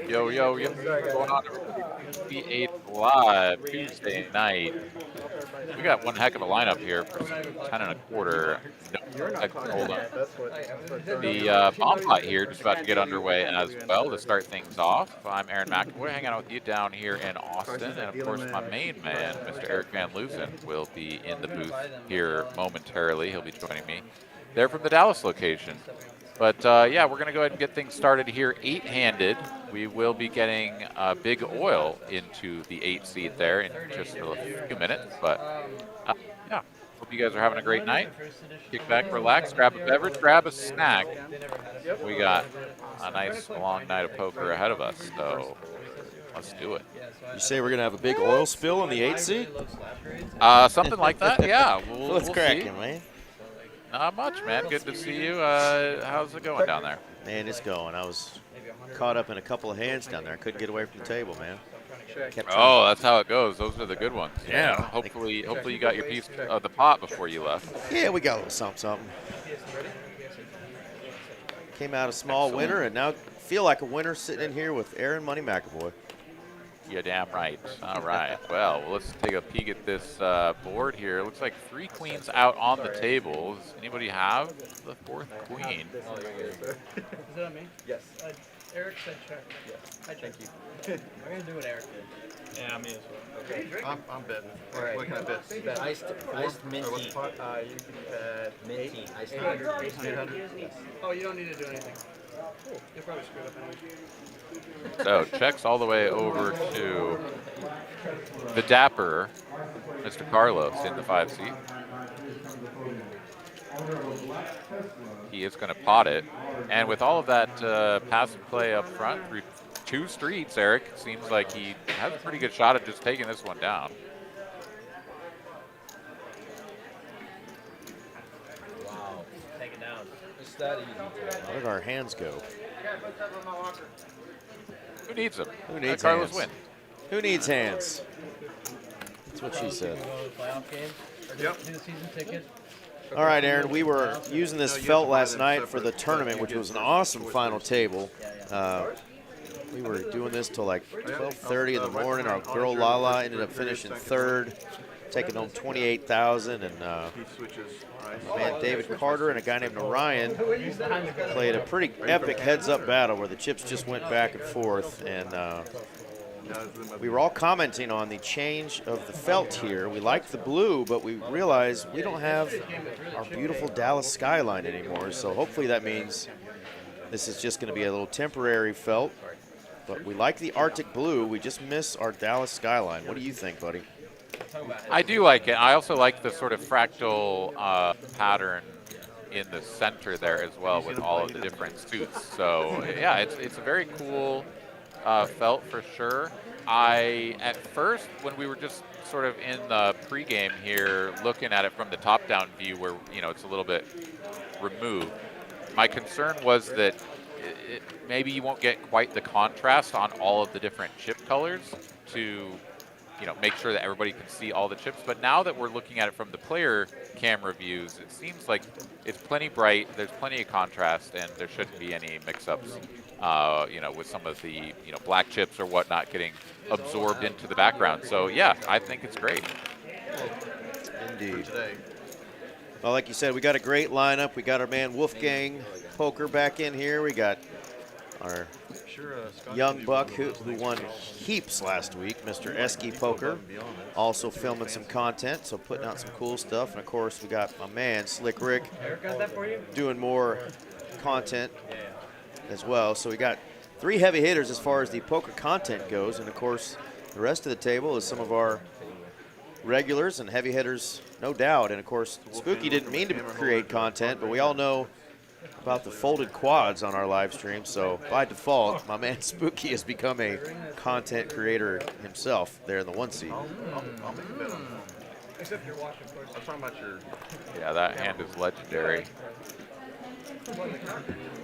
Yo, yo, yo, what's going on? TCH Live Tuesday night. We got one heck of a lineup here for some 10 and a quarter. No technical hold on. The bomb pot here just about to get underway as well to start things off. I'm Aaron McAvoy hanging out with you down here in Austin. And of course, my main man, Mr. Eric Van Loosen, will be in the booth here momentarily. He'll be joining me there from the Dallas location. But yeah, we're going to go ahead and get things started here. 8-handed. We will be getting Big Oil into the 8 seat there in just a few minutes. But yeah, hope you guys are having a great night. Kick back, relax, grab a beverage, grab a snack. We got a nice long night of poker ahead of us, so let's do it. You say we're going to have a big oil spill in the 8 seat? Something like that, yeah. What's cracking, man? Not much, man. Good to see you. How's it going down there? Man, it's going. I was caught up in a couple of hands down there. I couldn't get away from the table, man. Oh, that's how it goes. Those are the good ones. Yeah. Hopefully you got your piece of the pot before you left. Yeah, we got a little something. Came out a small winner, and now feel like a winner sitting in here with Aaron Money McAvoy. You're damn right. All right. Well, let's take a peek at this board here. It looks like 3 queens out on the table. Does anybody have the 4th queen? Is that on me? Yes. Eric said check. Yes. I thank you. I'm going to do what Eric did. Yeah, me as well. Okay. I'm betting. All right. What kind of bet? Iced mint tea. You can bet Mint tea. Iced 800. Oh, you don't need to do anything. Cool. You'll probably screw it up anyway. So checks all the way over to the dapper, Mr. Carlos in the 5 seat. He is going to pot it. And with all of that passive play up front through 2 streets, Eric, seems like he has a pretty good shot at just taking this one down. Wow. Take it down. It's that easy. Where did our hands go? Who needs them? Who needs Carlos hands? win. Who needs hands? That's what she said. Yep. All right, Aaron, we were using this felt last night for the tournament, which was an awesome final table. We were doing this till like 12:30 in the morning. Our girl Lala ended up finishing 3rd, taking home 28,000, and my man David Carter and a guy named Orion played a pretty epic heads-up battle where the chips just went back and forth, and we were all commenting on the change of the felt here. We liked the blue, but we realized we don't have our beautiful Dallas skyline anymore, so hopefully that means this is just going to be a little temporary felt. But we like the Arctic blue. We just miss our Dallas skyline. What do you think, buddy? I do like it. I also like the sort of fractal pattern in the center there as well with all of the different suits. So yeah, it's a very cool felt for sure. At first, when we were just sort of in the pregame here, looking at it from the top-down view where, you know, it's a little bit removed, my concern was that maybe you won't get quite the contrast on all of the different chip colors to, you know, make sure that everybody can see all the chips. But now that we're looking at it from the player camera views, it seems like it's plenty bright, there's plenty of contrast, and there shouldn't be any mix-ups, you know, with some of the, you know, black chips or whatnot getting absorbed into the background. So yeah, I think it's great. Indeed. Well, like you said, we got a great lineup. We got our man Wolfgang Poker back in here. We got our young buck who won heaps last week, Mr. Esky Poker, also filming some content, so putting out some cool stuff. And of course, we got my man Slick Rick doing more content as well. So we got 3 heavy hitters as far as the poker content goes, and of course, the rest of the table is some of our regulars and heavy hitters, no doubt. And of course, Spooky didn't mean to create content, but we all know about the folded quads on our live stream, so by default, my man Spooky has become a content creator himself there in the 1 seat. I'll make a bet on that. Except you're watching first. I'm talking about your... Yeah, that hand is legendary.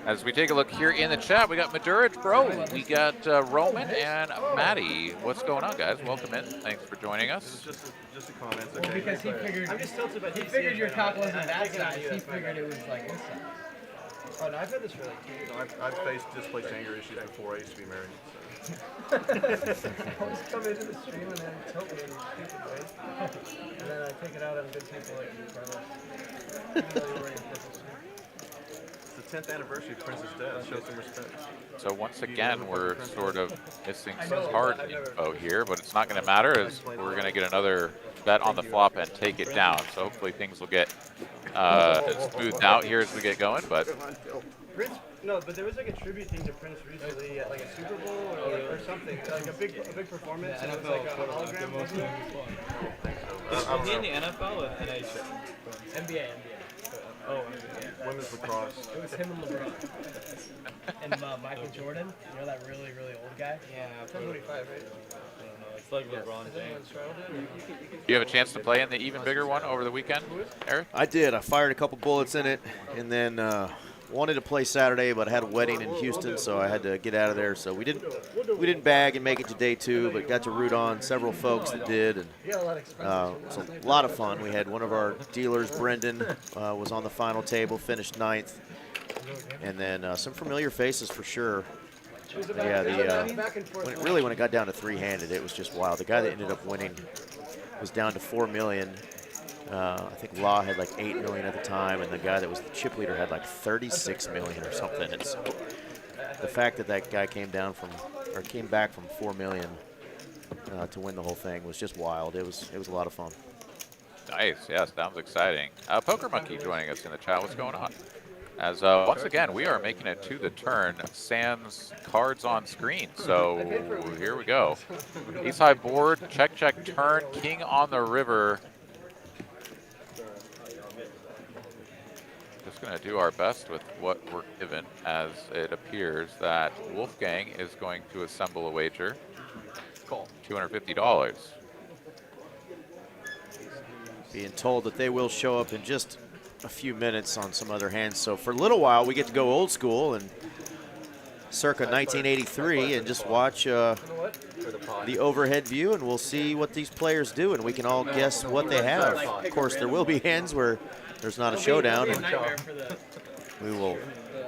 As we take a look here in the chat, we got Madurage Bro, we got Roman and Maddie. What's going on, guys? Welcome in. Thanks for joining us. Just a comment, okay? Because he figured, I'm just tilted, but he figured your cock wasn't that size. He figured it was like this size. Oh, no, I've had this for like 2 years. I've faced displaced anger issues before I used to be married. So. I always come into the stream and then tilt me in these stupid ways. And then I take it out on good people like you, Carlos. It's the 10th anniversary of Prince's death. Show some respect. So once again, we're sort of missing some card info here, but it's not going to matter as we're going to get another bet on the flop and take it down. So hopefully things will get smoothed out here as we get going. But Prince, no, but there was like a tribute thing to Prince recently at like a Super Bowl or something, like a big performance, and it was like a hologram. Wasn't it? Is he in the NFL or NHL? NBA. Oh, NBA. Women's lacrosse. It was him and LeBron. And Michael Jordan, you know that really, really old guy? Yeah, 25, right? I don't know. It's like LeBron James. do you have a chance to play in the even bigger one over the weekend, Eric? I did. I fired a couple bullets in it, and then wanted to play Saturday, but I had a wedding in Houston, so I had to get out of there. So we didn't bag and make it to day 2, but got to root on several folks that did, and it was a lot of fun. We had one of our dealers, Brendan, was on the final table, finished 9th, and then some familiar faces for sure. Yeah, when it got down to 3-handed, it was just wild. The guy that ended up winning was down to 4 million. I think Law had like 8 million at the time, and the guy that was the chip leader had like 36 million or something. And so the fact that that guy came back from 4 million to win the whole thing was just wild. It was a lot of fun. Nice, yes, sounds exciting. Poker Monkey joining us in the chat. What's going on? As once again, we are making it to the turn. Sans cards on screen. So here we go. Ace high board, check, turn, king on the river. Just going to do our best with what we're given, as it appears that Wolfgang is going to assemble a wager. Call $250. Being told that they will show up in just a few minutes on some other hands. So for a little while, we get to go old school and circa 1983 and just watch the overhead view, and we'll see what these players do, and we can all guess what they have. Of course, there will be hands where there's not a showdown, and we will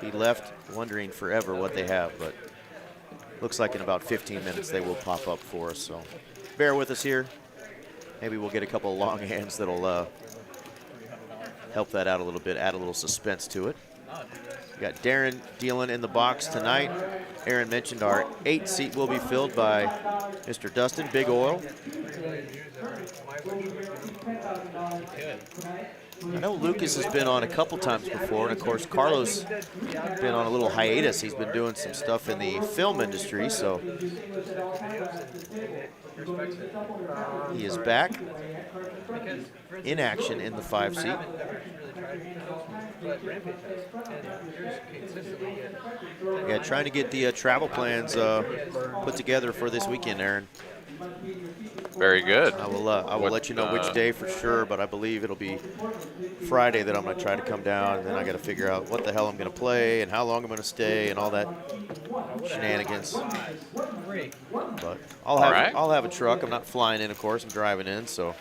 be left wondering forever what they have, but looks like in about 15 minutes they will pop up for us, so bear with us here. Maybe we'll get a couple of long hands that'll help that out a little bit, add a little suspense to it. We got Darren dealing in the box tonight. Aaron mentioned our 8 seat will be filled by Mr. Dustin, Big Oil. I know Lucas has been on a couple times before, and of course Carlos been on a little hiatus. He's been doing some stuff in the film industry, so he is back in action in the 5 seat. Yeah, trying to get the travel plans put together for this weekend, Aaron. Very good. I will let you know which day for sure, but I believe it'll be Friday that I'm going to try to come down, and then I got to figure out what the hell I'm going to play and how long I'm going to stay and all that shenanigans. But I'll have a truck. I'm not flying in, of course. I'm driving in, so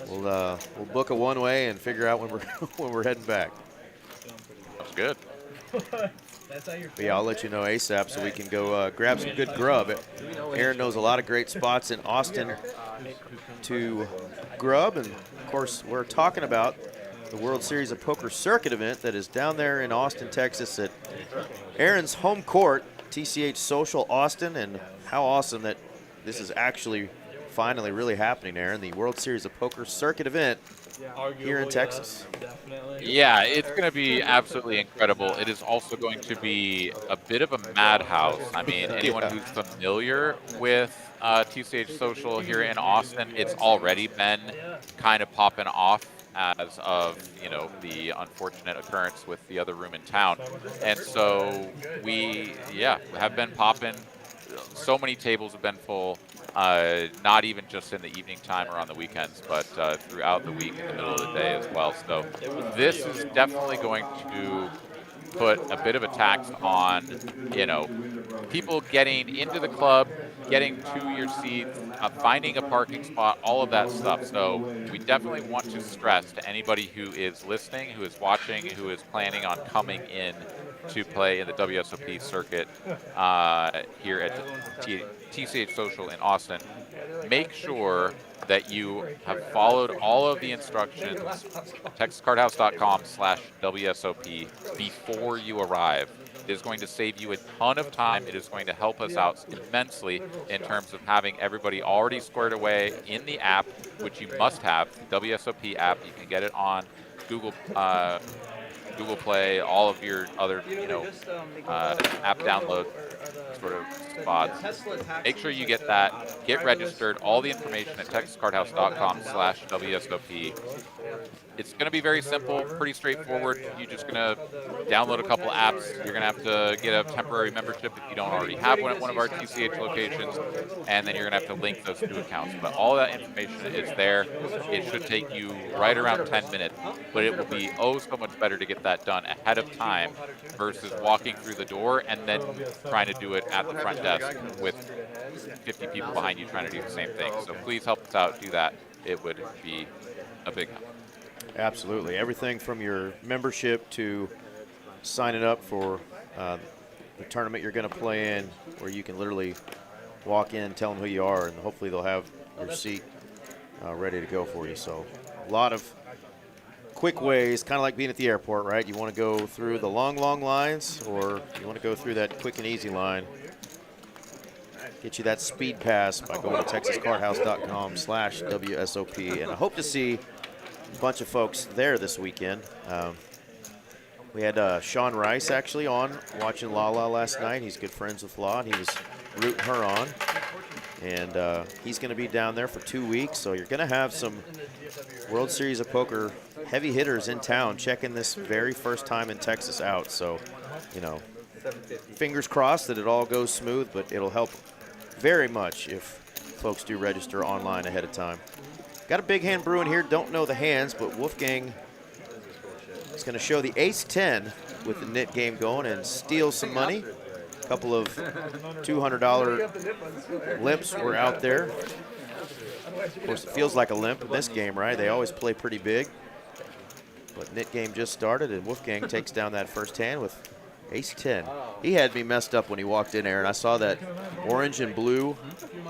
we'll book a one-way and figure out when we're when we're heading back. That's good. That's how you're. But yeah, I'll let you know ASAP so we can go grab some good grub. Aaron knows a lot of great spots in Austin to grub, and of course we're talking about the World Series of Poker Circuit event that is down there in Austin, Texas at Aaron's home court, TCH Social Austin, and how awesome that this is actually finally really happening, Aaron, the World Series of Poker Circuit event here in Texas. Definitely. Yeah, it's going to be absolutely incredible. It is also going to be a bit of a madhouse. I mean, anyone who's familiar with TCH Social here in Austin, it's already been kind of popping off as of, you know, the unfortunate occurrence with the other room in town. And so we have been popping. So many tables have been full. Not even just in the evening time or on the weekends, but throughout the week in the middle of the day as well. So this is definitely going to put a bit of a tax on, you know, people getting into the club, getting to your seat, finding a parking spot, all of that stuff. So we definitely want to stress to anybody who is listening, who is watching, who is planning on coming in to play in the WSOP circuit here at TCH Social in Austin, make sure that you have followed all of the instructions, texascardhouse.com/WSOP, before you arrive. It is going to save you a ton of time. It is going to help us out immensely in terms of having everybody already squared away in the app, which you must have, the WSOP app. You can get it on Google Google Play, all of your other, app download sort of spots. Make sure you get that, get registered, all the information at texascardhouse.com/WSOP. It's going to be very simple, pretty straightforward. You're just going to download a couple apps. You're going to have to get a temporary membership if you don't already have one at one of our TCH locations, and then you're going to have to link those two accounts. But all that information is there. It should take you right around 10 minutes, but it will be so much better to get that done ahead of time versus walking through the door and then trying to do it at the front desk with 50 people behind you trying to do the same thing. So please help us out, do that. It would be a big help. Absolutely. Everything from your membership to signing up for the tournament you're going to play in, where you can literally walk in, tell them who you are, and hopefully they'll have your seat ready to go for you. So a lot of quick ways, kind of like being at the airport, right? You want to go through the long, long lines, or you want to go through that quick and easy line. Get you that speed pass by going to texascardhouse.com/WSOP. And I hope to see a bunch of folks there this weekend. We had Sean Rice actually on watching Lala last night. He's good friends with Law, and he was rooting her on. And he's going to be down there for 2 weeks, so you're going to have some World Series of Poker heavy hitters in town checking this very first time in Texas out. So, fingers crossed that it all goes smooth, but it'll help very much if folks do register online ahead of time. Got a big hand brewing here. Don't know the hands, but Wolfgang is going to show the ace-10 with the knit game going and steal some money. A couple of $200 limps were out there. Of course, it feels like a limp in this game, right? They always play pretty big. But knit game just started, and Wolfgang takes down that first hand with ace-10. He had me messed up when he walked in there, and I saw that orange and blue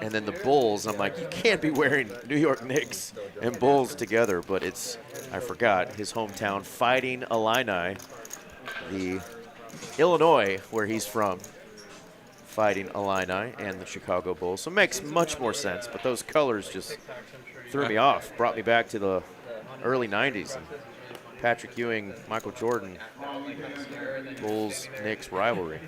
and then the Bulls. I'm like, you can't be wearing New York Knicks and Bulls together, but it's, I forgot, his hometown, Fighting Illini, the Illinois where he's from, Fighting Illini and the Chicago Bulls. So it makes much more sense, but those colors just threw me off, brought me back to the early 90s. And Patrick Ewing, Michael Jordan, Bulls, Knicks rivalry.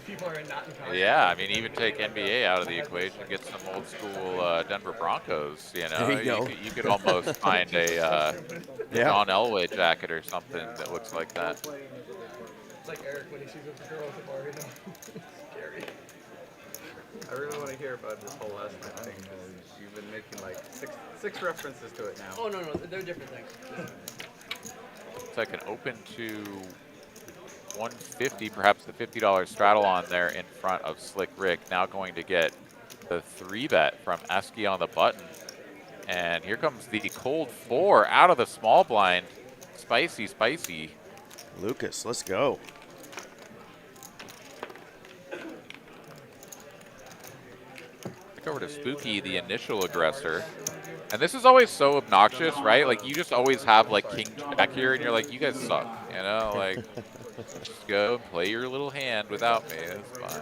Yeah, I mean, even take NBA out of the equation, get some old school Denver Broncos. There you go. You could almost find a John Elway jacket or something that looks like that. It's like Eric when he sees a girl at the bar, Scary. I really want to hear about this whole last night thing because you've been making like six references to it now. Oh, no, they're different things. Looks like an open to 150, perhaps the $50 straddle on there in front of Slick Rick. Now going to get the 3-bet from Esky on the button. And here comes the cold 4 out of the small blind. Spicy, spicy. Lucas, let's go. Back over to Spooky, the initial aggressor. And this is always so obnoxious, right? Like, you just always have, like, King Jack here, and you're like, you guys suck, Like, just go and play your little hand without me. That's fine.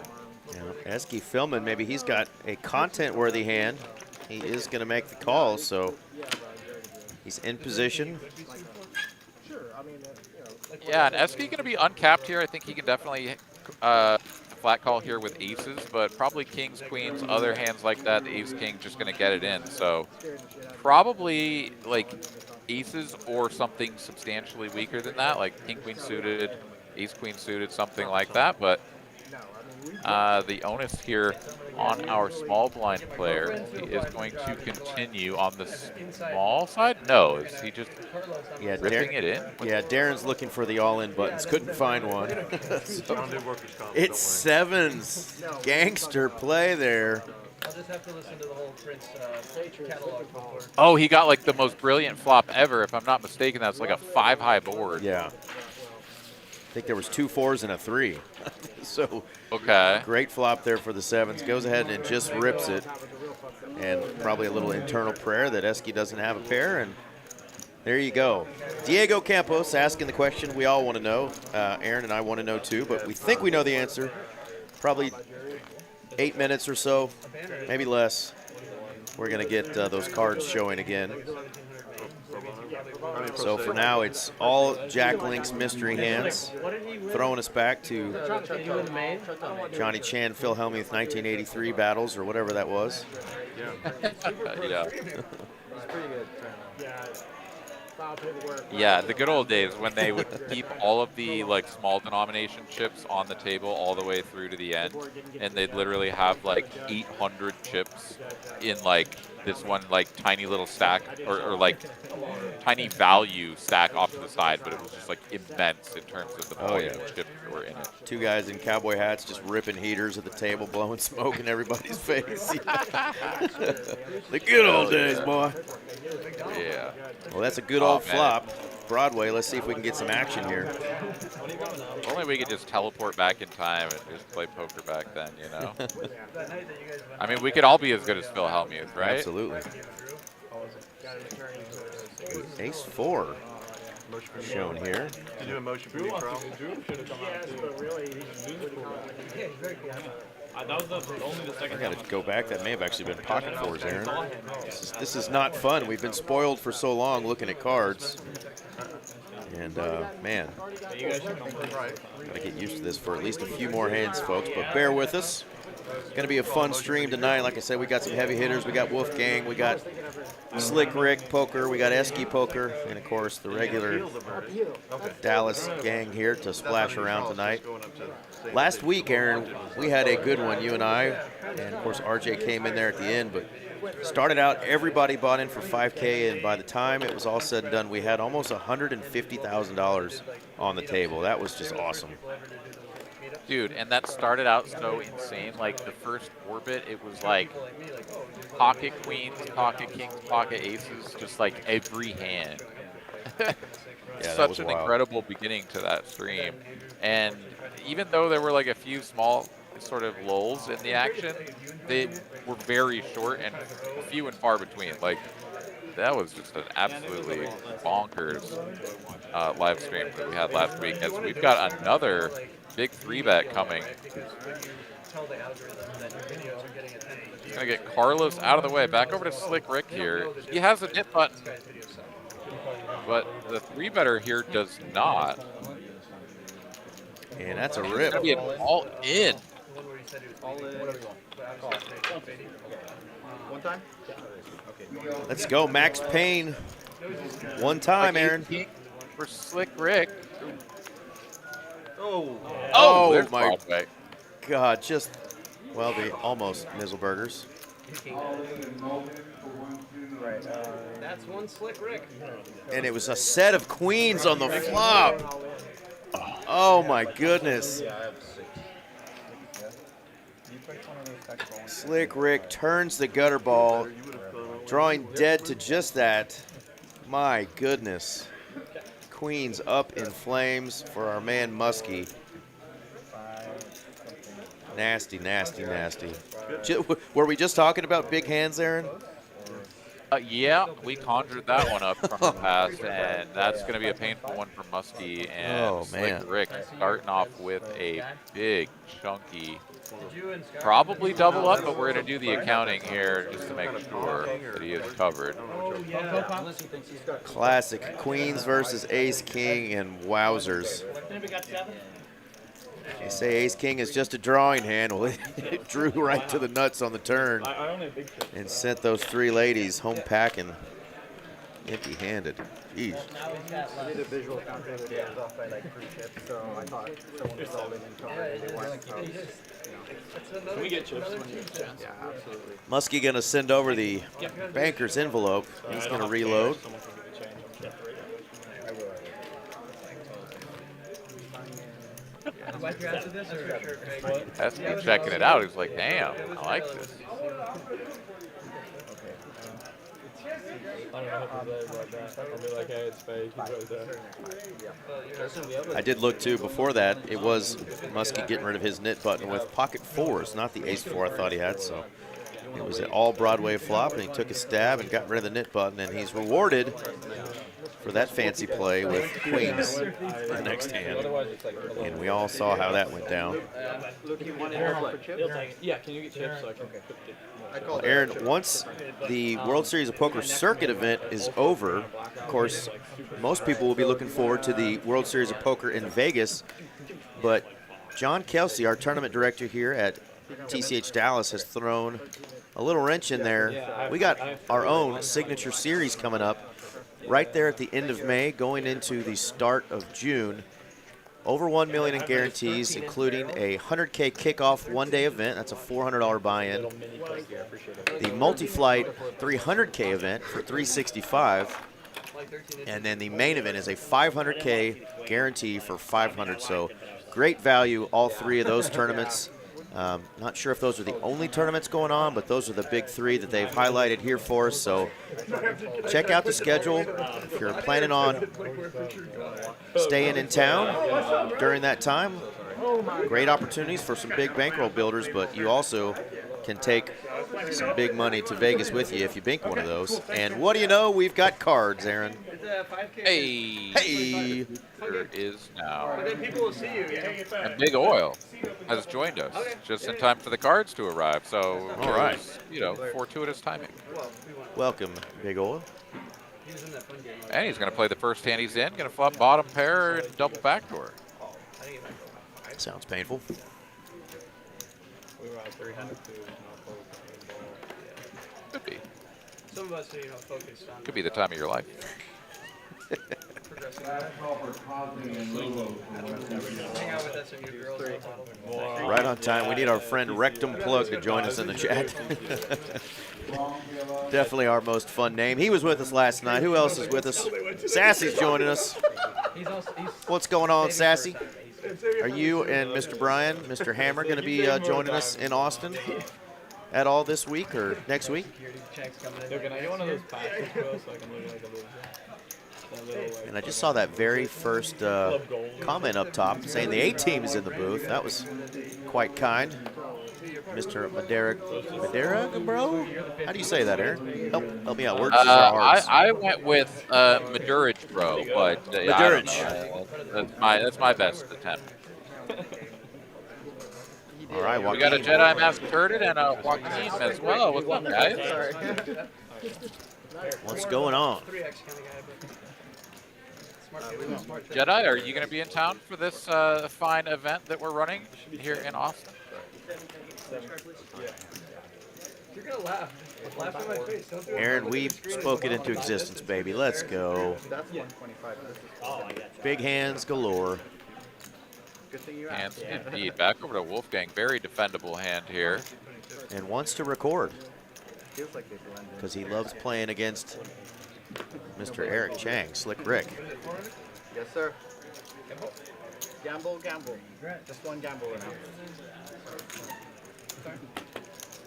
Yeah, Esky filming, maybe he's got a content-worthy hand. He is going to make the call, so he's in position. Yeah, and Esky going to be uncapped here. I think he can definitely flat call here with aces, but probably kings, queens, other hands like that. The ace-king just going to get it in. So probably like aces or something substantially weaker than that, like king-queen suited, ace-queen suited, something like that. But the onus here on our small blind player, he is going to continue on the small side. No, is he just ripping it in? Yeah, Darren's looking for the all-in buttons. Couldn't find one. So it's sevens. Gangster play there. just have to listen to the whole Prince catalog before. Oh, he got like the most brilliant flop ever. If I'm not mistaken, that's like a 5-high board. Yeah. I think there was 2 4s and a 3. So Okay. great flop there for the sevens. Goes ahead and just rips it. And probably a little internal prayer that Esky doesn't have a pair. And there you go. Diego Campos asking the question we all want to know. Aaron and I want to know too, but we think we know the answer. Probably 8 minutes or so, maybe less. We're going to get those cards showing again. So for now, it's all Jack Link's mystery hands, throwing us back to Johnny Chan, Phil Hellmuth 1983 battles or whatever that was. Yeah. Yeah, the good old days when they would keep all of the like small denomination chips on the table all the way through to the end, and they'd literally have like 800 chips in like this one like tiny little stack or like tiny value stack off to the side, but it was just like immense in terms of the volume of chips that were in it. 2 guys in cowboy hats just ripping heaters at the table, blowing smoke in everybody's face. The good old days, boy. Yeah. Well, that's a good old flop. Broadway, let's see if we can get some action here. If only we could just teleport back in time and just play poker back then, you know? I mean, we could all be as good as Phil Hellmuth, right? Absolutely. Ace 4 shown here. Did you do a motion for me, Carl? I got to go back. That may have actually been pocket 4s, Aaron. This is not fun. We've been spoiled for so long looking at cards. And, man, got to get used to this for at least a few more hands, folks. But bear with us. It's going to be a fun stream tonight. Like I said, we got some heavy hitters. We got Wolfgang. We got Slick Rick Poker. We got Esky Poker. And, of course, the regular Dallas gang here to splash around tonight. Last week, Aaron, we had a good one, you and I. And, of course, RJ came in there at the end. But started out, everybody bought in for $5K. And by the time it was all said and done, we had almost $150,000 on the table. That was just awesome. Dude, and that started out so insane. Like the first orbit, it was like pocket queens, pocket kings, pocket aces, just like every hand. Such an incredible beginning to that stream. And even though there were like a few small sort of lulls in the action, they were very short and few and far between. Like that was just an absolutely bonkers live stream that we had last week. As we've got another big 3-bet coming. He's going to get Carlos out of the way. Back over to Slick Rick here. He has a nip button, but the 3-better here does not. And that's a rip. It's going to be an all-in. One time? Let's go, Max Payne. One time, Aaron. For Slick Rick. Oh my God, just, well, the almost Mizzleburgers. That's one Slick Rick. And it was a set of queens on the flop. Oh my goodness. Slick Rick turns the gutter ball, drawing dead to just that. My goodness. Queens up in flames for our man Muskie. Nasty, nasty, nasty. Were we just talking about big hands, Aaron? Yeah, we conjured that one up from the past, and that's going to be a painful one for Muskie. And Slick Rick starting off with a big, chunky, probably double up, but we're going to do the accounting here just to make sure that he is covered. Classic queens versus ace king and wowzers. They say ace king is just a drawing hand. Well, it drew right to the nuts on the turn and sent those 3 ladies home packing empty-handed. Jeez. I did a visual counting of games off by like 3 chips, so I thought someone was all in and covered. Can we get chips when you get a chance? Yeah, absolutely. Muskie going to send over the banker's envelope. He's going to reload. wipe your ass with this or sure fake? Has to be checking it out. He's like, damn, I like this. I don't know how to say about that. I'll be like, hey, it's fake. He's right there. I did look too before that. It was Muskie getting rid of his knit button with pocket fours, not the ace four I thought he had. So it was an all Broadway flop, and he took a stab and got rid of the knit button, and he's rewarded for that fancy play with queens the next hand. And we all saw how that went down. Yeah, can you get chips so I can put Well, Aaron, once the World Series of Poker circuit event is over, of course, most people will be looking forward to the World Series of Poker in Vegas. But John Kelsey, our tournament director here at TCH Dallas, has thrown a little wrench in there. We got our own signature series coming up right there at the end of May, going into the start of June. Over $1 million in guarantees, including a $100K kickoff one-day event. That's a $400 buy-in. The multi-flight 300K event for $365, and then the main event is a $500K guarantee for $500. So great value, all three of those tournaments. Not sure if those are the only tournaments going on, but those are the big three that they've highlighted here for us. So check out the schedule if you're planning on staying in town during that time. Great opportunities for some big bankroll builders, but you also can take some big money to Vegas with you if you bank one of those. And what do you know? We've got cards, Aaron. Hey, Hey! there is now. But then people will see you, And Big Oil has joined us just in time for the cards to arrive. So, All right. you know, fortuitous timing. Welcome, Big Oil. And he's going to play the first hand he's in. Going to flop bottom pair and double backdoor. Sounds painful. We were at 300 too. Could be. Some of us are, focused on. Could be the time of your life. Progressing. Hang out with us and your girls. Right on time. We need our friend Rectum Plug to join us in the chat. Definitely our most fun name. He was with us last night. Who else is with us? Sassy's joining us. What's going on, Sassy? Are you and Mr. Brian, Mr. Hammer, going to be joining us in Austin at all this week or next week? Dude, can I get one of those patches, bro, so I can look like a loser? That little, like, And I just saw that very first comment up top saying the A-team is in the booth. That was quite kind. Mr. Madeira, bro? How do you say that, Aaron? Help me out. Words are hard. I went with Madurage, bro, but I don't know. That's my best attempt. All right, Joaquin. We got a Jedi Mask Turret and a Joaquin as well. What's up, guys? What's going on? 3x kind of guy, but smart. Jedi, are you going to be in town for this fine event that we're running here in Austin? You're gonna laugh. Laugh in my face. Don't do it. Aaron, we've spoken into existence, baby. Let's go. That's 125. Big hands galore. Good thing you And asked. indeed, back over to Wolfgang. Very defendable hand here. And wants to record Feels like they blend in. because he loves playing against Mr. Eric Chang, Slick Rick. Yes, sir. Gamble. Just one gamble right now.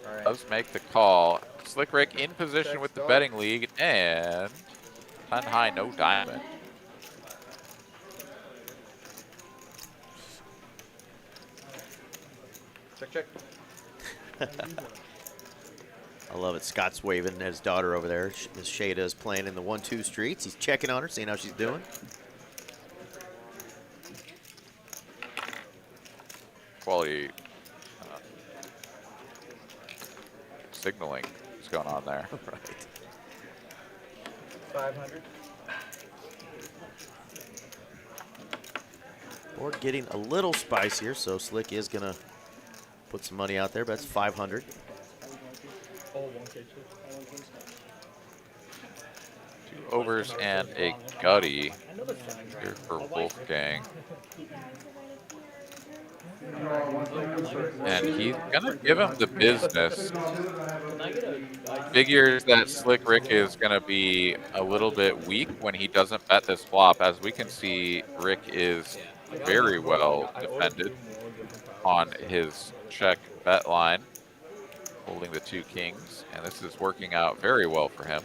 All right. Does make the call. Slick Rick in position with the betting league and 10 high, no diamond. Check. I love it. Scott's waving at his daughter over there. Miss Shada is playing in the 1-2 streets. He's checking on her, seeing how she's doing. Quality signaling is going on there. Right. 500. Board getting a little spicier, so Slick is going to put some money out there, but that's 500. Two overs and a gutty here for Wolfgang. And he's gonna give him the business. Figures that Slick Rick is gonna be a little bit weak when he doesn't bet this flop. As we can see, Rick is very well defended on his check bet line, holding the 2 kings, and this is working out very well for him.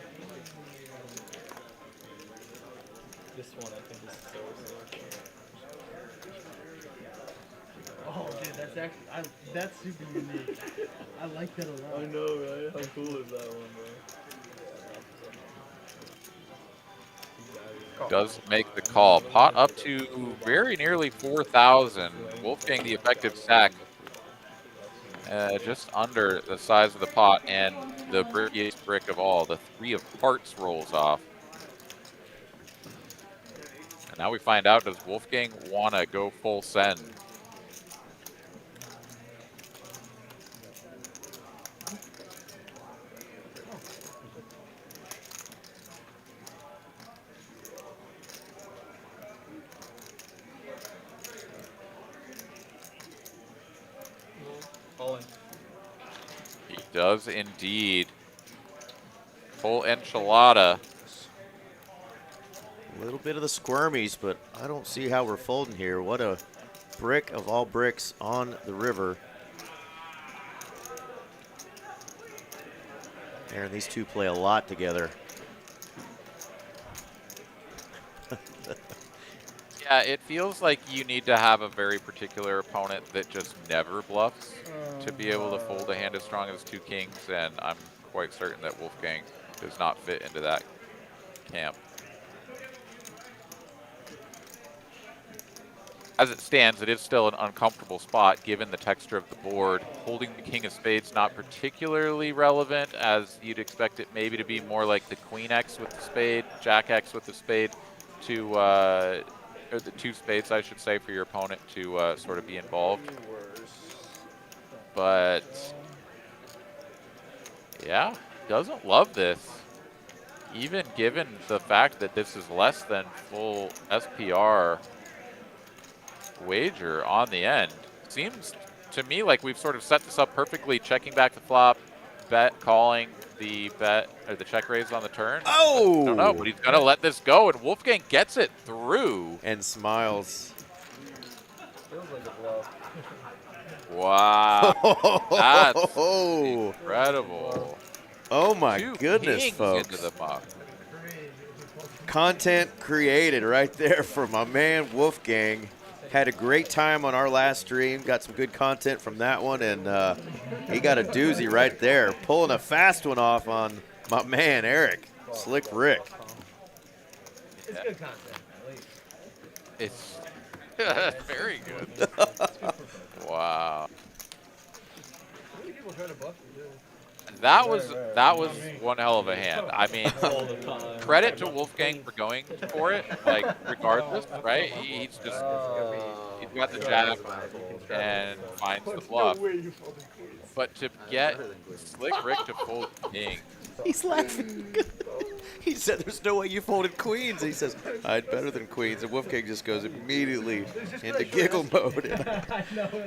This one I think is so Oh, dude, that's actually that's super unique. I like that a lot. I know, right? How cool is that one, bro? Does make the call. Pot up to very nearly 4,000. Wolfgang, the effective stack, just under the size of the pot, and the brickiest brick of all, the 3 of hearts, rolls off. And now we find out, does Wolfgang want to go full send? He does indeed. Full enchilada. A little bit of the squirmies, but I don't see how we're folding here. What a brick of all bricks on the river. Aaron, these two play a lot together. Yeah, it feels like you need to have a very particular opponent that just never bluffs to be able to fold a hand as strong as 2 kings, and I'm quite certain that Wolfgang does not fit into that camp. As it stands, it is still an uncomfortable spot given the texture of the board. Holding the king of spades not particularly relevant, as you'd expect it maybe to be more like the queen X with the spade, jack X with the spade, to or the 2 spades, I should say, for your opponent to sort of be involved. But yeah, doesn't love this, even given the fact that this is less than full SPR wager on the end. Seems to me like we've sort of set this up perfectly, checking back the flop, bet, calling the bet, or the check raise on the turn. Oh! I don't know, but he's going to let this go, and Wolfgang gets it through. And smiles. Feels like a bluff. Wow. That's incredible. Oh my 2 goodness, kings folks. into the muck. Content created right there for my man Wolfgang. Had a great time on our last stream. Got some good content from that one, and he got a doozy right there. Pulling a fast one off on my man Eric. Slick Rick. It's good content, at least. It's very good. Wow. How many people try to bluff you, too? That was one hell of a hand. I mean, credit to Wolfgang for going for it, like, regardless, right? He's got the jab and finds the bluff. But to get Slick Rick to fold king. He's laughing. He said there's no way you folded queens. He says, I had better than queens. And Wolfgang just goes immediately into giggle mode.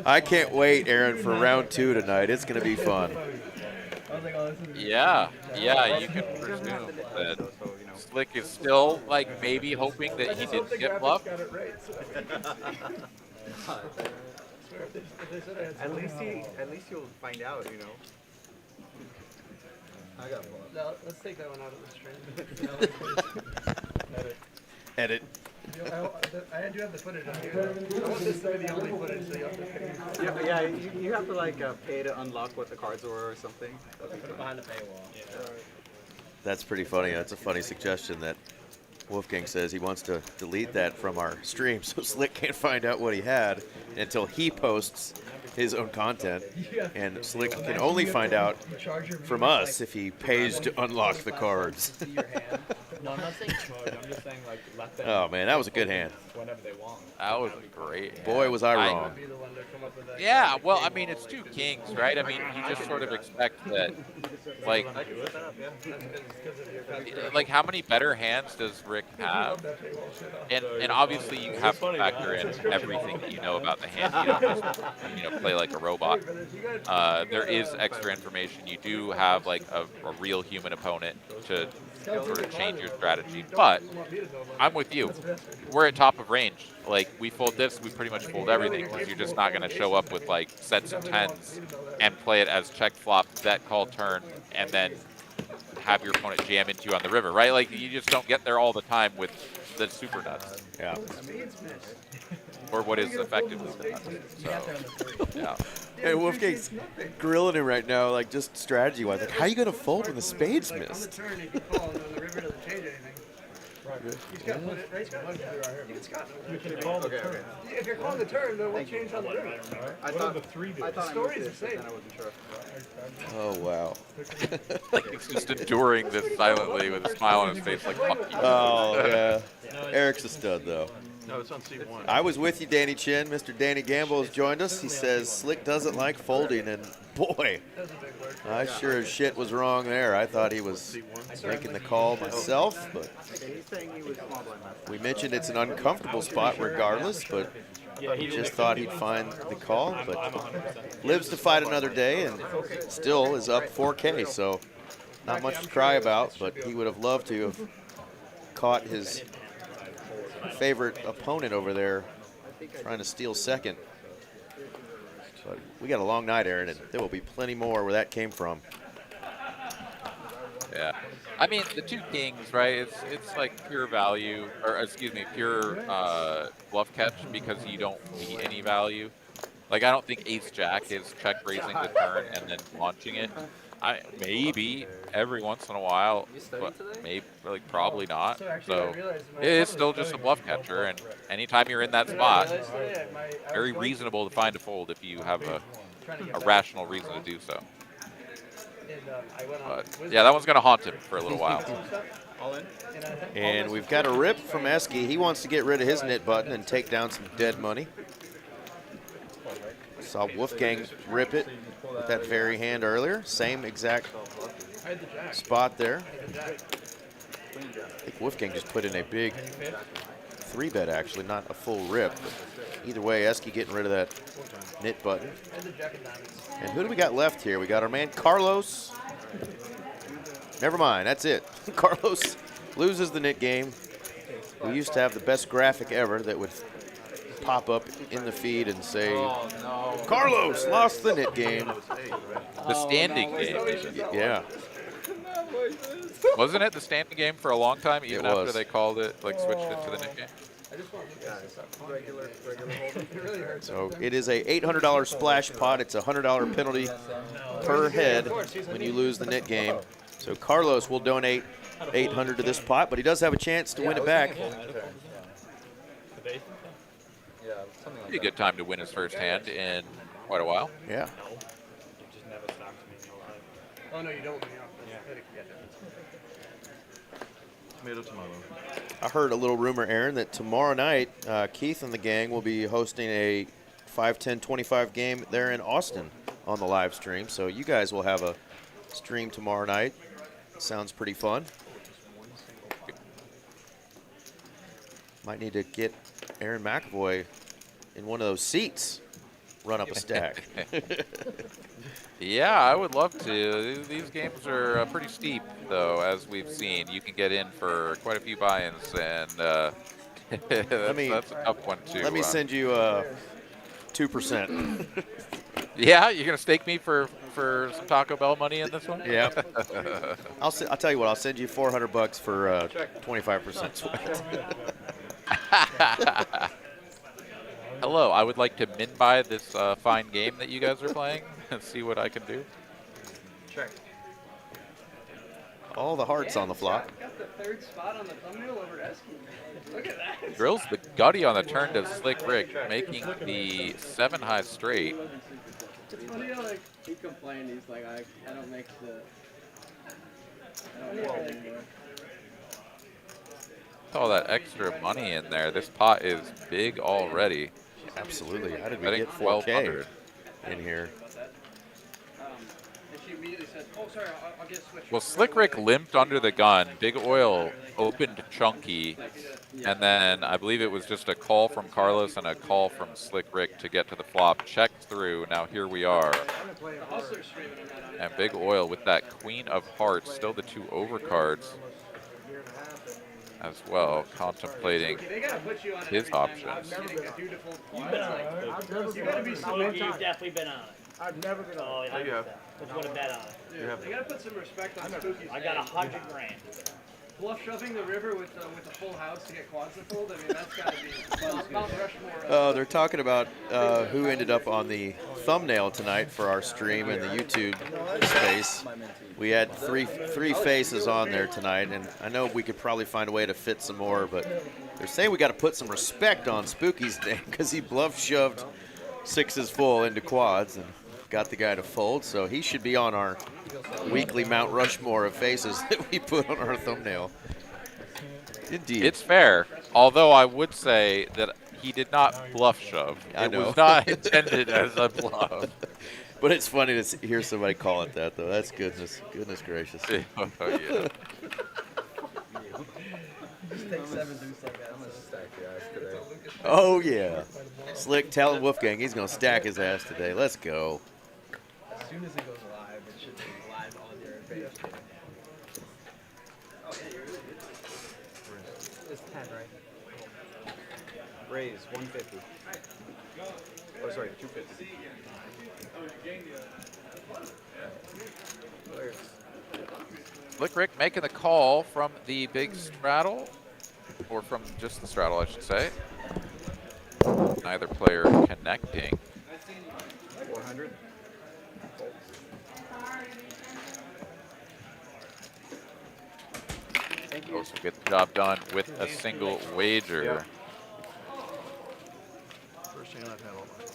I can't wait, Aaron, for round 2 tonight. It's going to be fun. Yeah, you can presume that Slick is still, like, maybe hoping that he didn't get bluffed. At least you'll find out, you know. I got bluffed. No, let's take that one out of the stream. Edit. I do have the footage on here. I want this to be the only footage, so you have to pay. Yeah, you have to like pay to unlock what the cards were or something. Put it behind the paywall. Yeah. That's pretty funny. That's a funny suggestion that Wolfgang says he wants to delete that from our stream so Slick can't find out what he had until he posts his own content. And Slick can only find out from us if he pays to unlock the cards. No, I'm not saying charge. I'm just saying, like, let them. Oh, man, that was a good hand. Whenever they want. That was a great hand. Boy, was I wrong. Yeah, well, I mean, it's 2 kings, right? I mean, you just sort of expect that, like, how many better hands does Rick have? And obviously you have to factor in everything that you know about the hand. You don't just, play like a robot. There is extra information. You do have, like, a real human opponent to sort of change your strategy. But I'm with you. We're at top of range. Like, we fold this, we pretty much fold everything because you're just not going to show up with like sets of tens and play it as check flop, bet call turn, and then have your opponent jam into you on the river, right? Like, you just don't get there all the time with the super nuts. Yeah. Or what is effectively the nuts. So, yeah. Hey, Wolfgang's grilling him right now, like just strategy-wise. Like, how are you gonna fold when the spades missed? If you're calling the turn, then what changed on the river? I thought the story is the same. I wasn't sure. Oh wow. Like, he's just enduring this silently with a smile on his face, like, fuck you. Oh yeah. Eric's a stud though. No, it's on C1. I was with you, Danny Chin. Mr. Danny Gamble has joined us. He says Slick doesn't like folding, and boy, I sure as shit was wrong there. I thought he was making the call myself, but we mentioned it's an uncomfortable spot regardless, but just thought he'd find the call, but lives to fight another day and still is up 4K, so not much to cry about, but he would have loved to have caught his favorite opponent over there trying to steal second. But we got a long night, Aaron, and there will be plenty more where that came from. Yeah. I mean, the two kings, right? It's like pure value, or excuse me, pure bluff catch because you don't see any value. Like, I don't think ace jack is check raising the turn and then launching it. Maybe every once in a while, but maybe, like, probably not. So it is still just a bluff catcher, and anytime you're in that spot, very reasonable to find a fold if you have a rational reason to do so. But yeah, that one's going to haunt him for a little while. And we've got a rip from Esky. He wants to get rid of his knit button and take down some dead money. Saw Wolfgang rip it with that very hand earlier. Same exact spot there. I think Wolfgang just put in a big 3-bet, actually, not a full rip. But either way, Esky getting rid of that knit button. And who do we got left here? We got our man Carlos. Never mind, that's it. Carlos loses the knit game. We used to have the best graphic ever that would pop up in the feed and say, Carlos lost the knit game. The standing game. Yeah. Wasn't it the standing game for a long time, even It was. after they called it, like, switched it to the knit game? So it is a $800 splash pot. It's a $100 penalty per head when you lose the knit game. So Carlos will donate $800 to this pot, but he does have a chance to win it back. Be a good time to win his first hand in quite a while. Yeah. Oh, no, you don't. Tomato, tomato. I heard a little rumor, Aaron, that tomorrow night Keith and the gang will be hosting a 5-10-25 game there in Austin on the live stream. So you guys will have a stream tomorrow night. Sounds pretty fun. Might need to get Aaron McAvoy in one of those seats, run up a stack. Yeah, I would love to. These games are pretty steep, though, as we've seen. You can get in for quite a few buy-ins, and that's a tough one, too. Let me send you 2%. Yeah, you're going to stake me for some Taco Bell money in this one? Yeah. I'll tell you what, I'll send you $400 for 25% sweat. Hello, I would like to min buy this fine game that you guys are playing and see what I can do. Check. All the hearts on the flop. Got the third spot on the thumbnail over Esky. Look at that. Drills the gutty on the turn to Slick Rick, making the 7-high straight. It's funny how, like, he complained. He's like, I don't make the... I don't make it anymore. All that extra money in there. This pot is big already. Absolutely. How did we I think get 1,200 in here? And she immediately said, oh, sorry, I'll get a switch. Well, Slick Rick limped under the gun. Big Oil opened chunky. And then I believe it was just a call from Carlos and a call from Slick Rick to get to the flop. Checked through. Now here we are. And Big Oil with that Queen of Hearts. Still the 2 overcards. as well, contemplating his options. You gotta be so You've definitely been on it. I've never been Oh, yeah. you have. Let's put a bet on it. You have. You gotta put some respect on Spooky's I got name. 100 grand. Bluff shoving the river with a full house to get quads to fold. I mean, that's gotta be Mount Rushmore. They're talking about who ended up on the thumbnail tonight for our stream and the YouTube space. We had three faces on there tonight, and I know we could probably find a way to fit some more, but they're saying we got to put some respect on Spooky's name because he bluff shoved sixes full into quads and got the guy to fold, so he should be on our weekly Mount Rushmore of faces that we put on our thumbnail. Indeed. It's fair, although I would say that he did not bluff shove. I It know. was not intended as a bluff. But it's funny to hear somebody call it that, though. That's goodness gracious. Oh, yeah. Just take 7 deuce like that. Oh, yeah. Slick telling Wolfgang he's going to stack his ass today. Let's go. As soon as it goes live, it should be live on your page. It's 10, right? Raise 150. Oh, sorry, 250. Slick Rick making the call from the big straddle, or from just the straddle, I should say. Neither player connecting. 400. Also get the job done with a single wager. First hand I've had all night.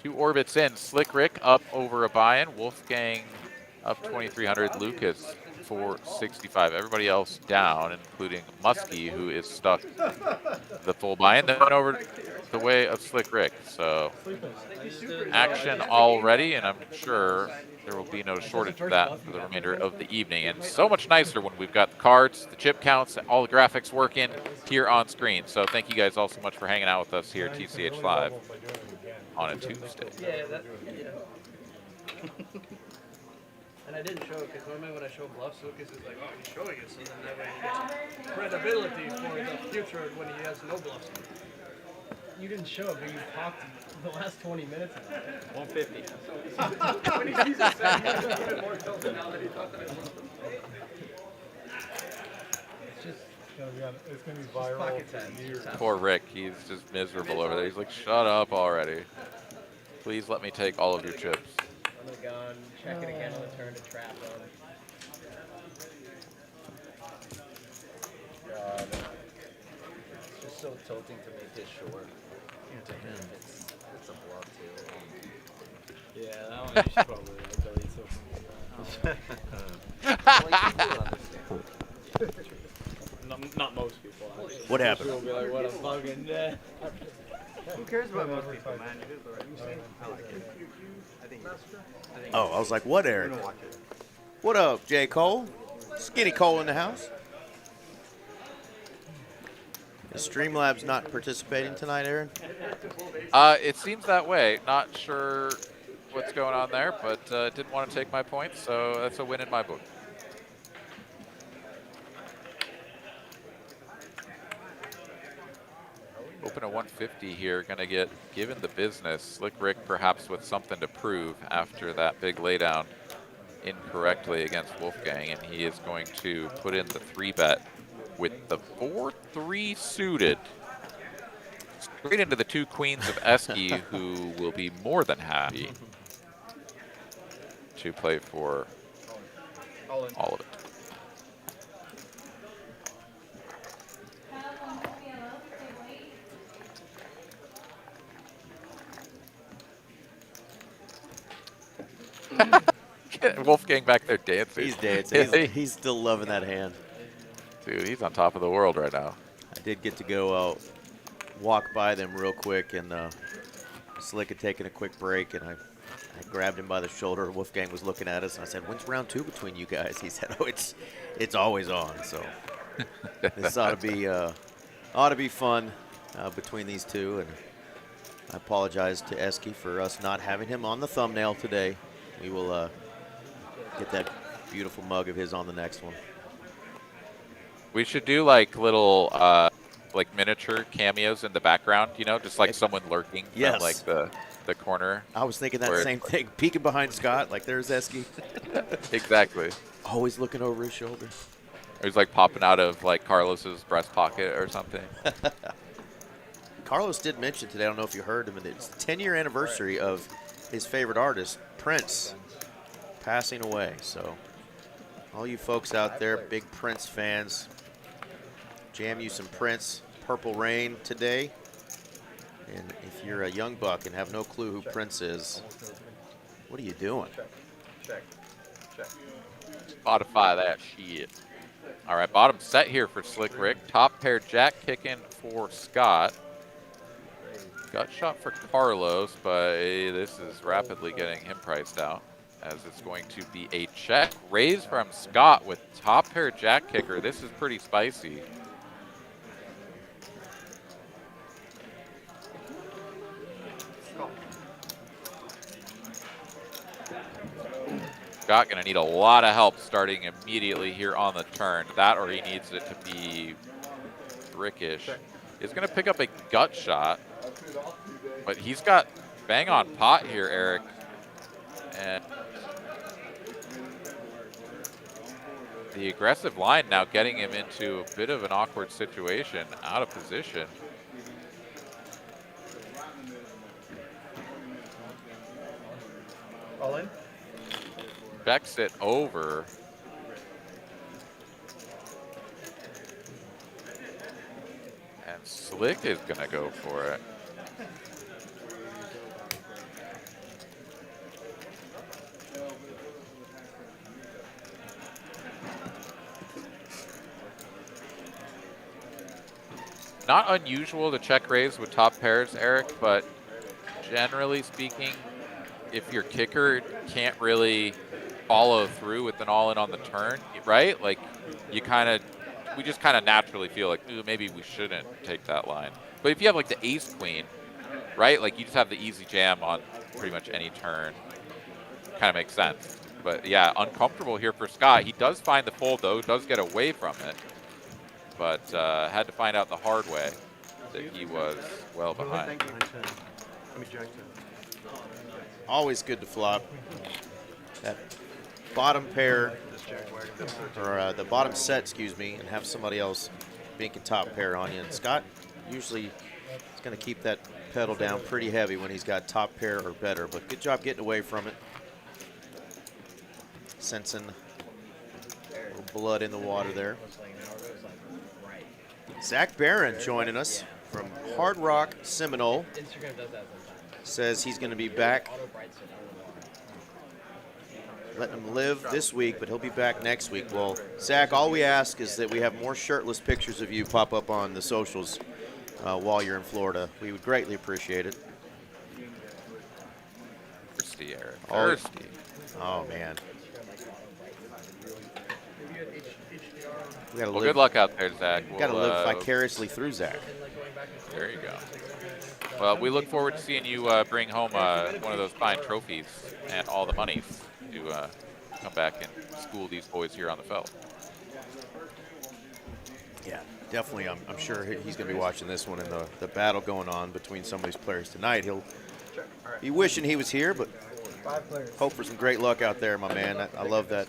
2 orbits in. Slick Rick up over a buy-in. Wolfgang up 2,300. Lucas 465. Everybody else down, including Muskie, who is stuck the full buy-in. Then went over the way of Slick Rick. So action already, and I'm sure there will be no shortage of that for the remainder of the evening. And so much nicer when we've got the cards, the chip counts, all the graphics working here on screen. So thank you guys all so much for hanging out with us here at TCH Live on a Tuesday. Yeah. And I didn't show it because normally when I show bluffs, Lucas is like, oh, he's showing it, so then that way he gets credibility for the future when he has no bluffs. You didn't show it, but you talked the last 20 minutes about it. 150. When he sees it set, he's even more tilted now that he thought that it was. It's just, it's gonna be viral for years. Poor Rick, he's just miserable over there. He's like, shut up already. Please let me take all of your chips. on the gun, check it again on the turn to trap him. God. It's just so tilting to make this short. It's a bluff too. Yeah, that one you should probably delete Not most people. Actually. What happened? People will be like, what a fucking day. Who cares about most people, man? You did the right thing. I like it. Oh, I was like, what, Eric? What up, J. Cole? Skinny Cole in the house. Is Streamlabs not participating tonight, Aaron? It seems that way. Not sure what's going on there, but didn't want to take my points, so that's a win in my book. Open a 150 here, gonna get given the business. Slick Rick perhaps with something to prove after that big laydown incorrectly against Wolfgang, and he is going to put in the 3-bet with the 4-3 suited. Straight into the 2 queens of Esky, who will be more than happy to play for all of it. Wolfgang back there dancing. He's dancing. He's still loving that hand. Dude, he's on top of the world right now. I did get to go walk by them real quick, and Slick had taken a quick break, and I grabbed him by the shoulder. Wolfgang was looking at us, and I said, "When's round 2 between you guys?" He said, "Oh, it's always on." So this ought to be fun between these two, and I apologize to Esky for us not having him on the thumbnail today. We will get that beautiful mug of his on the next one. We should do like little like miniature cameos in the background, you know, just like someone lurking Yes. from like the corner. I was thinking that Where same thing. Peeking behind Scott, like there's Esky. Exactly. Always looking over his shoulder. He's like popping out of like Carlos's breast pocket or something. Carlos did mention today, I don't know if you heard him, it's the 10-year anniversary of his favorite artist, Prince, passing away. So all you folks out there, big Prince fans, jam you some Prince Purple Rain today. And if you're a young buck and have no clue who Prince is, what are you doing? Check. Modify that shit. All right, bottom set here for Slick Rick. Top pair jack kicking for Scott. Gut shot for Carlos, but this is rapidly getting him priced out, as it's going to be a check. Raise from Scott with top pair jack kicker. This is pretty spicy. Scott going to need a lot of help starting immediately here on the turn. That, or he needs it to be Rickish. He's going to pick up a gut shot, but he's got bang on pot here, Eric. And the aggressive line now getting him into a bit of an awkward situation, out of position. All in? Checks it over. And Slick is going to go for it. Not unusual to check raise with top pairs, Eric, but generally speaking, if your kicker can't really follow through with an all-in on the turn, right? Like, we just kind of naturally feel like, ooh, maybe we shouldn't take that line. But if you have like the ace-queen, right? Like, you just have the easy jam on pretty much any turn. Kind of makes sense. But yeah, uncomfortable here for Scott. He does find the fold, though, does get away from it. But had to find out the hard way that he was well behind. Always good to flop. That bottom pair, or the bottom set, excuse me, and have somebody else banking top pair on you. And Scott usually is going to keep that pedal down pretty heavy when he's got top pair or better. But good job getting away from it. Sensing a little blood in the water there. Zach Barron joining us from Hard Rock Seminole. Says he's going to be back, letting him live this week, but he'll be back next week. Well, Zach, all we ask is that we have more shirtless pictures of you pop up on the socials while you're in Florida. We would greatly appreciate it. Thirsty, Eric. Thirsty. Oh, man. We gotta Well, live, good luck out there, Zach. we got to live vicariously through Zach. There you go. Well, we look forward to seeing you bring home one of those fine trophies and all the monies to come back and school these boys here on the felt. Yeah, definitely. I'm sure he's going to be watching this one and the battle going on between some of these players tonight. He'll be wishing he was here, but hope for some great luck out there, my man. I love that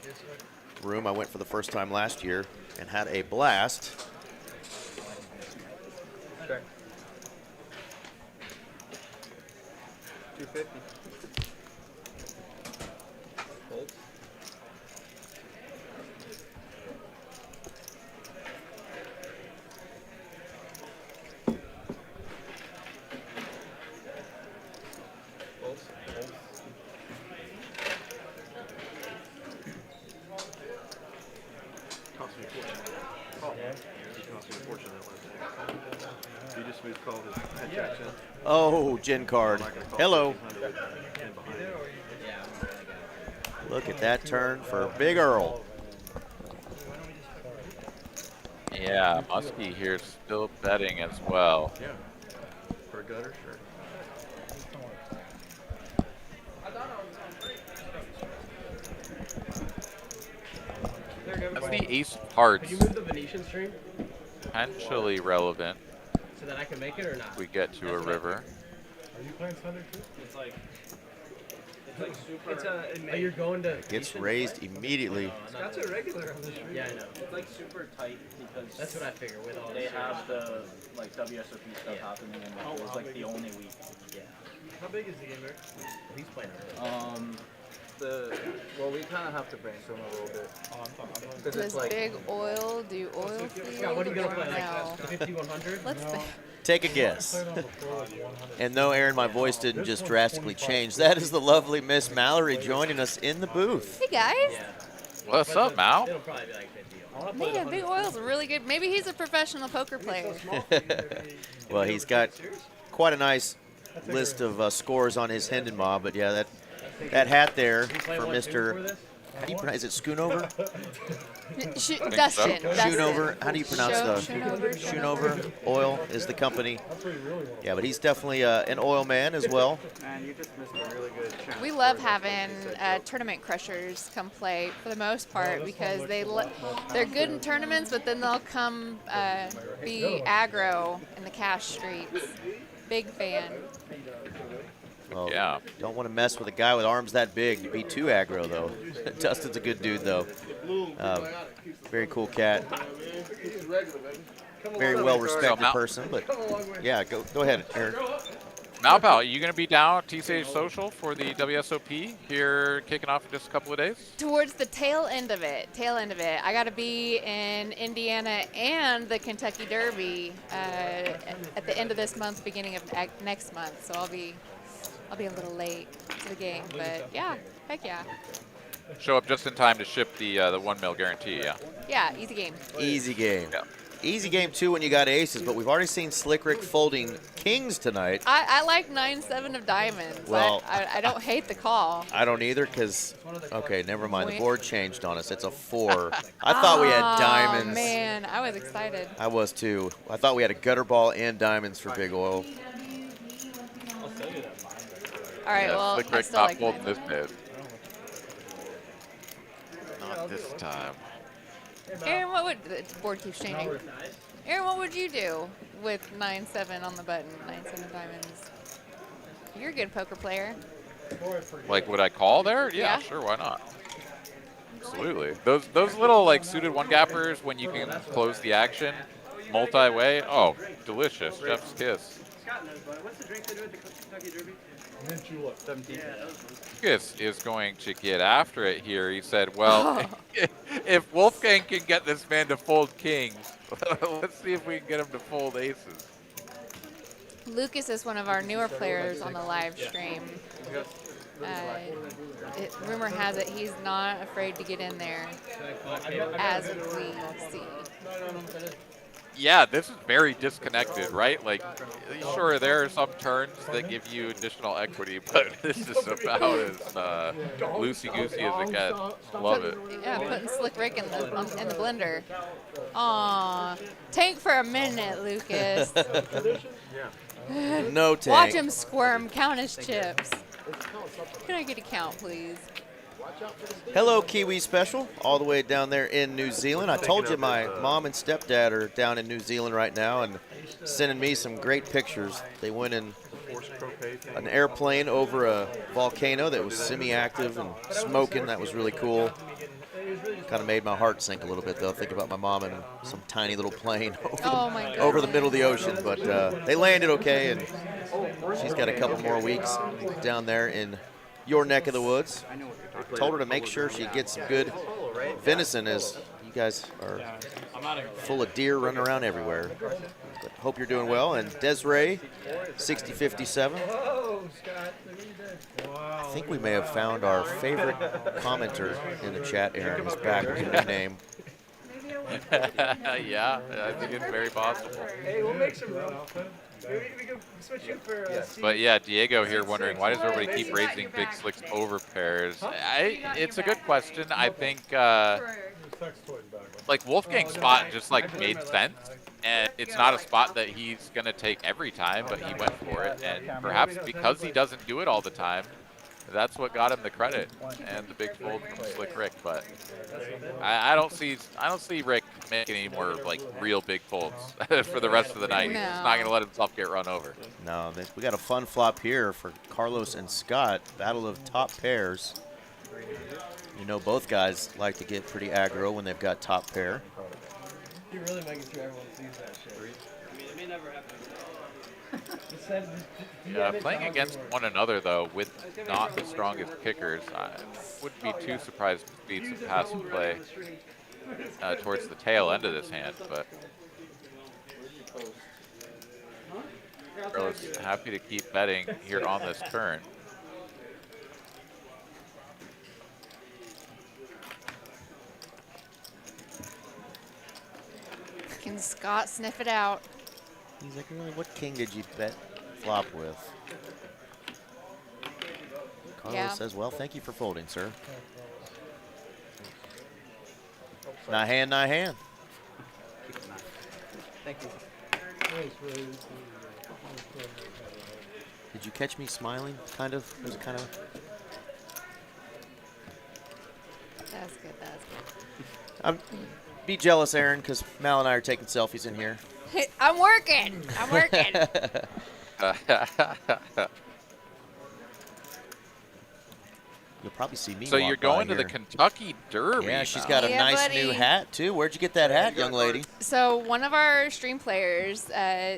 room. I went for the first time last year and had a blast. Check. 250. Fold. Fold. Cost me a fortune. It cost me a fortune that last time. You just moved call his head jacks in. Oh, Gin card. Hello. Look at that turn for Big Earl. Yeah, Muskie here still betting as well. Yeah. For a gutter, sure. the ace of Could hearts, you move the Venetian stream potentially relevant. so that I can make it or not? If we get to a river. Are you playing Sunday too? It's like super. It's a. You're going to. Gets raised immediately. That's a regular on the stream. Yeah, I know. It's like super tight because That's what I figure with all they this. have the like WSOP stuff happening, and like, it was like the only week. Yeah. How big is the game, Eric? He's playing early. Well, we kind of have to brainstorm a little bit. Because Does it's like, big oil do oil field? Scott, what are you gonna play? No. Like 5100? Let's think. Take a guess. And no, Aaron, my voice didn't just drastically change. That is the lovely Miss Mallory joining us in the booth. Hey guys. What's up, Mal? It'll probably be like 50. Man, Big Oil's really good. Maybe he's a professional poker player. Well, he's got quite a nice list of scores on his Hendon Mob, but yeah, that hat there for Mr. How do you pronounce? Is it Schoonover? Dustin. Schoonover. How do you pronounce the Schoonover. Schoonover Oil is the company. Yeah, but he's definitely an oil man as well. man, you just missed a really good chance. We love having tournament crushers come play for the most part because they're good in tournaments, but then they'll come be aggro in the cash streets. Big fan. Well, Yeah. don't want to mess with a guy with arms that big to be too aggro, though. Dustin's a good dude, though. Very cool cat. Very well-respected Mal- person, but yeah, go ahead, Aaron. Malpal, are you going to be down at TCH Social for the WSOP here kicking off in just a couple of days? Towards the tail end of it. I got to be in Indiana and the Kentucky Derby at the end of this month, beginning of next month. So I'll be a little late to the game, but yeah, heck yeah. Show up just in time to ship the 1 mil guarantee, yeah. Yeah, easy game. Easy game. Yeah. Easy game, too, when you got aces, but we've already seen Slick Rick folding kings tonight. I like 9-7 of diamonds. Well, I don't hate the call. I don't either because, okay, never mind. The board changed on us. It's a 4. I thought we had diamonds. Oh, man, I was excited. I was, too. I thought we had a gutter ball and diamonds for Big Oil. All right, Yeah, well, Slick I Rick still not like folding 9-7. this bid. Not this time. Aaron, what would the board keeps changing? Aaron, what would you do with 9-7 on the button? 9-7 diamonds. You're a good poker player. Like, would I call there? Yeah, Yeah. sure, why not? Absolutely. Those little, like, suited one-gappers when you can close the action multi-way, oh, delicious. Chef's kiss. Scott knows, but what's the drink they do at the Kentucky Derby? Mint julep. 17. Lucas is going to get after it here. He said, well, if Wolfgang can get this man to fold kings, let's see if we can get him to fold aces. Lucas is one of our newer players on the live stream. Rumor has it he's not afraid to get in there, as we see. Yeah, this is very disconnected, right? Like, sure, there are some turns that give you additional equity, but this is about as loosey-goosey as it gets. Love it. Yeah, putting Slick Rick in the blender. Aw, tank for a minute, Lucas. No tank. Watch him squirm, count his chips. Can I get a count, please? Hello, Kiwi Special, all the way down there in New Zealand. I told you my mom and stepdad are down in New Zealand right now and sending me some great pictures. They went in an airplane over a volcano that was semi-active and smoking. That was really cool. Kind of made my heart sink a little bit, though, thinking about my mom in some tiny little plane over the middle of the ocean. But they landed okay, and she's got a couple more weeks down there in your neck of the woods. Told her to make sure she gets some good venison, as you guys are full of deer running around everywhere. But hope you're doing well. And Desiree, 6057. I think we may have found our favorite commenter in the chat. Aaron is back with a new name. Yeah, I think it's very possible. Hey, we'll make some room. We can switch you for But yeah, Diego here wondering, why does everybody keep raising big slicks over pairs? It's a good question. I think like Wolfgang's spot just like made sense, and it's not a spot that he's gonna take every time, but he went for it, and perhaps because he doesn't do it all the time, that's what got him the credit and the big fold from Slick Rick. But I don't see Rick making any more like real big folds for the rest of the night. No. He's not going to let himself get run over. No, we got a fun flop here for Carlos and Scott. Battle of top pairs. You know, both guys like to get pretty aggro when they've got top pair. You're really making sure everyone sees that shit. I mean, it may never happen. Yeah, playing against one another though, with not the strongest kickers, I wouldn't be too surprised to see some passive play towards the tail end of this hand. But Carlos happy to keep betting here on this turn. Can Scott sniff it out? He's like, really, what king did you bet flop with? Carlos says, well, thank you for folding, sir. Not hand, not hand. Thank you. Did you catch me smiling? Kind of. It was kind of. That's good. That's Be jealous, Aaron, because Mal and I are taking selfies in here. good. I'm working. I'm working. You'll probably see me. So walk you're by going to the here. Kentucky Derby. Yeah, she's now. got a Yeah, nice buddy. new hat too. Where'd you get that hat, young lady? So one of our stream players,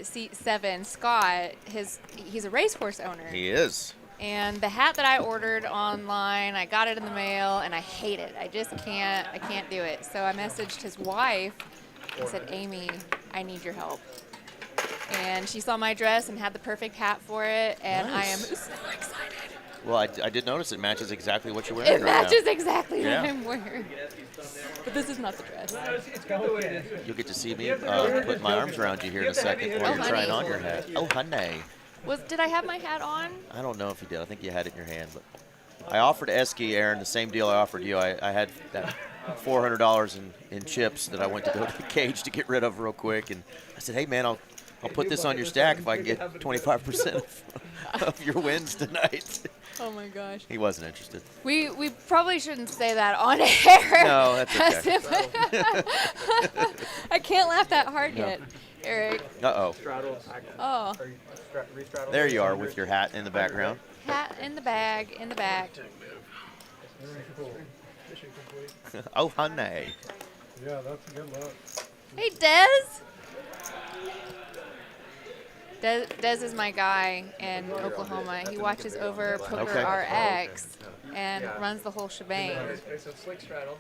seat 7, Scott, he's a racehorse owner. He is. And the hat that I ordered online, I got it in the mail, and I hate it. I just can't. I can't do it. So I messaged his wife. I said, Amy, I need your help. And she saw my dress and had the perfect hat for it, and I am Nice. so excited. Well, I did notice it matches exactly what you're It wearing right matches exactly Yeah. what I'm wearing. But this is not the dress. It's good the way it is. now. You'll get to see me put my arms around you here in a second while Oh, you're trying honey. on your hat. Oh, honey. Did I have my hat on? I don't know if you did. I think you had it in your hand. But I offered Esky, Aaron, the same deal I offered you. I had that $400 in chips that I went to go to the cage to get rid of real quick. And I said, hey, man, I'll put this on your stack if I can get 25% of your wins tonight. Oh my gosh. He wasn't interested. We probably shouldn't say that on air. No, that's okay. I can't laugh that hard yet, Eric. Uh-oh. Oh, There you are with your hat in the background. hat in the bag, in the back. Oh, honey. Yeah, that's a good look. Hey, Dez. Dez is my guy in Oklahoma. He watches over Poker RX and runs the whole shebang. So slick straddle.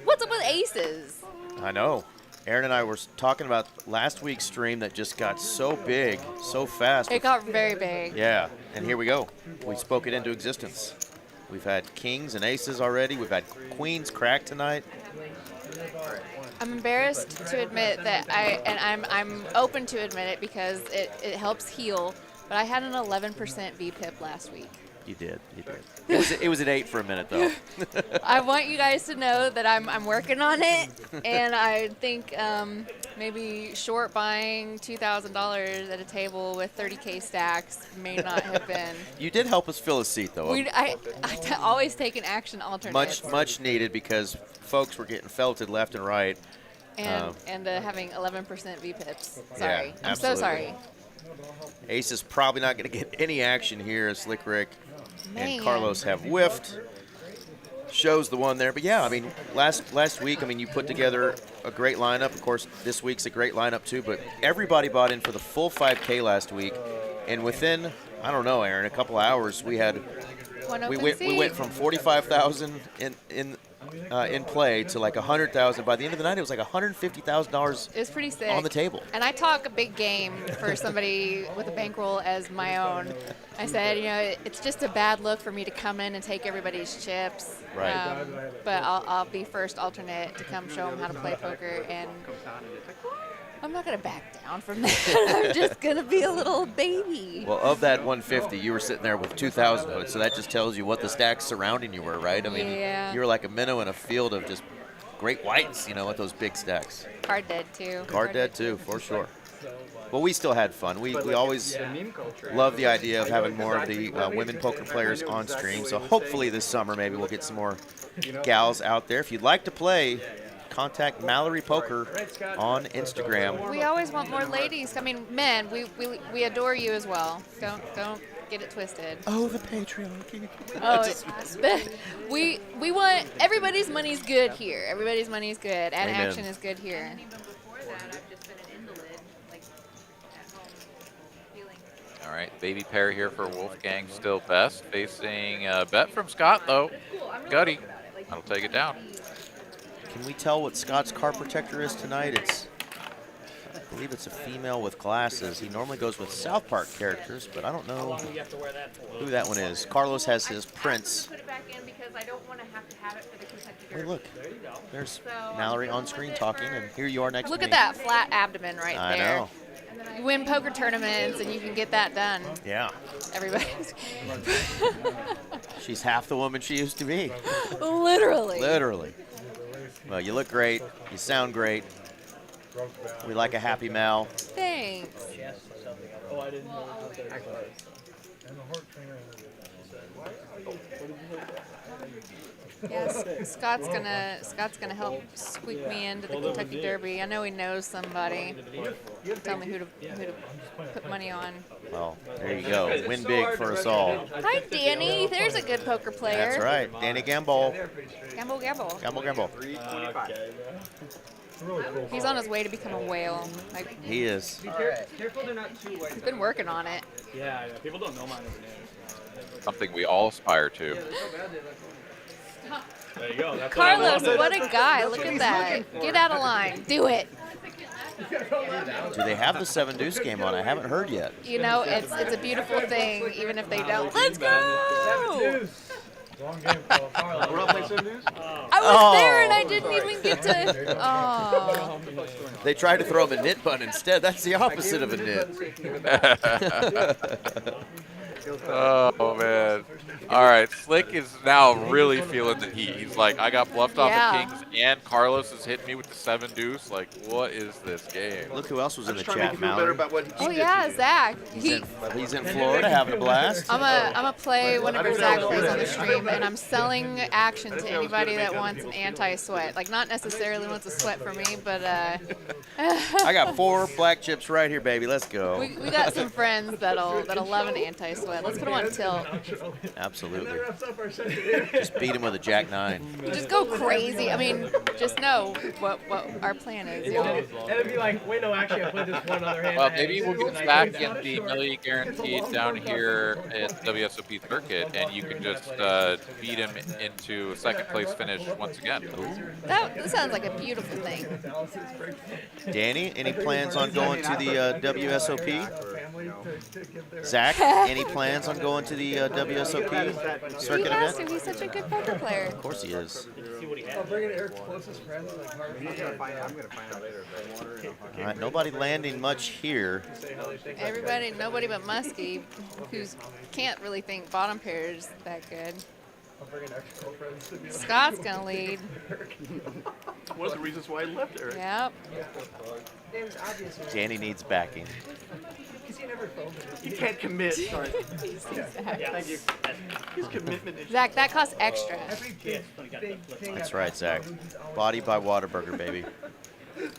What's up with aces? I know. Aaron and I were talking about last week's stream that just got so big, so fast. It got very big. Yeah, and here we go. We spoke it into existence. We've had kings and aces already. We've had queens crack tonight. I'm embarrassed to admit that I'm open to admit it because it helps heal, but I had an 11% VPIP last week. You did. You did. It was at 8 for a minute, though. I want you guys to know that I'm working on it, and I think maybe short buying $2,000 at a table with 30K stacks may not have been. You did help us fill a seat, though. I always take an action alternates. Much needed because folks were getting felted left and right. And having 11% VPIPs. Yeah, Sorry. I'm so absolutely. sorry. Ace is probably not going to get any action here as Slick Rick and Man. Carlos have whiffed. Shows the one there. But, yeah, I mean, last week, I mean, you put together a great lineup. Of course, this week's a great lineup, too. But everybody bought in for the full 5K last week. And within, I don't know, Aaron, a couple hours, we had One we open seat. went from 45,000 in play to like 100,000. By the end of the night, it was like $150,000 It was pretty sick. on the table. And I talk a big game for somebody with a bankroll as my own. I said, it's just a bad look for me to come in and take everybody's chips. Right. But I'll be first alternate to come show them how to play poker, and I'm not going to back down from that. I'm just going to be a little baby. Well, of that 150, you were sitting there with 2,000 hoods, so that just tells you what the stacks surrounding you were, right? I mean, Yeah. you were like a minnow in a field of just great whites, with those big stacks. Card dead, too. Card dead, too, for sure. Well, we still had fun. We always love the idea of having more of the women poker players on stream. So hopefully this summer maybe we'll get some more gals out there. If you'd like to play, contact Mallory Poker on Instagram. We always want more ladies. I mean, men, we adore you as well. Don't get it twisted. Oh, the patriarchy. Oh, we want everybody's money's good here. Everybody's money's good, and Amen. action is good here. All right, baby pair here for Wolfgang, still best. Facing a bet from Scott, though. Gutty. That'll take it down. Can we tell what Scott's card protector is tonight? I believe it's a female with glasses. He normally goes with South Park characters, but I don't know who that one is. Carlos has his Prince. Hey, look. There's Mallory on screen talking, and here you are next to me. Look at that flat abdomen right I there. know. You win poker tournaments, and you can get that done. Yeah. Everybody's. She's half the woman she used to be. Literally. Literally. Well, you look great. You sound great. We like a happy Mal. Thanks. Oh, I didn't know. Yes, Scott's gonna help squeak me into the Kentucky Derby. I know he knows somebody. Tell me who to put money on. Well, there you go. Win big for us all. Hi, Danny. There's a good poker player. That's right. Danny Gamble. Gamble, gamble. Gamble, gamble. He's on his way to become a whale. Like, He is. Careful they're not too white. he's been working on it. Yeah, people don't know mine over there. Something we all aspire to. There you go. That's Carlos, what a guy. Look at that. Get out of line. Do it. Do they have the 7 deuce game on? I haven't heard yet. You know, it's a beautiful thing, even if they don't. Let's go! Wrong game, Carlos. We're all playing 7 deuce? I was there and I didn't even get to. Oh. They tried to throw him a nit bun instead. That's the opposite of a nit. Oh, man. All right, Slick is now really feeling the heat. He's like, I got bluffed off Yeah. the kings, and Carlos is hitting me with the 7 deuce. Like, what is this game? Look who else was in the Trying to make chat, you feel better Mallory. about what he Oh did yeah, to you. Zach. He's in Florida having a blast. I'm play whenever Zach plays on the stream, and I'm selling action to anybody that wants an anti-sweat. Like, not necessarily wants a sweat for me, but I got 4 black chips right here, baby. Let's go. we got some friends that'll love an anti-sweat. Let's put them on tilt. Absolutely. Just beat him with a jack 9. Just go crazy. I mean, just know what our plan is. You know? And it'd be like, wait, no, actually, I played this one other hand. Well, maybe we'll get back in the Millie Guaranteed down here at WSOP Circuit, and you can just beat him into a second place finish once again. That sounds like a beautiful thing. Danny, any plans on going to the WSOP? Zach, any plans on going to the WSOP He circuit has event? to. He's such a good poker player. Of course he is. I'll bring in Eric's closest friends. Like, I'm gonna find out later. All right, nobody landing much here. Everybody, nobody but Muskie, who can't really think bottom pair is that good. I'll bring in ex-girlfriends. Scott's gonna lead. One of the reasons why I left Eric. Yep. It was obvious. Danny needs backing. Because he never phoned it. You can't commit. Sorry. Thank you. His commitment is. Zach, that costs extra. Every big thing. That's right, Zach. Body by Whataburger, baby.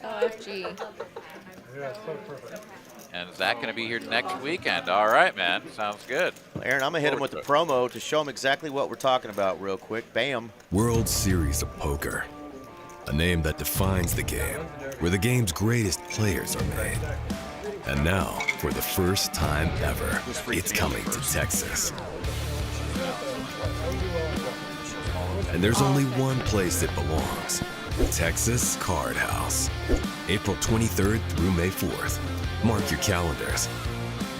OFG. Yeah, it's so perfect. And Zach going to be here next weekend. All right, man. Sounds good. Well, Aaron, I'm going to hit him with the promo to show him exactly what we're talking about real quick. Bam. World Series of Poker. A name that defines the game, where the game's greatest players are made. And now, for the first time ever, it's coming to Texas. And there's only one place it belongs. Texas Card House. April 23rd through May 4th. Mark your calendars.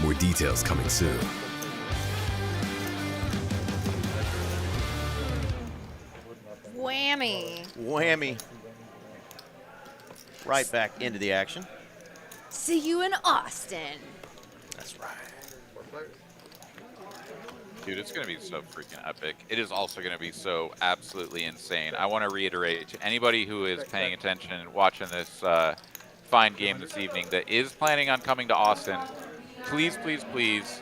More details coming soon. Whammy. Whammy. Right back into the action. See you in Austin. That's right. Dude, it's going to be so freaking epic. It is also going to be so absolutely insane. I want to reiterate to anybody who is paying attention and watching this fine game this evening that is planning on coming to Austin, please, please, please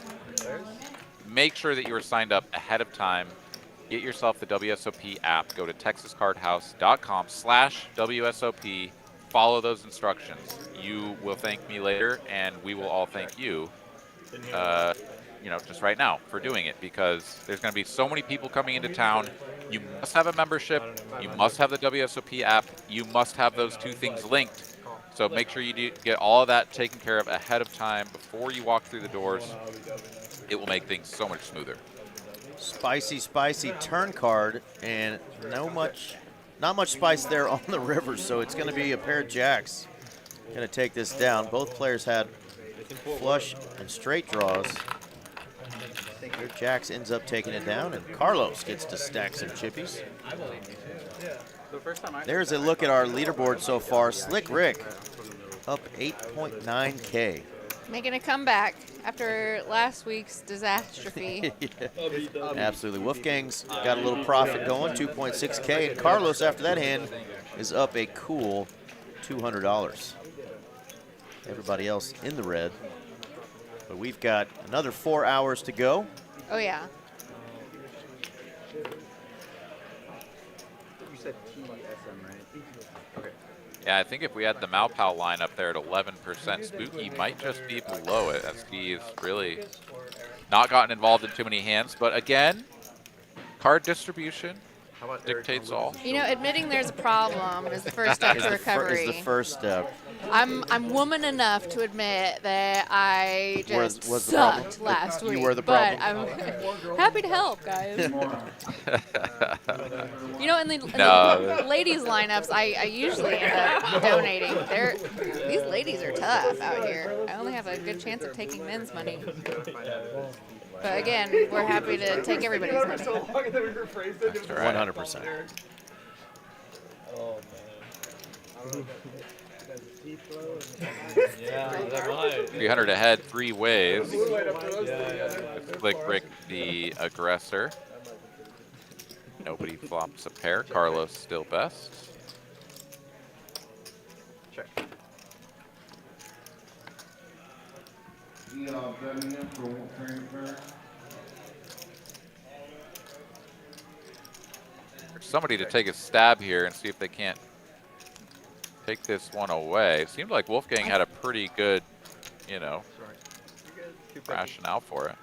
make sure that you are signed up ahead of time. Get yourself the WSOP app. Go to texascardhouse.com/WSOP. Follow those instructions. You will thank me later, and we will all thank you, just right now for doing it, because there's going to be so many people coming into town. You must have a membership. You must have the WSOP app. You must have those two things linked. So make sure you get all of that taken care of ahead of time before you walk through the doors. It will make things so much smoother. Spicy, spicy turn card, and not much spice there on the river, so it's going to be a pair of jacks. Going to take this down. Both players had flush and straight draws. Their jacks ends up taking it down, and Carlos gets to stack some chippies. There's a look at our leaderboard so far. Slick Rick up 8.9K. Making a comeback after last week's disastrophe. Yeah. Absolutely. Wolfgang's got a little profit going, 2.6K, and Carlos after that hand is up a cool $200. Everybody else in the red. But we've got another 4 hours to go. Oh, yeah. You said TSM, right? Okay. Yeah, I think if we had the Malpal line up there at 11%, Spooky might just be below it, as he's really not gotten involved in too many hands. But again, card distribution dictates all. You know, admitting there's a problem is the first step to recovery. Is the first step. I'm woman enough to admit that I just was the sucked problem? last week. You were the but problem. I'm happy to help, guys. You know, in the ladies lineups, I usually end up donating. These ladies are tough out here. I only have a good chance of taking men's money. But again, we're happy to take everybody's money. That's right. 100%. Oh, man. Yeah, that might. 300 ahead, 3 ways. Yeah. Slick Rick, the aggressor. Nobody flops a pair. Carlos still best. Check. For somebody to take a stab here and see if they can't take this one away. It seemed like Wolfgang had a pretty good, rationale for it.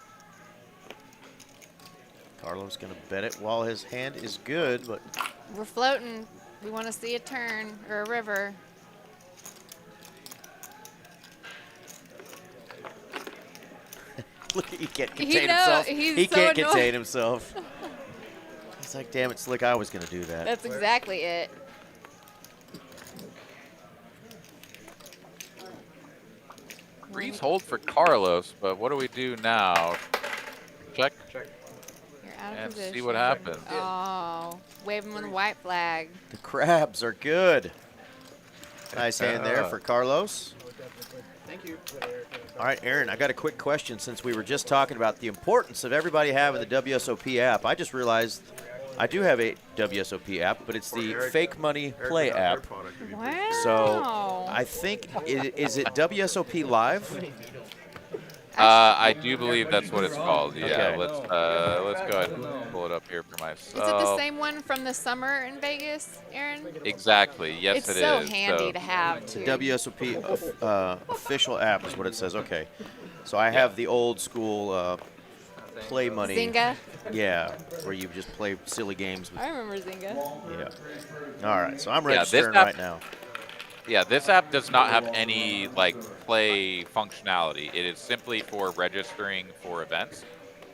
Carlos going to bet it while his hand is good, but We're floating. We want to see a turn or a river. look, he can't contain himself. He can't contain himself. He's like, damn it, Slick, I was going to do that. That's exactly it. Freeze hold for Carlos, but what do we do now? Check. Check. You're out of And position. see what happens. Oh, wave him with the white flag. The crabs are good. Nice hand there for Carlos. Thank you. All right, Aaron, I got a quick question since we were just talking about the importance of everybody having the WSOP app. I just realized I do have a WSOP app, but it's the Fake Money Play app. Wow. So I think, is it WSOP Live? I do believe that's what it's called. Yeah, Okay. let's go ahead and pull it up here for myself. Is it the same one from the summer in Vegas, Aaron? Exactly. Yes, It's it so is. handy to have, It's too. a WSOP official app is what it says. Okay. So I have the old school play money. Zynga? Yeah, where you just play silly games. I remember Zynga. Yeah. All right, so I'm registering right now. Yeah, this app does not have any play functionality. It is simply for registering for events.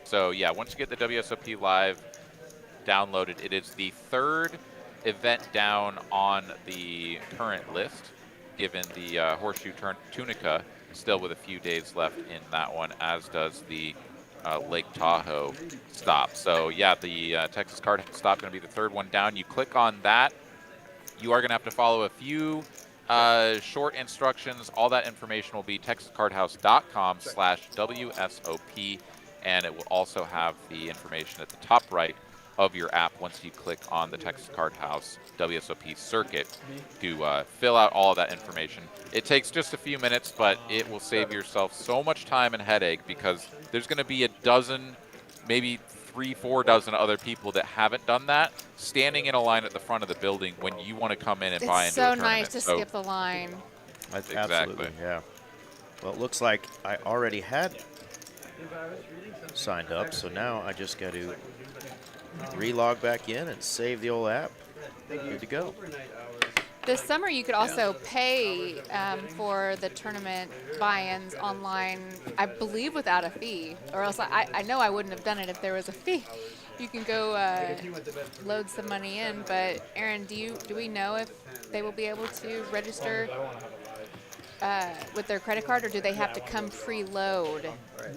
So yeah, once you get the WSOP Live downloaded, it is the 3rd event down on the current list, given the Horseshoe Tunica still with a few days left in that one, as does the Lake Tahoe stop. So yeah, the Texas Card stop going to be the 3rd one down. You click on that. You are going to have to follow a few short instructions. All that information will be texascardhouse.com/WSOP, and it will also have the information at the top right of your app once you click on the Texas Card House WSOP circuit to fill out all of that information. It takes just a few minutes, but it will save yourself so much time and headache because there's going to be a dozen, maybe 3-4 dozen other people that haven't done that standing in a line at the front of the building when you want to come in and buy It's into a so tournament. nice to skip the line. Exactly. Absolutely, yeah. Well, it looks like I already had signed up, so now I just got to relog back in and save the old app. Good to go. This summer, you could also pay for the tournament buy-ins online, I believe without a fee, or else I know I wouldn't have done it if there was a fee. You can go load some money in, but Aaron, do we know if they will be able to register with their credit card, or do they have to come preload?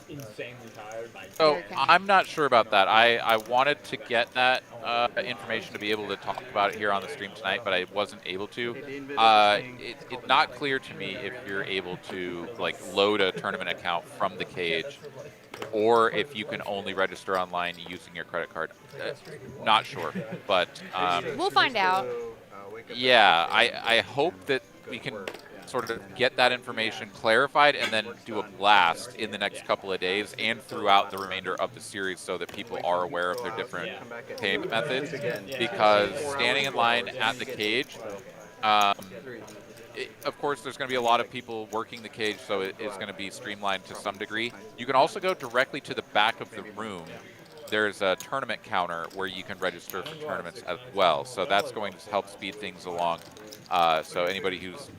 Insanely tired. So I'm not sure about that. I wanted to get that information to be able to talk about it here on the stream tonight, but I wasn't able to. It's not clear to me if you're able to like load a tournament account from the cage, or if you can only register online using your credit card. Not sure, but we'll find out. Yeah, I hope that we can sort of get that information clarified and then do a blast in the next couple of days and throughout the remainder of the series so that people are aware of their different payment methods. Because standing in line at the cage, of course, there's going to be a lot of people working the cage, so it is going to be streamlined to some degree. You can also go directly to the back of the room. There's a tournament counter where you can register for tournaments as well, so that's going to help speed things along. So anybody who's,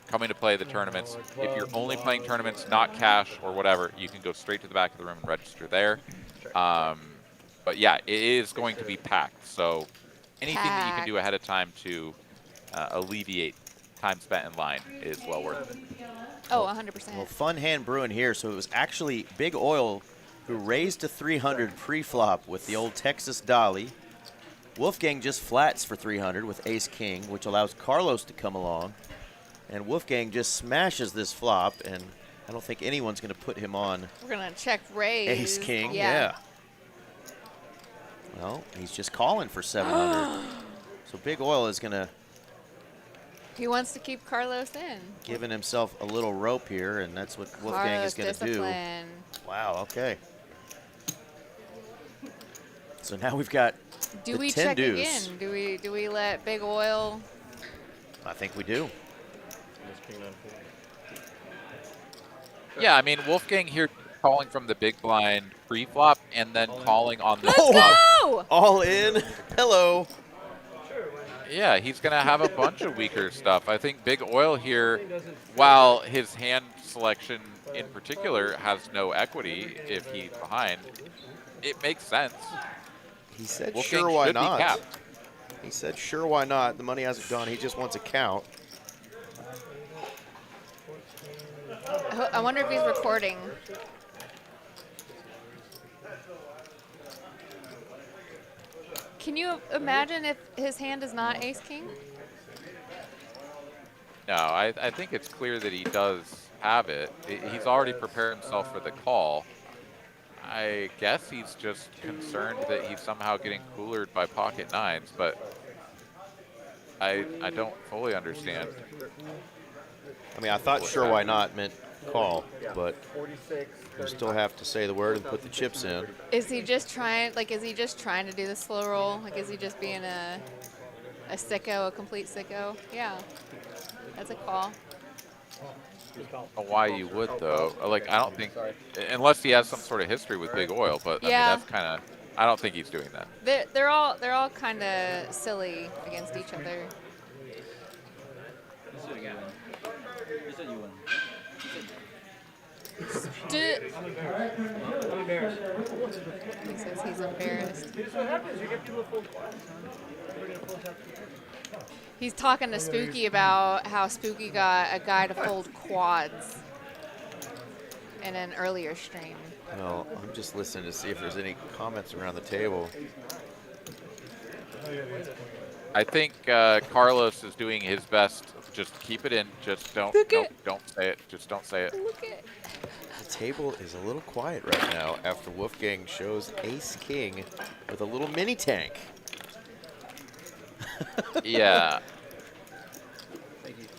coming to play the tournaments, if you're only playing tournaments, not cash or whatever, you can go straight to the back of the room and register there. But yeah, it is going to be packed, so anything that you can do ahead of time to alleviate time spent in line is well worth it. Oh, 100%. Well, fun hand brewing here. So it was actually Big Oil who raised to 300 pre-flop with the old Texas Dolly. Wolfgang just flats for 300 with Ace-King, which allows Carlos to come along. And Wolfgang just smashes this flop, and I don't think anyone's going to put him on. We're going to check raise. Ace-King, yeah. Well, he's just calling for 700. So Big Oil is going to... He wants to keep Carlos in. Giving himself a little rope here, and that's what Wolfgang is going to do. Wow, okay. So now we've got Do we check again? Do we let Big Oil? I think we do. Yeah, I mean, Wolfgang here calling from the big blind pre-flop and then calling on the flop. All in. Hello. Yeah, he's going to have a bunch of weaker stuff. I think Big Oil here, while his hand selection in particular has no equity if he's behind, it makes sense. He said, Wolfgang sure, why should be not? capped. He said, sure, why not? The money hasn't gone. He just wants a count. I wonder if he's recording. Can you imagine if his hand is not Ace-King? No, I think it's clear that he does have it. He's already prepared himself for the call. I guess he's just concerned that he's somehow getting coolered by pocket nines, but I don't fully understand. I mean, I thought sure, why not meant call, but you still have to say the word and put the chips in. Is he just trying, to do the slow roll? Like, is he just being a sicko, a complete sicko? Yeah, that's a call. Why you would, though. Like, I don't think, unless he has some sort of history with Big Oil, but yeah. I mean, that's kind of, I don't think he's doing that. They're all kind of silly against each other. I'm embarrassed. He says he's embarrassed. What happens? You get people full quads. He's talking to Spooky about how Spooky got a guy to fold quads in an earlier stream. No, I'm just listening to see if there's any comments around the table. I think Carlos is doing his best. Just keep it in. Just don't say it. Just don't say it. Look it. The table is a little quiet right now after Wolfgang shows Ace King with a little mini tank. Yeah.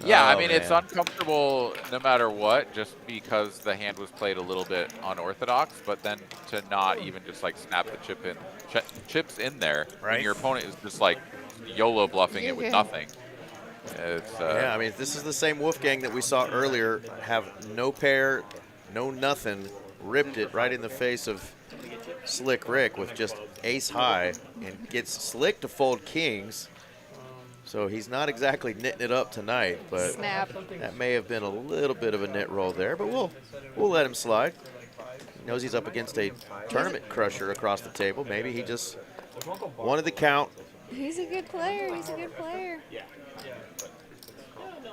Yeah, I Oh, mean, it's man. uncomfortable no matter what, just because the hand was played a little bit unorthodox, but then to not even just like snap the chips in there when Right. your opponent is just like YOLO bluffing it with nothing. It's, yeah, I mean, this is the same Wolfgang that we saw earlier have no pair, no nothing, ripped it right in the face of Slick Rick with just ace high and gets Slick to fold kings. So he's not exactly knitting it up tonight, but Snap. that may have been a little bit of a knit roll there, but we'll let him slide. He knows he's up against a tournament crusher across the table. Maybe he just wanted the count. He's a good player. He's a good player.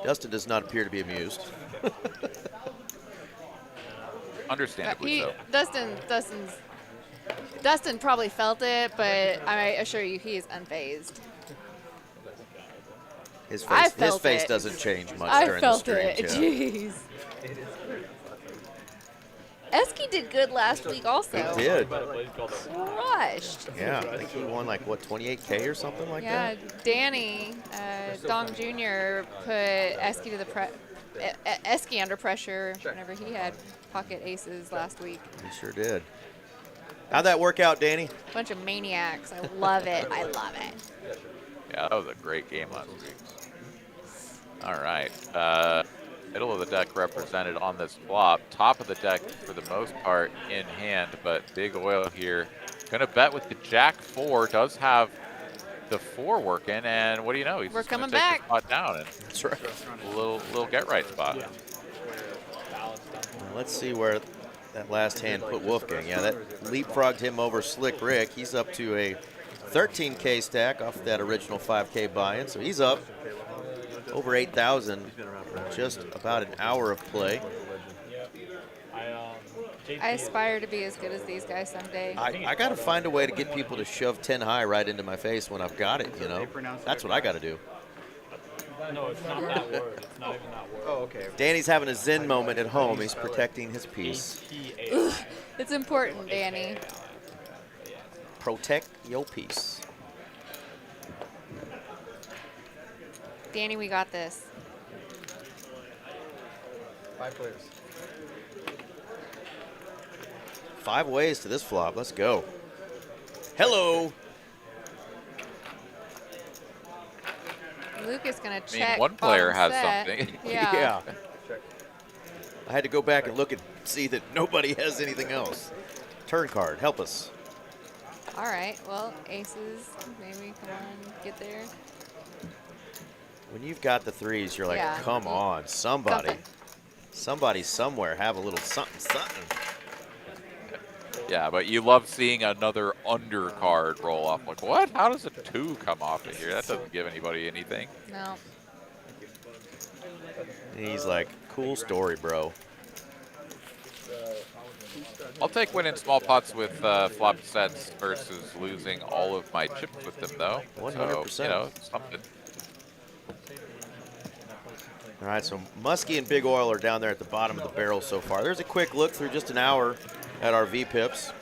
Dustin does not appear to be amused. understandably so. Dustin probably felt it, but I assure you he is unfazed. His I face, felt it. doesn't change much during the stream. I felt it. Jeez. Esky did good last week also. He did. Crushed. Yeah, I think he won like, what, 28K or something like that? Yeah, Danny, Dong Jr. put Esky to the Esky under pressure whenever he had pocket aces last week. He sure did. How'd that work out, Danny? Bunch of maniacs. I love it. I love it. Yeah, that was a great game last week. All right. Middle of the deck represented on this flop. Top of the deck, for the most part, in hand, but Big Oil here. Gonna bet with the Jack 4. Does have the 4 working, and what do you know? He's We're just gonna coming take back. the spot down. And That's right. a little get right spot. Well, let's see where that last hand put Wolfgang. Yeah, that leapfrogged him over Slick Rick. He's up to a 13K stack off that original 5K buy-in, so he's up over 8,000 in just about an hour of play. I aspire to be as good as these guys someday. I got to find a way to get people to shove 10 high right into my face when I've got it, you know? That's what I got to do. No, it's not that word. It's not even that word. Oh, okay. Danny's having a zen moment at home. He's protecting his peace. It's important, Danny. Protect your peace. Danny, we got this. 5 players. 5 ways to this flop. Let's go. Hello. Luke is going to I check. mean, one player bottom has set. something. Yeah. I had to go back and look and see that nobody has anything else. Turn card. Help us. All right. Well, aces. Maybe. Come on. Get there. When you've got the 3s, you're like, Yeah. come on, somebody. Something. Somebody somewhere have a little something. Yeah, but you love seeing another undercard roll off. Like, what? How does a 2 come off of here? That doesn't give anybody anything. No. And he's like, cool story, bro. I'll take winning small pots with flop sets versus losing all of my chips with them, though. 100%. So, you know, something. All right, so Muskie and Big Oil are down there at the bottom of the barrel so far. There's a quick look through just an hour at our V-pips.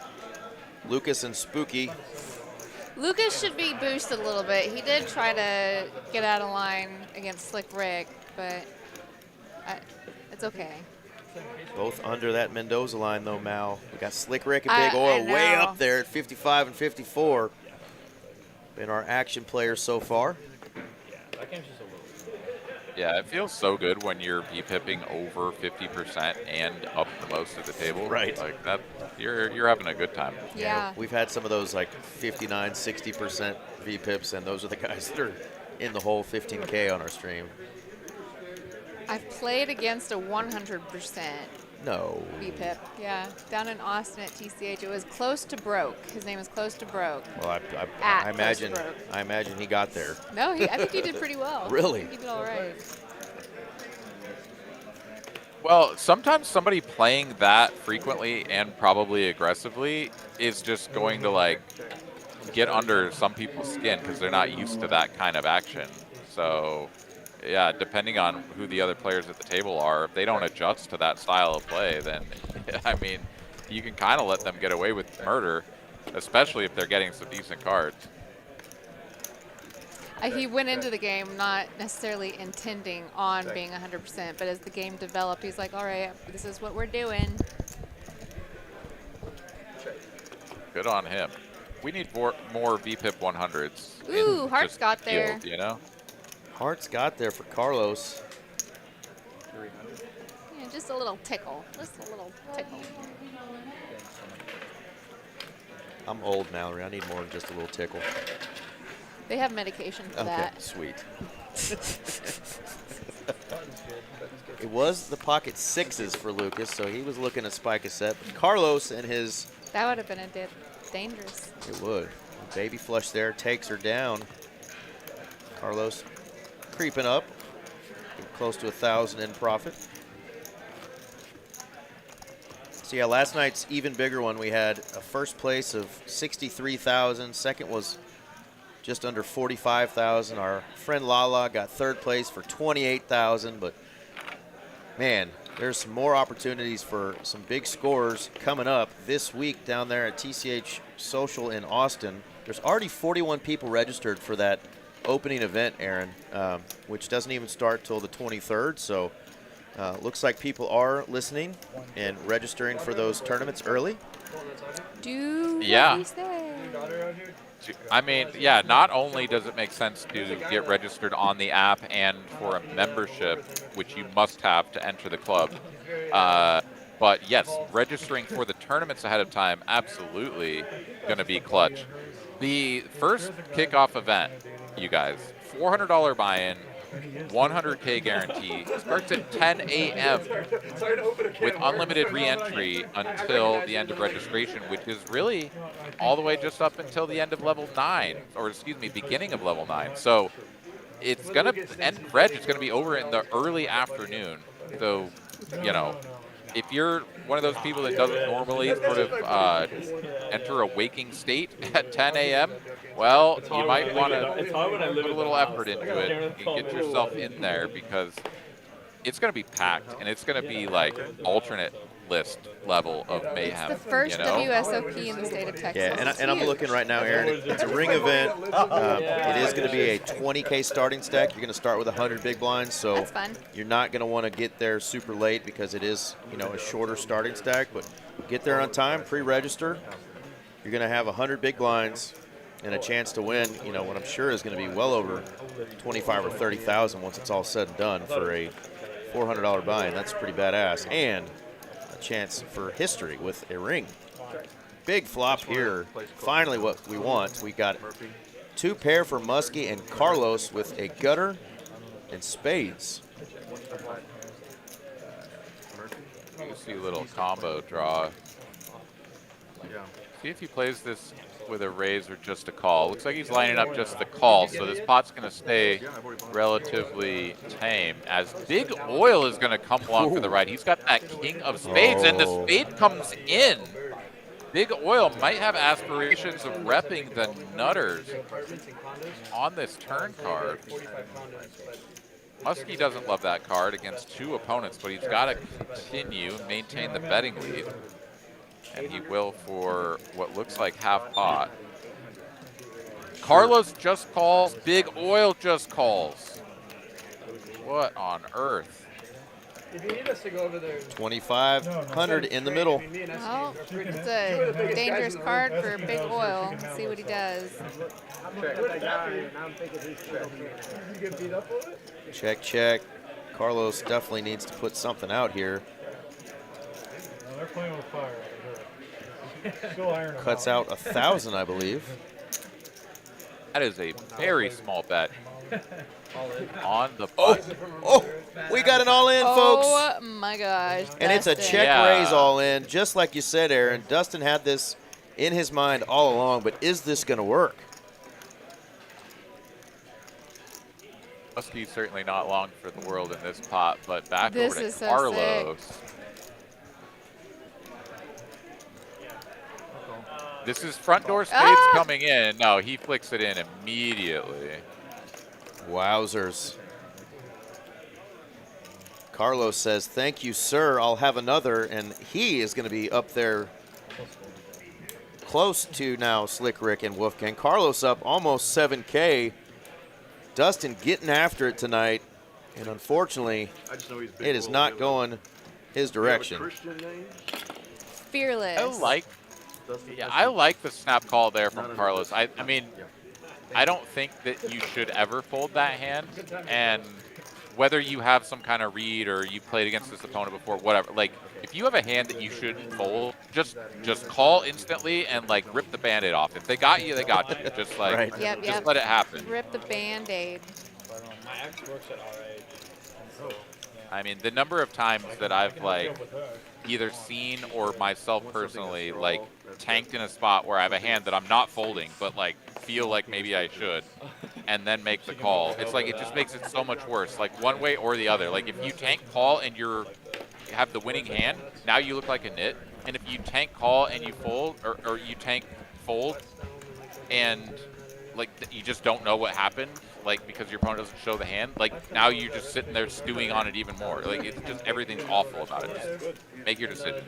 Lucas and Spooky. Lucas should be boosted a little bit. He did try to get out of line against Slick Rick, but it's okay. Both under that Mendoza line, though, Mal. We got Slick Rick and Big I Oil way know. up there at 55 and 54. Been our action players so far. That game's just a little. Yeah, it feels so good when you're V-pipping over 50% and up the most of the table. Right. Like that, you're having a good time. Yeah. We've had some of those like 59, 60% V-pips, and those are the guys that are in the whole 15K on our stream. I've played against a 100% No. VPIP. Yeah, down in Austin at TCH. It was close to broke. His name is close to broke. Well, At I close to imagine. broke. I imagine he got there. No, I think he did pretty well. Really? I think he did all right. Well, sometimes somebody playing that frequently and probably aggressively is just going to like get under some people's skin because they're not used to that kind of action. So yeah, depending on who the other players at the table are, if they don't adjust to that style of play, then, I mean, you can kind of let them get away with murder, especially if they're getting some decent cards. He went into the game not necessarily intending on being 100%, but as the game developed, he's like, all right, this is what we're doing. Good on him. We need more VPIP 100s. Ooh, in Heart's just got the there. field, you know? Heart's got there for Carlos. Yeah, just a little tickle. Just a little tickle. I'm old, Mallory. I need more than just a little tickle. They have medication for Okay, that. sweet. It was the pocket sixes for Lucas, so he was looking to spike a set. But Carlos and his... That would have been dangerous. It would. Baby flush there takes her down. Carlos creeping up. Close to 1,000 in profit. So yeah, last night's even bigger one, we had a first place of 63,000. Second was just under 45,000. Our friend Lala got third place for 28,000. But man, there's some more opportunities for some big scores coming up this week down there at TCH Social in Austin. There's already 41 people registered for that opening event, Aaron, which doesn't even start till the 23rd. So looks like people are listening and registering for those tournaments early. Do Yeah. what you say. I mean, yeah, not only does it make sense to get registered on the app and for a membership, which you must have to enter the club, but yes, registering for the tournaments ahead of time, absolutely going to be clutch. The first kickoff event, you guys, $400 buy-in, 100K guarantee, starts at 10 a.m. with unlimited re-entry until the end of registration, which is really all the way just up until the end of level 9, or excuse me, beginning of level 9. So it's going to end reg, it's going to be over in the early afternoon. So, you know, if you're one of those people that doesn't normally sort of enter a waking state at 10 a.m., well, you might want to put a little effort into it and get yourself in there, because it's going to be packed, and it's going to be like alternate list level of mayhem. It's the first you know? WSOP in the state of Texas. Yeah, and I'm looking right now, Aaron. It's a ring event. It is going to be a 20K starting stack. You're going to start with 100 big blinds, so That's fun. you're not going to want to get there super late because it is, you know, a shorter starting stack. But get there on time, pre-register. You're going to have 100 big blinds and a chance to win, you know, what I'm sure is going to be well over 25 or 30,000 once it's all said and done for a $400 buy-in. That's pretty badass. And chance for history with a ring. Big flop here. Finally what we want. We got 2 pair for Muskie and Carlos with a gutter and spades. You see a little combo draw. See if he plays this with a raise or just a call. Looks like he's lining up just the call, so this pot's going to stay relatively tame, as Big Oil is going to come along for the ride. He's got that king of spades, and the spade comes in. Big Oil might have aspirations of repping the nutters on this turn card. Muskie doesn't love that card against 2 opponents, but he's got to continue and maintain the betting lead. And he will for what looks like half pot. Carlos just calls. Big Oil just calls. What on earth? If you need us to go over there, 2,500 in the middle. Well, it's a dangerous card for Big Oil. Let's see what he does. Check, check. Carlos definitely needs to put something out here. No, they're playing with fire. Still iron them Cuts out 1,000, I believe. That is a very small bet on the button. Oh, we got an all-in, folks. Oh my gosh. And it's a Dustin. check raise all-in, just like you said, Aaron. Dustin had this in his mind all along, but is this going to work? Muskie's certainly not long for the world in this pot, but back This over to is so Carlos. This is front door spades coming in. No, he flicks it in immediately. Wowzers. Carlos says, thank you, sir. I'll have another. And he is going to be up there close to now Slick Rick and Wolfgang. Carlos up almost 7K. Dustin getting after it tonight. And unfortunately, it is not going his direction. Fearless. I like the snap call there from Carlos. I mean, I don't think that you should ever fold that hand. And whether you have some kind of read or you played against this opponent before, whatever, like, if you have a hand that you shouldn't fold, just call instantly and, like, rip the Band-Aid off. If they got you, they got you. Just, like, just let it happen. Rip the Band-Aid. My ex works at RH. So, I mean, the number of times that I've, like, either seen or myself personally, like, tanked in a spot where I have a hand that I'm not folding, but, like, feel like maybe I should, and then make the call. It's like, it just makes it so much worse, like, one way or the other. Like, if you tank call and you have the winning hand, now you look like a nit. And if you tank call and you fold, or you tank fold, and, like, you just don't know what happened, like, because your opponent doesn't show the hand, like, now you're just sitting there stewing on it even more. Like, it's just, everything's awful about it. Just make your decision.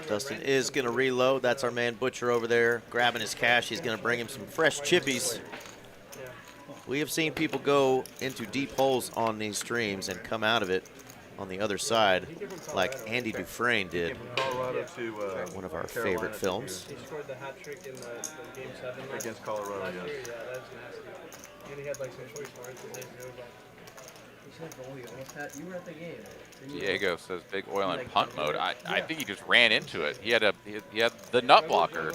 Dustin is going to reload. That's our man Butcher over there grabbing his cash. He's going to bring him some fresh chippies. We have seen people go into deep holes on these streams and come out of it on the other side, like Andy Dufresne did. One of our favorite films. He scored the hat trick in the game 7 against Colorado. Yeah, that's nasty. And he had like some choice cards that they knew about. You were at the game. Diego says big oil and punt mode. I think he just ran into it. He had the nut blocker.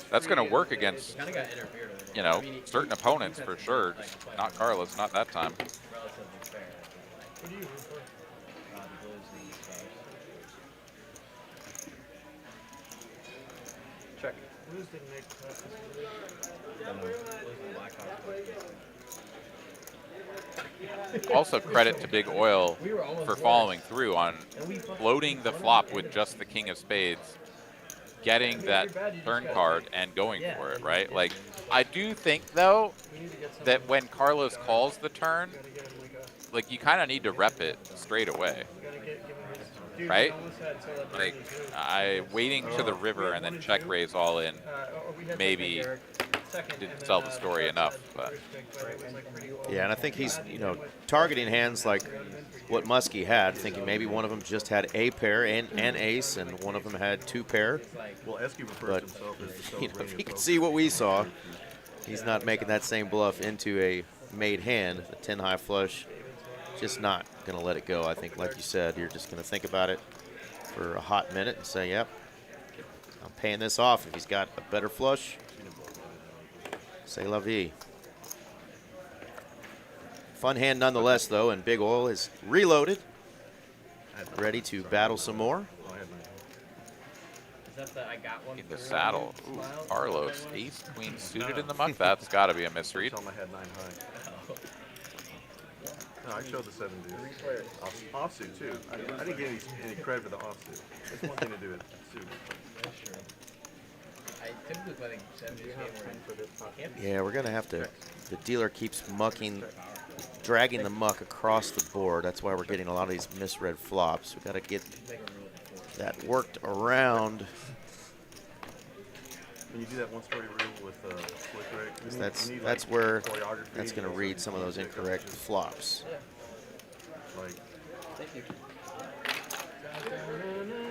That's going to work against, you know, certain opponents for sure. Not Carlos, not that time. Check. Also credit to Big Oil for following through on loading the flop with just the king of spades, getting that turn card and going for it, right? Like, I do think, though, that when Carlos calls the turn, like, you kind of need to rep it straight away, right? Like, waiting to the river and then check raise all in maybe didn't tell the story enough, but yeah, and I think he's, you know, targeting hands like what Muskie had, thinking maybe one of them just had a pair and ace, and one of them had 2 pair. Well, Esky refers himself as the you know, if he could see what we saw, he's not making that same bluff into a made hand, a 10 high flush. Just not going to let it go. I think, like you said, you're just going to think about it for a hot minute and say, yep, I'm paying this off. If he's got a better flush, c'est la vie. Fun hand nonetheless, though, and Big Oil is reloaded, ready to battle some more. in the saddle. Ooh, Carlos, ace, queen suited in the muck. That's got to be a misread. Tell him I had 9 high. No, I showed the 7 deuce. Offsuit, too. I didn't get any credit for the offsuit. It's one thing to do it suit. Yeah, we're going to have to, the dealer keeps mucking, dragging the muck across the board. That's why we're getting a lot of these misread flops. We've got to get that worked around. When you do that one-story rule with Slick Rick, that's where that's going to read some of those incorrect flops. Like,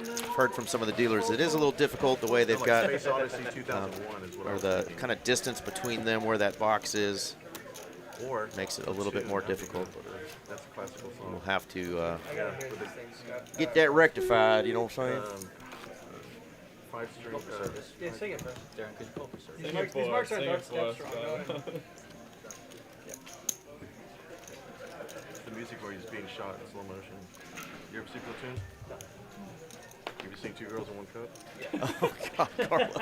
I've heard from some of the dealers it is a little difficult the way they've got, or the kind of distance between them where that box is, makes it a little bit more difficult. That's a classical song. We'll have to get that rectified, you know what I'm saying? 5-string. Yeah, sing it, bro. Darren, could you pull up a service? These marks aren't dark strong. The music where he's being shot in slow motion. You ever see Platoon? No. You ever seen 2 girls in 1 cup? Oh, God, Carlos.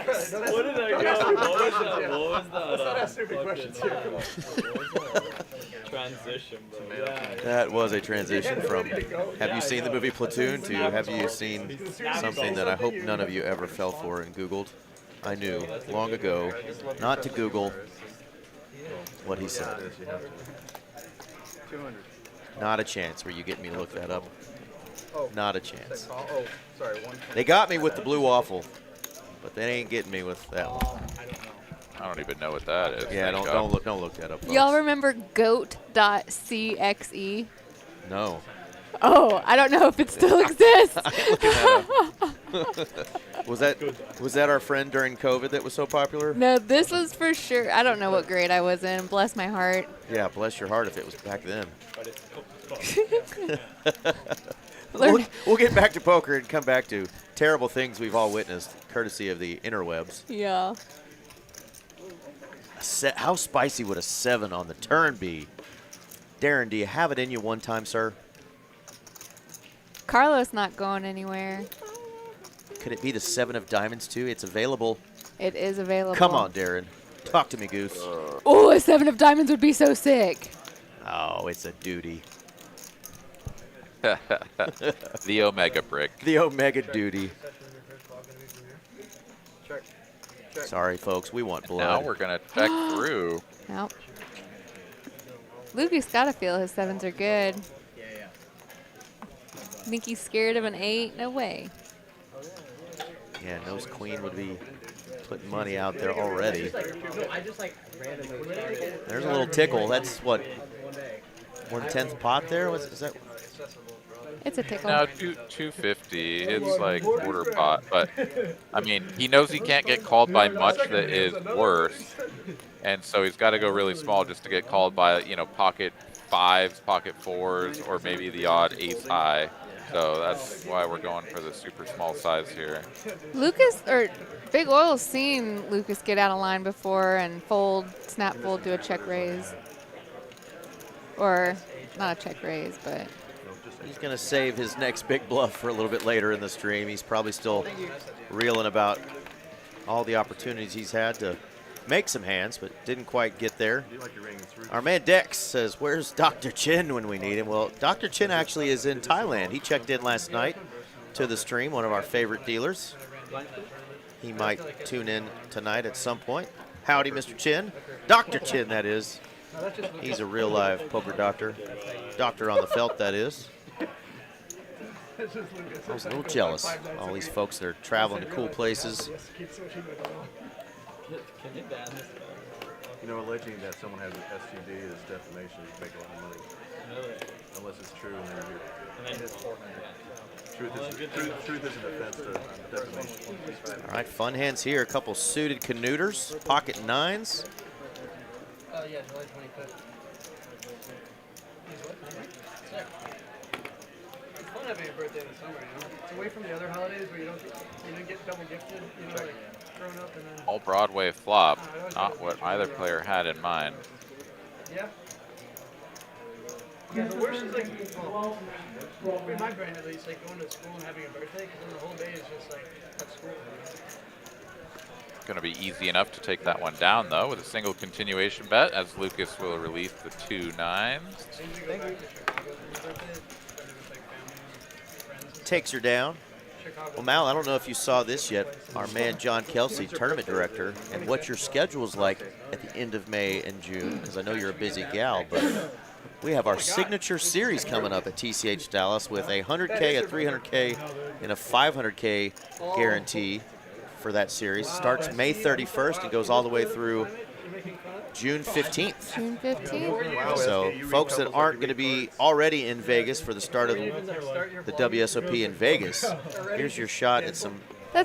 What did I go? What was that? What was that? Let's not ask stupid questions here. Come on. Transition, bro. Yeah. That was a transition from have you seen the movie Platoon to have you seen something that I hope none of you ever fell for and Googled. I knew long ago not to Google what he said. Yes, you have to. 200. Not a chance where you get me to look that up. Oh. Not a chance. Oh, sorry. 120. They got me with the blue waffle, but they ain't getting me with that one. I don't know. I don't even know what that is. Yeah, Thank don't God. look that up. Y'all folks. remember goat.cxe? No. Oh, I don't know if it still exists. Was that our friend during COVID that was so popular? No, this was for sure. I don't know what grade I was in. Bless my heart. Yeah, bless your heart if it was back then. Learn- We'll get back to poker and come back to terrible things we've all witnessed, courtesy of the interwebs. Yeah. How spicy would a 7 on the turn be? Darren, do you have it in you one time, sir? Carlos not going anywhere. Could it be the 7 of diamonds, too? It's available. It is available. Come on, Darren. Talk to me, Goose. Oh, a 7 of diamonds would be so sick. Oh, it's a duty. The Omega brick. The Omega duty. Check. Sorry, folks. We want blood. Now we're going to check through. Nope. Lucas got to feel his 7s are good. Yeah. Think he's scared of an 8? No way. Yeah, Nose Queen would be putting money out there already. I just like randomly started. There's a little tickle. That's what, 1/10 pot there? Is that? It's a tickle. No, 250. It's like quarter pot, but I mean, he knows he can't get called by much that is worse, and so he's got to go really small just to get called by, you know, pocket 5s, pocket 4s, or maybe the odd ace high. So that's why we're going for the super small size here. Lucas, or Big Oil's seen Lucas get out of line before and fold, snap fold, do a check raise. Or not a check raise, but. He's going to save his next big bluff for a little bit later in the stream. He's probably still reeling about all the opportunities he's had to make some hands, but didn't quite get there. Our man Dex says, where's Dr. Chin when we need him? Well, Dr. Chin actually is in Thailand. He checked in last night to the stream, one of our favorite dealers. He might tune in tonight at some point. Howdy, Mr. Chin. Dr. Chin, that is. He's a real live poker doctor. Doctor on the felt, that is. I was a little jealous. All these folks that are traveling to cool places. You know, alleging that someone has an STD is defamation. You make a lot of money. Unless it's true and then truth is an offense to defamation. All right, fun hands here. A couple suited canooters, pocket 9s. Yeah, July 25th. It's fun having a birthday in the summer, you know? It's away from the other holidays where you don't get double gifted, you know, like grown up and then. All Broadway flop, not what either player had in mind. Yeah. Yeah, the worst is like, well, in my brain at least, like going to school and having a birthday, because then the whole day is just like at school. Going to be easy enough to take that one down, though, with a single continuation bet, as Lucas will release the 2 9s. Takes her down. Well, Mal, I don't know if you saw this yet. Our man John Kelsey, tournament director, and what your schedule's like at the end of May and June, because I know you're a busy gal, but we have our signature series coming up at TCH Dallas with a 100K, a 300K, and a 500K guarantee for that series. Starts May 31st and goes all the way through June 15th. June 15th. So folks that aren't going to be already in Vegas for the start of the WSOP in Vegas, here's your shot at some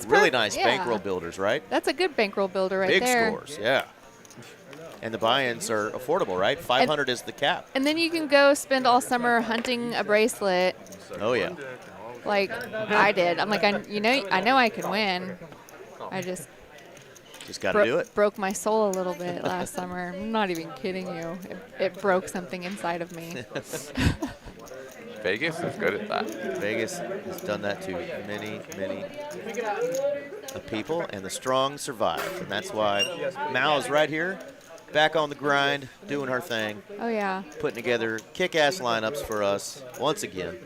really nice bankroll builders, right? That's a good bankroll builder right Big there. scores, yeah. And the buy-ins are affordable, right? 500 is the cap. And then you can go spend all summer hunting a bracelet. Oh, yeah. Like I did. I'm like, I know I can win. I just got to do it. Broke my soul a little bit last summer. I'm not even kidding you. It broke something inside of me. Vegas is good at that. Vegas has done that to many, many people, and the strong survive. And that's why Mal is right here, back on the grind, doing her thing. Oh, yeah. Putting together kick-ass lineups for us once again.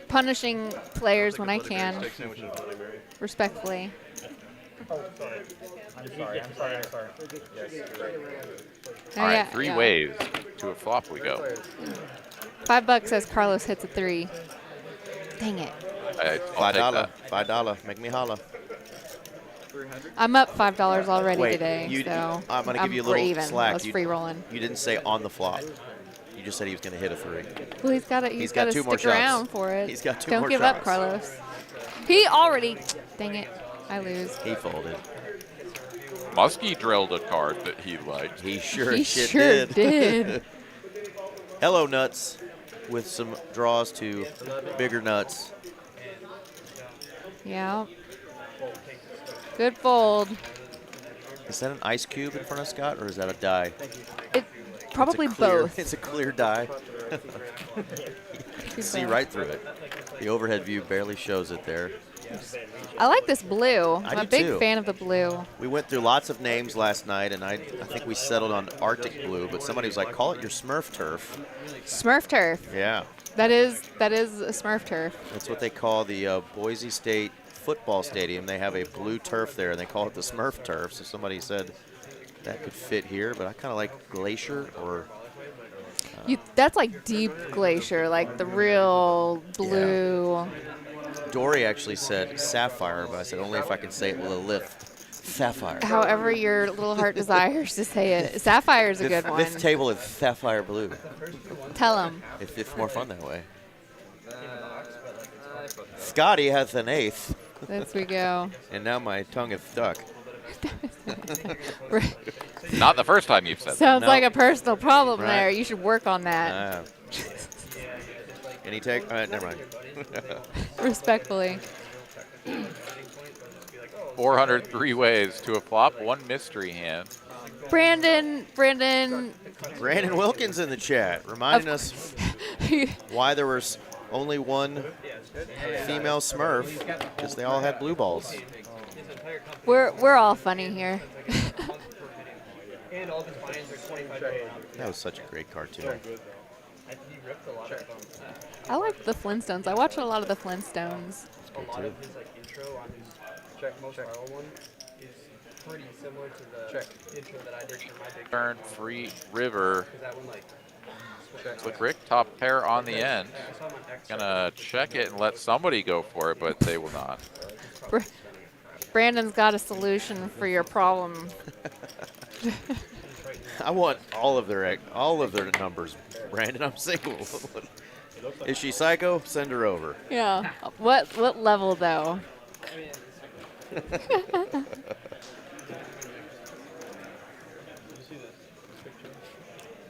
Punishing players when I can, respectfully. I'm sorry. Yes, you're right. All right, yeah, three yeah. ways to a flop we go. $5 says Carlos hits a 3. Dang it. I'll take $5. that. $5. Make me holla. I'm up $5 already Wait, today, you, so I'm going to give you a we're little even. slack. I was free rolling. You didn't say on the flop. You just said he was going to hit a 3. Well, he's got got to two more stick around shots. for it. He's got 2 Don't more give shots. up, Carlos. He already. Dang it. I lose. He folded. Muskie drilled a card that he liked. He sure He shit sure did. did. Hello, nuts, with some draws to bigger nuts. Yeah. Good fold. Is that an ice cube in front of Scott, or is that a die? It probably It's a clear, both. It's a clear die. You can see right through it. The overhead view barely shows it there. I like this blue. I'm do a big too. fan of the blue. We went through lots of names last night, and I think we settled on Arctic Blue, but somebody was like, call it your Smurf turf. Smurf turf. Yeah. That is a Smurf turf. That's what they call the Boise State football stadium. They have a blue turf there, and they call it the Smurf turf. So somebody said that could fit here, but I kind of like Glacier or... That's like deep glacier, like the real blue. Dory actually said Sapphire, but I said only if I can say it with a lift. Sapphire. However your little heart desires to say it. Sapphire is a good one. This table is Sapphire Blue. Tell him. It's more fun that way. Scotty has an ace. There we go. And now my tongue is stuck. Not the first time you've said that. Sounds like a personal problem Right. there. You should work on that. Any take? All right, never mind. Respectfully. 403 ways to a flop, one mystery hand. Brandon. Brandon Wilkins in the chat, reminding us why there was only one female Smurf, because they all had blue balls. We're all funny here. That was such a great cartoon. I like the Flintstones. I watch a lot of the Flintstones. A lot of his intro on his check most viral one is pretty similar to the intro that I did for my big Turn, free, river. that one like Slick Rick, top pair on the end. Gonna check it and let somebody go for it, but they will not. Brandon's got a solution for your problem. I want all of their numbers. Brandon, I'm single. Is she psycho? Send her over. Yeah. What level though?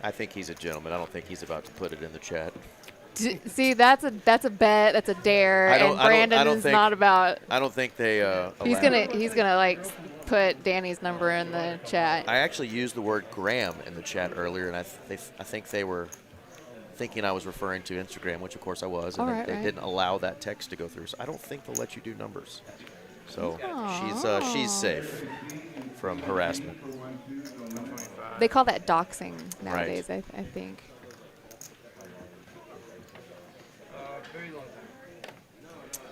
I think he's a gentleman. I don't think he's about to put it in the chat. See, that's a bet. That's a dare. And Brandon is not about. I don't think they. He's gonna like put Danny's number in the chat. I actually used the word Graham in the chat earlier, and I think they were thinking I was referring to Instagram, which of course I was, and they didn't allow that text to go through. So I don't think they'll let you do numbers. So she's safe from harassment. They call that doxing nowadays, I think.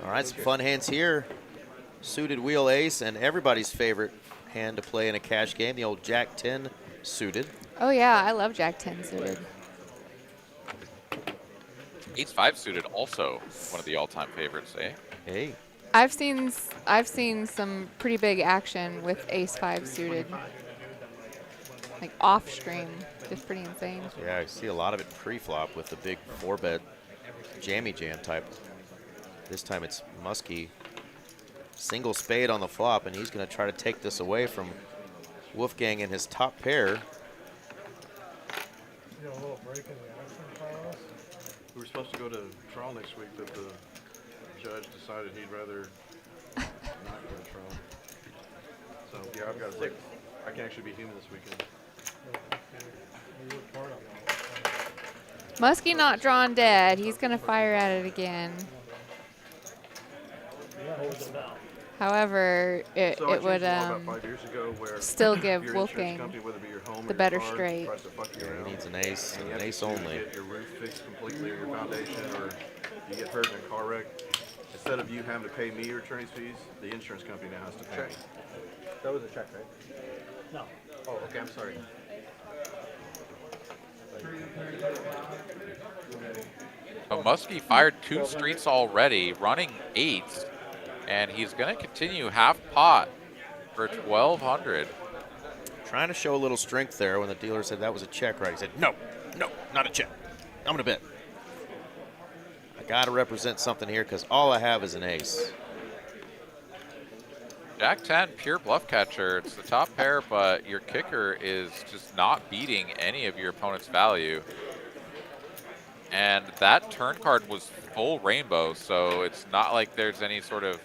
All right, some fun hands here. Suited wheel ace, and everybody's favorite hand to play in a cash game, the old Jack 10 suited. Oh yeah, I love Jack 10 suited. Ace 5 suited, also one of the all-time favorites, eh? Hey. I've seen some pretty big action with Ace 5 suited, like off stream. It's pretty insane. Yeah, I see a lot of it pre-flop with the big 4-bet jammy jam type. This time it's Muskie. Single spade on the flop, and he's going to try to take this away from Wolfgang and his top pair. We were supposed to go to trial next week, but the judge decided he'd rather not go to trial. So yeah, I've got to take. I can actually be human this weekend. Muskie not drawn dead. He's gonna fire at it again. However, it would still give Wolfgang the better straight. He needs an ace only. You get your roof fixed completely, or your foundation, or you get hurt in a car wreck. Instead of you having to pay me your attorney's fees, the insurance company now has to pay. That was a check, right? No. Oh, okay, I'm sorry. So Muskie fired 2 streets already, running 8, and he's going to continue half pot for 1,200. Trying to show a little strength there when the dealer said that was a check, right? He said, no, not a check. I'm going to bet. I got to represent something here because all I have is an ace. Jack 10, pure bluff catcher. It's the top pair, but your kicker is just not beating any of your opponent's value. And that turn card was full rainbow, so it's not like there's any sort of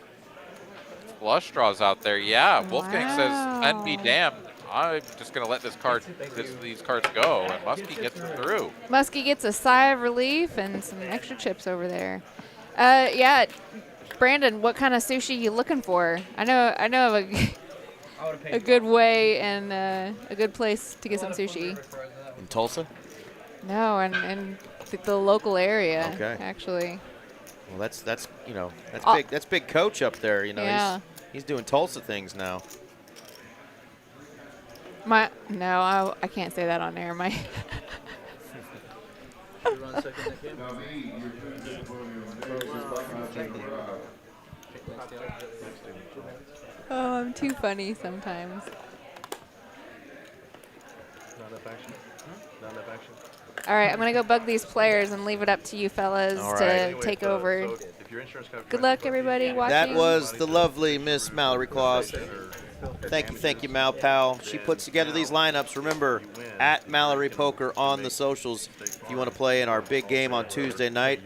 flush draws out there. Yeah, Wolfgang says, "And be damned, I'm just gonna let these cards go," and Muskie gets through. Muskie gets a sigh of relief and some extra chips over there. Yeah, Brandon, what kind of sushi you looking for? I know of a good way and a good place to get some sushi. In Tulsa? No, and the local area. Okay. Actually. Well, that's big. That's big coach up there. You know, Yeah. he's doing Tulsa things now. I can't say that on air. Oh, I'm too funny sometimes. Not enough action. Not enough action. All right, I'm gonna go bug these players and leave it up to you fellas All to right. Anyway, take so over. if your insurance company Good luck, everybody watching. That was the lovely Miss Mallory Claus. Thank you, Mal Pal. She puts together these lineups. Remember, at Mallory Poker on the socials. If you want to play in our big game on Tuesday night,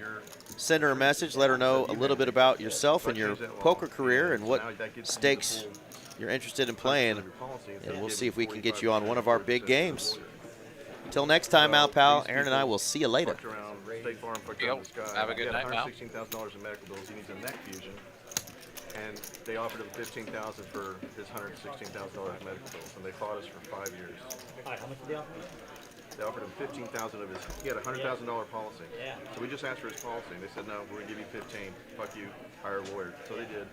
send her a message. Let her know a little bit about yourself and your poker career and what stakes you're interested in playing. And we'll see if we can get you on one of our big games. Until next time, Mal Pal, Aaron and I will see you later. Have a good night, Mal. $116,000 in medical bills. He needs a neck fusion. And they offered him $15,000 for his $116,000 medical bills, and they fought us for 5 years. All right, how much did they offer me? They offered him $15,000 of his. He had a $100,000 policy. Yeah. So we just asked for his policy, and they said, "No, we're gonna give you 15. Fuck you. Hire a lawyer." So they did.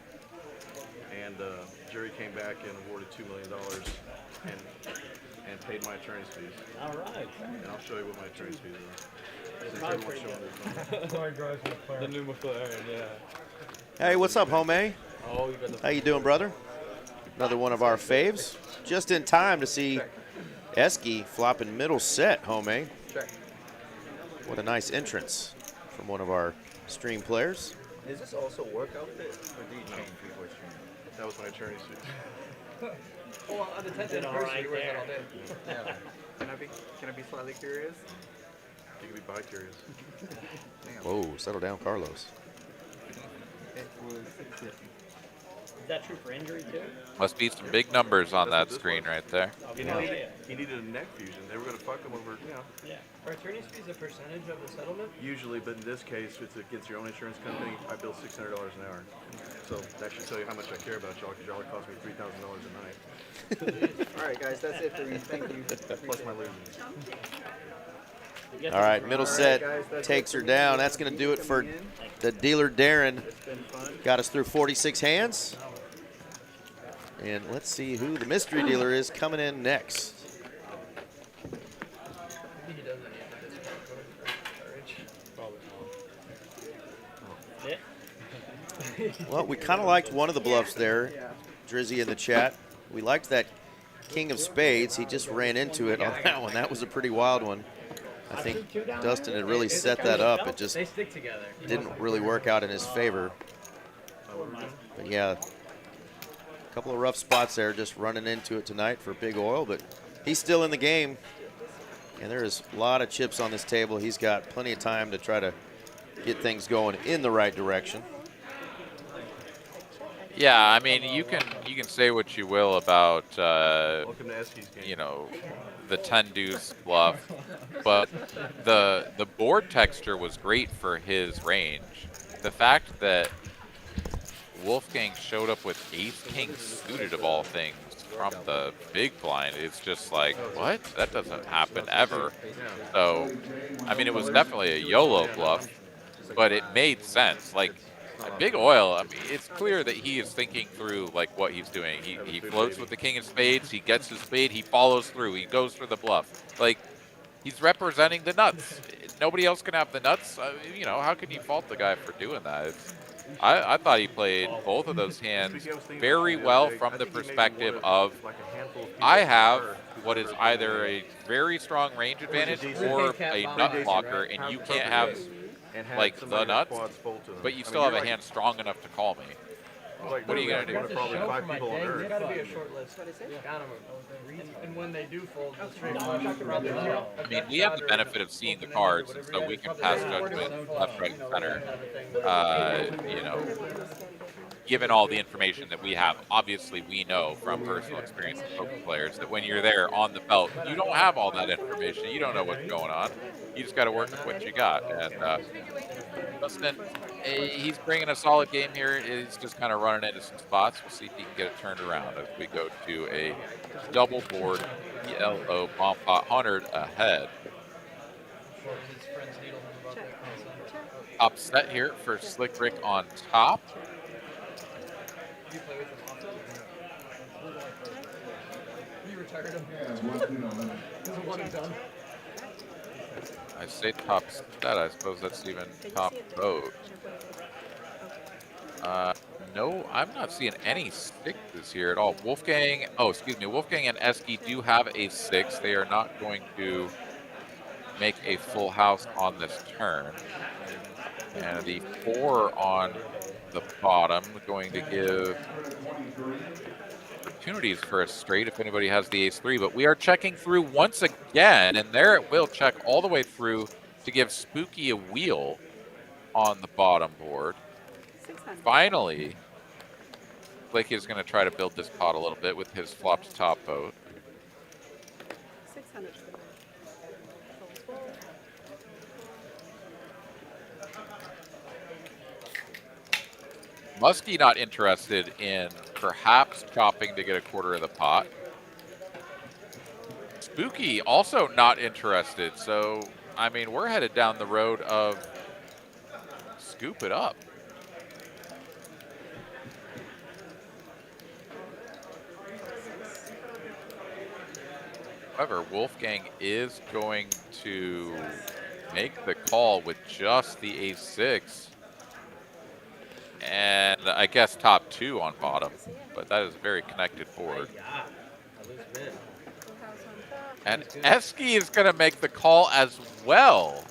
And jury came back and awarded $2 million and paid my attorney's fees. All right. And I'll show you what my attorney's fees are. Since Probably everyone's pretty showing their phone. The new McLaren, yeah. Hey, what's up, homie? Oh, you got the How you doing, brother? Another one of our faves. Just in time to see Esky flopping middle set, homie. What a nice entrance from one of our stream players. Is this also work outfit, or do you change before stream? That was my attorney's fees. Well, on the 10th Did all anniversary, right you wear that all there. day. Yeah. Can I be slightly curious? You can be bi-curious. Damn. Whoa, settle down, Carlos. It was 650. Is that true for injury too? Must be some big numbers on that screen right there. He needed a neck fusion. They were going to fuck him over, Yeah. Are attorney's fees a percentage of the settlement? usually, but in this case, it's against your own insurance company. I bill $600 an hour. So that should tell you how much I care about y'all, because y'all cost me $3,000 a night. All right, guys, that's it for me. Thank you. Plus my losing. All right, middle set guys, that's takes it her for down. me. That's going to do it for Coming in. the dealer, Darren. It's been fun. Got us through 46 hands. And let's see who the mystery dealer is coming in next. Maybe he doesn't need the discount code for storage. Well, we kind of liked one of the bluffs there, Drizzy in the chat. We liked that king of spades. He just ran into it on that one. That was a pretty wild one. I think Dustin had really set that up. It just They stick together. didn't really work out in his favor. But yeah, a couple of rough spots there, just running into it tonight for Big Oil, but he's still in the game. And there is a lot of chips on this table. He's got plenty of time to try to get things going in the right direction. Yeah, I mean, you can say what you will about Welcome to Esky's game. you know, the 10 deuce bluff, but the board texture was great for his range. The fact that Wolfgang showed up with ace king suited of all things from the big blind, it's just like, what? That doesn't happen ever. So, I mean, it was definitely a YOLO bluff, but it made sense. Like, Big oil. I mean, it's clear that he is thinking through like what he's doing. He floats with the king of spades. He gets his spade. He follows through. He goes for the bluff. Like he's representing the nuts. Nobody else can have the nuts. You know, how can you fault the guy for doing that? I thought he played both of those hands very well from the perspective of I have what is either a very strong range advantage or a nut blocker, and you can't have like the nuts, but you still have a hand strong enough to call me. What are you gonna do? Probably 5 people on There's Earth. got to be a short list. Got them. And when they do fold, the straight flush probably not. I mean, we have the benefit of seeing the cards, and so we can pass judgment left, right, and center. You know, given all the information that we have, obviously we know from personal experience with poker players that when you're there on the belt, you don't have all that information. You don't know what's going on. You just got to work with what you got. And Dustin, he's bringing a solid game here. He's just kind of running into some spots. We'll see if he can get it turned around as we go to a double board ELO bomb pot 100 ahead. Upset here for Slick Rick on top. You play with them often? You retired him? He's a one and done. I say top set. I suppose that's even top vote. No, I'm not seeing any sixes here at all. Wolfgang, oh, excuse me, Wolfgang and Eski do have a 6. They are not going to make a full house on this turn. And the 4 on the bottom going to give opportunities for a straight if anybody has the ace-3, but we are checking through once again, and there it will check all the way through to give Spooky a wheel on the bottom board. Finally, Blake is going to try to build this pot a little bit with his flop to top vote. 600. Muskie not interested in perhaps chopping to get a quarter of the pot. Spooky also not interested. So, I mean, we're headed down the road of scoop it up. However, Wolfgang is going to make the call with just the ace-6. And I guess top 2 on bottom, but that is a very connected board. And Eski is going to make the call as well.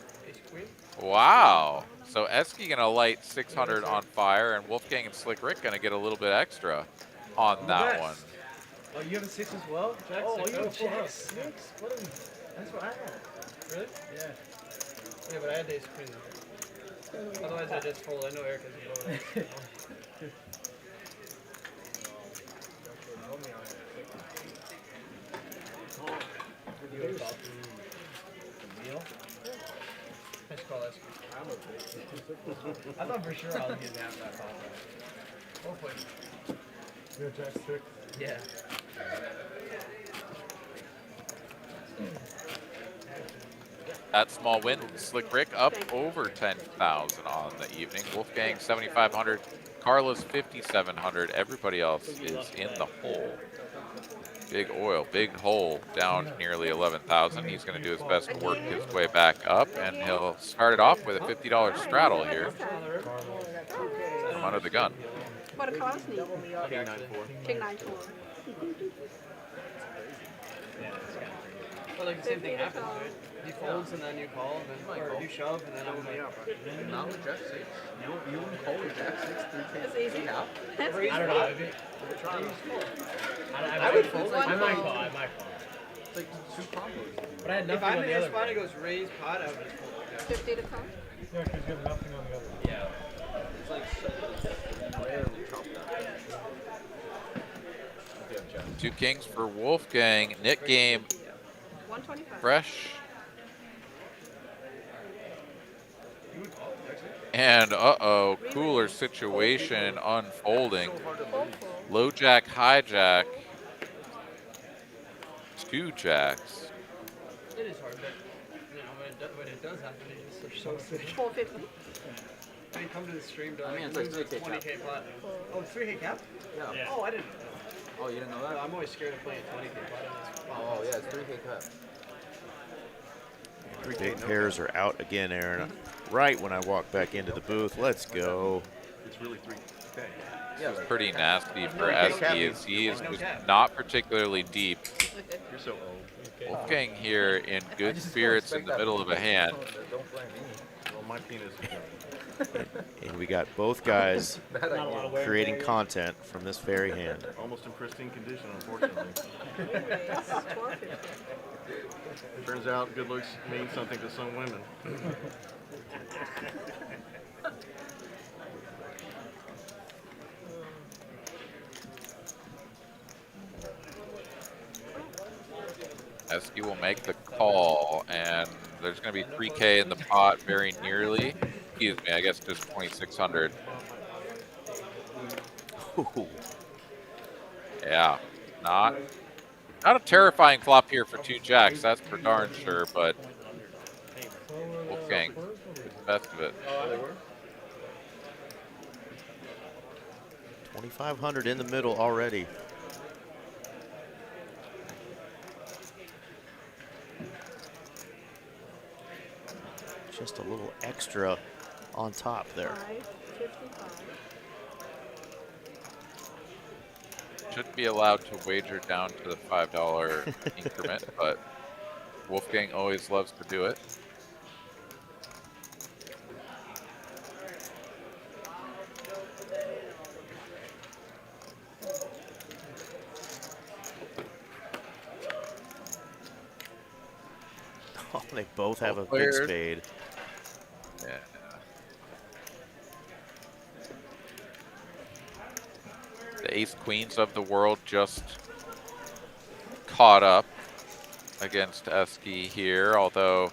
Wow. So Eski going to light 600 on fire, and Wolfgang and Slick Rick going to get a little bit extra on that one. Oh, you have a 6 as well? Jack 6. You have Jack 6? That's what I had. Really? Yeah. Yeah, but I had the ace queen. Otherwise, I just fold. I know Eric has a lower. Nice call, I thought for sure I was getting half that call. Hopefully. You have Jack 6? Yeah. That small win, Slick Rick up over 10,000 on the evening. Wolfgang 7,500, Carlos 5,700. Everybody else is in the hole. Big oil, big hole, down nearly 11,000. He's going to do his best to work his way back up, and he'll start it off with a $50 straddle here from under the gun. What a cost me? King 9-4. King 9-4. Well, like the same thing happens, right? He folds and then you call, and then, or you shove, and then I'm like, Not with Jack 6. You wouldn't call with Jack 6 3 That's easy. That's I easy. don't know. I would fold. I might call. It's like 2 combos. But I had If nothing I'm on in the this other. spot, It goes raise pot. I would just fold. 50 to call. Yeah, because you have nothing on the other. Yeah. It's like rarely top that. 2 kings for Wolfgang. Knit game 125. fresh. And uh-oh, cooler situation unfolding. Low jack, high jack. 2 jacks. It is hard, but you know, when it does happen, it's so sick. 450. When you come to the stream, do I mean, I it's like lose a 3K cap. 20K pot? Oh, 3K cap? Yeah. Oh, I didn't know that. Oh, you didn't know that? I'm always scared of playing 20K pot. Oh, yeah, it's 3K cut. Big pairs are out again, Aaron. Right when I walk back into the booth. Let's go. It's really 3K. Yeah, It's pretty nasty for Esky as he is not particularly deep. You're so old. Wolfgang here in good spirits in the middle of a hand. Don't blame me. Well, my penis is young. And we got both guys creating content from this very hand. Almost in pristine condition, unfortunately. Turns out good looks mean something to some women. Esky will make the call, and there's going to be 3K in the pot very nearly. Excuse me, I guess just 2,600. Ooh. Yeah, not a terrifying flop here for 2 jacks, that's for darn sure, but Wolfgang gets the best of it. 2,500 in the middle already. Just a little extra on top there. 555. Shouldn't be allowed to wager down to the $5 increment, but Wolfgang always loves to do it. Oh, they both have a big players. spade. Yeah. The ace queens of the world just caught up against Esky here, although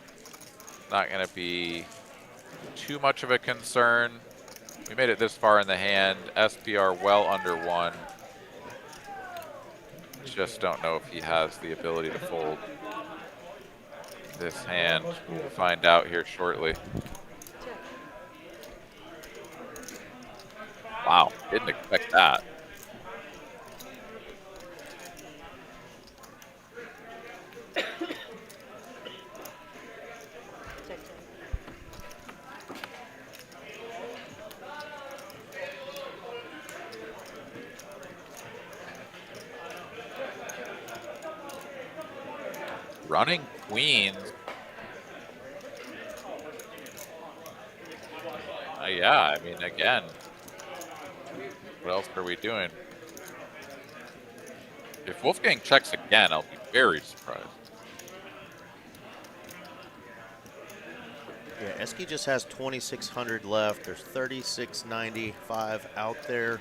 not going to be too much of a concern. We made it this far in the hand. SPR well under 1. Just don't know if he has the ability to fold this hand. We'll find out here shortly. Wow, didn't expect that. Running queens. Yeah, I mean, again, what else are we doing? If Wolfgang checks again, I'll be very surprised. Yeah, Esky just has 2,600 left. There's 3,695 out there.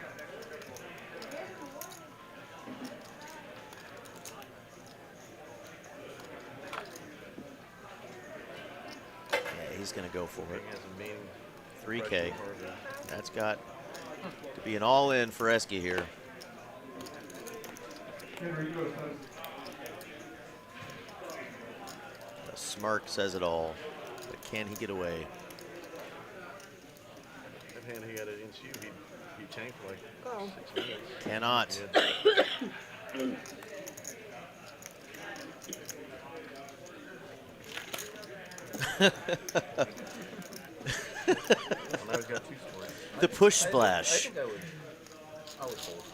Yeah, he's going to go for it. 3K. That's got to be an all-in for Esky here. The smirk says it all. But can he get away? That hand he had against you, he tanked for like 6 minutes. Cannot. The push splash.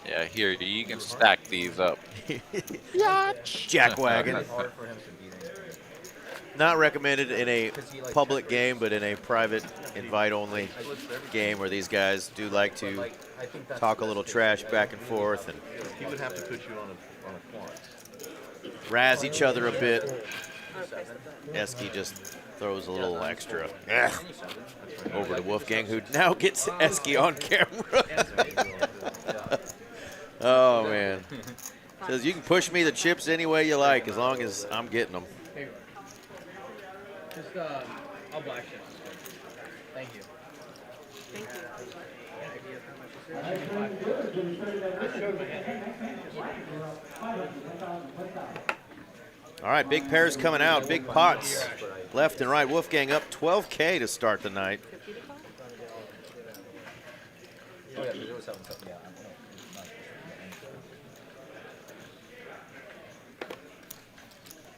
Yeah, here, you can stack these up. Jackwagon. Not recommended in a public game, but in a private invite-only game where these guys do like to talk a little trash back and forth and He would have to put you on a quant. razz each other a bit. Esky just throws a little extra over to Wolfgang, who now gets Esky on camera. Oh, man. Says, you can push me the chips any way you like, as long as I'm getting them. Just, I'll black shit. Thank you. Thank you. All right, big pairs coming out, big pots left and right. Wolfgang up 12K to start the night.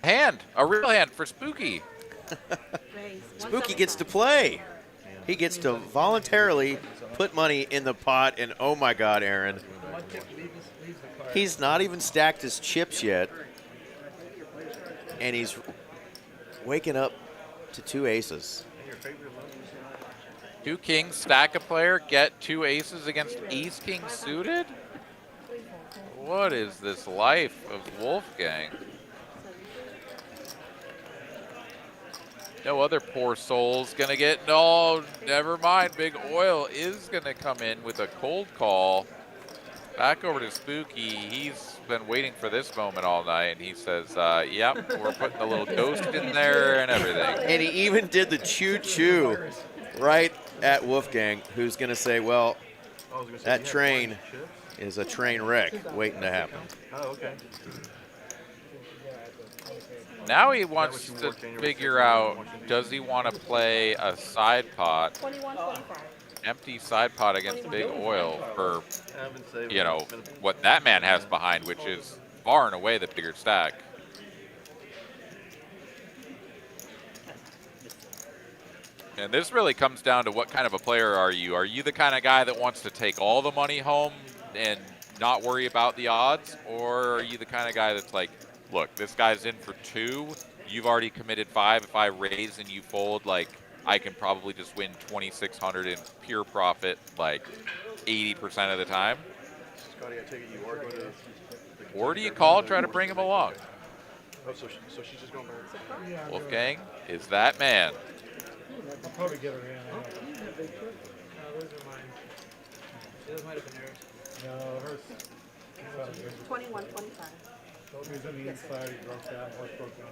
Hand, a real hand for Spooky. Spooky gets to play. He gets to voluntarily put money in the pot, and oh my God, Aaron. He's not even stacked his chips yet, and he's waking up to 2 aces. 2 kings, stack a player, get 2 aces against ace king suited? What is this life of Wolfgang? No other poor soul's gonna get, no, never mind. Big Oil is gonna come in with a cold call. Back over to Spooky. He's been waiting for this moment all night, and he says, yep, we're putting a little ghost in there and everything. And he even did the choo-choo right at Wolfgang, who's going to say, well, that train is a train wreck waiting to happen. Oh, okay. Now he wants to figure out, does he want to play a side pot, 21.25. empty side pot against Big Oil for, you know, what that man has behind, which is far and away the bigger stack. And this really comes down to what kind of a player are you? Are you the kind of guy that wants to take all the money home and not worry about the odds? Or are you the kind of guy that's like, look, this guy's in for 2. You've already committed 5. If I raise and you fold, like, I can probably just win 2,600 in pure profit, like 80% of the time. Scotty, I take it you are going to. Or do you call, try to bring him along? Oh, so she's just going back. Wolfgang is that man. I'll probably get her in. Those are mine. Those might have been yours. No, hers. 21.25. He was on the inside, he broke down, horse broke down.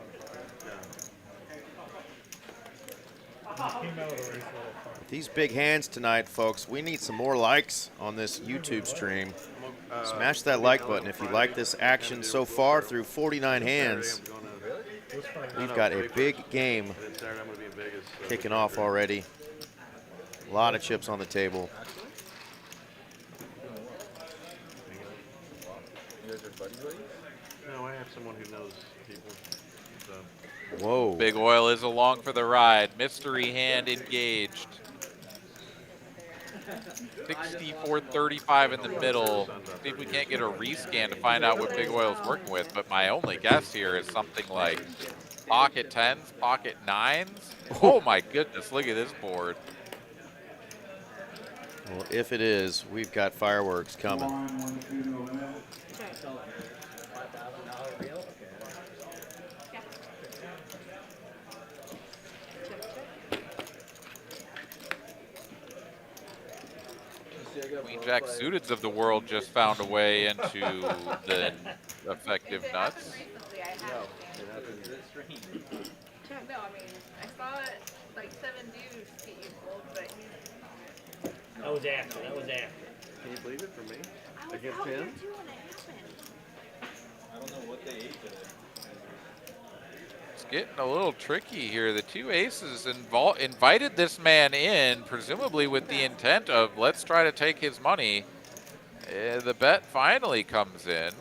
He came out of the race a little far. These big hands tonight, folks. We need some more likes on this YouTube stream. Smash that like button if you like this action so far through 49 hands. We've got a big game kicking off already. A lot of chips on the table. No, I have someone who knows people. So. Whoa. Big Oil is along for the ride. Mystery hand engaged. 64.35 in the middle. See if we can't get a rescan to find out what Big Oil's working with, but my only guess here is something like pocket 10s, pocket 9s. Oh my goodness, look at this board. Well, if it is, we've got fireworks coming. Queen Jack suiteds of the world just found a way into the effective nuts. No, I mean, I saw it like 7 dudes get you pulled, but That was after. That was after. Can you believe it for me? I was Against out there him? too when it happened. I don't know what they ate today. It's getting a little tricky here. The 2 aces invited this man in, presumably with the intent of let's try to take his money. The bet finally comes in.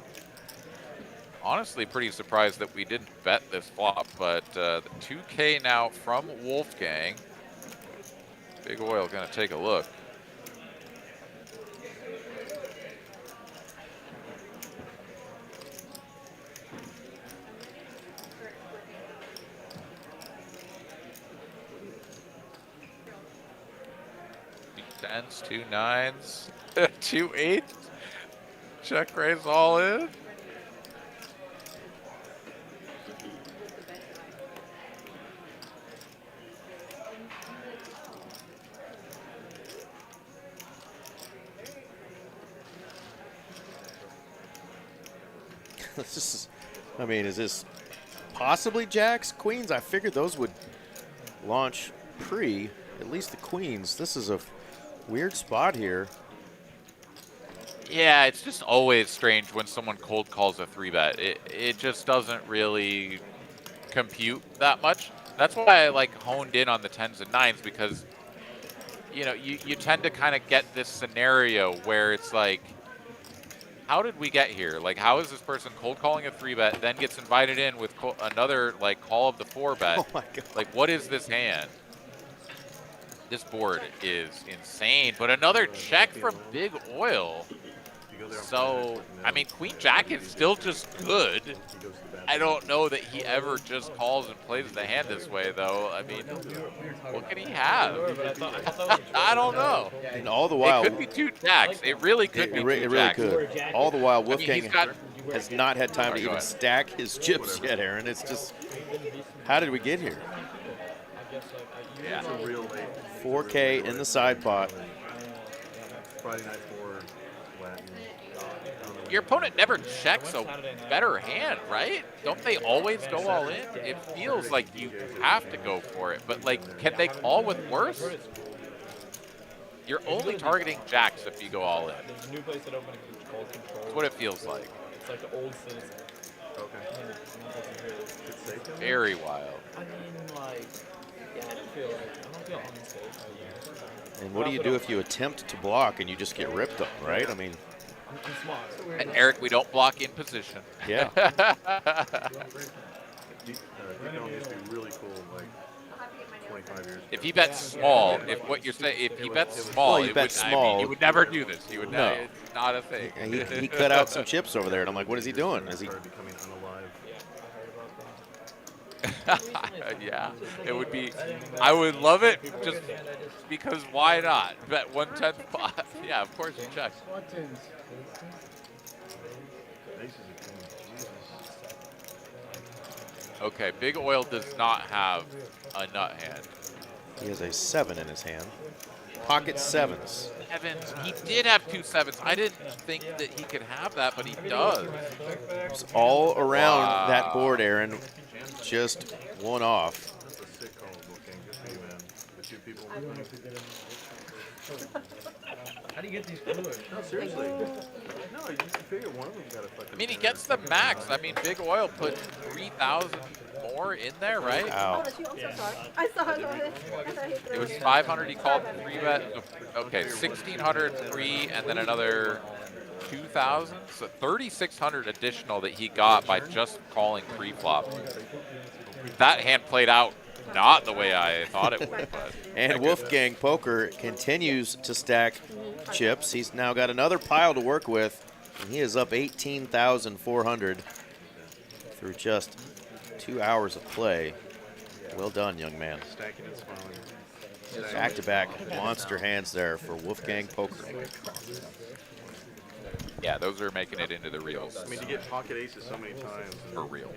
Honestly, pretty surprised that we didn't bet this flop, but the 2K now from Wolfgang. Big Oil gonna take a look. Tens, 2 9s, 2 8s. Check raise all in. This is, I mean, is this possibly jacks, queens? I figured those would launch pre, at least the queens. This is a weird spot here. Yeah, it's just always strange when someone cold calls a 3-bet. It just doesn't really compute that much. That's why I like honed in on the 10s and 9s because, you know, you tend to kind of get this scenario where it's like, how did we get here? Like, how is this person cold calling a 3-bet, then gets invited in with another like call of the 4-bet? Oh my God. Like, what is this hand? This board is insane, but another check from Big Oil. So, I mean, Queen Jack is still just good. I don't know that he ever just calls and plays the hand this way, though. I mean, what can he have? I don't know. And all the while, it could be 2 jacks. It really could be 2 it really jacks. could. All the while, Wolfgang got, has not had time to even stack his chips yet, Aaron. It's just, how did we get here? Yeah. 4K in the side pot. Friday night for Latin. Your opponent never checks a better hand, right? Don't they always go all in? It feels like you have to go for it, but like, can they call with worse? You're only targeting jacks if you go all in. There's a new place that opened called Control. That's what it feels like. It's like the old Citizen. Okay. Very wild. I mean, like, yeah, I don't feel unsafe. And what do you do if you attempt to block and you just get ripped up, right? I mean, I'm smart. And Eric, we don't block in position. Yeah. Deacon used to be really cool, like 25 years ago. If he bets small, if what you're saying, if he bets small, Well, he bet small. I mean, you would never do this. You would No. it's not a thing. And he cut out some chips over there, and I'm like, what is he doing? Is he? Becoming unalive. Yeah, it would be. I would love it just because why not? Bet 1/10 pot. Yeah, of course you check. Okay, Big Oil does not have a nut hand. He has a 7 in his hand. Pocket sevens. Evans, he did have 2 sevens. I didn't think that he could have that, but he does. It's all around that board, Aaron. Just one off. That's a sick call, Wolfgang. Good for you, man. The 2 people. How do you get these coolers? No, seriously. No, you figure one of them got a fucking. I mean, he gets the max. I mean, Big Oil put 3,000 more in there, right? Wow. Oh, that's you. I'm so sorry. I saw it. It was 500. He called 3-bet. Okay, 1,600 3, and then another 2,000. So 3,600 additional that he got by just calling pre-flop. That hand played out not the way I thought it would. But And Wolfgang Poker continues to stack chips. He's now got another pile to work with, and he is up 18,400 through just 2 hours of play. Well done, young man. Stacking and smiling. Back-to-back monster hands there for Wolfgang Poker. yeah, those are making it into the reels. I mean, you get pocket aces so many times. For real.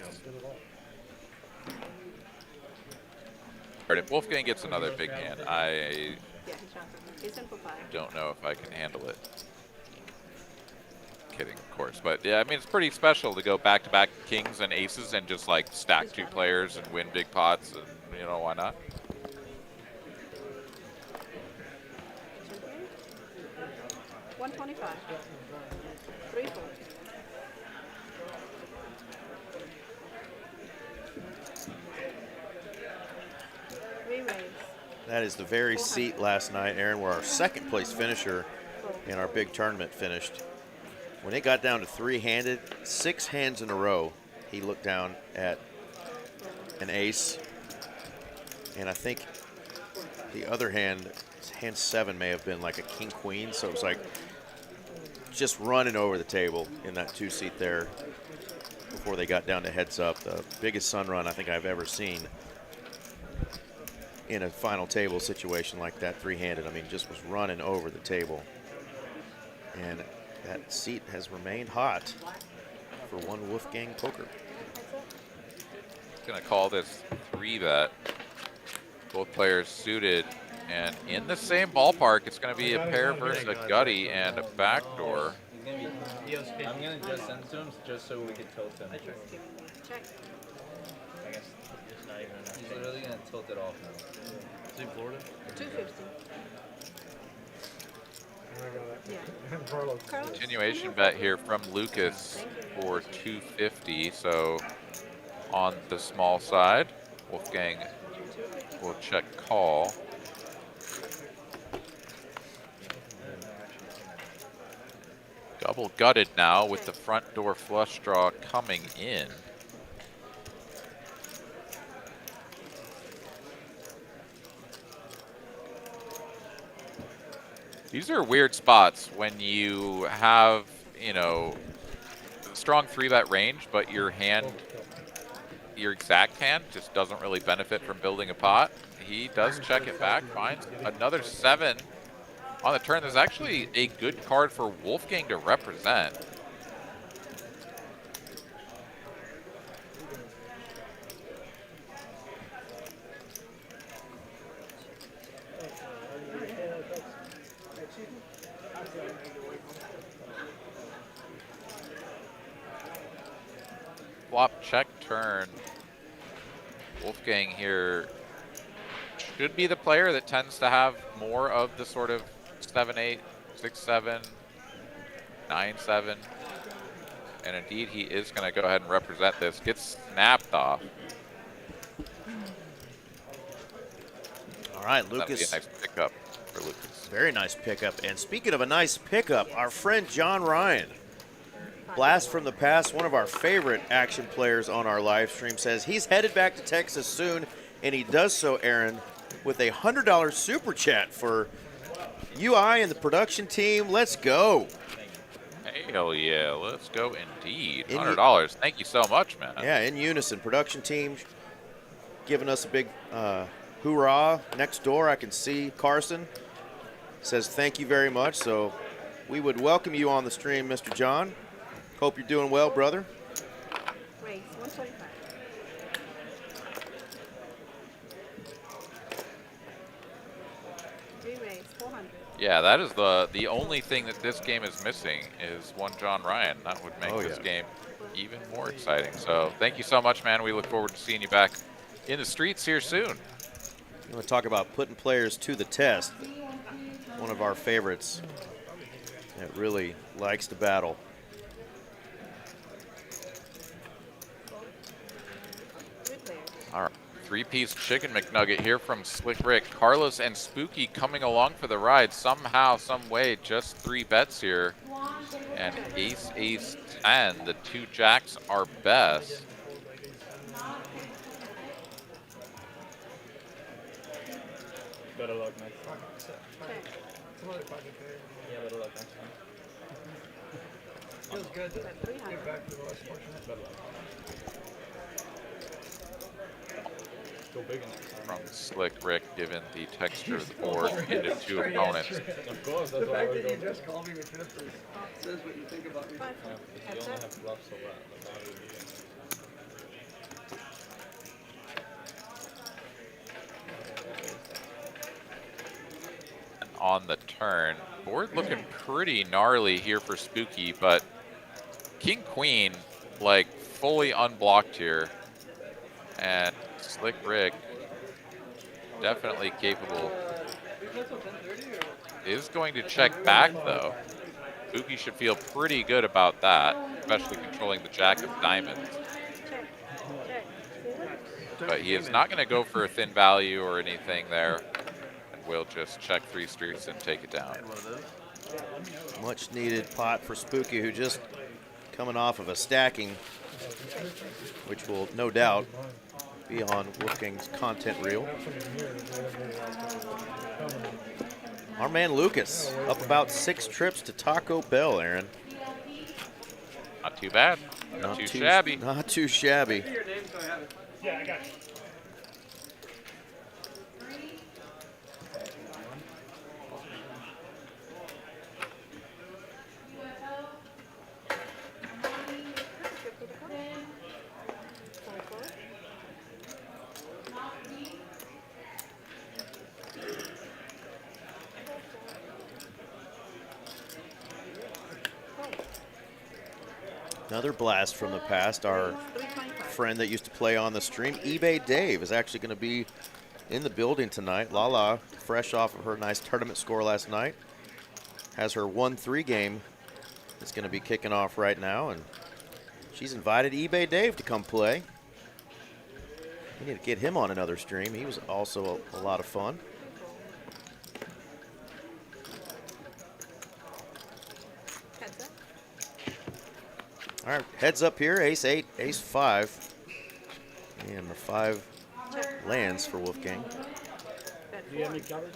All right, if Wolfgang gets another big hand, I Yeah, he's not. He's in for 5. don't know if I can handle it. Kidding, of course. But yeah, I mean, it's pretty special to go back-to-back kings and aces and just like stack 2 players and win big pots, and you know, why not? 125. 3 4. That is the very seat last night, Aaron, where our second place finisher in our big tournament finished. When it got down to 3-handed, 6 hands in a row, he looked down at an ace. And I think the other hand, hand 7 may have been like a king-queen. So it was like just running over the table in that 2-seat there before they got down to heads up. The biggest sun run I think I've ever seen in a final table situation like that, 3-handed. I mean, just was running over the table. And that seat has remained hot for one Wolfgang Poker. Gonna call this 3-bet. Both players suited, and in the same ballpark, it's gonna be a pair versus a gutty and a backdoor. I'm gonna just send to him just so we can tilt him. Check. I guess it's not even enough. He's literally gonna tilt it off now. Is he in Florida? 250. Yeah. Continuation bet here from Lucas for 250. So on the small side, Wolfgang will check call. Double gutted now with the front door flush draw coming in. These are weird spots when you have, you know, strong 3-bet range, but your hand, your exact hand, just doesn't really benefit from building a pot. He does check it back, finds another 7 on the turn. There's actually a good card for Wolfgang to represent. Flop check turn. Wolfgang here should be the player that tends to have more of the sort of 7-8, 6-7, 9-7. And indeed, he is going to go ahead and represent this. Gets snapped off. All right, That'll be a Lucas. nice pickup for Lucas. Very nice pickup. And speaking of a nice pickup, our friend John Ryan, blast from the past, one of our favorite action players on our live stream, says he's headed back to Texas soon, and he does so, Aaron, with a $100 super chat for UI and the production team. Let's go. Hell yeah, let's go indeed. $100. Thank you so much, man. Yeah, in unison. Production team giving us a big hoorah. Next door, I can see Carson says thank you very much. So we would welcome you on the stream, Mr. John. Hope you're doing well, brother. Raise 125. Re-raise 400. Yeah, that is the only thing that this game is missing is one John Ryan. That would make this game even more exciting. So thank you so much, man. We look forward to seeing you back in the streets here soon. You want to talk about putting players to the test. One of our favorites that really likes to battle. All right, 3-piece chicken McNugget here from Slick Rick. Carlos and Spooky coming along for the ride somehow, some way. Just 3 bets here. And ace, ace, 10. The 2 jacks are best. Better luck next time. Yeah, better luck next time. Feels good to get back to the last portion. Better luck. Go big next time. From Slick Rick, given the texture of the board into 2 opponents. Of course, The that's why fact we that you go. just called me McNutter says what you think about me. Yeah, because you only have bluffs, so why would you? On the turn. Board looking pretty gnarly here for Spooky, but King Queen, like, fully unblocked here. And Slick Rick, definitely capable. Is going to check back, though. Spooky should feel pretty good about that, especially controlling the jack of diamonds. But he is not going to go for a thin value or anything there. We'll just check 3 streets and take it down. Much needed pot for Spooky, who just coming off of a stacking, which will no doubt be on Wolfgang's content reel. Our man Lucas up about 6 trips to Taco Bell, Aaron. Not too bad. Not too shabby. Not too shabby. Yeah, I got you. Another blast from the past. Our friend that used to play on the stream, eBay Dave, is actually going to be in the building tonight. Lala, fresh off of her nice tournament score last night, has her 1-3 game that's going to be kicking off right now, and she's invited eBay Dave to come play. We need to get him on another stream. He was also a lot of fun. All right, heads up here, ace 8, ace 5. And the 5 lands for Wolfgang. Do you have any covered?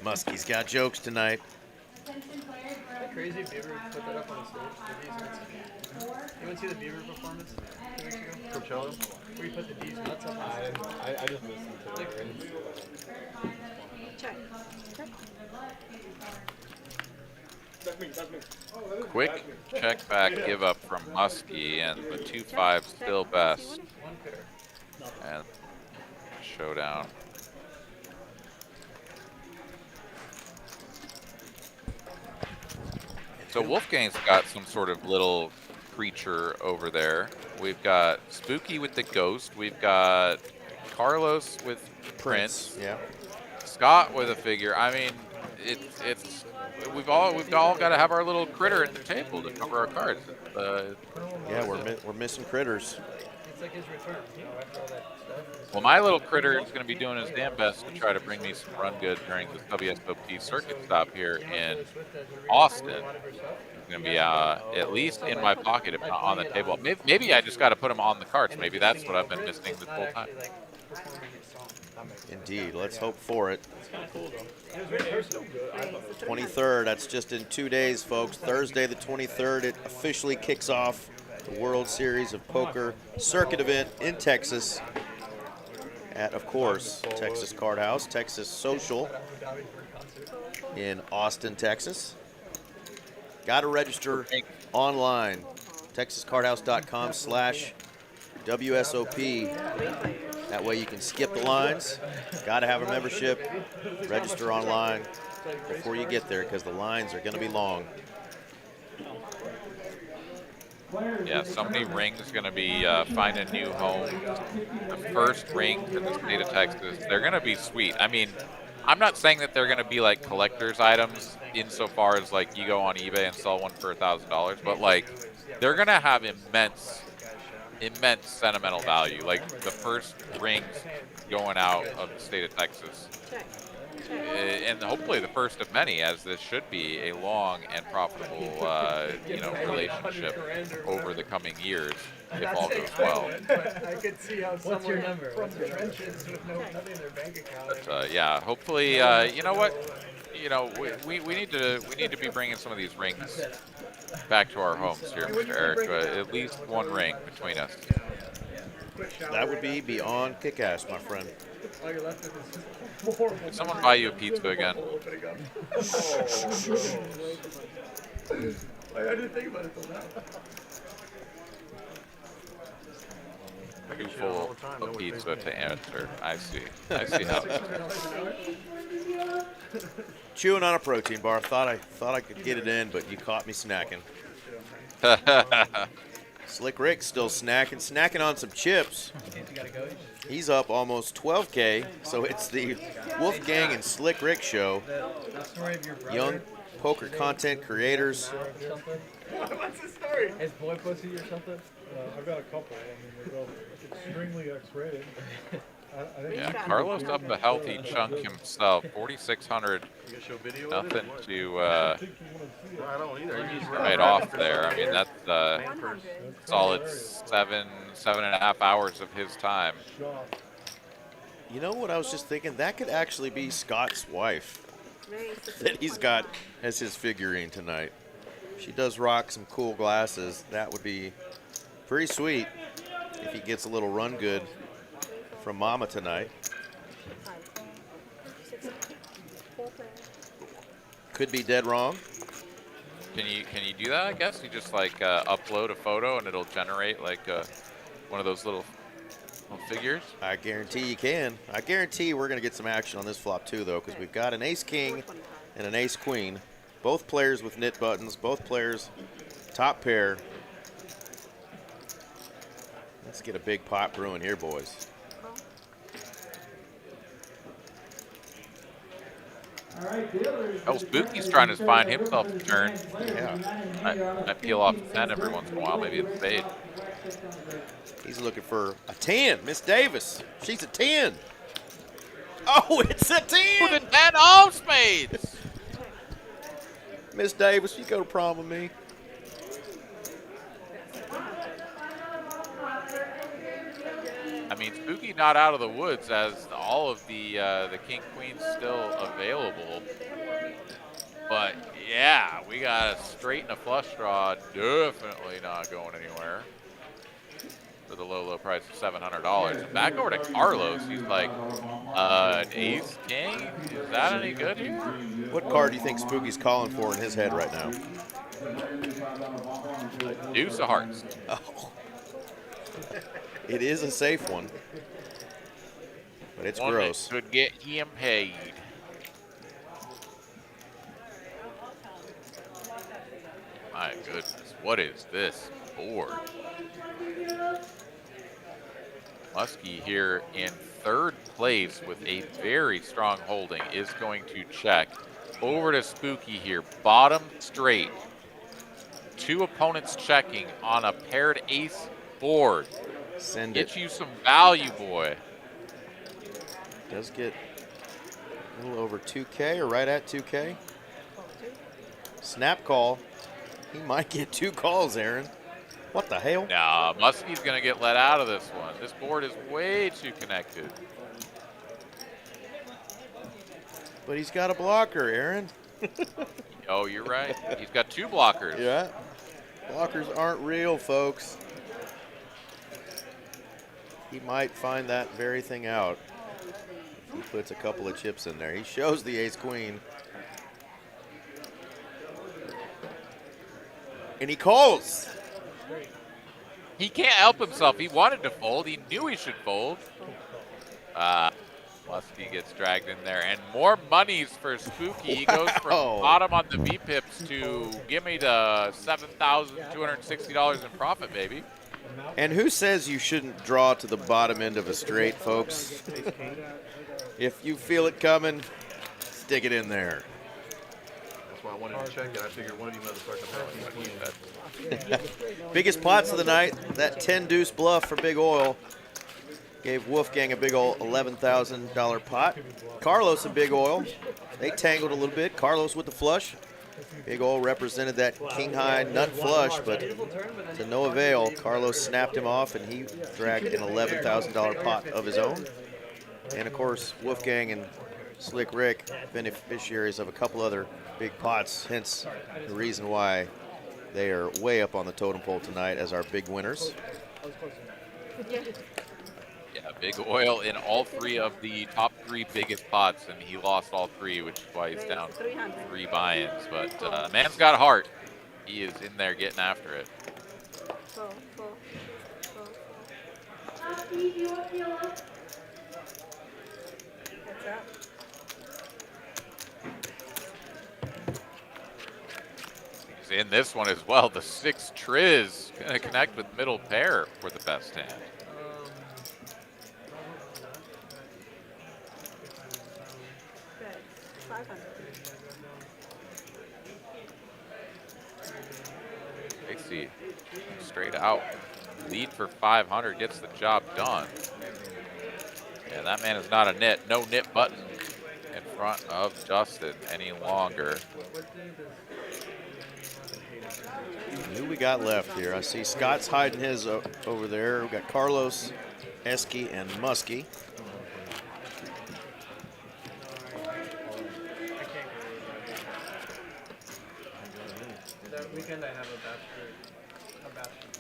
Muskie's got jokes tonight. Isn't that crazy if Beaver put that up on the stage? You want to see the Beaver performance 2 weeks ago? Coachella? Where you put the D's nuts up on I stage? didn't. I just listened to it. Check. Quick check back give up from Muskie, and the 2-5 still best. One pair. And showdown. So Wolfgang's got some sort of little creature over there. We've got Spooky with the ghost. We've got Carlos with Prince. Yeah. Scott with a figure. I mean, it's we've all got to have our little critter at the table to cover our cards. Yeah, we're missing critters. It's like his return, you know, after all that stuff. Well, my little critter is going to be doing his damn best to try to bring me some run good during this WSOP circuit stop here in Austin. It's going to be at least in my pocket, if not on the table. Maybe I just got to put him on the cards. Maybe that's what I've been missing this whole time. Indeed, let's hope for it. It's kind of cool, though. It was very personal. 23rd, that's just in 2 days, folks. Thursday the 23rd, it officially kicks off the World Series of Poker circuit event in Texas at, of course, Texas Card House, Texas Social in Austin, Texas. Got to register online, texascardhouse.com/WSOP. That way you can skip the lines. Got to have a membership. Register online before you get there because the lines are going to be long. Yeah, so many rings going to be finding new homes. The first ring in the state of Texas, they're going to be sweet. I mean, I'm not saying that they're going to be like collector's items insofar as like you go on eBay and sell one for $1,000, but like they're going to have immense sentimental value. Like the first rings going out of the state of Texas. And hopefully the first of many, as this should be a long and profitable, relationship over the coming years, if all goes well. I could see how What's your someone number? from the trenches with nothing in their bank account. But yeah, hopefully, you know what? You know, we need to be bringing some of these rings back to our homes here, Mr. Eric. At least one ring between us. That would be beyond kick-ass, my friend. All you're left with is horrible. Did someone buy you a pizza again? I didn't think about it till now. Too full of pizza to answer. I see how it is. Chewing on a protein bar. Thought I could get it in, but you caught me snacking. Slick Rick's still snacking on some chips. He's up almost 12K, so it's the Wolfgang and Slick Rick show. Young poker content creators. What's the story? Is boy pussy or something? I've got a couple. I mean, they're both extremely X-rated. Yeah, Carlos up a healthy chunk himself, 4,600. Nothing to write off there. I mean, that's solid 7.5 hours of his time. You know what I was just thinking? That could actually be Scott's wife that he's got as his figurine tonight. She does rock some cool glasses. That would be pretty sweet if he gets a little run good from Mama tonight. Could be dead wrong. Can you do that? I guess you just like upload a photo and it'll generate like one of those little figures. I guarantee you can. I guarantee we're going to get some action on this flop too, though, because we've got an ace-king and an ace-queen. Both players with knit buttons. Both players top pair. Let's get a big pot brewing here, boys. Oh, Spooky's trying to find himself a turn. Yeah. I peel off the 10 every once in a while, maybe it's fade. He's looking for a 10. Miss Davis. She's a 10. Oh, it's a 10. And all spades. Miss Davis, you go to prom with me. I mean, Spooky not out of the woods as all of the king queen's still available. But yeah, we got a straight and a flush draw. Definitely not going anywhere for the low price of $700. And back over to Carlos, he's like, an ace king? Is that any good here? What card do you think Spooky's calling for in his head right now? Deuce of hearts. Oh. It is a safe one, but it's One gross. that could get him paid. My goodness, what is this board? Muskie here in third place with a very strong holding is going to check. Over to Spooky here, bottom straight. Two opponents checking on a paired ace board. Send Get it. you some value, boy. Does get a little over 2K or right at 2K. Snap call. He might get 2 calls, Aaron. What the hell? Nah, Muskie's gonna get let out of this one. This board is way too connected. But he's got a blocker, Aaron. Oh, you're right. He's got 2 blockers. Yeah. Blockers aren't real, folks. He might find that very thing out. He puts a couple of chips in there. He shows the ace-queen. And he calls. He can't help himself. He wanted to fold. He knew he should fold. Muskie gets dragged in there. And more monies for Spooky. He goes from bottom on the V-pips to give me the $7,260 in profit, baby. And who says you shouldn't draw to the bottom end of a straight, folks? If you feel it coming, stick it in there. That's why I wanted to check it. I figured one of you motherfuckers had queen. Biggest pots of the night, that 10 deuce bluff for Big Oil. Gave Wolfgang a big old $11,000 pot. Carlos a Big Oil. They tangled a little bit. Carlos with the flush. Big Oil represented that king high nut flush, but to no avail. Carlos snapped him off, and he dragged an $11,000 pot of his own. And of course, Wolfgang and Slick Rick, beneficiaries of a couple other big pots, hence the reason why they are way up on the totem pole tonight as our big winners. Yeah, Big Oil in all 3 of the top 3 biggest pots, and he lost all 3, which is why he's down 3 buy-ins. But man's got a heart. He is in there getting after it. He's in this one as well. The 6 Triz gonna connect with middle pair for the best hand. Dixie straight out. Lead for 500, gets the job done. And that man is not a nit. No nit button in front of Justin any longer. Who we got left here? I see Scott's hiding his over there. We got Carlos, Esky, and Muskie. That weekend I have a bachelor.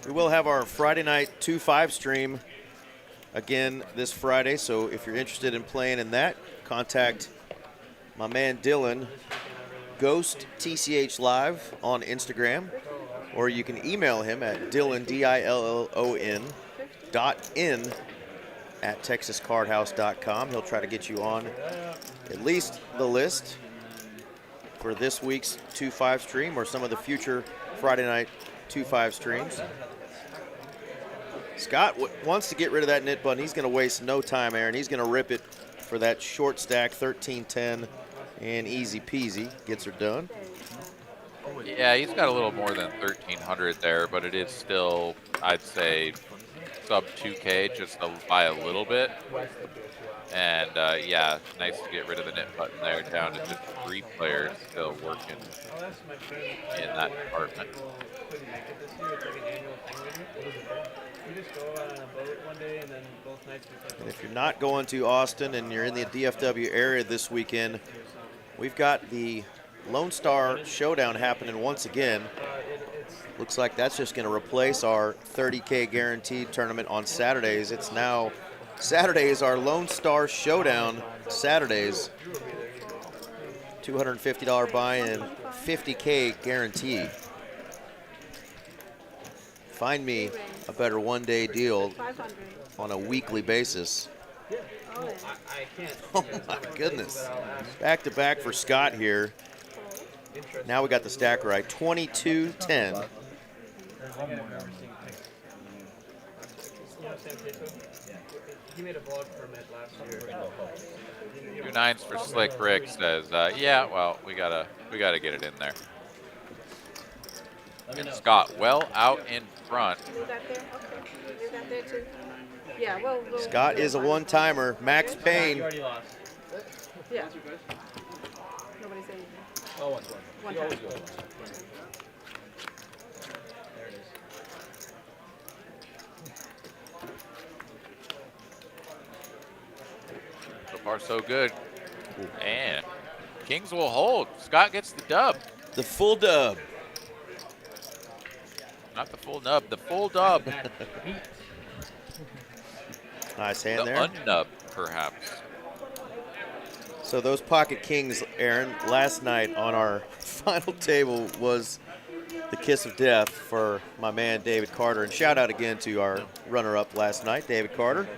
We will have our Friday night 2-5 stream again this Friday, so if you're interested in playing in that, contact my man Dylan, Ghost TCH Live on Instagram, or you can email him at Dylan, DILLON, .in at texascardhouse.com. He'll try to get you on at least the list for this week's 2-5 stream or some of the future Friday night 2-5 streams. Scott wants to get rid of that nit button. He's going to waste no time, Aaron. He's going to rip it for that short stack, 13-10, and easy peasy. Gets her done. Yeah, he's got a little more than 1,300 there, but it is still, I'd say, sub 2K just by a little bit. And yeah, nice to get rid of the knit button there, down to just 3 players still working I'll ask my friend. in that department. Couldn't make it this year. It's like an annual thing we do. What is it called? We just go out on a boat one day, and then both nights we play. And if you're not going to Austin and you're in the DFW area this weekend, we've got the Lone Star Showdown happening once again. Looks like that's just going to replace our 30K guaranteed tournament on Saturdays. It's now Saturdays, our Lone Star Showdown Saturdays. $250 buy-in, 50K guarantee. Find me a better one-day deal on a weekly basis. Oh my goodness. Back-to-back for Scott here. Now we got the stack right, 22-10. He made a blog permit last year. 2 9s for Slick Rick says, yeah, well, we gotta get it in there. And Scott well out in front. You got there? Okay. You got there too? Yeah, well. Scott is a one-timer. Max Payne. Yeah. Nobody said anything. Oh, One you time. always go. So far, so good. And Kings will hold. Scott gets the dub. The full dub. Not the full nub, the full dub. Nice hand the there. unnub, perhaps. So those pocket kings, Aaron, last night on our final table was the kiss of death for my man David Carter. And shout out again to our runner-up last night, David Carter.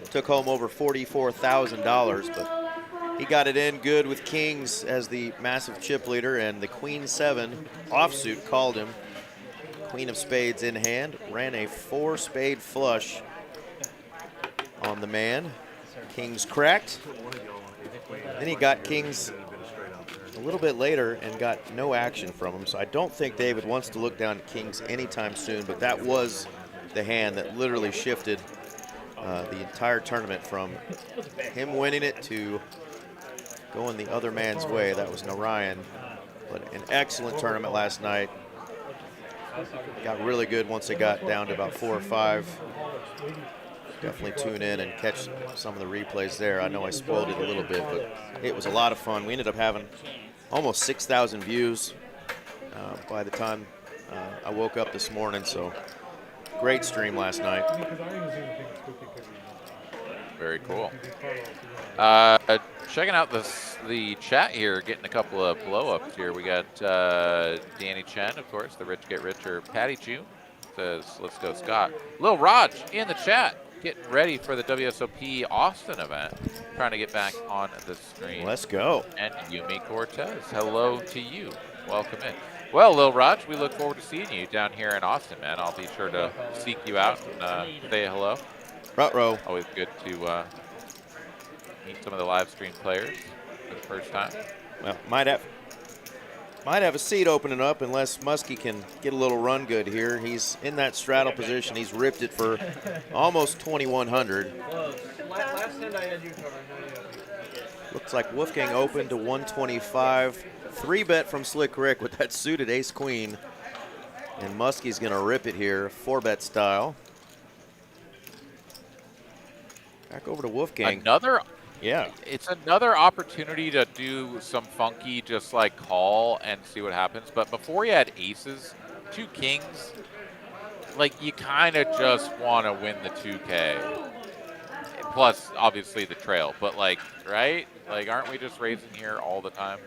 Took home over $44,000, but he got it in good with kings as the massive chip leader, and the queen 7 offsuit called him. Queen of spades in hand, ran a 4-spade flush on the man. Kings cracked. Then he got kings a little bit later and got no action from him. So I don't think David wants to look down at kings anytime soon, but that was the hand that literally shifted the entire tournament from him winning it to going the other man's way. That was Narayan. But an excellent tournament last night. Got really good once it got down to about 4 or 5. Definitely tune in and catch some of the replays there. I know I spoiled it a little bit, but it was a lot of fun. We ended up having almost 6,000 views by the time I woke up this morning, so great stream last night. Very cool. Checking out the chat here, getting a couple of blow-ups here. We got Danny Chen, of course, the Rich Get Richer. Patty June says, let's go, Scott. Lil Raj in the chat, getting ready for the WSOP Austin event. Trying to get back on the screen. Let's go. And Yumi Cortez, hello to you. Welcome in. Well, Lil Raj, we look forward to seeing you down here in Austin, man. I'll be sure to seek you out and say hello. Ruh-roh. Always good to meet some of the live stream players for the first time. Well, might have a seat opening up unless Muskie can get a little run good here. He's in that straddle position. He's ripped it for almost 2,100. Last hand I had you covered. Looks like Wolfgang opened to 125. 3-bet from Slick Rick with that suited ace-queen. And Muskie's going to rip it here, 4-bet style. Back over to Wolfgang. Yeah. It's another opportunity to do some funky, just like call and see what happens. But before you had aces, 2 kings, like you kind of just want to win the 2K. Plus, obviously, the trail. But like, right? Like, aren't we just raising here all the time?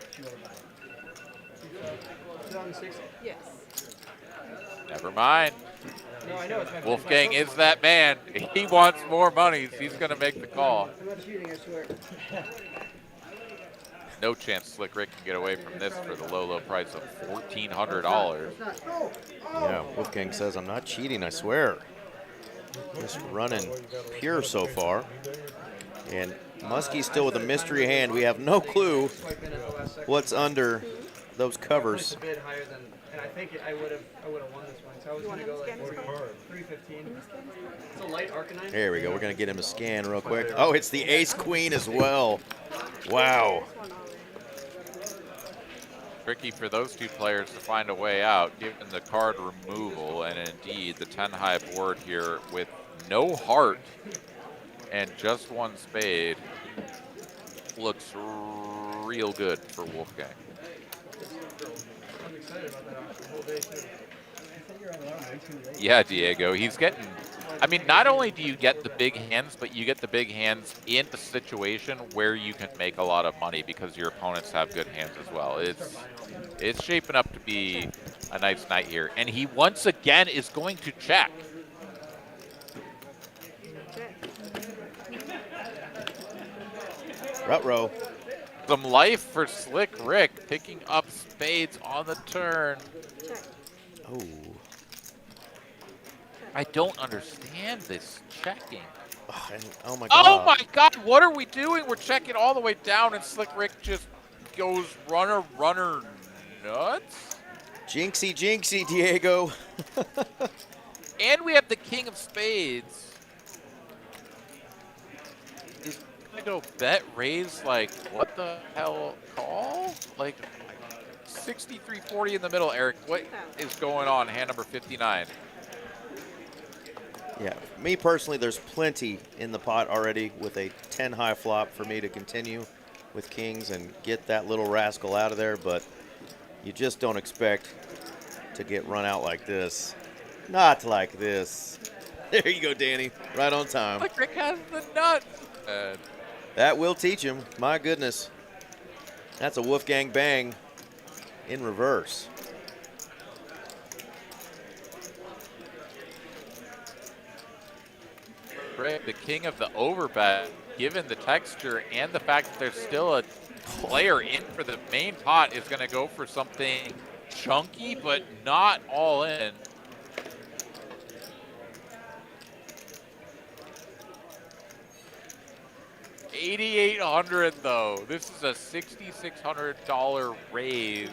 2006? Yes. Never mind. No, I know it's my Wolfgang is that man. He wants more money. He's going to make the call. I'm not cheating, I swear. No chance Slick Rick can get away from this for the low, low price of $1,400. Yeah, Wolfgang says, I'm not cheating, I swear. Just running pure so far. And Muskie's still with a mystery hand. We have no clue what's under those covers. and I think I would have won this one. So I was going to go like 315. It's a light Arcanine. There we go. We're going to get him a scan real quick. Oh, it's the ace queen as well. Wow. Tricky for those two players to find a way out, given the card removal, and indeed the 10 high board here with no heart and just one spade looks real good for Wolfgang. I'm excited about that the whole day too. Yeah, Diego, he's getting, I mean, not only do you get the big hands, but you get the big hands in a situation where you can make a lot of money because your opponents have good hands as well. It's shaping up to be a nice night here. And he once again is going to check. Ruh-roh. Some life for Slick Rick, picking up spades on the turn. Oh. I don't understand this checking. Oh my god. Oh my god, what are we doing? We're checking all the way down and Slick Rick just goes runner nuts. Jinxie, jinxie, Diego. And we have the king of spades. Is gonna go bet raise like what the hell call? Like 63-40 in the middle, Eric. What is going on? Hand number 59. Yeah, me personally, there's plenty in the pot already with a 10 high flop for me to continue with kings and get that little rascal out of there, but you just don't expect to get run out like this. Not like this. There you go, Danny. Right on time. Like Rick has the nuts. That will teach him. My goodness. That's a Wolfgang bang in reverse. Rick, the king of the overbet, given the texture and the fact that there's still a player in for the main pot, is going to go for something chunky, but not all in. $8,800 though. This is a $6,600 raise.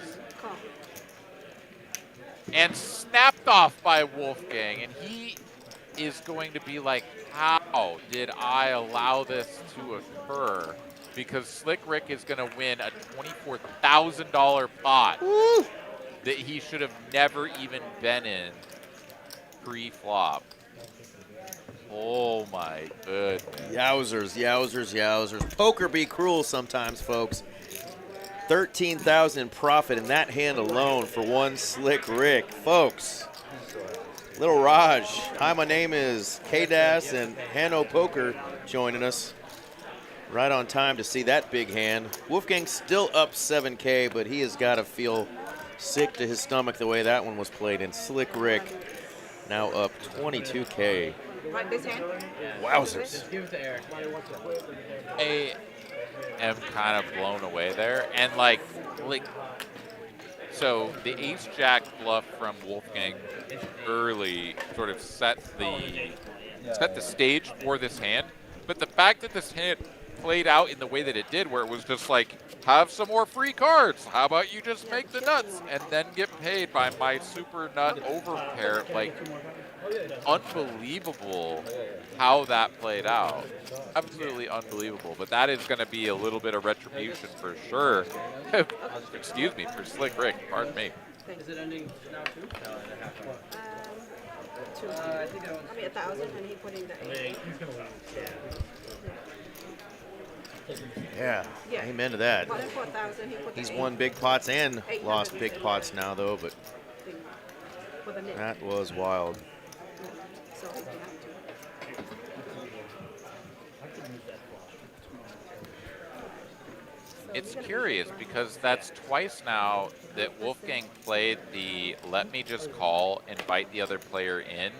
And snapped off by Wolfgang, and he is going to be like, how did I allow this to occur? Because Slick Rick is going to win a $24,000 pot that he should have never even been in pre-flop. Oh my goodness. Yowzers, yowzers, yowzers. Poker be cruel sometimes, folks. 13,000 in profit in that hand alone for one Slick Rick. Folks, Little Raj. Hi, my name is K-Das and Hanno Poker joining us. Right on time to see that big hand. Wolfgang's still up 7K, but he has got to feel sick to his stomach the way that one was played. And Slick Rick now up 22K. Like this hand? Wowzers. Just give it to Eric. I am kind of blown away there. And like, so the ace-jack bluff from Wolfgang early sort of set the stage for this hand. But the fact that this hand played out in the way that it did, where it was just like, have some more free cards. How about you just make the nuts and then get paid by my super nut overpair? Like, unbelievable how that played out. Absolutely unbelievable. But that is going to be a little bit of retribution for sure. Excuse me, for Slick Rick. Pardon me. Is it ending now too? No, it half hour. Two. I think I was. I mean 1,000 and he put in the 8. Yeah, amen to that. Bought him for 1,000, he put the He's 8. won big pots and lost big pots now, though, but For the nip. that was wild. So he didn't have to. It's curious because that's twice now that Wolfgang played the let me just call, invite the other player in,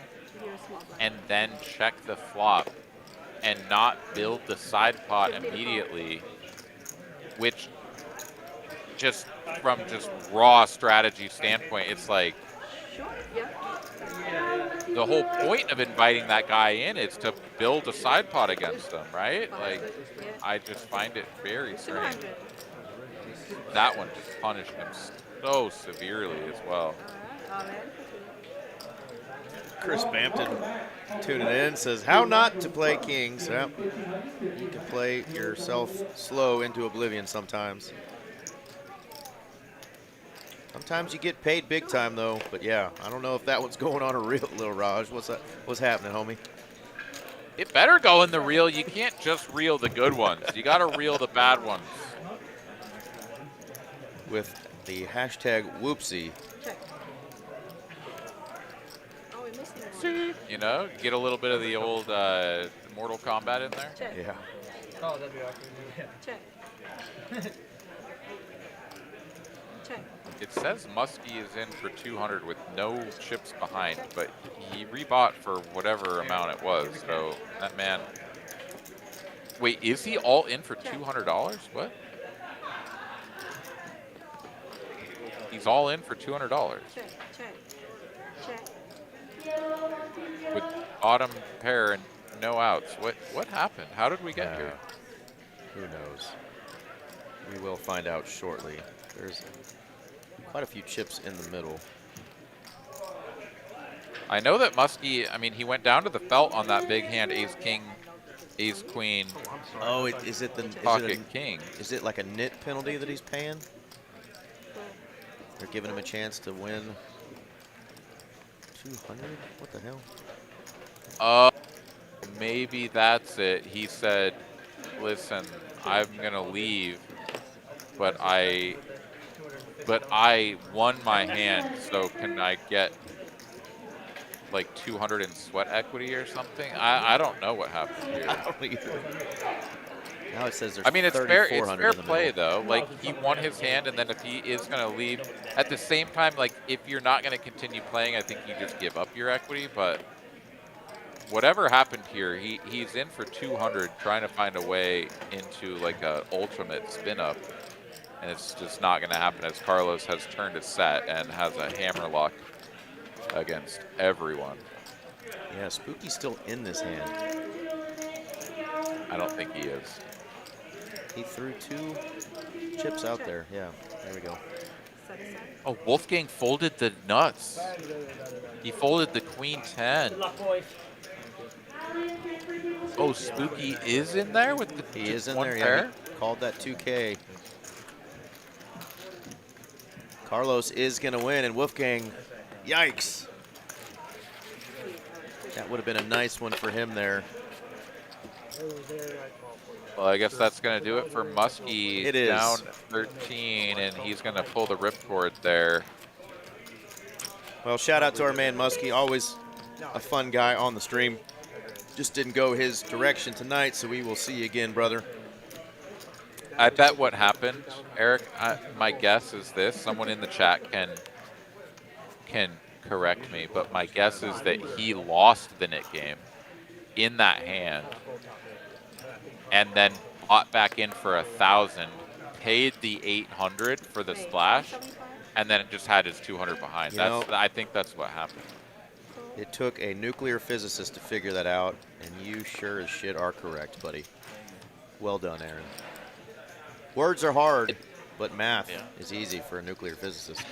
and then check the flop and not build the side pot immediately, which just from just raw strategy standpoint, it's like the whole point of inviting that guy in is to build a side pot against him, right? Like, I just find it very strange. That one just punished him so severely as well. Chris Bampton tuning in says, how not to play kings. Well, you can play yourself slow into oblivion sometimes. Sometimes you get paid big time, though. But, yeah, I don't know if that one's going on a real, Lil Raj. What's happening, homie? It better go in the reel. You can't just reel the good ones. You got to reel the bad ones. With the hashtag whoopsie. You know, get a little bit of the old Mortal Kombat in there. Yeah. Oh, that'd be awkward. Yeah. Check. Check. It says Muskie is in for 200 with no chips behind, but he rebought for whatever amount it was. So that man. Wait, is he all in for $200? What? He's all in for $200 Check. Check. Check. with bottom pair and no outs. What happened? How did we get here? Who knows? We will find out shortly. There's quite a few chips in the middle. I know that Muskie, I mean, he went down to the felt on that big hand, ace king, ace queen. Oh, is it the pocket king? Is it like a nit penalty that he's paying? They're giving him a chance to win 200? What the hell? Maybe that's it. He said, listen, I'm gonna leave, but I won my hand, so can I get like 200 in sweat equity or something? I don't know what happened here. I don't either. Now it says there's I mean, it's fair $3,400 play though. Like, he won his hand, and then if he is going to leave, at the same time, like, if you're not going to continue playing, I think you just give up your equity. But whatever happened here, he's in for 200, trying to find a way into like a ultimate spin up, and it's just not going to happen as Carlos has turned a set and has a hammer lock against everyone. Yeah, Spooky's still in this hand. I don't think he is. He threw 2 chips out there. Yeah, there we go. Oh, Wolfgang folded the nuts. He folded the queen 10. Oh, Spooky is in there with the He is in one there. pair? Yeah, he called that 2K. Carlos is going to win, and Wolfgang, yikes. That would have been a nice one for him there. Well, I guess that's going to do it for Muskie. It is. Down 13, and he's going to pull the ripcord there. Well, shout out to our man Muskie, always a fun guy on the stream. Just didn't go his direction tonight, so we will see you again, brother. I bet what happened, Eric, my guess is this. Someone in the chat can correct me, but my guess is that he lost the nit game in that hand and then bought back in for 1,000, paid the 800 for the splash, and then it just had his 200 behind. I think that's what happened. It took a nuclear physicist to figure that out, and you sure as shit are correct, buddy. Well done, Aaron. Words are hard, but math is easy for a nuclear physicist.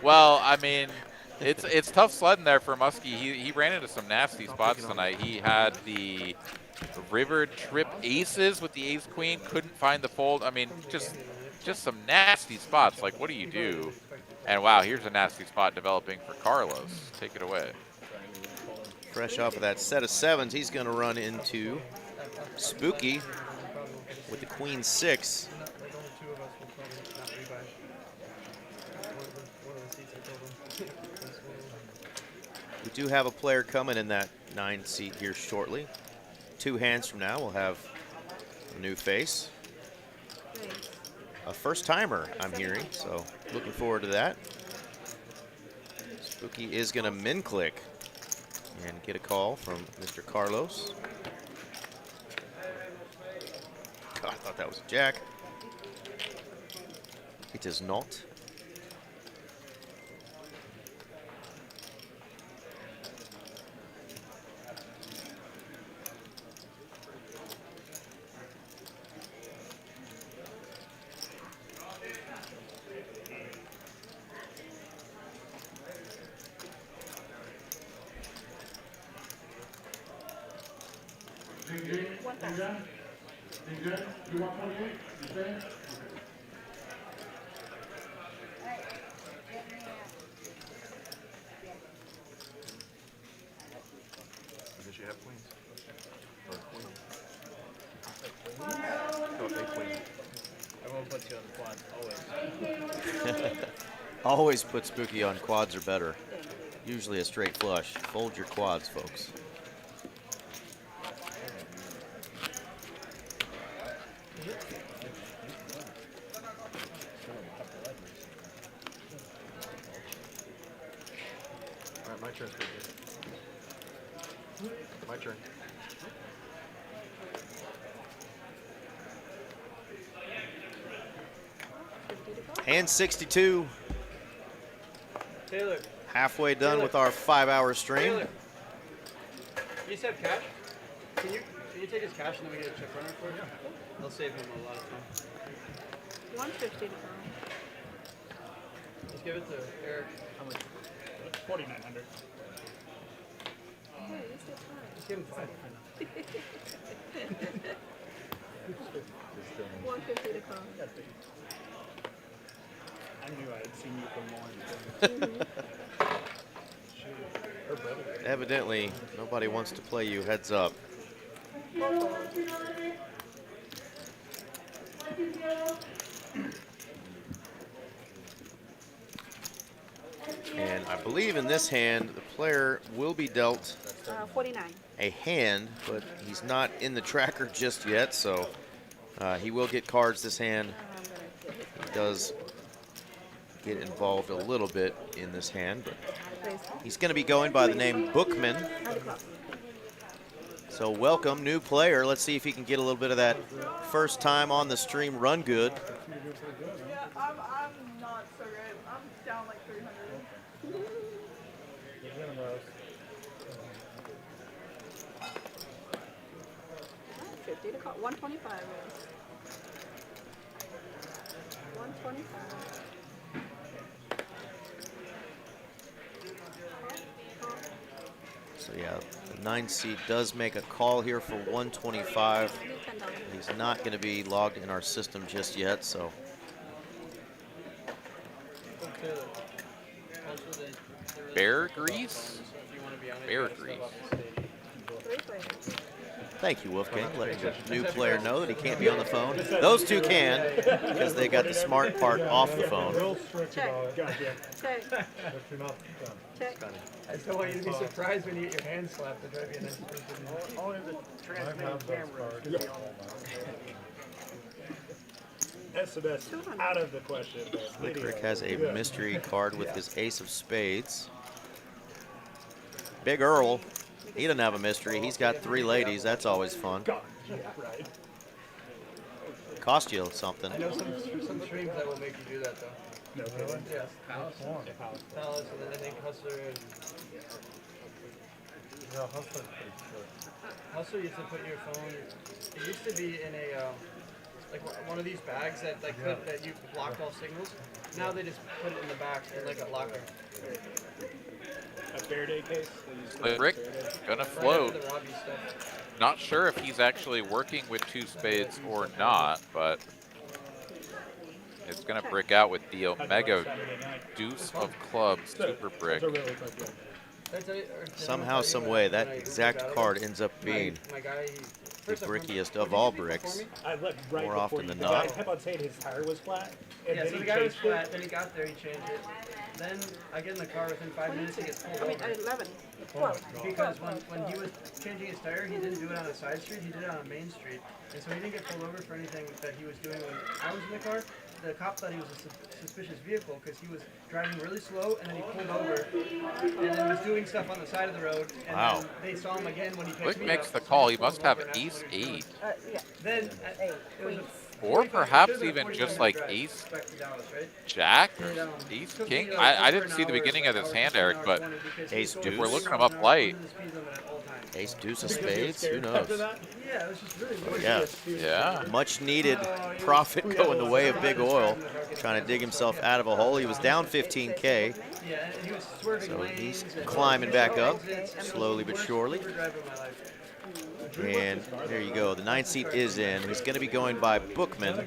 Well, I mean, it's tough sledding there for Muskie. He ran into some nasty spots tonight. He had the river trip aces with the ace queen, couldn't find the fold. I mean, just some nasty spots. Like, what do you do? And wow, here's a nasty spot developing for Carlos. Take it away. Fresh off of that set of 7s, he's going to run into Spooky with the queen 6. We do have a player coming in that 9 seat here shortly. 2 hands from now, we'll have a new face. A first timer, I'm hearing, so looking forward to that. Spooky is going to min click and get a call from Mr. Carlos. God, I thought that was a jack. It is not. 1,000. Did you have queens? Or queen? Oh, a queen. I won't put you on the quad, always. Always put Spooky on quads or better. Usually a straight flush. Fold your quads, folks. All right, my turn. My turn. Hand 62. Taylor. Halfway done with our 5-hour stream. Taylor. You said cash? Can you take his cash and then we get a check runner for you? I'll save him a lot of time. 150 to go. Let's give it to Eric. How much? 4,900. Hey, this is fine. Let's give him 5. 150 to come. I knew I had seen you from more. Evidently, nobody wants to play you heads up. And I believe in this hand, the player will be dealt 49. a hand, but he's not in the tracker just yet, so he will get cards this hand. He does get involved a little bit in this hand, but he's going to be going by the name Bookman. So welcome, new player. Let's see if he can get a little bit of that first time on the stream run good. Yeah, I'm not so good. I'm down like 300. 50 to call. 125 is. 125. So yeah, the 9 seed does make a call here for 125. He's not going to be logged in our system just yet, so. Bear grease? Bear grease. Thank you, Wolfgang, letting the new player know that he can't be on the phone. Those two can, because they got the smart part off the phone. Check. Check. Check. I still want you to be surprised when you get your hand slapped. To drive you an Only the transmitting camera. SMS out of the question. Rick has a mystery card with his ace of spades. Big Earl, he doesn't have a mystery. He's got 3 ladies. That's always fun. Cost you something. I know some streams that will make you do that though. No, really? Yes. Palace, and then I think Hustler and No, Hustler's pretty good. Hustler used to put your phone. It used to be in a like one of these bags that that you blocked all signals. Now they just put it in the back in like a locker. A Faraday case. But Rick, gonna float. Not sure if he's actually working with 2 spades or not, but it's gonna brick out with the Omega Deuce of Clubs Super Brick. Somehow, some way, that exact card ends up being the brickiest of all bricks, more often than not. I kept on saying his tire was flat. Yeah, so the guy was flat, then he got there, he changed it. Then I get in the car within 5 minutes, he gets pulled over. 11. Because when he was changing his tire, he didn't do it on a side street, he did it on a main street. And so he didn't get pulled over for anything that he was doing when I was in the car. The cop thought he was a suspicious vehicle because he was driving really slow and then he pulled over and then was doing stuff on the side of the road. And then they saw him again when he picked Rick me makes up. the call. He must have ace 8. Yeah. Then it was Or perhaps even just like ace jack or ace king. I didn't see the beginning of this hand, Eric, but Ace if deuce. we're looking him up light. Ace deuce of spades, who knows? Yeah, it was just really weird. Yeah. Yeah. Much needed profit going the way of Big Oil, trying to dig himself out of a hole. He was down 15K. Yeah, and he was swerving So lanes. he's and climbing back up, exits, and it was slowly the but worst surely. Uber drive of my life. And there you go. The 9th seat is in. He's going to be going by Bookman.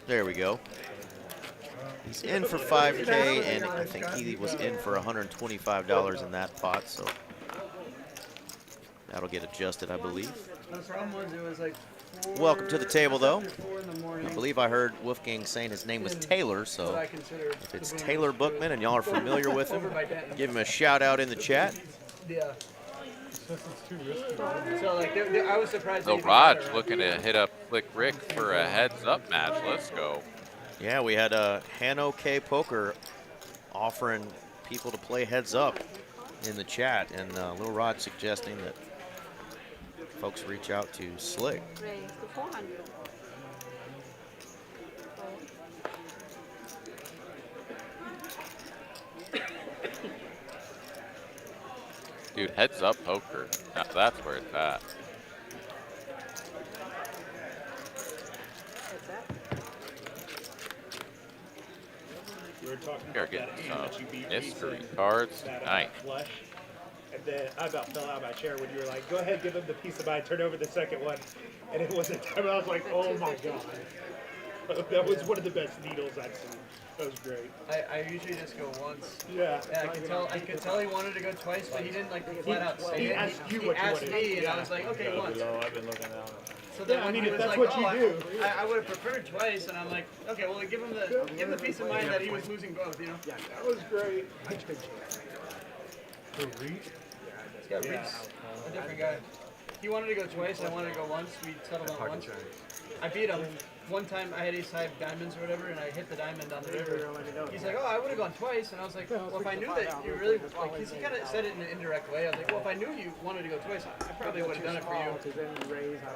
There we go. He's in for 5K, and I think he was in for $125 in that pot, so that'll get adjusted, I believe. The problem was it was like Welcome to the table, though. 4 in the morning. I believe I heard Wolfgang saying his name was Taylor, so What I consider if it's the Taylor Bookman and y'all are familiar with him, give him a shout out in the chat. Yeah. So like, I was surprised. So Raj looking to hit up Flick Rick for a heads-up match. Let's go. Yeah, we had Hanno K Poker offering people to play heads up in the chat, and Lil Rod suggesting that folks reach out to Slick. Raise to 400. Dude, heads up poker. Now that's where it's at. We were talking We're about getting that hand that you beat mystery recent, cards that, tonight. Flush. And then I about fell out of my chair when you were like, go ahead, give him the piece of mind, turn over the second one. And it wasn't time. I was like, oh my God. That was one of the best needles I've seen. That was great. I usually just go once. Yeah. I could tell he wanted to go twice, but he didn't like flat out say He it. asked you He what you asked wanted. me, and Yeah. I was like, okay, once. I've been looking out. So then Yeah, I when mean, he if was that's like, what you oh, do. I would have preferred twice, and I'm like, okay, well, give him the peace of mind that he was losing both, you know? Yeah, that was great. He's got Reese, a different guy. He wanted to go twice, I wanted to go once. We settled on once. I beat him. One time I had ace-high diamonds or whatever, and I hit the diamond on the river. He's like, oh, I would have gone twice. And I was like, well, if I knew that you really, like, he kind of said it in an indirect way. I was like, well, if I knew you wanted to go twice, I probably would have done it for you.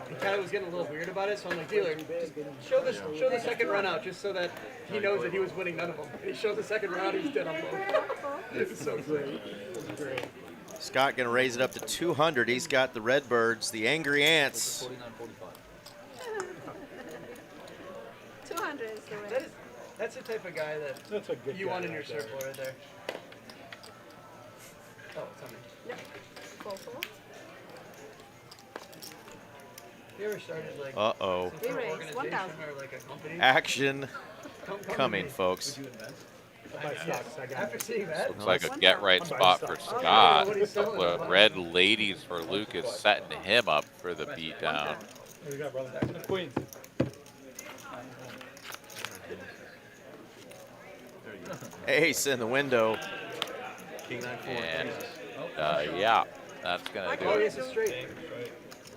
He kind of was getting a little weird about it, so I'm like, dealer, just show the second run out, just so that he knows that he was winning none of them. And he showed the second run out, he's dead on both. It was so great. Scott going to raise it up to 200. He's got the Redbirds, the Angry Ants. 200 is the way. That's the type of guy that you want in your circle right there. Oh, it's on me. Yep. 4-4. You ever started like Uh-oh. some sort of organization or like a company? Action Come coming, to me. folks. After seeing that, Looks like a get-right spot for Scott. A couple of red ladies for Lucas, setting him up for the beatdown. What do you got, brother? Queens. Ace in the window. King 9-4. And yeah, that's gonna do oh, it. it's a straight.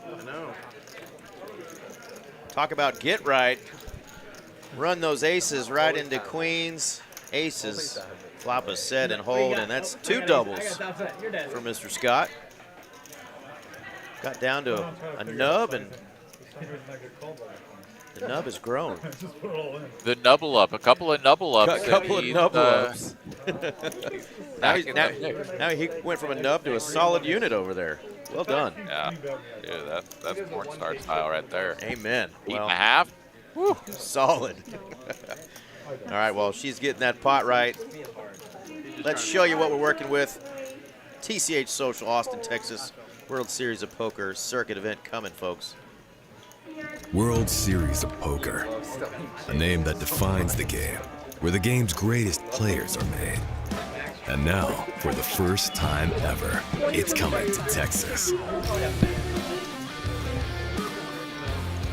I know. Talk about get right. Run those aces right into queens. Aces. Flop a set and hold, and that's two doubles for Mr. Scott. Got down to a nub, and the nub has grown. The nubble up, a couple of nubble ups. A couple of nubble ups. now he went from a nub to a solid unit over there. Well done. Yeah, dude, that's porn star style right there. Amen. 8.5. Whew, solid. All right, well, she's getting that pot right. Let's show you what we're working with. TCH Social, Austin, Texas. World Series of Poker circuit event coming, folks. World Series of Poker, a name that defines the game, where the game's greatest players are made. And now, for the first time ever, it's coming to Texas.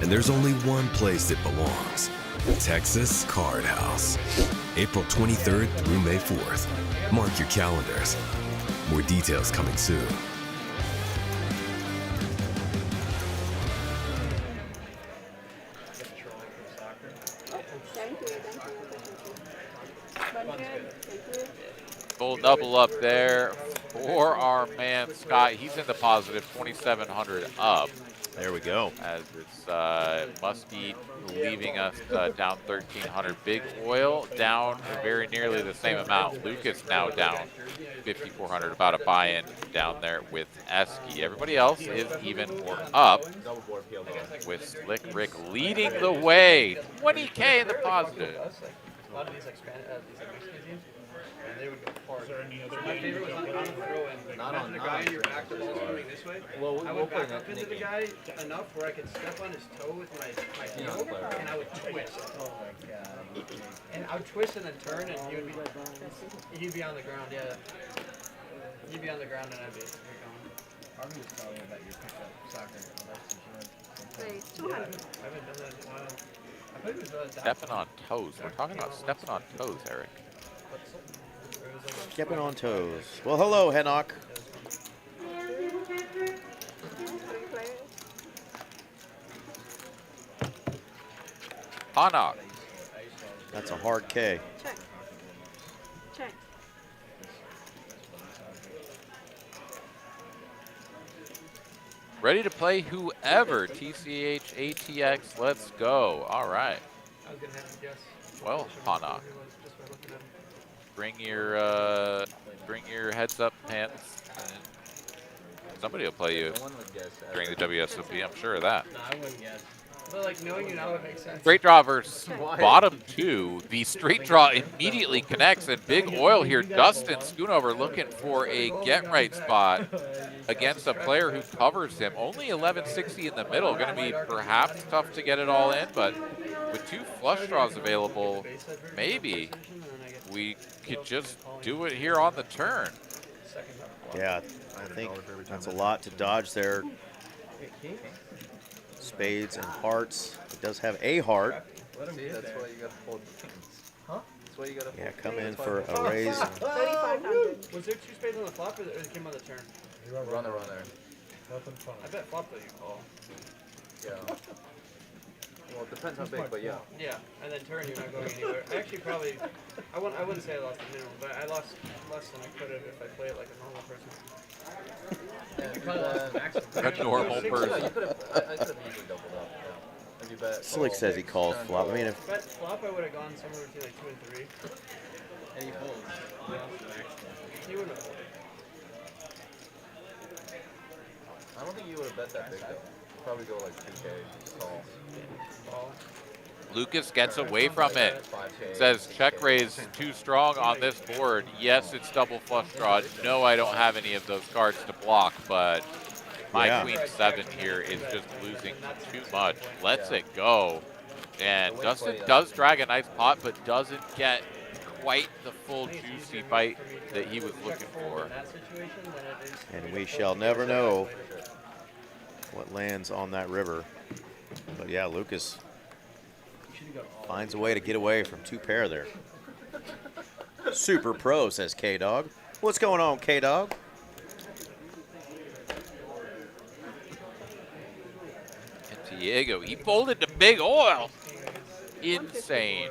And there's only one place it belongs, Texas Card House. April 23rd through May 4th. Mark your calendars. More details coming soon. Full double up there for our man Scott. He's in the positive, 2,700 up. There we go. As it's must be leaving us down 1,300. Big Oil down very nearly the same amount. Lucas now down 5,400, about a buy-in down there with Esky. Everybody else is even or up, with Slick Rick leading the way. 20K in the positive. A lot of these like Mexican teams, they would go hard. Is there any other My favorite was on throw in. Imagine a guy in your back, the ball's coming this way. Well, I would back up into the guy enough where I could step on his toe with my heel, and I would twist. Oh my god. And I would twist and then turn, and you'd be on the ground, yeah. You'd be on the ground, and I'd be gone. Harvey was telling me about your pickup soccer. Wait, Yeah, I 200. haven't done that in a while. I played with Stepping on toes. We're talking about stepping on toes, Eric. Stepping on toes. Well, hello, Henok. Hanok. That's a hard K. Check. Check. Ready to play whoever. TCH, ATX, let's go. All right. I was gonna have to guess. Well, Hanok. Bring your heads up pants. And somebody will play you during the WSOP. I'm sure of that. No, I wouldn't guess. But like knowing you now, it makes sense. Straight draw versus bottom two. The straight draw immediately connects, and big oil here. Dustin Schoonover looking for a get right spot against a player who covers him. Only 1160 in the middle. Going to be perhaps tough to get it all in, but with two flush draws available, maybe we could just do it here on the turn. Yeah, I think that's a lot to dodge there. Spades and hearts. It does have a heart. See, that's why you gotta fold the kings. Huh? That's why you gotta Yeah, fold come the in kings. for a raise. 3,500. Was there two spades on the flop, or it came on the turn? Runner. Nothing fun. I bet flop that you call. Yeah. Well, it depends how big, but yeah. Yeah, and then turn, you're not going anywhere. Actually, probably, I wouldn't say I lost the minimum, but I lost less than I could have if I played it like a normal person. You probably lost the maximum. A normal person. Yeah, you could have. I could have easily doubled up. Yeah. If you bet. Slick says he calls flop. I mean, if Bet flop, I would have gone somewhere between like 2 and 3. And he folds. He wouldn't have folded. I don't think you would have bet that big though. You'd probably go like 2K tall. Ball. Lucas gets away from it. Says check raise too strong on this board. Yes, it's double flush draw. No, I don't have any of those cards to block, but my queen 7 here is just losing too much. Lets it go. And Dustin does drag a nice pot, but doesn't get quite the full juicy bite that he was looking for. and we shall never know what lands on that river. But yeah, Lucas finds a way to get away from two pair there. Super pro, says K-Dog. What's going on, K-Dog? And Diego, he folded to big oil. Insane.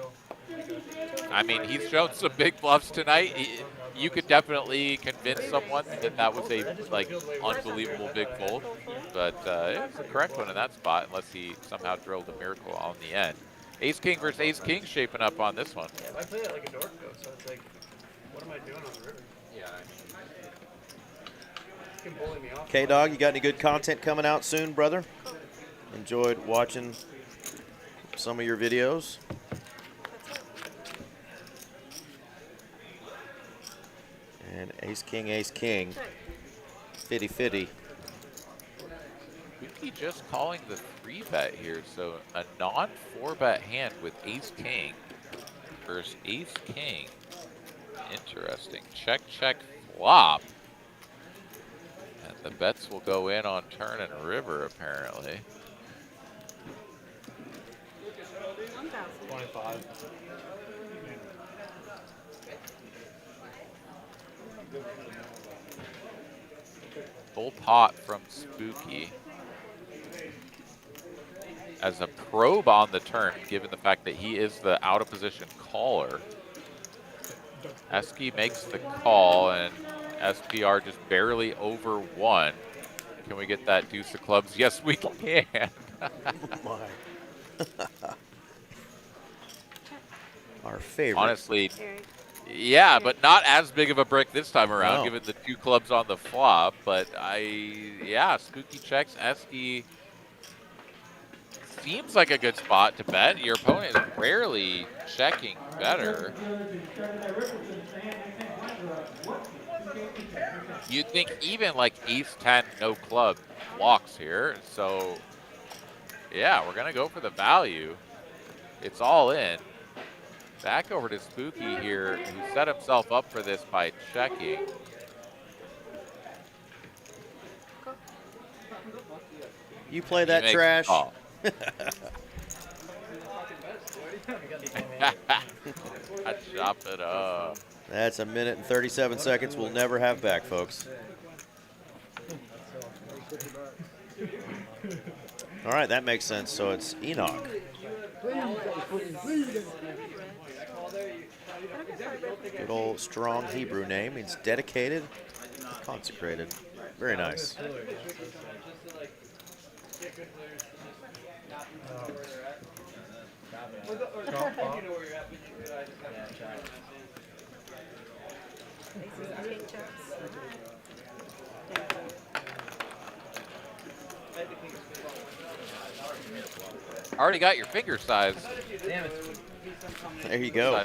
I mean, he's shown some big bluffs tonight. You could definitely convince someone that that was a unbelievable big fold, but it was the correct one in that spot, unless he somehow drilled a miracle on the end. Ace King versus Ace King shaping up on this one. Yeah, I play it like a dork though, so it's like, what am I doing on the river? Yeah. You can bully me off. K-Dog, you got any good content coming out soon, brother? Enjoyed watching some of your videos. And Ace King. 50-50. Kuki just calling the 3-bet here, so a non-4-bet hand with Ace King versus Ace King. Interesting. Check, check, flop. And the bets will go in on turn and river, apparently. 25. Full pot from Spooky. As a probe on the turn, given the fact that he is the out of position caller. Esky makes the call, and SPR just barely over 1. Can we get that deuce of clubs? Yes, we can. Our favorite. Honestly, yeah, but not as big of a brick this time around, given the 2 clubs on the flop. But yeah, Spooky checks. Esky seems like a good spot to bet. Your opponent is rarely checking better. You'd think even like ace-10, no club walks here. So, yeah, we're going to go for the value. It's all in. Back over to Spooky here, who set himself up for this by checking. You play that trash. I chop it up. That's a minute and 37 seconds we'll never have back, folks. All right, that makes sense. So it's Enoch. Good old strong Hebrew name. Means dedicated, consecrated. Very nice. Already got your finger size. There you go.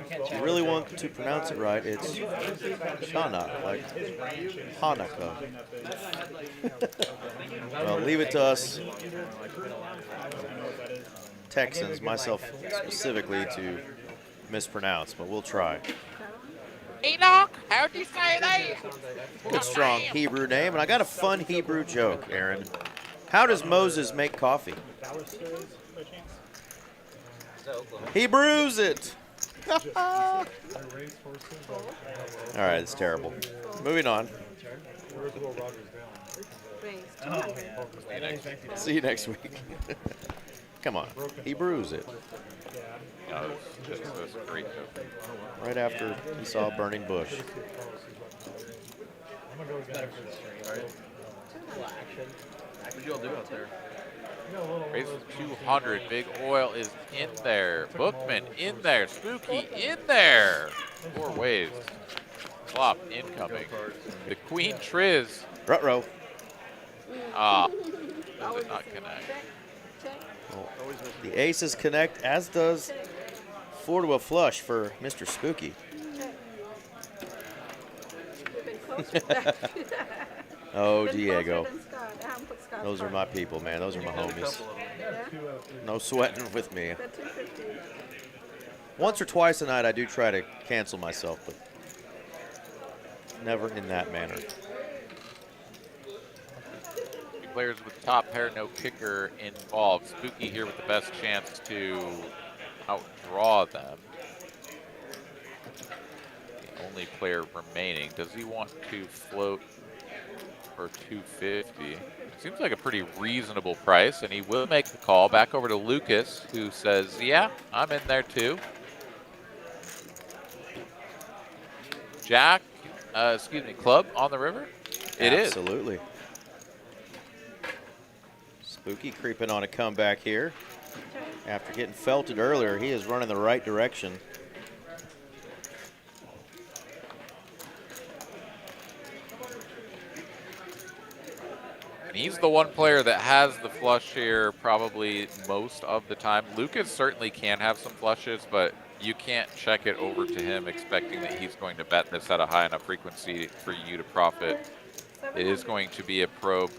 If you really want to pronounce it right, it's Shana, like Hanukkah. Well, leave it to us Texans, myself specifically, to mispronounce, but we'll try. Enoch, how'd you say that? Good strong Hebrew name, and I got a fun Hebrew joke, Aaron. How does Moses make coffee? He brews it. All right, it's terrible. Moving on. See you next week. Come on, he brews it. No, this was a great joke. Right after he saw a burning bush. What y'all do out there? Raises 200. Big Oil is in there. Bookman in there. Spooky in there. 4 ways. Flop incoming. The Queen Triz. Ruh-roh. Ah. Does it not connect? Well, the aces connect, as does 4 to a flush for Mr. Spooky. Oh, Diego. Those are my people, man. Those are my homies. No sweating with me. Once or twice a night, I do try to cancel myself, but never in that manner. Players with top pair, no kicker involved. Spooky here with the best chance to outdraw them. The only player remaining. Does he want to float for 250? Seems like a pretty reasonable price, and he will make the call. Back over to Lucas, who says, yeah, I'm in there too. Jack, club on the river? It is. Absolutely. Spooky creeping on a comeback here. After getting felted earlier, he is running the right direction. And he's the one player that has the flush here probably most of the time. Lucas certainly can have some flushes, but you can't check it over to him expecting that he's going to bet this at a high enough frequency for you to profit. It is going to be a probe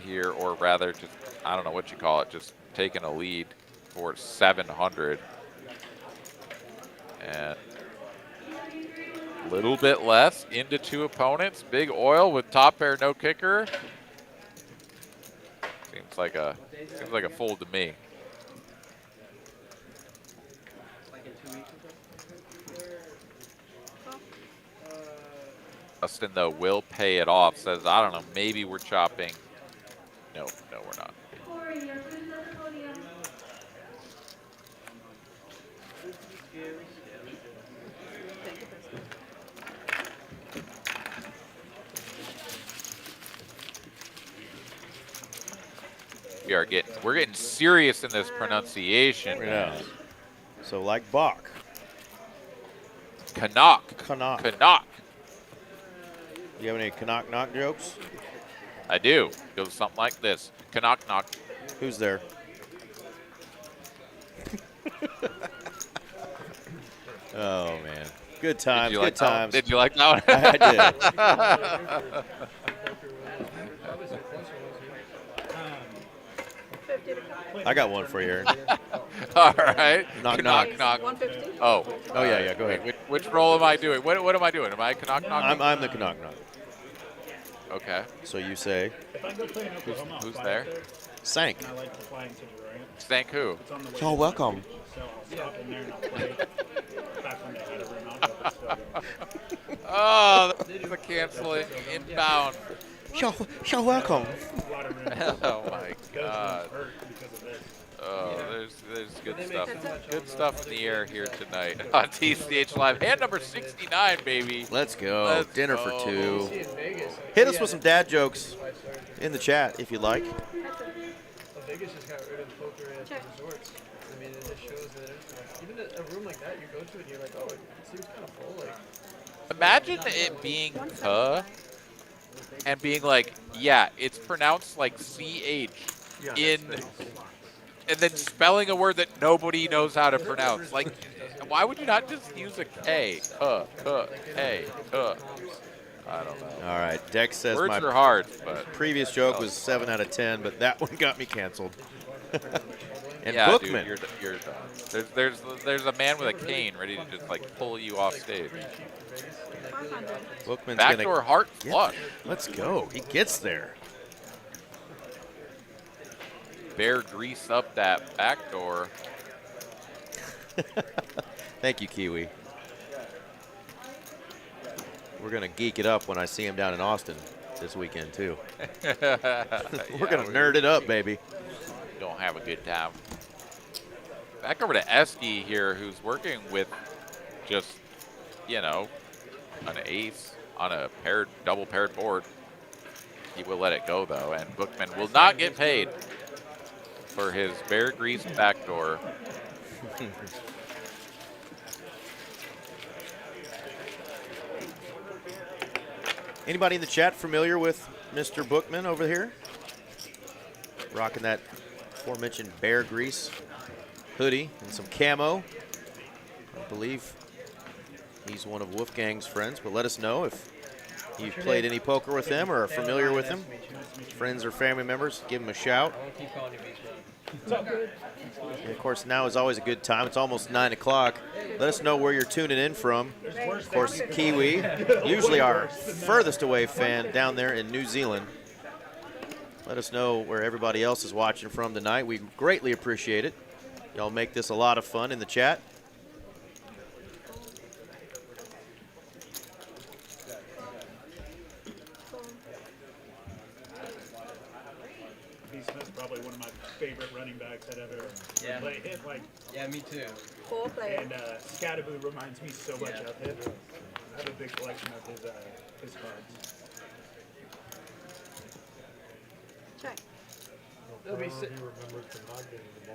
here, or rather just, I don't know what you call it, just taking a lead for 700. And a little bit less into 2 opponents. Big Oil with top pair, no kicker. Seems like a fold to me. Justin, though, will pay it off. Says, I don't know, maybe we're chopping. No, we're not. We're getting serious in this pronunciation. Yeah. So like Bach. Canuck. Canuck. You have any Canuck knock jokes? I do. Goes something like this. Canuck knock. Who's there? Oh, man. Good times, good like times. Did you like that one? I did. I got one for you, Aaron. All right. Knock, knock. 150. Oh. Oh, yeah, go ahead. Which role am I doing? What am I doing? Am I knock, knock? I'm the knock, knock. Okay. So you say. If I go play in Oklahoma, I'll Who's fly there? up there, Sank. and I like to fly into Durant. Thank who? It's on the way You're welcome. So I'll stop in there and I'll play. Back when they had a room out there, but still going. Oh, the canceling inbound. You're welcome. Oh my God. Oh, there's good stuff. Good stuff in the air here tonight on TCH Live. Hand number 69, baby. Let's go. Let's Dinner go. for two. Hit us with some dad jokes in the chat if you'd like. Well, Vegas just got rid of poker at the resorts. I mean, it just shows that even a room like that, you go to it and you're like, oh, it seems kind of full. Like, imagine it being and being like, yeah, it's pronounced like CH in, and then spelling a word that nobody knows how to pronounce. Like, why would you not just use a K? K. I don't know. All right. Dex says words my are hard, but previous joke was 7 out of 10, but that one got me canceled. And yeah, Bookman. dude, you're done. There's a man with a cane ready to just like pull you off stage. Bookman's Backdoor gonna heart flush. Let's go. He gets there. Bear grease up that back door. Thank you, Kiwi. We're going to geek it up when I see him down in Austin this weekend, too. We're going to nerd it up, baby. Don't have a good time. Back over to Esky here, who's working with just, you know, an ace on a double paired board. He will let it go, though, and Bookman will not get paid for his bear grease backdoor. Anybody in the chat familiar with Mr. Bookman over here? Rocking that aforementioned bear grease hoodie and some camo. I believe he's one of Wolfgang's friends, but let us know if you've played any poker with him or are familiar with him. Friends or family members, give him a shout. And of course, now is always a good time. It's almost 9 o'clock. Let us know where you're tuning in from. Of course, Kiwi, usually our furthest away fan down there in New Zealand. Let us know where everybody else is watching from tonight. We greatly appreciate it. Y'all make this a lot of fun in the chat. Smith's probably one of my favorite running backs I'd ever play. Yeah, me too. Cool player. And Scattaboo reminds me so much of him. I have a big collection of his cards. Check.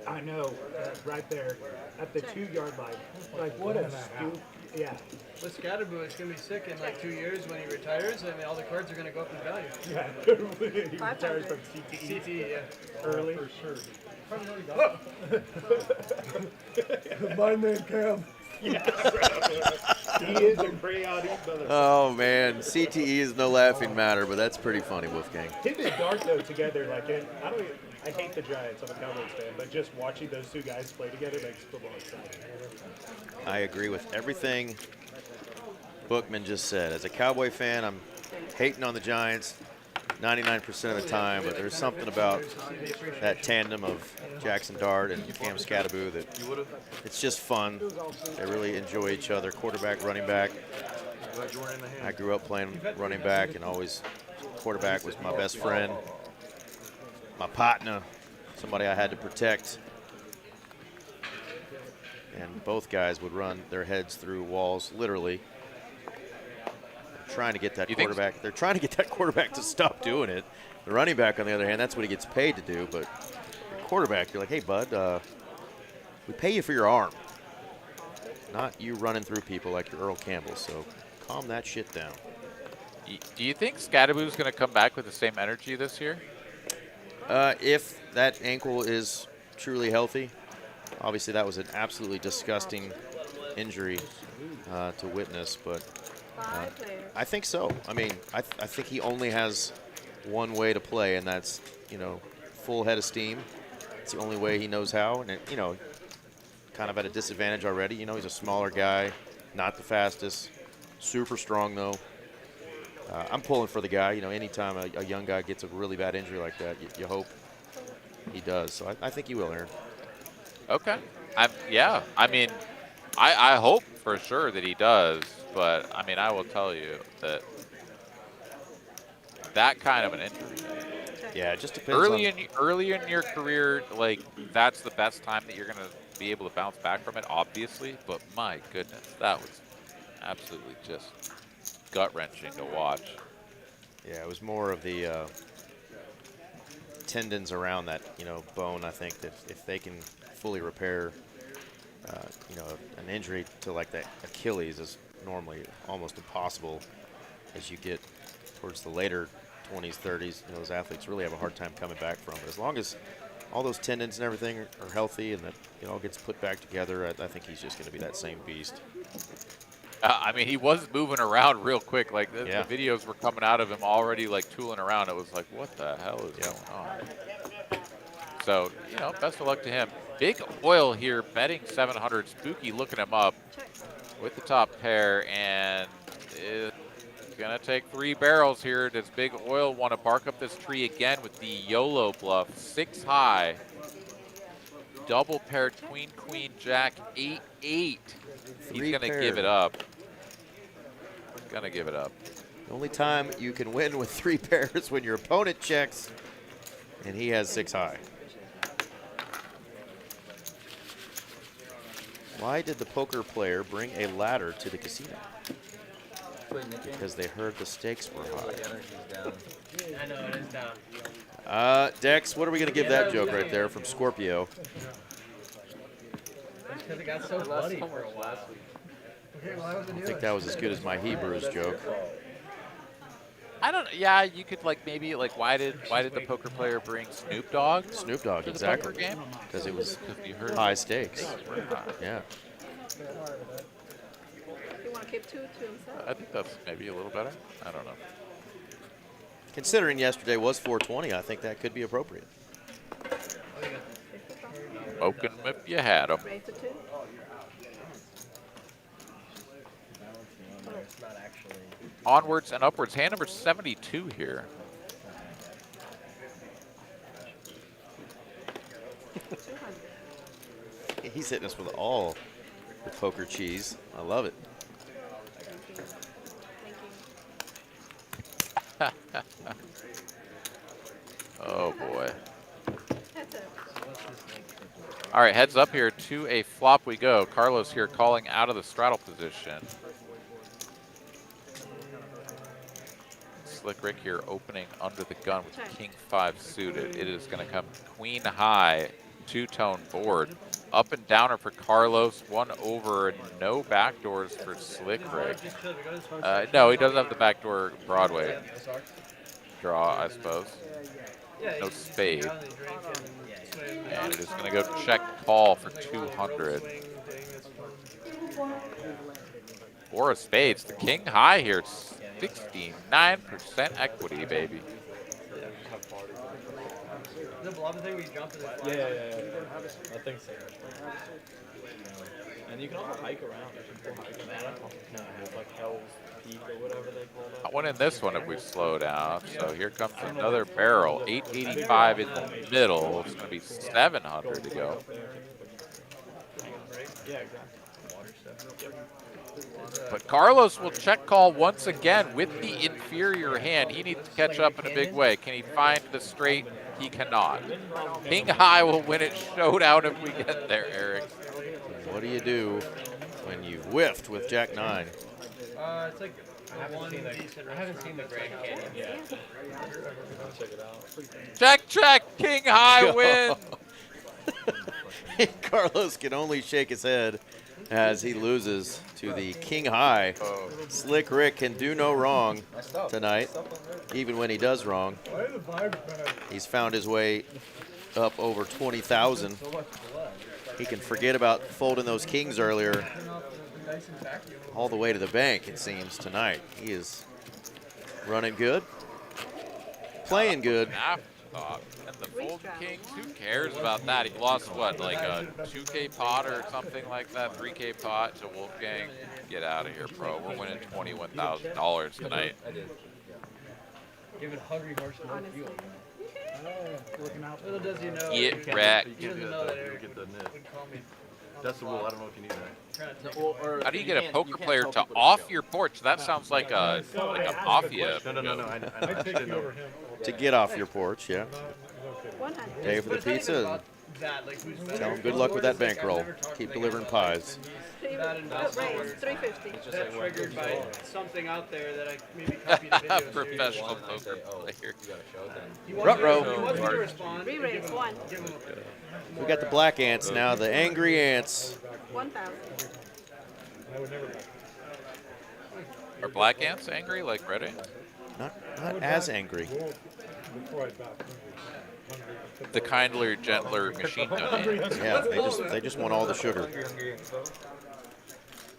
I know, right there at the 2-yard line. Like, what a stupid. Yeah. With Scattaboo, it's going to be sick in like 2 years when he retires. I mean, all the cards are going to go up in value. Yeah. He retires from CTE. CTE, yeah. Early. For sure. My name, Cam. Yeah. He is a crayon motherfucker. Oh, man. CTE is no laughing matter, but that's pretty funny, Wolfgang. Him and Dart, though, together, like, I hate the Giants. I'm a Cowboys fan, but just watching those two guys play together makes football exciting. I agree with everything Bookman just said. As a Cowboy fan, I'm hating on the Giants 99% of the time, but there's something about that tandem of Jackson Dart and Cam Scattaboo that it's just fun. They really enjoy each other, quarterback, running back. I grew up playing running back, and always quarterback was my best friend, my partner, somebody I had to protect. And both guys would run their heads through walls, literally. Trying to get that quarterback. They're trying to get that quarterback to stop doing it. The running back, on the other hand, that's what he gets paid to do. But the quarterback, you're like, hey, bud, we pay you for your arm, not you running through people like you're Earl Campbell. So calm that shit down. Do you think Scattaboo's going to come back with the same energy this year? If that ankle is truly healthy. Obviously, that was an absolutely disgusting injury to witness, but I think so. I mean, I think he only has one way to play, and that's, you know, full head of steam. It's the only way he knows how, and, you know, kind of at a disadvantage already. You know, he's a smaller guy, not the fastest, super strong, though. I'm pulling for the guy. You know, anytime a young guy gets a really bad injury like that, you hope he does. So I think he will, Aaron. Okay. Yeah. I mean, I hope for sure that he does, but I mean, I will tell you that that kind of an injury. Yeah, it just depends. Early in your career, like that's the best time that you're gonna be able to bounce back from it, obviously. But my goodness, that was absolutely just gut-wrenching to watch. Yeah, it was more of the tendons around that, you know, bone. I think that if they can fully repair, you know, an injury to like the Achilles is normally almost impossible as you get towards the later 20s, 30s. You know, those athletes really have a hard time coming back from. But as long as all those tendons and everything are healthy and that it all gets put back together, I think he's just going to be that same beast. I mean, he was moving around real quick. Like the videos were coming out of him already, like tooling around. It was like, what the hell is going on? So, you know, best of luck to him. Big Oil here, betting 700. Spooky looking him up with the top pair, and it's gonna take 3 barrels here. Does Big Oil want to bark up this tree again with the YOLO bluff? 6 high. Double pair, queen, queen, jack, 8-8. He's gonna give it up. Gonna give it up. The only time you can win with 3 pairs when your opponent checks, and he has 6 high. Why did the poker player bring a ladder to the casino? Because they heard the stakes were high. I know, it is down. Dex, what are we going to give that joke right there from Scorpio? Because it got so bloody for a while. I don't think that was as good as my Hebrews joke. I don't. Yeah, you could like maybe like why did the poker player bring Snoop Dogg? Snoop Dogg, to the exactly. poker game? Because it was heard high stakes. Yeah. You want to keep 2 to himself? I think that's maybe a little better. I don't know. Considering yesterday was 420, I think that could be appropriate. Smoke 'em if you had 'em. Raise to 2. Onwards and upwards. Hand number 72 here. He's hitting us with all the poker cheese. I love it. Oh boy. All right, heads up here to a flop we go. Carlos here calling out of the straddle position. Slick Rick here opening under the gun with King 5 suited. It is going to come queen high, 2-tone board. Up and downer for Carlos, 1 over, and no backdoors for Slick Rick. No, he doesn't have the backdoor Broadway draw, I suppose. No spade. And it is going to go check call for 200. Four of spades. The king high here. 69% equity, baby. The bluff thing we jumped in the Yeah. I think so. And you can also hike around. There's like Hell's Peak or whatever they call that. I went in this one if we slow down. So here comes another barrel. 885 in the middle. It's going to be 700 to go. Yeah, exactly. But Carlos will check call once again with the inferior hand. He needs to catch up in a big way. Can he find the straight? He cannot. King high will win it showdown if we get there, Eric. What do you do when you whiffed with Jack 9? It's like I haven't seen the Grand Canyon yet. Check it out. Check, King high win. Carlos can only shake his head as he loses to the King high. Slick Rick can do no wrong tonight, even when he does wrong. He's found his way up over 20,000. He can forget about folding those kings earlier all the way to the bank, it seems, tonight. He is running good, playing good. Afterthought. And the Folding Kings, who cares about that? He lost, what, like a 2K pot or something like that? 3K pot to Wolfgang? Get out of here, bro. We're winning $21,000 tonight. Give it hungry horse no fuel. Little does he know. Get wrecked. He doesn't know that Eric Get the net. would call me. That's the rule. I don't know if you need that. How do you get a poker player to off your porch? That sounds like a mafia. No. I take you over him. To get off your porch, yeah. Pay for the But it's not pizza even and about that. Like, who's better. tell him good luck with that bankroll. Keep delivering pies. That investment Raise, 350. that triggered by something out there that I maybe copied a video. Professional poker player. He wants me Ruh-roh. to respond. Re-raise, one. Give him We got the black ants now, the angry ants. 1,000. I would never. Are black ants angry like red ants? Not as angry. Before I back. The kindler, gentler machine gun ants. Yeah, they just want all the sugar.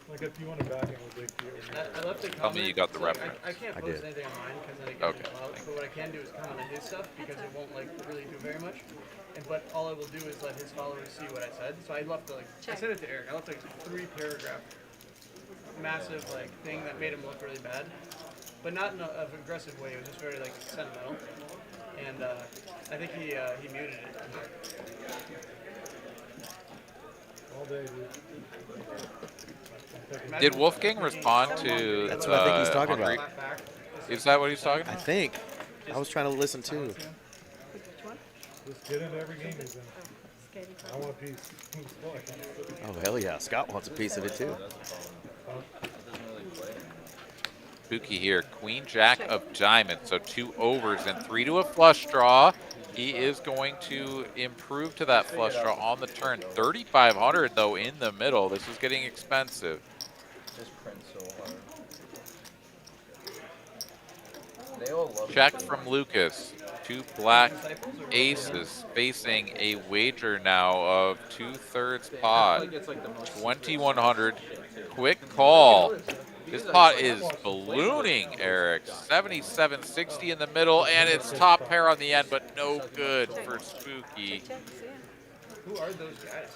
Like if you want to back in with big deal. I left a comment. Tell me you got the reference. I can't I post did. anything on mine because then it Okay, gets clout. But what I can do is comment on his stuff because it won't like really do very much. But all I will do is let his followers see what I said. So I left I sent it to Eric. I left like 3-paragraph massive like thing that made him look really bad, but not in an aggressive way. It was just very like sentimental. And I think he muted it. All day, dude. Did Wolfgang respond to That's what I think he's talking Hungry? about. Is that what he's talking I about? think. I was trying to listen too. Just get into every game he's in. I want a piece. Oh, hell yeah. Scott wants a piece of it too. Spooky here. Queen Jack of Diamonds. So 2 overs and 3 to a flush draw. He is going to improve to that flush draw on the turn. 3,500 though in the middle. This is getting expensive. This print so hard. They all love Check from Lucas. 2 black aces facing a wager now of 2/3 pot. 2,100. Quick call. This pot is ballooning, Eric. 77.60 in the middle, and it's top pair on the end, but no good for Spooky. Who are those guys?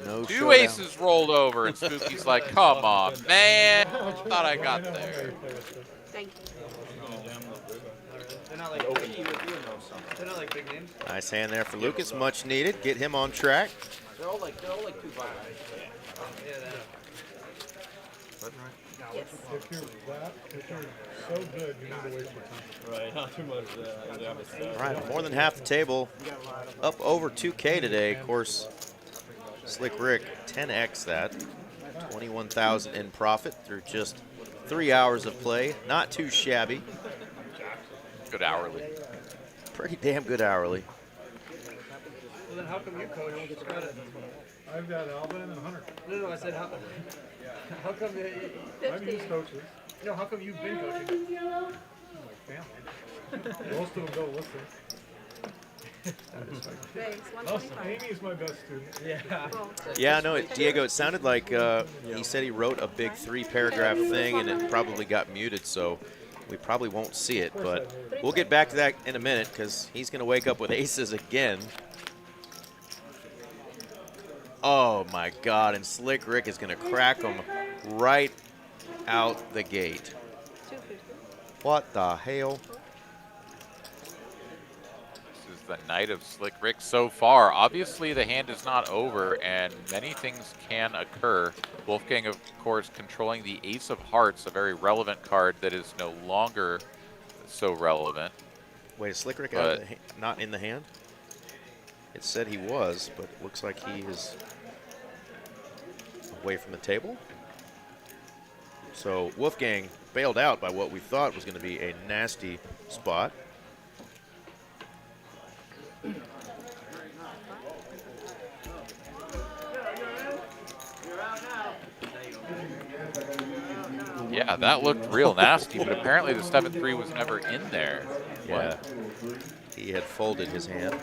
No 2 showdown. aces rolled over, and Spooky's like, come on, man. Thought I got there. Thank you. They're not like they're not like big names. Nice hand there for Lucas. Much needed. Get him on track. They're all like 2 bucks. Yeah, that. If you're so good, you need to waste your time. Right, not too much. All right, more than half the table. Up over 2K today. Of course, Slick Rick 10x that. 21,000 in profit through just 3 hours of play. Not too shabby. Good hourly. Pretty damn good hourly. Well, then how come you coach? I've got Alvin and Hunter. No, I said how come I've used coaches. No, how come you've been coaching? My family. Most of them don't listen. Raise, Also, 125. Amy is my best student. Yeah. Yeah, no, Diego, it sounded like he said he wrote a big 3-paragraph thing and it probably got muted, so we probably won't see it. But we'll get back to that in a minute because he's going to wake up with aces again. Oh, my God, and Slick Rick is going to crack him right out the gate. 250. What the hell? This is the night of Slick Rick so far. Obviously, the hand is not over, and many things can occur. Wolfgang, of course, controlling the Ace of Hearts, a very relevant card that is no longer so relevant. Wait, is Slick Rick out of the not in the hand? It said he was, but it looks like he is away from the table. So Wolfgang bailed out by what we thought was going to be a nasty spot. Yeah, that looked real nasty, but apparently the 7-3 was never in there. Yeah, he had folded his hand.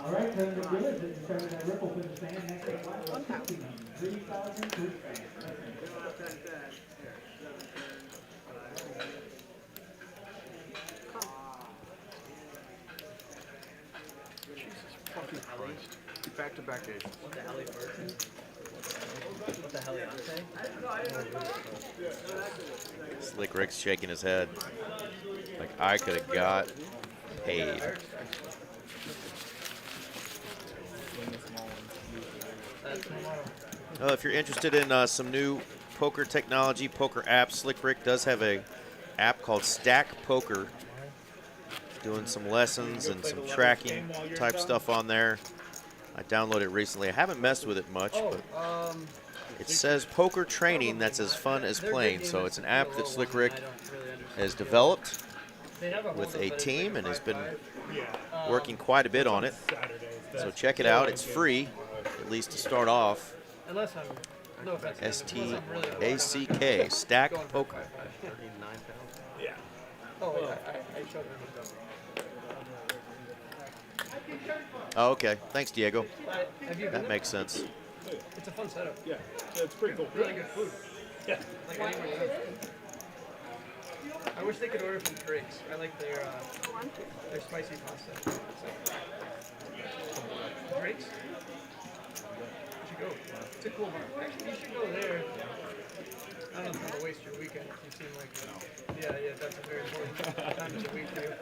All right, Senator Gillett, this is Senator Ripple for the stand. Next game, 3,000 to stand. Jesus fucking Christ. Back-to-back aces. What the hell he first? What the hell he Slick Rick's shaking his head. Like, I could have got paid. Well, if you're interested in some new poker technology, poker apps, Slick Rick does have a app called Stack Poker. Doing some lessons and some tracking type stuff on there. I downloaded it recently. I haven't messed with it much, but it says poker training that's as fun as playing. So it's an app that Slick Rick has developed with a team and has been working quite a bit on it. So check it out. It's free, at least to start off. Unless I'm, no offense. S-T-A-C-K, Stack Poker. Yeah. Oh, yeah, I showed him. Oh, okay. Thanks, Diego. Have you been That there? makes sense. It's a fun setup. Yeah, it's pretty cool. Really good food. Yeah. Like anywhere else. I wish they could order from Drake's. I like their spicy pasta. Drake's? You should go. It's a cool bar. Actually, you should go there. I don't know how to waste your weekend. You seem like, yeah, that's a very important time of the week for you.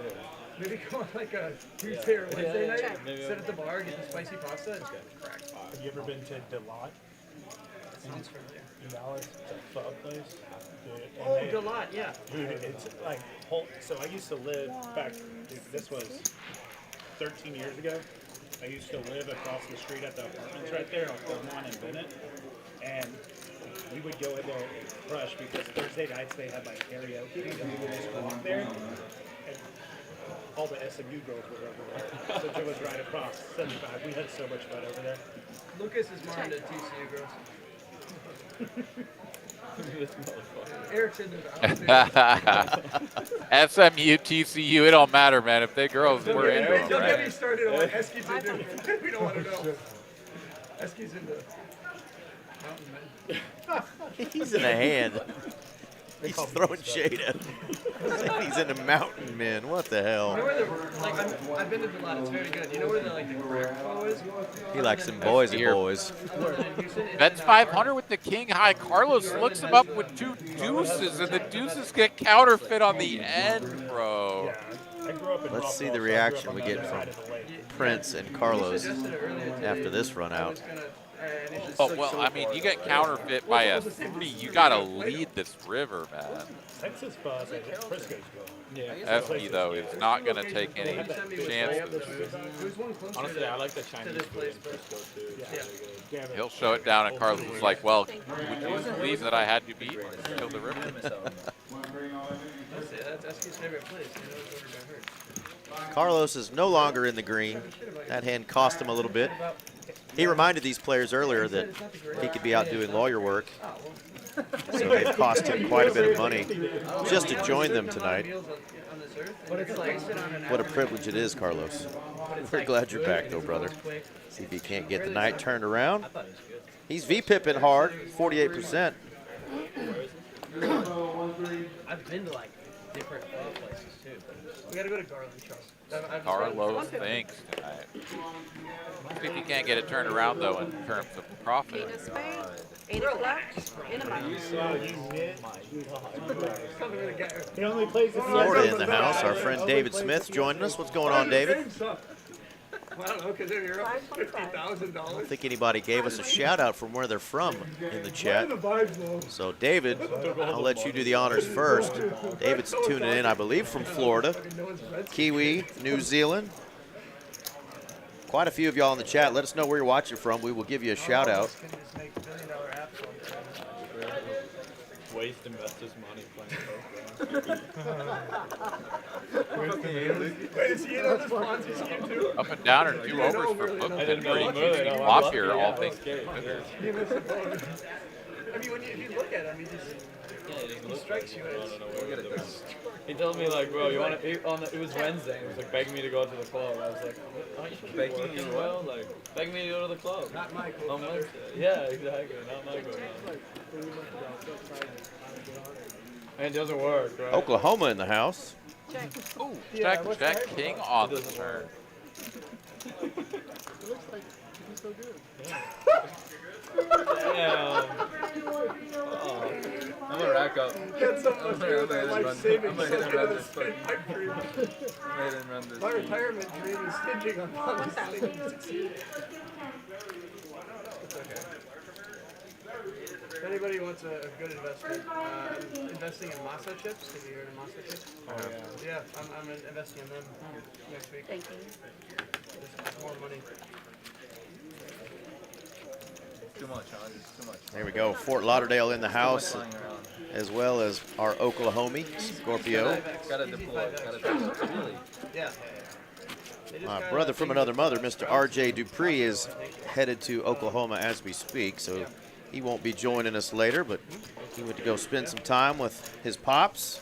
Maybe go on like a Tuesday or Wednesday night, sit at the bar, get the spicy pasta, and crack. Have you ever been to Delat? Sounds familiar. In Dallas, it's a pho place. Dude, Oh, Delat, yeah. Dude, it's like so I used to live back. Dude, this was 13 years ago. I used to live across the street at the apartments right there on Claremont and Bennett, and we would go in there and crush because Thursday nights they had like karaoke, and we would just walk there, and all the SMU girls were over there. So it was right across 75. We had so much fun over there. Lucas is more into TCU girls. Eric's into SMU, TCU, it don't matter, man. If they girls, we're into them, Don't get me right? started on what Esky's into. We don't want to know. Esky's into mountain men. He's in a hand. He's throwing shade at him. He's into mountain men. What the You know hell? where the, like, I've been to Delat, it's very good. You know where the, like, the crack pho is? He likes them boys and boys. That's 500 with the king high. Carlos looks him up with two deuces, and the deuces get counterfeit on the end, bro. Let's see the reaction we get from Prince and Carlos after this run out. Oh, well, I mean, you get counterfeit by a 3. You got to lead this river, man. Texas buzz at Frisco's good. Yeah. Esky, though, is not going to take any chances. Honestly, I like the Chinese food in Frisco too. He'll show it down, and Carlos is like, well, would you believe that I had to beat and kill the river? That's Esky's favorite place. He knows what I heard. Carlos is no longer in the green. That hand cost him a little bit. He reminded these players earlier that he could be out doing lawyer work. So they've cost him quite a bit of money just to join them tonight. What a privilege it is, Carlos. We're glad you're back, though, brother. See if he can't get the night turned around. He's V-pipping hard, 48%. I've been to, like, different pho places, too. We got to go to Garland Trust. Carlos thinks tonight. See if he can't get it turned around, though, in terms of profit. 8 o'clock in a month. He only plays the Florida in the house. Our friend David Smith joining us. What's going on, David? I don't know, because they're up $50,000. I don't think anybody gave us a shout out from where they're from in the chat. So David, I'll let you do the honors first. David's tuning in, I believe, from Florida, Kiwi, New Zealand. Quite a few of y'all in the chat. Let us know where you're watching from. We will give you a shout out. Waste investors' money playing poker. Wait, is he in on this Ponzi scheme too? Up and down or 2 overs for Bookman. Pretty easy flop here, all things considered. I mean, if you look at him, he strikes you as. He told me like, bro, you want to? It was Wednesday. He was like begging me to go to the club. I was like, aren't you begging as well? Like, begging me to go to the club. Not my club. On Wednesday. Yeah, exactly. Not my club. And it doesn't work, right? Oklahoma in the house. Check. Ooh, check, check, king on the turn. It looks like he's so good. Damn. I'm gonna rack up. Get someone here with a life-saving I'm gonna hit him second around of this a spin pipe dream. My retirement dream is hinging on this thing succeeding. It's okay. If anybody wants a good investment, I'm investing in masa chips. Have you heard of masa chips? Oh, yeah. I'm investing in them next week. Thank you. There's more money. Too much, huh? It's too much. There we go. Fort Lauderdale in the house, as well as our Oklahoma Scorpio. Gotta deploy. Really? Yeah. My brother from another mother, Mr. R.J. Dupree, is headed to Oklahoma as we speak, so he won't be joining us later, but he went to go spend some time with his pops.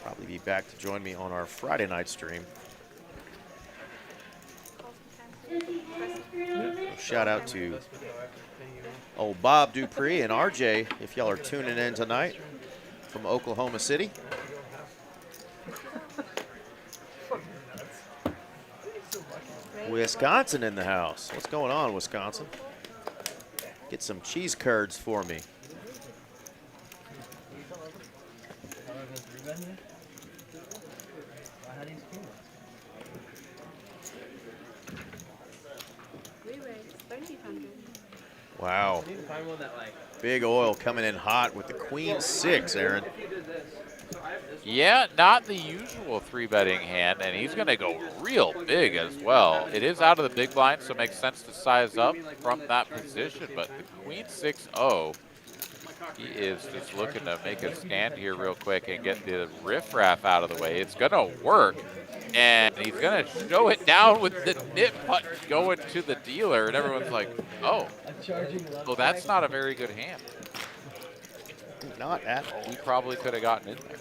Probably be back to join me on our Friday night stream. Shout out to old Bob Dupree and RJ if y'all are tuning in tonight from Oklahoma City. Wisconsin in the house. What's going on, Wisconsin? Get some cheese curds for me. Wow. Big oil coming in hot with the queen six, Aaron. Yeah, not the usual 3-betting hand, and he's going to go real big as well. It is out of the big blind, so it makes sense to size up from that position, but the queen 6-0, he is just looking to make a stand here real quick and get the riffraff out of the way. It's going to work, and he's going to show it down with the nip button going to the dealer, and everyone's like, oh, well, that's not a very good hand. Not at all. We probably could have gotten in there.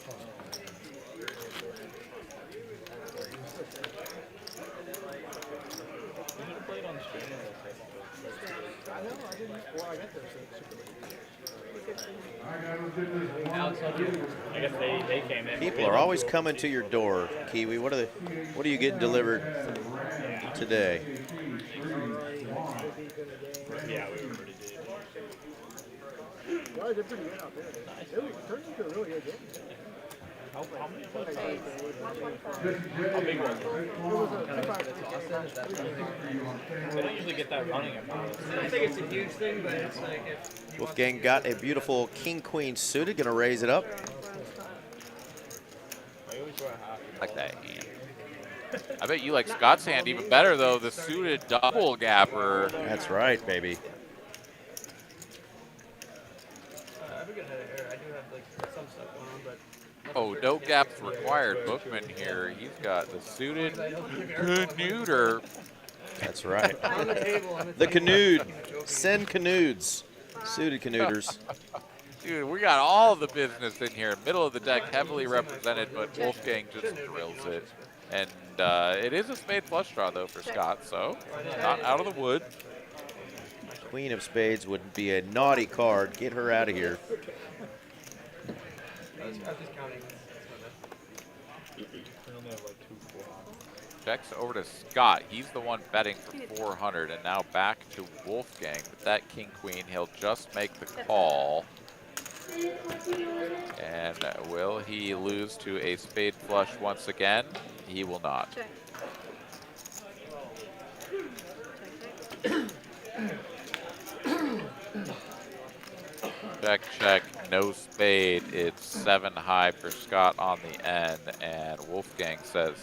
I guess they came in. People are always coming to your door, Kiwi. What are you getting delivered today? Yeah, we were pretty deep. Guys, they're pretty good out there. It turned into a really good game. How big was it? They don't usually get that running at Dallas. I think it's a huge thing, but it's like if Wolfgang got a beautiful king-queen suited. Gonna raise it up. Like that hand. I bet you like Scott's hand even better, though, the suited double gapper. That's right, baby. I have a good head of hair. I do have like some stuff going on, but. Oh, no gaps required. Bookman here. He's got the suited canoeder. That's right. The canoed. Send canoeds. Suited canooders. Dude, we got all the business in here. Middle of the deck, heavily represented, but Wolfgang just drills it. And it is a spade flush draw, though, for Scott, so not out of the wood. Queen of spades would be a naughty card. Get her out of here. Checks over to Scott. He's the one betting for 400, and now back to Wolfgang. With that king-queen, he'll just make the call. And will he lose to a spade flush once again? He will not. Check, check, no spade. It's 7 high for Scott on the end, and Wolfgang says,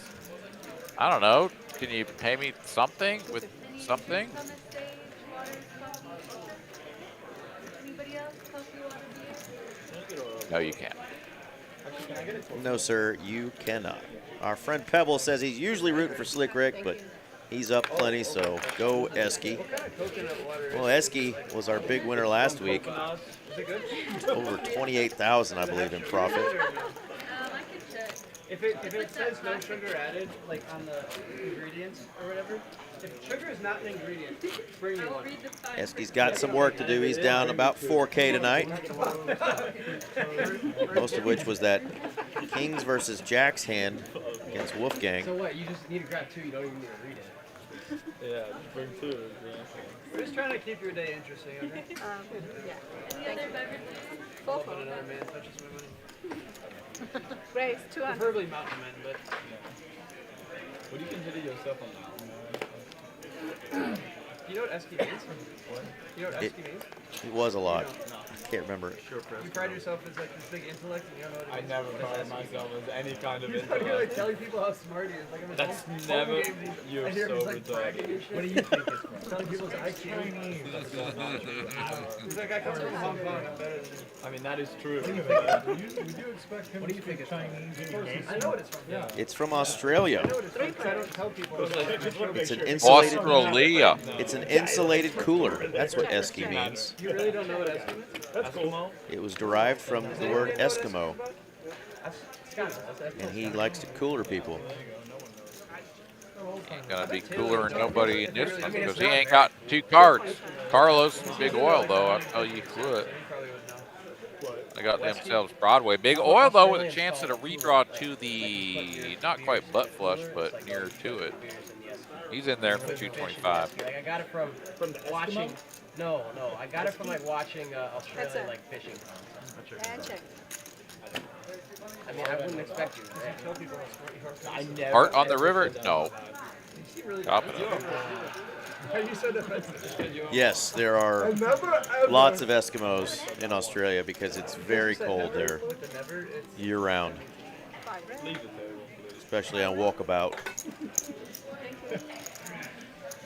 I don't know, can you pay me something with something? No, you can't. No, sir, you cannot. Our friend Pebble says he's usually rooting for Slick Rick, but He's up plenty, so go Esky. Well, Esky was our big winner last week. Over 28,000, I believe, in profit. If it says no sugar added, like on the ingredients or whatever, if sugar is not an ingredient, bring me one. Esky's got some work to do. He's down about 4K tonight. Most of which was that Kings versus Jacks hand against Wolfgang. So what? You just need to grab two. You don't even need to read it. Yeah, just bring two. We're just trying to keep your day interesting, okay? Yeah. Thank you. Full phone. Another man touches my money. Grace, 200. Preferably mountain men, but. What do you consider yourself a mountain man? You know what Esky means? What? You know what Esky means? It was a lot. Can't remember it. You pride yourself as like this big intellect, and you don't know what it I means. never pride myself as any kind of You're intellect. like telling people how smart he is. Like, I'm That's home never. games, You're I hear him so just, like, bragging and retarded. shit. What do you think it's from? Telling people's IQ. He's like, I come from Hong Kong. I'm better than you. I mean, that is true. We do expect him What do to you think speak it's from? Chinese. I know what it's from. Yeah. It's from Australia. I know what it's from. 'Cause I don't tell people. It's an insulated. Australia. It's an insulated cooler. That's what Esky means. You really don't know what Esky means? That's cool. It was derived from the word Eskimo, and he likes to cooler people. Ain't gonna be cooler than nobody in this one because he ain't got two cards. Carlos and Big Oil, though, I'll tell you what. They got themselves Broadway. Big Oil, though, with a chance at a redraw to the, not quite butt flush, but near to it. He's in there for 225. Like, I got it from watching. No, I got it from like watching Australian like fishing. I mean, I wouldn't expect you. I never. Heart on the river? No. Top it up. You said that. Yes, there are lots of Eskimos in Australia because it's very cold there year-round, especially on walkabout.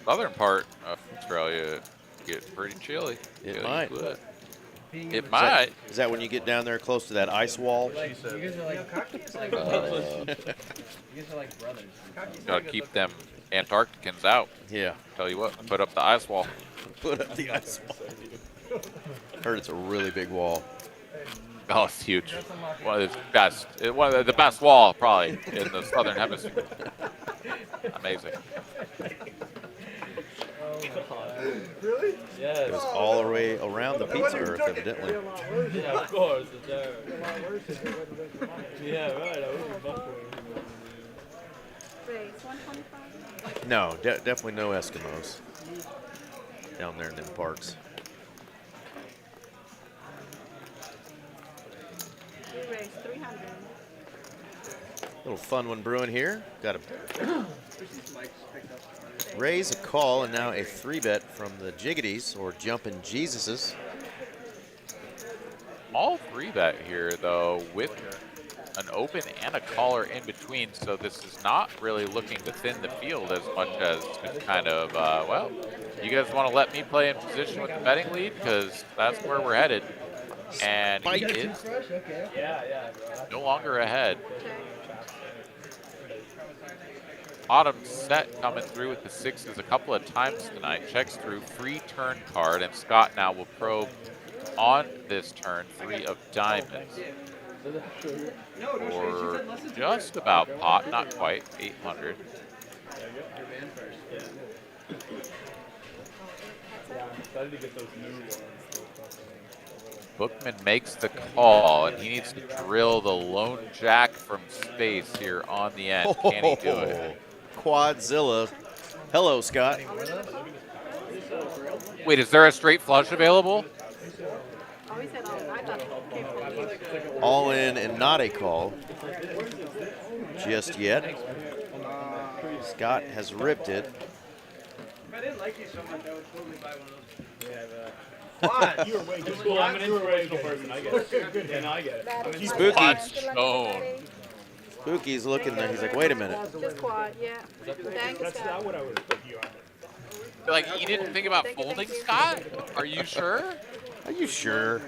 Southern part of Australia gets pretty chilly. It might. It might. Is that when you get down there close to that ice wall? You guys are like brothers. You guys are like brothers. Gotta keep them Antarcticans out. Yeah. Tell you what, put up the ice wall. Put up the ice wall. Heard it's a really big wall. Oh, it's huge. One of the best wall probably in the southern hemisphere. Amazing. Really? Yes. It was all the way around the pizza earth, evidently. Yeah, of course. Yeah, right. I was Grace, 125. No, definitely no Eskimos down there in them parts. Grace, 300. Little fun one brewing here. Got a raise, a call, and now a 3-bet from the Jiggities, or Jumpin' Jesuses. All 3-bet here, though, with an open and a caller in between, so this is not really looking to thin the field as much as just kind of, well, you guys want to let me play in position with the betting lead? Because that's where we're headed. And he is no longer ahead. Autumn set coming through with the sixes a couple of times tonight. Checks through, free turn card, and Scott now will probe on this turn 3 of diamonds. Or just about pot, not quite, 800. Bookman makes the call, and he needs to drill the lone jack from space here on the end. Can he do it? Quadzilla. Hello, Scott. Wait, is there a straight flush available? All in and not a call just yet. Scott has ripped it. If I didn't like you so much, I would totally buy one of those. What? You were way too cool. I'm an inspirational person. I get it. Yeah, no, I get it. Spooky. Spooky's looking there. He's like, wait a minute. Just quad, yeah. That's not what I was thinking on. Like, you didn't think about folding, Scott? Are you sure? Are you sure?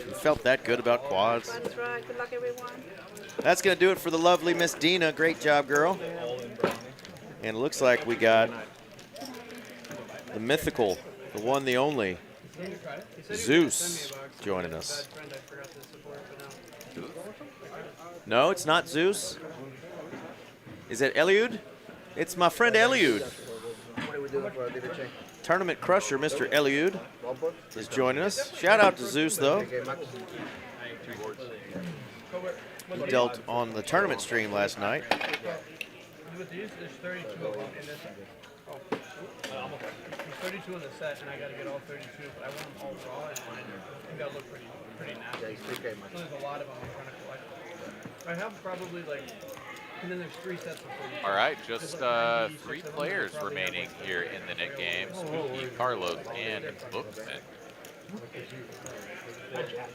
You felt that good about quads? That's right. Good luck, everyone. That's going to do it for the lovely Miss Dina. Great job, girl. And it looks like we got the mythical, the one, the only, Zeus, joining us. No, it's not Zeus. Is it Eliud? It's my friend Eliud. What are we doing for our leader check? Tournament crusher, Mr. Eliud, is joining us. Shout out to Zeus, though. He dealt on the tournament stream last night. With these, there's 32 of them in this. Oh, there's 32 in the set, and I got to get all 32, but I want them all raw and mine. I think that'll look pretty nasty. Yeah, he's 3K, man. So there's a lot of them I'm trying to collect. I have probably like, and then there's 3 sets of 32. All right, just 3 players remaining here in the net game. Spooky, Carlos, and Bookman.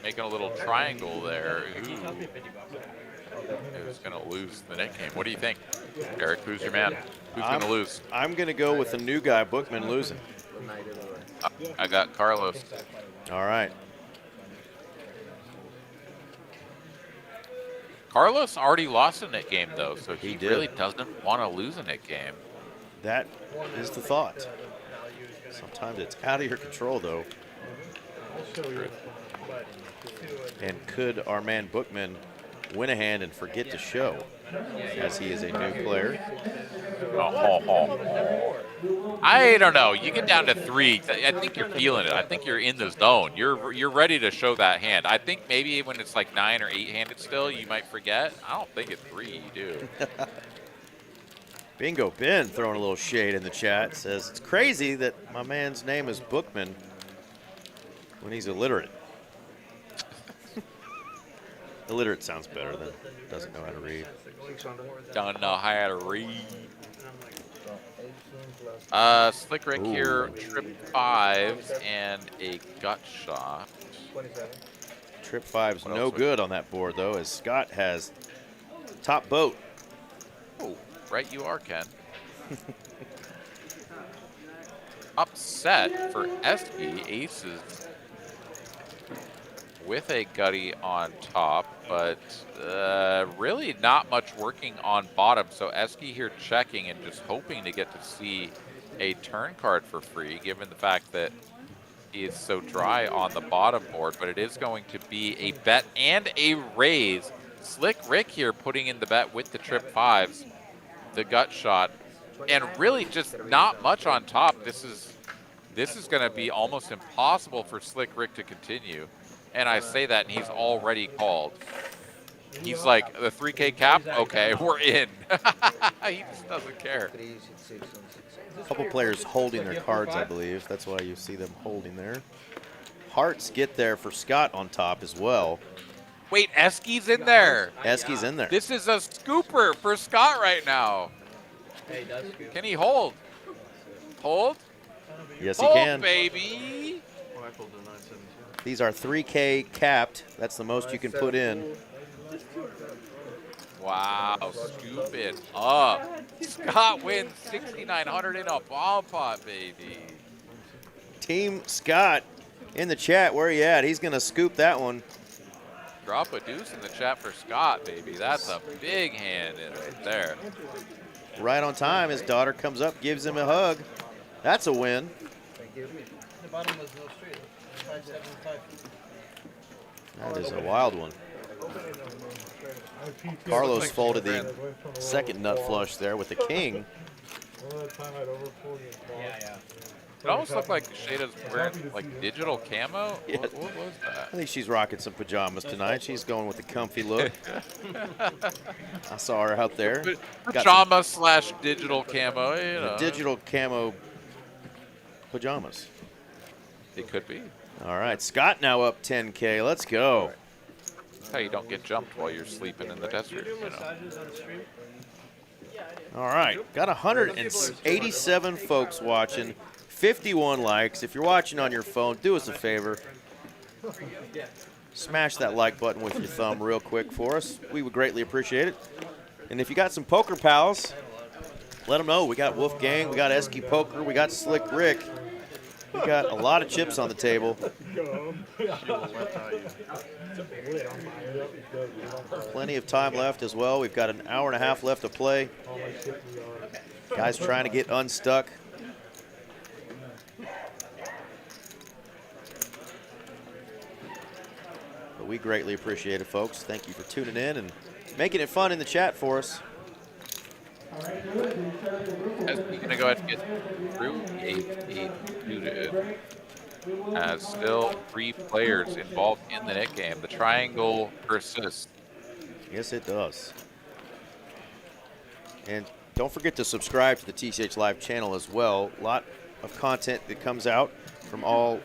Making a little triangle there. Who's going to lose the net game? What do you think? Eric, who's your man? Who's going to lose? I'm going to go with the new guy, Bookman, losing. I got Carlos. All right. Carlos already lost a net game, though, so he did. really doesn't want to lose a net game. That is the thought. Sometimes it's out of your control, though. And could our man Bookman win a hand and forget to show, as he is a new player? I don't know. You get down to 3. I think you're feeling it. I think you're in the zone. You're ready to show that hand. I think maybe when it's like 9 or 8-handed still, you might forget. I don't think at 3 you do. Bingo Ben throwing a little shade in the chat. Says, it's crazy that my man's name is Bookman when he's illiterate. Illiterate sounds better than doesn't know how to read. Don't know how to read. Slick Rick here, trip 5s and a gut shot. Trip 5's no good on that board, though, as Scott has top boat. Oh, right you are, Ken. Upset for Esky, aces with a gutty on top, but really not much working on bottom. So Esky here checking and just hoping to get to see a turn card for free, given the fact that he is so dry on the bottom board, but it is going to be a bet and a raise. Slick Rick here putting in the bet with the trip 5s, the gut shot, and really just not much on top. This is going to be almost impossible for Slick Rick to continue. And I say that, and he's already called. He's like, the 3K cap? Okay, we're in. He just doesn't care. A couple players holding their cards, I believe. That's why you see them holding there. Hearts get there for Scott on top as well. Wait, Esky's in there. Esky's in there. This is a scooper for Scott right now. Can he hold? Hold? Yes, he hold, can. Baby. These are 3K capped. That's the most you can put in. Wow, scoop it up. Scott wins 6,900 in a ball pot, baby. Team Scott in the chat, where are you at? He's going to scoop that one. Drop a deuce in the chat for Scott, baby. That's a big hand in right there. Right on time. His daughter comes up, gives him a hug. That's a win. The bottom was no straight. 575. That is a wild one. Carlos folded the second nut flush there with the king. It almost looked like Shada's wearing like digital camo. Yeah. What was that? I think she's rocking some pajamas tonight. She's going with the comfy look. I saw her out there. Pajama slash digital camo, you know. Digital camo pajamas. It could be. All right, Scott now up 10K. Let's go. That's how you don't get jumped while you're sleeping in the desert, you know. All right, got 187 folks watching, 51 likes. If you're watching on your phone, do us a favor. Smash that like button with your thumb real quick for us. We would greatly appreciate it. And if you got some poker pals, let them know. We got Wolfgang, we got Esky Poker, we got Slick Rick. We got a lot of chips on the table. Plenty of time left as well. We've got an hour and a half left to play. Guys trying to get unstuck. we greatly appreciate it, folks. Thank you for tuning in and making it fun in the chat for us. As we're going to go ahead and get through the 8 suited, as still 3 players involved in the net game. The triangle persists. Yes, it does. And don't forget to subscribe to the TCH Live channel as well. A lot of content that comes out from all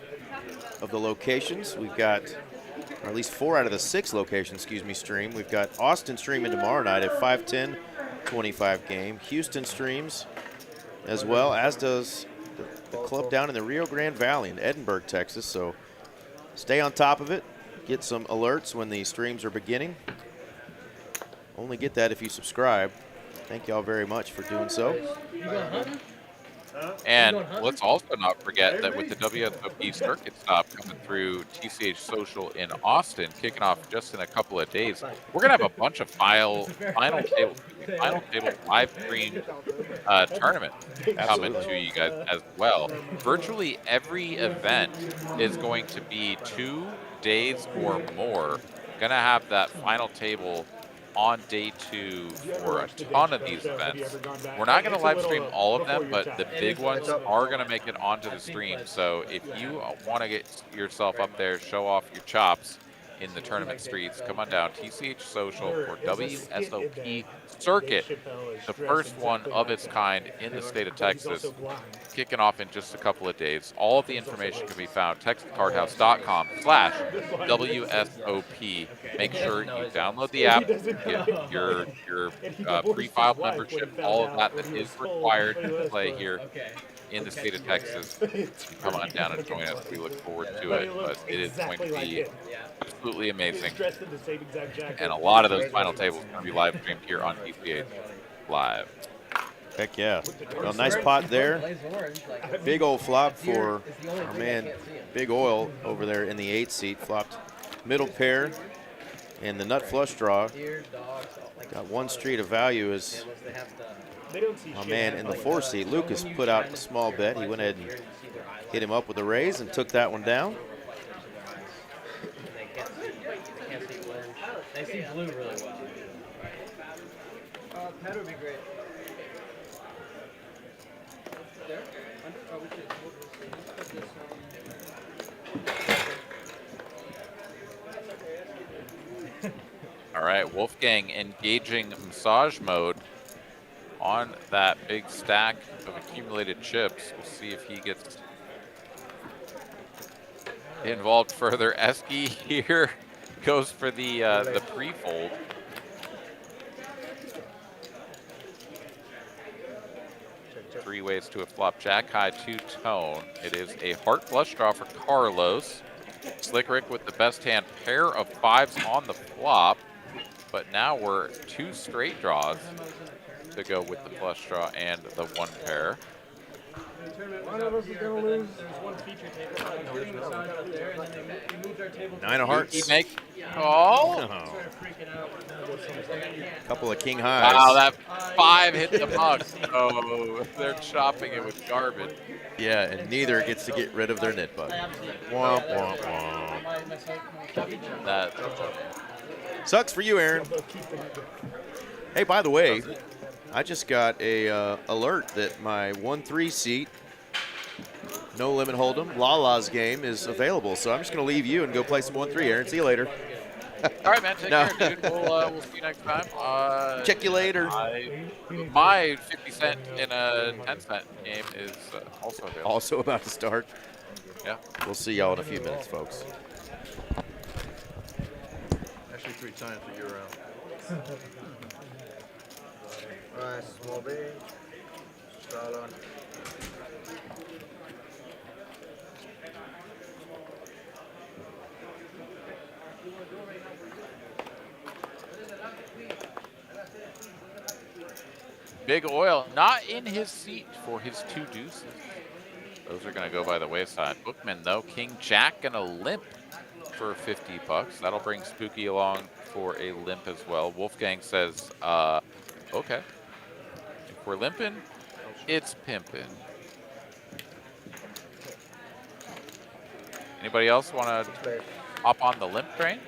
of the locations. We've got, or at least 4 out of the 6 locations, stream. We've got Austin streaming tomorrow night at 5:10, 25 game. Houston streams as well, as does the club down in the Rio Grande Valley in Edinburgh, Texas. So stay on top of it. Get some alerts when the streams are beginning. Only get that if you subscribe. Thank y'all very much for doing so. And let's also not forget that with the WSOP circuit stop coming through TCH Social in Austin, kicking off just in a couple of days, we're going to have a bunch of final table live stream tournament coming to you guys as well. Virtually every event is going to be 2 days or more. Going to have that final table on day 2 for a ton of these events. We're not going to live stream all of them, but the big ones are going to make it onto the stream. So if you want to get yourself up there, show off your chops in the tournament streets, come on down. TCH Social for WSOP Circuit, the first one of its kind in the state of Texas, kicking off in just a couple of days. All of the information can be found texascardhouse.com/WSOP. Make sure you download the app, get your pre-filed membership, all of that is required to play here in the state of Texas. Come on down and join us. We look forward to it, but it is going to be absolutely amazing. And a lot of those final tables are going to be live streamed here on TCH Live. Heck yeah. Well, nice pot there. Big old flop for our man Big Oil over there in the 8 seat. Flopped middle pair and the nut flush draw. Got 1 street of value as my man in the 4 seat. Lucas put out a small bet. He went ahead and hit him up with a raise and took that one down. They see blue really well. Pat would be great. There? Oh, we should put this All right, Wolfgang engaging massage mode on that big stack of accumulated chips. We'll see if he gets involved further. Esky here goes for the pre-fold. Three ways to a flop. Jack high 2-tone. It is a heart flush draw for Carlos. Slick Rick with the best hand, pair of 5s on the flop. But now we're 2 straight draws to go with the flush draw and the 1 pair. One of us is going to lose. There's one feature table. Up there, and then they moved our table. 9 of hearts. He make call. Couple of king highs. Wow, that 5 hit the mug. Oh, they're chopping it with garbage. Yeah, and neither gets to get rid of their nit bug. Womp, womp, womp. That sucks for you, Aaron. Hey, by the way, I just got a alert that my 1-3 seat, no limit hold'em, Lala's game is available. So I'm just going to leave you and go play some 1-3, Aaron. See you later. All right, man. Take care, dude. We'll see you next time. Check you later. My 50 cent in a 10 cent game is also available. Also about to start. Yeah. We'll see y'all in a few minutes, folks. Actually 3 times for year round. Alright, small big. Start on. Big Oil not in his seat for his 2 deuces. Those are going to go by the wayside. Bookman, though, King Jack going to limp for 50 bucks. That'll bring Spooky along for a limp as well. Wolfgang says, okay. If we're limping, it's pimping. Anybody else want to hop on the limp train?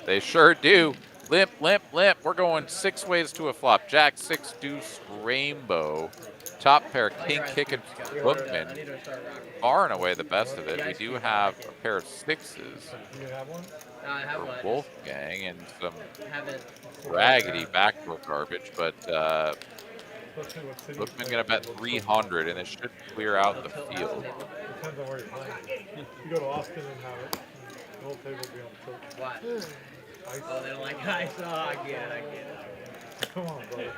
They sure do. Limp, limp, limp. We're going 6 ways to a flop. Jack, 6, deuce, rainbow. Top pair, king, kick, and bookman. Far and away the best of it. We do have a pair of 6s Do you have one? I have for one. Wolfgang and some Haven't. raggedy backdoor garbage, but What's Bookman gonna bet 300, and it should clear out the field. Depends on where you're playing. You go to Austin and have it. The whole table will be on the tilt. What? Ice. Oh, they're like ice. Oh, I get it. I get it. Come on, brother.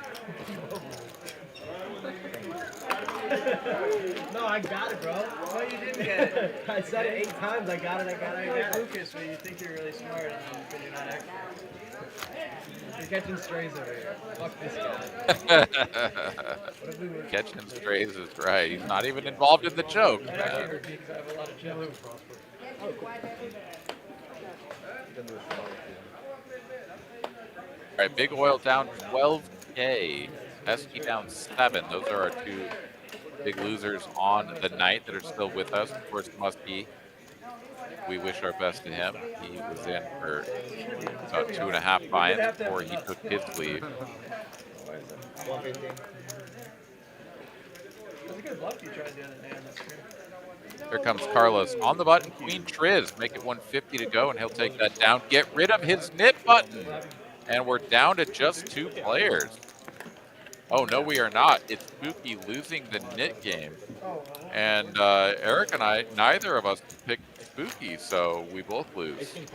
No, I got it, bro. No, you didn't get it. I said it 8 times. I got it. I got it. I got it. Lucas, where you think you're really smart and then you're not accurate. You're catching strays over here. Fuck this guy. Catching strays is right. He's not even involved in the joke. I can't repeat because I have a lot of jokes. All right, Big Oil down 12K. Esky down 7. Those are our 2 big losers on the night that are still with us. Of course, Muskie, we wish our best to him. He was in for about 2.5 buy-ins before he took his leave. That's a good bluff you tried the other day on that screen. Here comes Carlos on the button. Queen Triz, make it 150 to go, and he'll take that down. Get rid of his nit button. And we're down to just 2 players. Oh, no, we are not. It's Spooky losing the nit game. And Eric and I, neither of us picked Spooky, so we both lose. Spooky.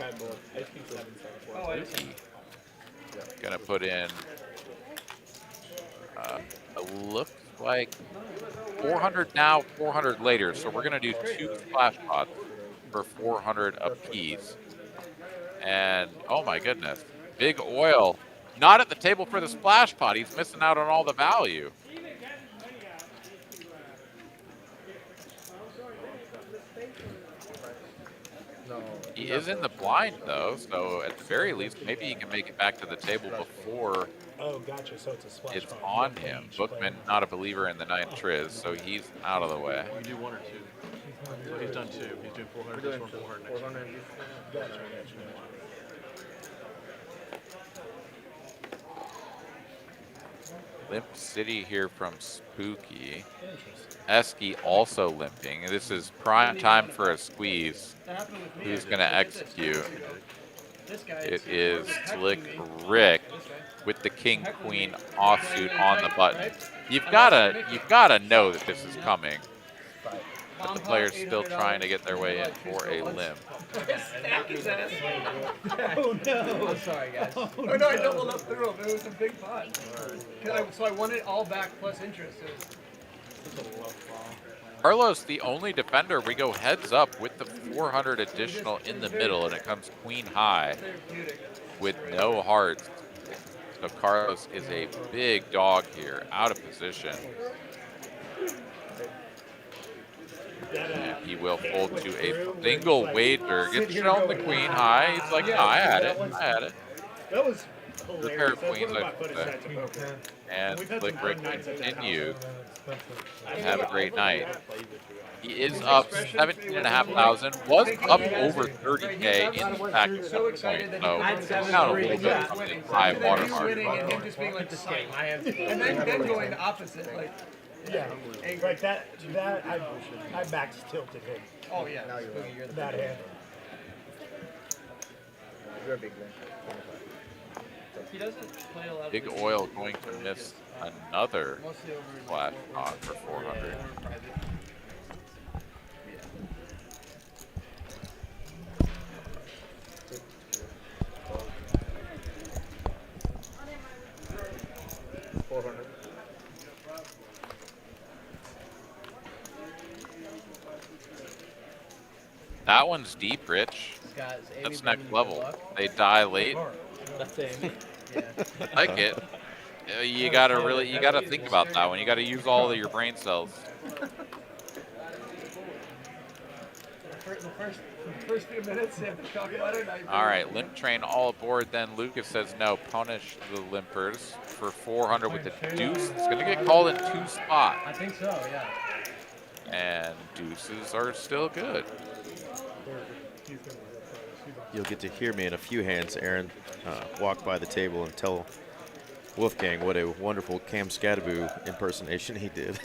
Gonna put in, looks like 400 now, 400 later. So we're gonna do 2 splash pots for 400 apiece. And oh my goodness, Big Oil, not at the table for the splash pot. He's missing out on all the value. He is in the blind though, so at the very least, maybe he can make it back to the table before Oh, gotcha. So it's a splash. it's on him. Bookman, not a believer in the 9 Triz, so he's out of the way. You do 1 or 2. So he's done 2. He's doing 400. This one 400 next. 400. Gotcha. Limp City here from Spooky. Esky also limping. This is prime time for a squeeze. Who's going to execute? It is Slick Rick with the King Queen offsuit on the button. You've gotta know that this is coming. But the player's still trying to get their way in for a limp. Oh no! I'm sorry, guys. Oh no, I doubled up through him. It was a big pot. So I won it all back plus interest. Carlos, the only defender, we go heads up with the 400 additional in the middle, and it comes queen high with no hearts. So Carlos is a big dog here, out of position. And he will fold to a single wager. Gets shown the queen high. He's like, no, I had it. I had it. That was The pair of queens, I should say. And Slick Rick continues. And have a great night. He is up 17,500. Was up over 30K in the pack at one point. So down a little bit from the high watermark. And him just being like the same. And then going the opposite. Like, yeah, like that I max tilted him. Oh yeah. Now you're that hand. You're a big man. He doesn't play a lot of Big Oil going to miss another flash pot for 400. That one's deep, Rich. That's next level. They die late. Like it. You gotta think about that one. You gotta use all of your brain cells. The first few minutes, they have to talk about it. All right, limp train all aboard. Then Lucas says no. Punish the limpers for 400 with the deuce. It's gonna get called in 2 spots. I think so, yeah. And deuces are still good. you'll get to hear me in a few hands, Aaron, walk by the table and tell Wolfgang what a wonderful Cam Scadaboo impersonation he did.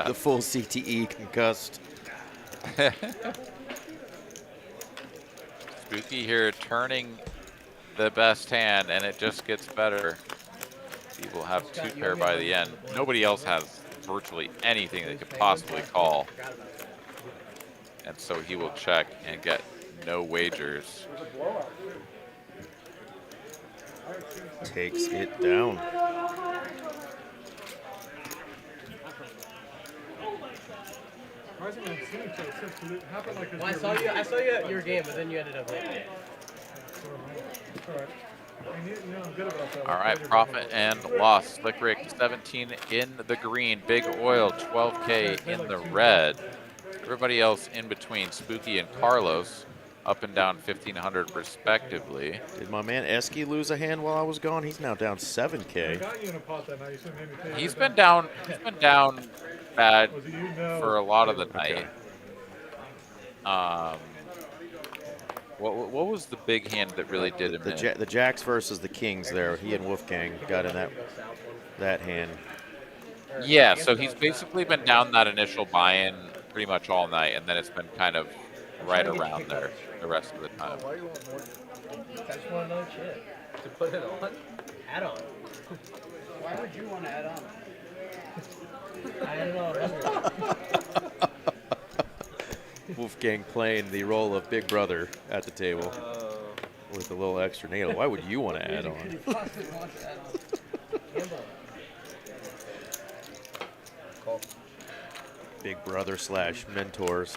The full CTE concussed. Spooky here turning the best hand, and it just gets better. He will have 2 pair by the end. Nobody else has virtually anything they could possibly call. And so he will check and get no wagers. Takes it down. Well, I saw you at your game, but then you ended up late. All right, profit and loss. Slick Rick 17 in the green. Big Oil 12K in the red. Everybody else in between, Spooky and Carlos, up and down 1,500 respectively. Did my man Esky lose a hand while I was gone? He's now down 7K. He's been down bad for a lot of the night. What was the big hand that really did him in? The Jacks versus the Kings there. He and Wolfgang got in that hand. Yeah, so he's basically been down that initial buy-in pretty much all night, and then it's been kind of right around there the rest of the time. Why do you want more? I just want another chip. To put it on? Add on. Why would you want to add on? I don't know. Wolfgang playing the role of Big Brother at the table with a little extra needle. Why would you want to add on? Big Brother / mentor /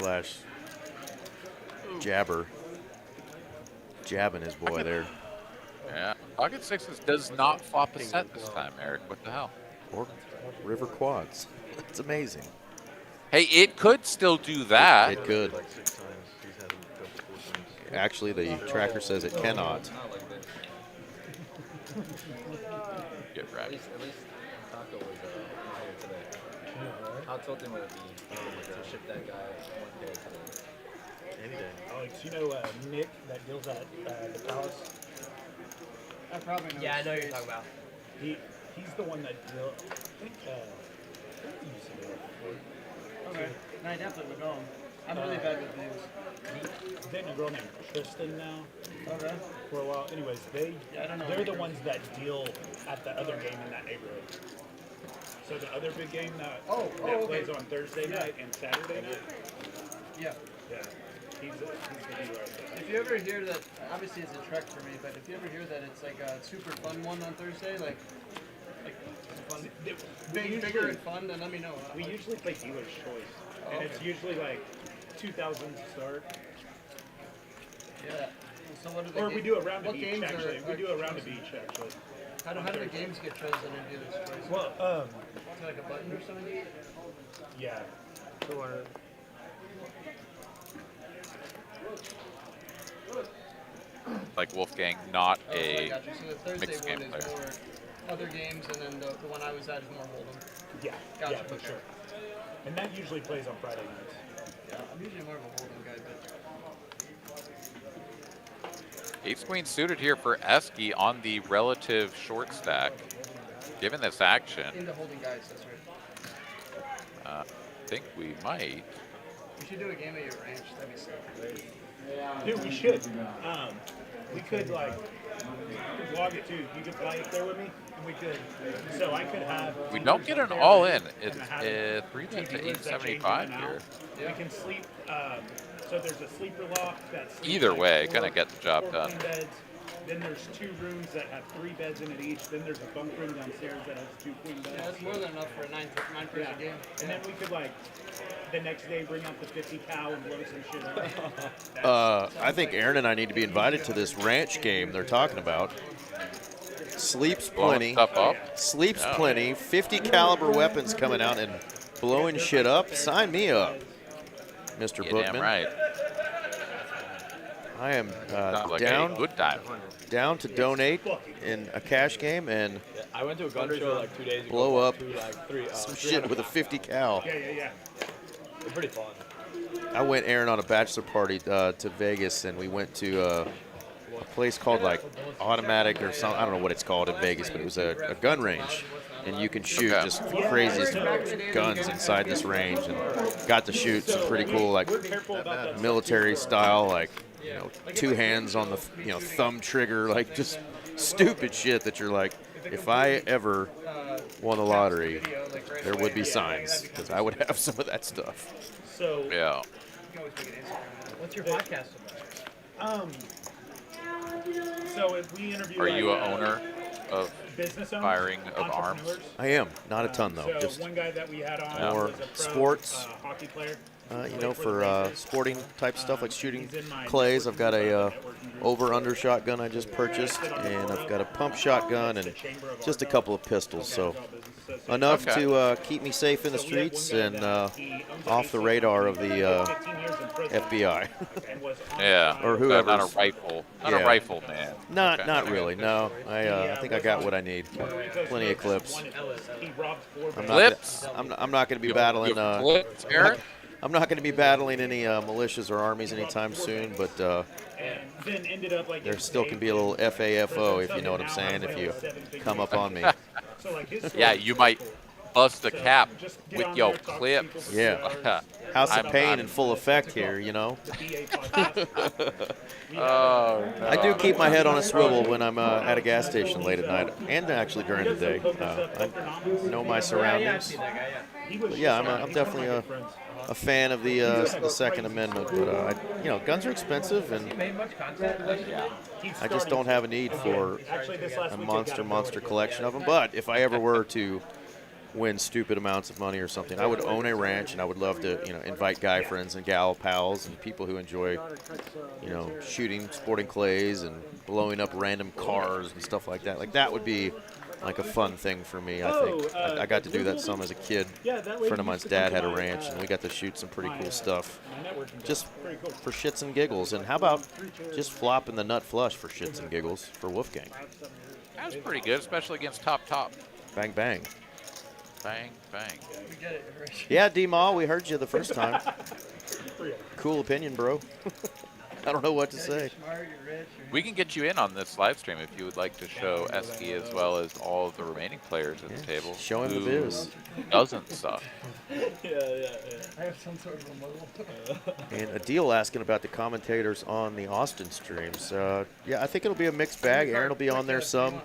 jabber. Jabbing his boy there. Yeah, Pocket Sixes does not flop a set this time, Eric. What the hell? Or river quads. It's amazing. Hey, it could still do that. It could. Actually, the tracker says it cannot. Get ready. At least Taco was not here today. How tilting would it be to ship that guy 1K today? Any day. Alex, you know Nick that deals at the Palace? I probably know. Yeah, I know who you're talking about. He's the one that deals. I think he used to do it before. Okay. No, I definitely would know him. I'm really bad with names. He's dating a girl named Tristan now. Okay. For a while. Anyways, they're the ones that deal at the other game in that neighborhood. So the other big game that plays on Thursday night and Saturday night. Yeah. Yeah. He's the dealer at that. If you ever hear that, obviously it's a trek for me, but if you ever hear that it's like a super fun one on Thursday, like fun, bigger and fun, then let me know. We usually play dealer's choice, and it's usually like 2,000 start. Yeah. So what do they? Or we do a round of each games actually. We do a round of each actually. How do the games get chosen in dealer's choice? Well, is it like a button or something? Yeah. Like Wolfgang, not I a got you. So the Thursday mixed one game is player. more other games, and then the one I was at is more Hold'em. Yeah. Gotcha. Yeah, for sure. And that usually plays on Friday nights. Yeah, I'm usually more of a Hold'em guy, but. Ace Queen suited here for Esky on the relative short stack. Given this action, Into holding guys, that's right. I think we might. We should do a game at your ranch. That'd be sick. Dude, we should. We could like vlog it too. You could fly it there with me, and we could. So I could have. We don't get an all in. It's 310 to 875 here. We can sleep. So there's a sleeper loft that's. Either way, gonna get the job done. Beds. Then there's 2 rooms that have 3 beds in it each. Then there's a bunk room downstairs that has 2 queen beds. Yeah, that's more than enough for a 9-person game. And then we could like the next day bring out the 50 cal and blow some shit up. I think Aaron and I need to be invited to this ranch game they're talking about. Sleeps plenty. Blowing stuff up. Sleeps plenty. 50 caliber weapons coming out and blowing shit up. Sign me up, Mr. Yeah, Bookman. damn right. I am Like down. a good time. Down to donate in a cash game and I went to a gun show like 2 days ago. blow up Like three, some shit with a 50 cal. Yeah. They're pretty fun. I went, Aaron, on a bachelor party to Vegas, and we went to a place called like Automatic or something. I don't know what it's called in Vegas, but it was a gun range, and you can shoot just the craziest guns inside this range, and got to shoot some pretty cool like military style, like two hands on the thumb trigger, like just stupid shit that you're like, if I ever won the lottery, there would be signs because I would have some of that stuff. So yeah. What's your podcast about? So if we interview, Are you an owner of business owners, firing of arms? I am. Not a ton, though. So Just one guy that we had on more was a pro, sports. hockey player. For sporting type stuff like shooting clays. I've got a over-under shotgun I just purchased, and I've got a pump shotgun and just a couple of pistols. So enough to keep me safe in the streets and off the radar of the FBI. Yeah. Or whoever. Not a rifle. Not a rifle, man. Not really. No. I think I got what I need. Plenty of clips. I'm not going to be battling. Clips, Aaron? I'm not going to be battling any militias or armies anytime soon, but there still can be a little FAFO, if you know what I'm saying, if you come up on me. Yeah, you might bust a cap with your clips. Yeah. House of Pain in full effect here, you know. I do keep my head on a swivel when I'm at a gas station late at night, and actually during the day. I know my surroundings. But yeah, I'm definitely a fan of the Second Amendment, but guns are expensive, and I just don't have a need for a monster collection of them. But if I ever were to win stupid amounts of money or something, I would own a ranch, and I would love to invite guy friends and gal pals and people who enjoy shooting sporting clays and blowing up random cars and stuff like that. Like that would be like a fun thing for me, I think. I got to do that some as a kid. A friend of mine's dad had a ranch, and we got to shoot some pretty cool stuff just for shits and giggles. And how about just flopping the nut flush for shits and giggles for Wolfgang? That was pretty good, especially against top. Bang, bang. Bang, bang. Yeah, D-Ma, we heard you the first time. Cool opinion, bro. I don't know what to say. We can get you in on this live stream if you would like to show Esky as well as all of the remaining players at the table. Show him the biz. Doesn't suck. Yeah. I have some sort of remote. And Adil asking about the commentators on the Austin streams. Yeah, I think it'll be a mixed bag. Aaron will be on there some.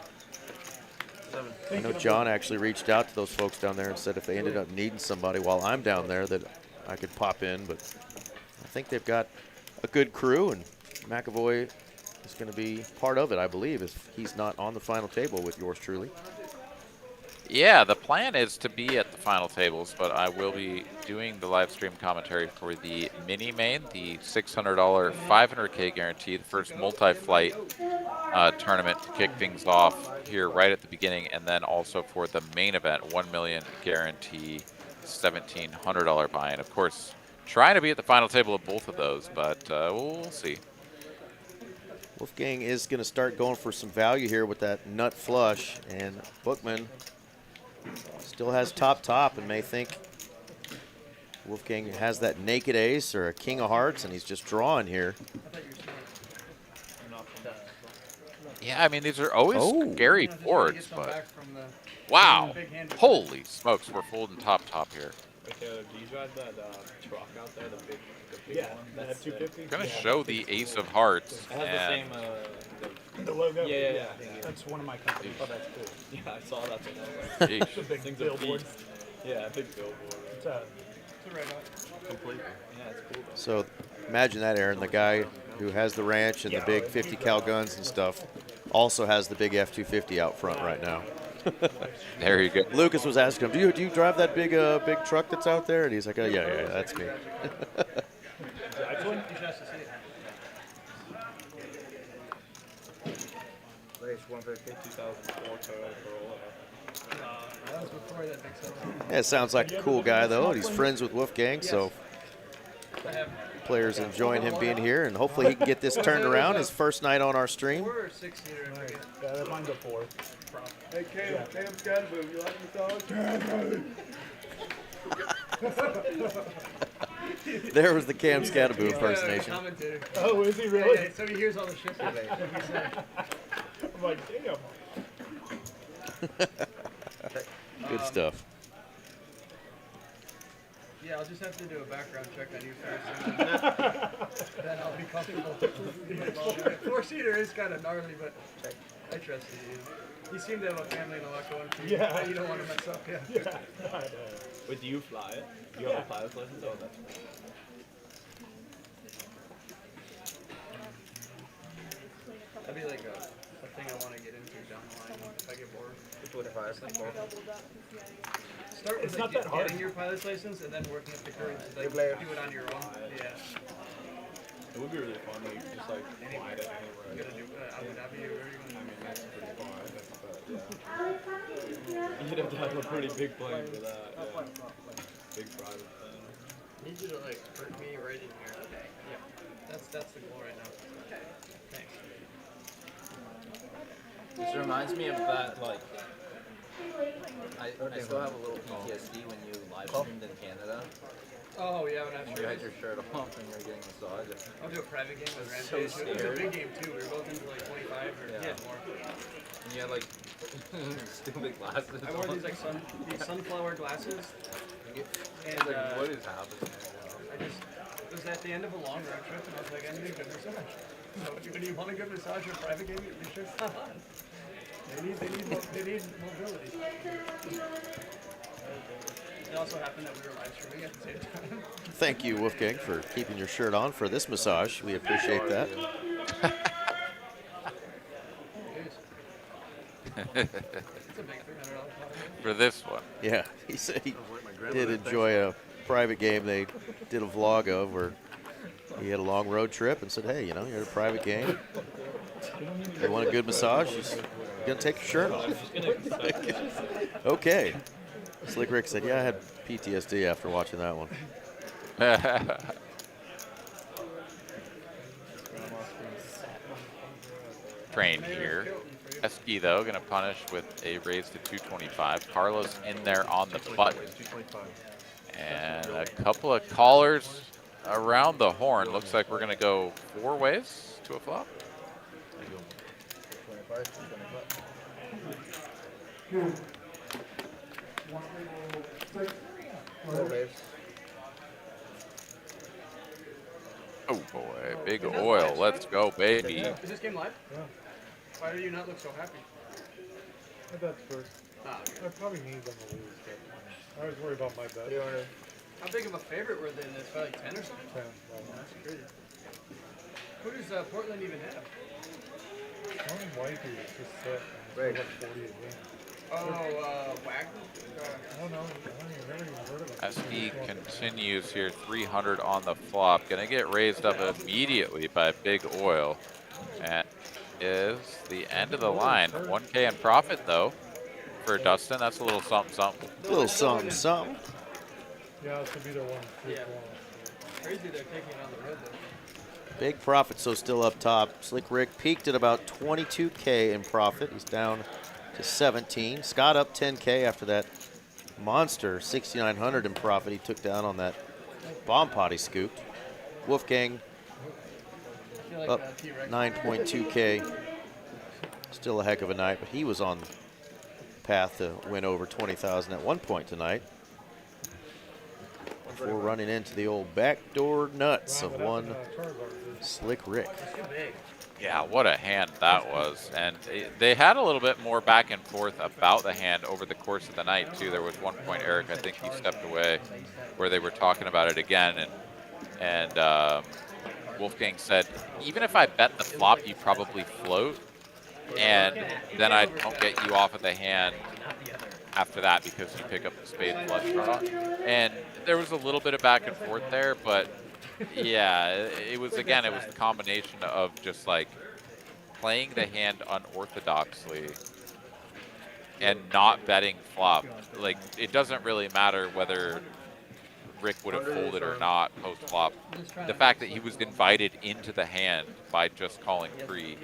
I know John actually reached out to those folks down there and said if they ended up needing somebody while I'm down there that I could pop in, but I think they've got a good crew, and McAvoy is going to be part of it, I believe, if he's not on the final table with yours truly. Yeah, the plan is to be at the final tables, but I will be doing the live stream commentary for the mini main, the $600 500K guarantee, the first multi-flight tournament to kick things off here right at the beginning, and then also for the main event, $1 million guarantee, $1,700 buy-in. Of course, trying to be at the final table of both of those, but we'll see. Wolfgang is going to start going for some value here with that nut flush, and Bookman still has top and may think Wolfgang has that naked ace or a king of hearts, and he's just drawing here. Yeah, I mean, these are always scary boards, but wow. Holy smokes, we're folding top here. Do you drive that truck out there, the big one? That's 250. Going to show the ace of hearts. It has and the same, the logo? Yeah. That's one of my companies. Oh, that's cool. Yeah, I saw that. Sheesh. The big billboard. Yeah, big billboard. It's a red eye. Completely. Yeah, it's cool though. So imagine that, Aaron, the guy who has the ranch and the big 50 cal guns and stuff also has the big F-250 out front right now. There you go. Lucas was asking him, do you drive that big truck that's out there? And he's like, oh, yeah, that's me. Race 150. 2004 Toyota Corolla. Yeah, sounds like a cool guy, though, and he's friends with Wolfgang, so players enjoying him being here, and hopefully he can get this turned around his first night on our stream. Yeah, mine's a 4. Hey, Cam's got a move. You like the dog? There was the Cam Scattaboo impersonation. Commentator. Oh, is he really? Yeah, so he hears all the shit that he said. I'm like, damn. Good stuff. Yeah, I'll just have to do a background check on you first, and then I'll be comfortable. Four-seater is kind of gnarly, but I trust you. You seem to have a family and a lot going for you. Yeah. You don't want to mess up, yeah. Wait, do you fly it? Do you have a pilot's license? Oh, that's That'd be like a thing I want to get into down the line if I get bored. 25. Start with It's like, not that hard. getting your pilot's license and then working up the courage to like, player. do it on your own. Yeah. It would be really fun, like, just like fly it anywhere. You gotta do Abu Dhabi or where you I mean, that's pretty far. Yeah. You'd have to have a pretty big plane for that. Yeah. Big private plane. I need you to like hurt me right in here. Okay. Yeah. That's the goal right now. Okay. Thanks. This reminds me of that, like, I still have a little PTSD when you live streamed in Canada. Oh yeah, when I And you had your shirt off and you were getting massage. I'll do a private game with So Rampage. It was a scared. big game too. We were both into like 25 or Yeah. more. And you had like stupid glasses. I wore these like sunflower glasses. And Like, what is happening? I just it was at the end of a long road trip, and I was like, I need a good massage. So when you want a good massage or a private game, your shirt's not on. They need mobility. It also happened that we were live streaming at the same time. Thank you, Wolfgang, for keeping your shirt on for this massage. We appreciate that. It's a big $300 For this one. Yeah, he said he did enjoy a private game they did a vlog of where he had a long road trip and said, hey, you know, you're at a private game. You want a good massage? You're going to take your shirt off. Okay. Slick Rick said, yeah, I had PTSD after watching that one. Train here. Esky, though, going to punish with a raise to 225. Carlos in there on the button. And a couple of callers around the horn. Looks like we're going to go 4 ways to a flop. 25. Oh boy, big oil. Let's go, baby. Is this game live? Yeah. Why do you not look so happy? My bet's first. Ah, I probably need them to lose, but I was worried about my bet. How big of a favorite were they in this? Probably like 10 or something? 10. That's crazy. Who does Portland even have? One wifey is just set. Right. Like 40 a game. Oh, Wagner? I don't know. I've never even heard of it. SD continues here, 300 on the flop. Gonna get raised up immediately by big oil. And is the end of the line. 1K in profit though for Dustin. That's a little something, something. A little something, something. Yeah, this would be their one. Yeah. Crazy they're taking it on the road though. Big profit, so still up top. Slick Rick peaked at about 22K in profit. He's down to 17. Scott up 10K after that monster 6,900 in profit he took down on that bomb pot he scooped. Wolfgang up 9.2K. Still a heck of a night, but he was on the path to win over 20,000 at one point tonight before running into the old backdoor nuts of one Slick Rick. Yeah, what a hand that was. And they had a little bit more back and forth about the hand over the course of the night, too. There was one point, Eric, I think he stepped away, where they were talking about it again. And Wolfgang said, even if I bet the flop, you probably float. And then I don't get you off of the hand after that because you pick up the spade flush draw. And there was a little bit of back and forth there, but yeah, it was the combination of just like playing the hand unorthodoxly and not betting flop. Like, it doesn't really matter whether Rick would have folded or not post flop. The fact that he was invited into the hand by just calling free,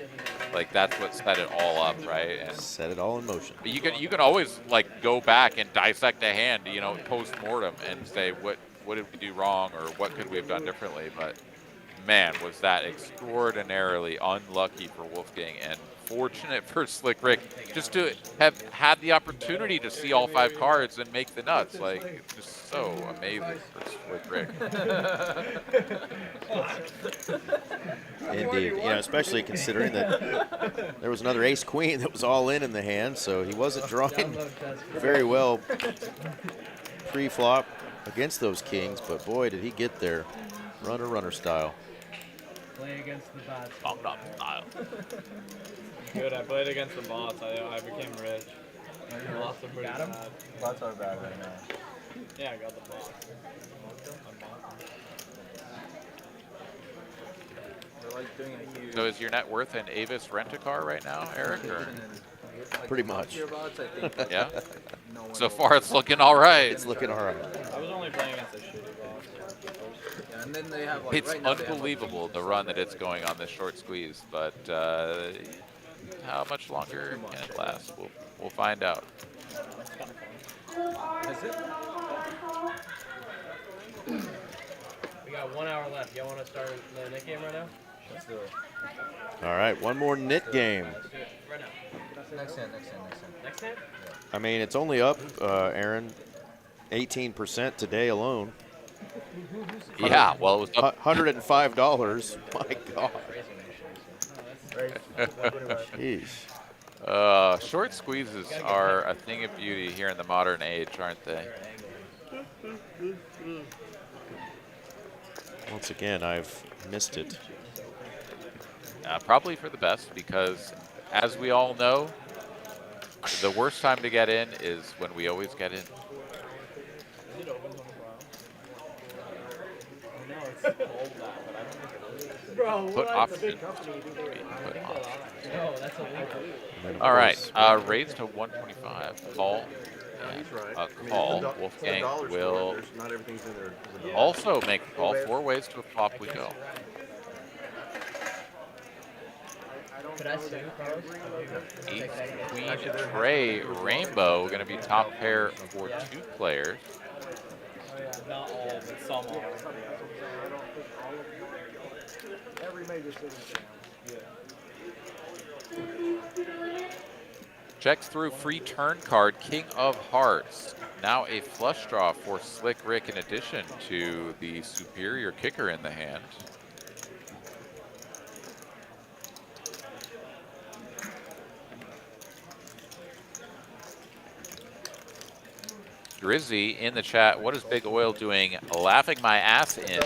like, that's what set it all up, right? And set it all in motion. You can always like go back and dissect a hand, you know, post mortem and say what what did we do wrong or what could we have done differently, but man, was that extraordinarily unlucky for Wolfgang and fortunate for Slick Rick just to have had the opportunity to see all 5 cards and make the nuts. Like, it's just so amazing for Slick Rick. Indeed, you know, especially considering that there was another ace queen that was all in the hand, so he wasn't drawing very well pre-flop against those kings, but boy, did he get there, runner style. Play against the bots. Style. Good, I played against the bots. I became rich. I lost them pretty bad. Bots are bad right now. Yeah, I got the bots. They're like doing a huge. So is your net worth in Avis Rent-A-Car right now, Eric? Or? Pretty much. Bots, I think, Yeah? no one So far it's looking all right. It's looking all right. I was only playing against the shitty bots. Yeah, and then they have like It's right now they have, like, unbelievable the run that it's going on this short squeeze, but how much longer can it last? We'll find out. Is it? We got 1 hour left. Y'all want to start the net game right now? Let's do it. All right, one more knit game. Let's do it right now. Next hand. Next hand? I mean, it's only up, Aaron, 18% today alone. Yeah, well, it was up. $105. My God. Jeez. Short squeezes are a thing of beauty here in the modern age, aren't they? Once again, I've missed it. Probably for the best because, as we all know, the worst time to get in is when we always get in. Bro, Put what? option. No, that's illegal. All right, raise to 125. Call. A call. Wolfgang will also make the call. 4 ways to a flop we go. Could I sue, Carlos? Ace, Queen, Trey, Rainbow going to be top pair for 2 players. Not all, but some are. Every major city. Checks through free turn card, King of Hearts. Now a flush draw for Slick Rick in addition to the superior kicker in the hand. Drizzy in the chat, what is Big Oil doing? Laughing my ass in.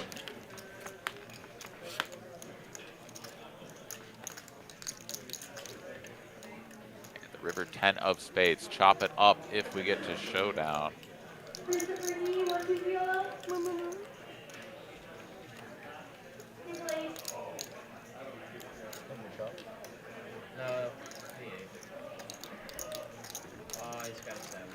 River 10 of spades. Chop it up if we get to showdown. No. Oh, he's got 7.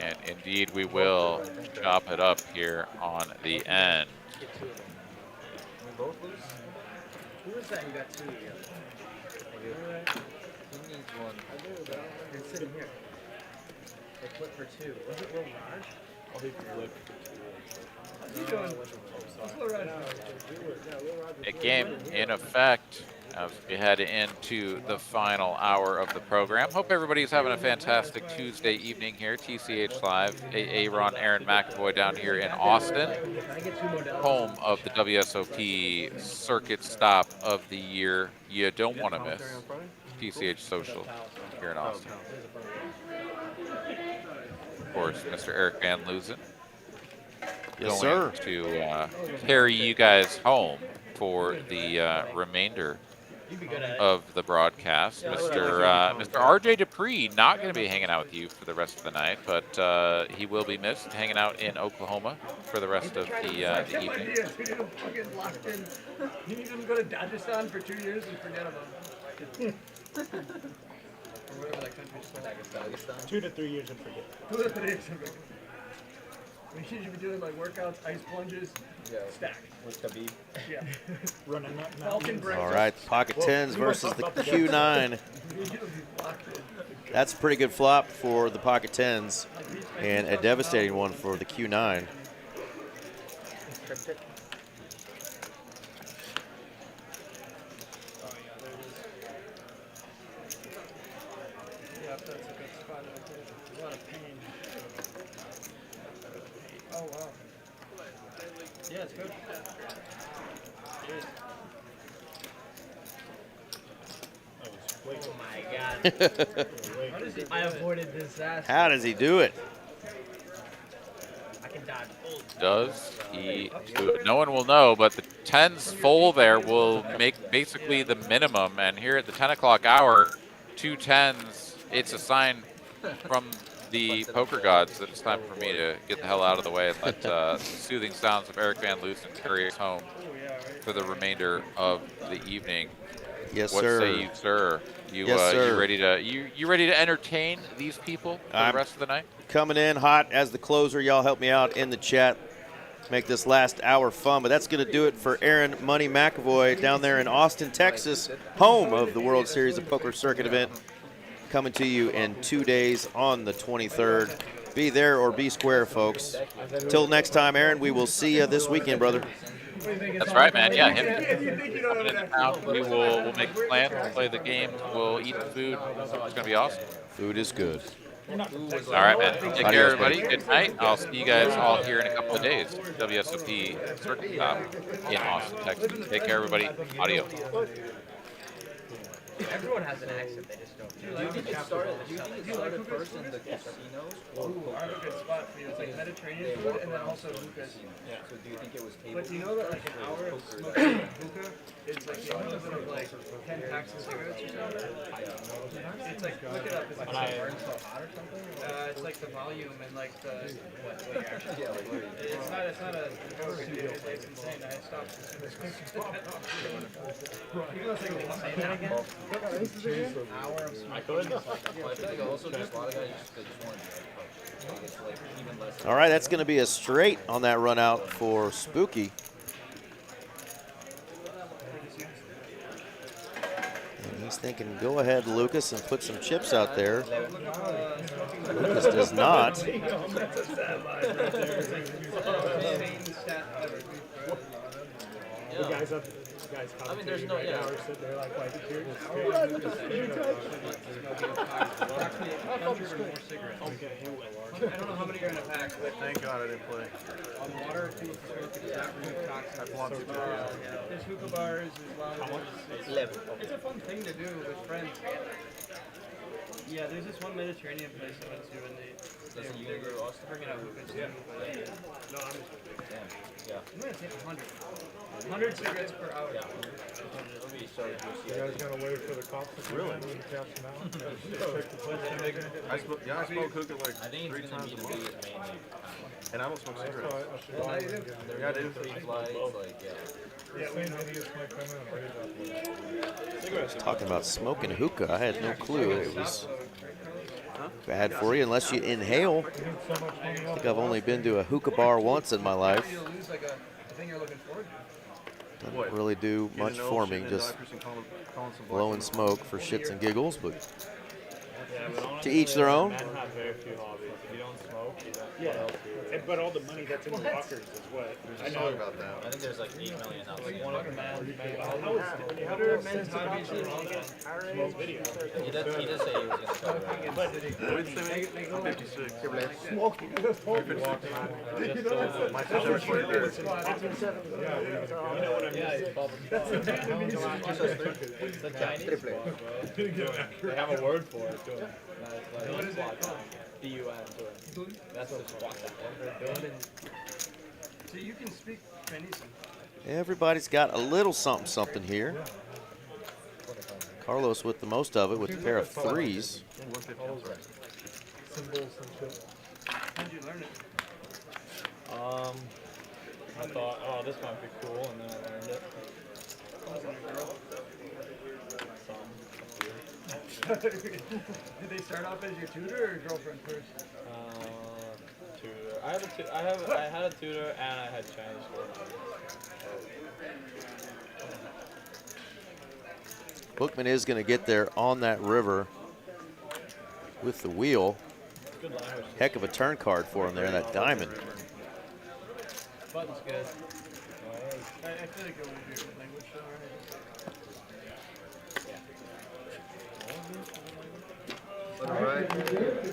And indeed we will chop it up here on the end. We both lose? Who was that who got 2 together? Who needs one? You're sitting here. They flipped for 2. Was it Will Raj? Oh, he flipped. What's he doing? What's Will Raj doing? A game in effect as we head into the final hour of the program. Hope everybody's having a fantastic Tuesday evening here. TCH Live, Aaron McAvoy down here in Austin, home of the WSOP circuit stop of the year. You don't want to miss TCH Social here in Austin. Of course, Mr. Eric Van Loozen. Yes, going sir. To carry you guys home for the remainder of the broadcast. Mr. RJ Dupree not going to be hanging out with you for the rest of the night, but he will be missed hanging out in Oklahoma for the rest of the evening. You need him to go to Dagestan for 2 years and forget about him. Or whatever that country's called. 2 to 3 years and forget. 2 to 3 years and forget. We should be doing like workouts, ice plunges, stack. With Khabib. Yeah. Running that Falcon breakfast. All right, pocket tens versus the Q9. That's a pretty good flop for the pocket tens, and a devastating one for the Q9. Yeah, that's a good spot right there. A lot of pain. Oh wow. Yeah, it's good. Oh my god. I avoided disaster. How does he do it? I can dodge both. Does he? No one will know, but the tens full there will make basically the minimum. And here at the 10 o'clock hour, 2 tens, it's a sign from the poker gods that it's time for me to get the hell out of the way and let the soothing sounds of Eric Van Loosen carry us home for the remainder of the evening. Yes, what sir. Say you, sir? You, yes, sir. You ready to entertain these people for the rest of the night? Coming in hot as the closer. Y'all help me out in the chat. Make this last hour fun. But that's going to do it for Aaron Money McAvoy down there in Austin, Texas, home of the World Series of Poker Circuit event. Coming to you in 2 days on the 23rd. Be there or be square, folks. Till next time, Aaron, we will see you this weekend, brother. That's right, man. Yeah, him coming into town. We'll make plans. We'll play the games. We'll eat the food. It's going to be awesome. Food is good. All right, man. Take care, everybody. Good night. I'll see you guys all here in a couple of days. WSOP Circuit Stop in Austin, Texas. Take care, everybody. Adios. Everyone has an accent, they just don't. Do you think it started first in the casinos? Ooh, I have a good spot for you. It's like Mediterranean food and then also hookahs. Yeah. So do you think it was table? But do you know that like an hour of smoking hookah is like the equivalent of like 10 packs of cigarettes or something? It's like, look it up. It's like burns so hot or something? It's like the volume and like the, what, like actually, it's not a joke, it's insane. I stopped as soon as you know, it's like, say that again? Hour of smoking. I could. I feel like also there's a lot of guys that just want to it's like even less. All right, that's going to be a straight on that run out for Spooky. And he's thinking, go ahead, Lucas, and put some chips out there. Lucas does not. I mean, there's no hours sitting there like cheers. I don't know how many are in a pack, but thank God I didn't play. On water, too, there's hookah bars, there's lounges. It's a fun thing to do with friends. Yeah, there's this one Mediterranean place I went to, and they bring out hookahs. Yeah. No, I'm just I'm gonna take 100. 100 cigarettes per hour. You guys gonna wait for the cops to come in and catch them out? I smoke hookah like 3 times a month. And I don't smoke cigarettes. Yeah, I do. Talking about smoking hookah, I had no clue it was bad for you unless you inhale. I think I've only been to a hookah bar once in my life. Doesn't really do much for me, just blowing smoke for shits and giggles, but to each their own. Men have very few hobbies. If you don't smoke, you don't. But all the money that's in the lockers is what? I know about that. I think there's like 8 million out there. One of the men's hobbies is He does say he was going to cover it. What did you say? I'm 56. Smoking. My sister's 23rd. You know what I mean? It's the Chinese spot. They have a word for it, too. What is it? D-U-N. That's the spot. So you can speak Chinese. Everybody's got a little something here. Carlos with the most of it with a pair of threes. Symbols and shit. How did you learn it? I thought, oh, this might be cool, and then I learned it. Did they start off as your tutor or girlfriend first? Tutor. I I had a tutor and I had Chinese school. Bookman is going to get there on that river with the wheel. Heck of a turn card for him there, that diamond. Button's good. I feel like it would be a good language show.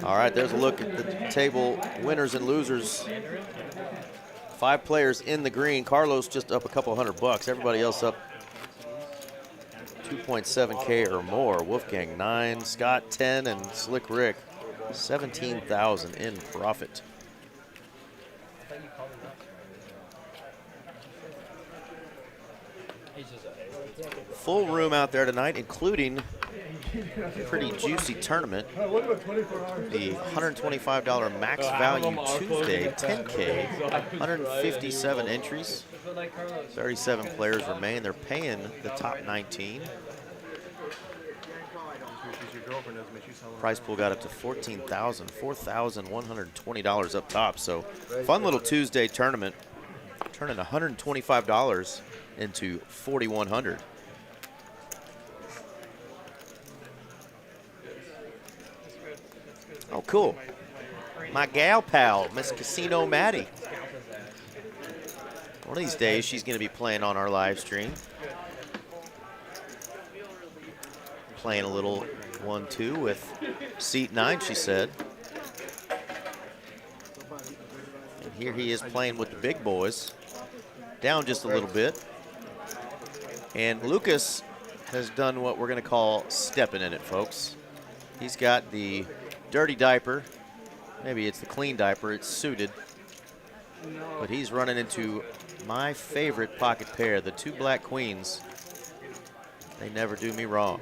All right, there's a look at the table winners and losers. 5 players in the green. Carlos just up a couple $100. Everybody else up 2.7K or more. Wolfgang 9, Scott 10, and Slick Rick 17,000 in profit. Full room out there tonight, including a pretty juicy tournament. The $125 max value Tuesday 10K, 157 entries. 37 players remain. They're paying the top 19. Prize pool got up to $4,120 up top. So fun little Tuesday tournament, turning $125 into $4,100. Oh, cool. My gal pal, Miss Casino Maddie. One of these days, she's going to be playing on our live stream. Playing a little 1-2 with seat 9, she said. And here he is playing with the big boys. Down just a little bit. And Lucas has done what we're going to call stepping in it, folks. He's got the dirty diaper. Maybe it's the clean diaper. It's suited. But he's running into my favorite pocket pair, the 2 black queens. They never do me wrong.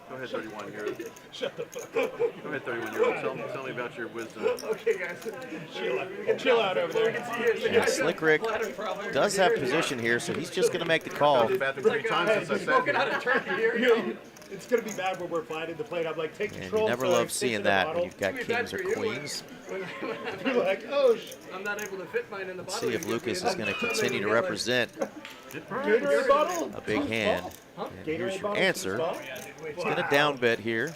Go ahead, 31 year old. Shut the fuck up. Go ahead, 31 year old. Tell me about your wisdom. Okay, guys. Chill out over there. Yeah, Slick Rick does have position here, so he's just going to make the call. It's going to be bad when we're flying the plane. I'm like, take control. And you never love seeing that when you've got kings or queens. You're like, oh, I'm not able to fit mine in the Let's bottle. see if Lucas is going to continue to represent Gatorade bottle? a big hand. And here's your answer. He's going to down bet here.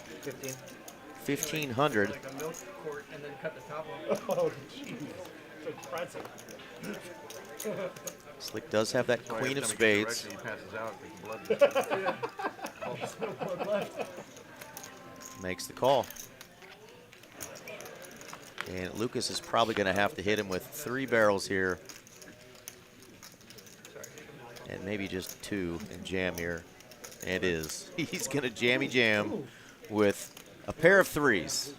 1,500. Like a milk quart and then cut the top off. Oh, jeez. So impressive. Slick does have that queen of spades. Makes the call. And Lucas is probably going to have to hit him with 3 barrels here. And maybe just 2 and jam here. And it is. He's going to jammy jam with a pair of 3s.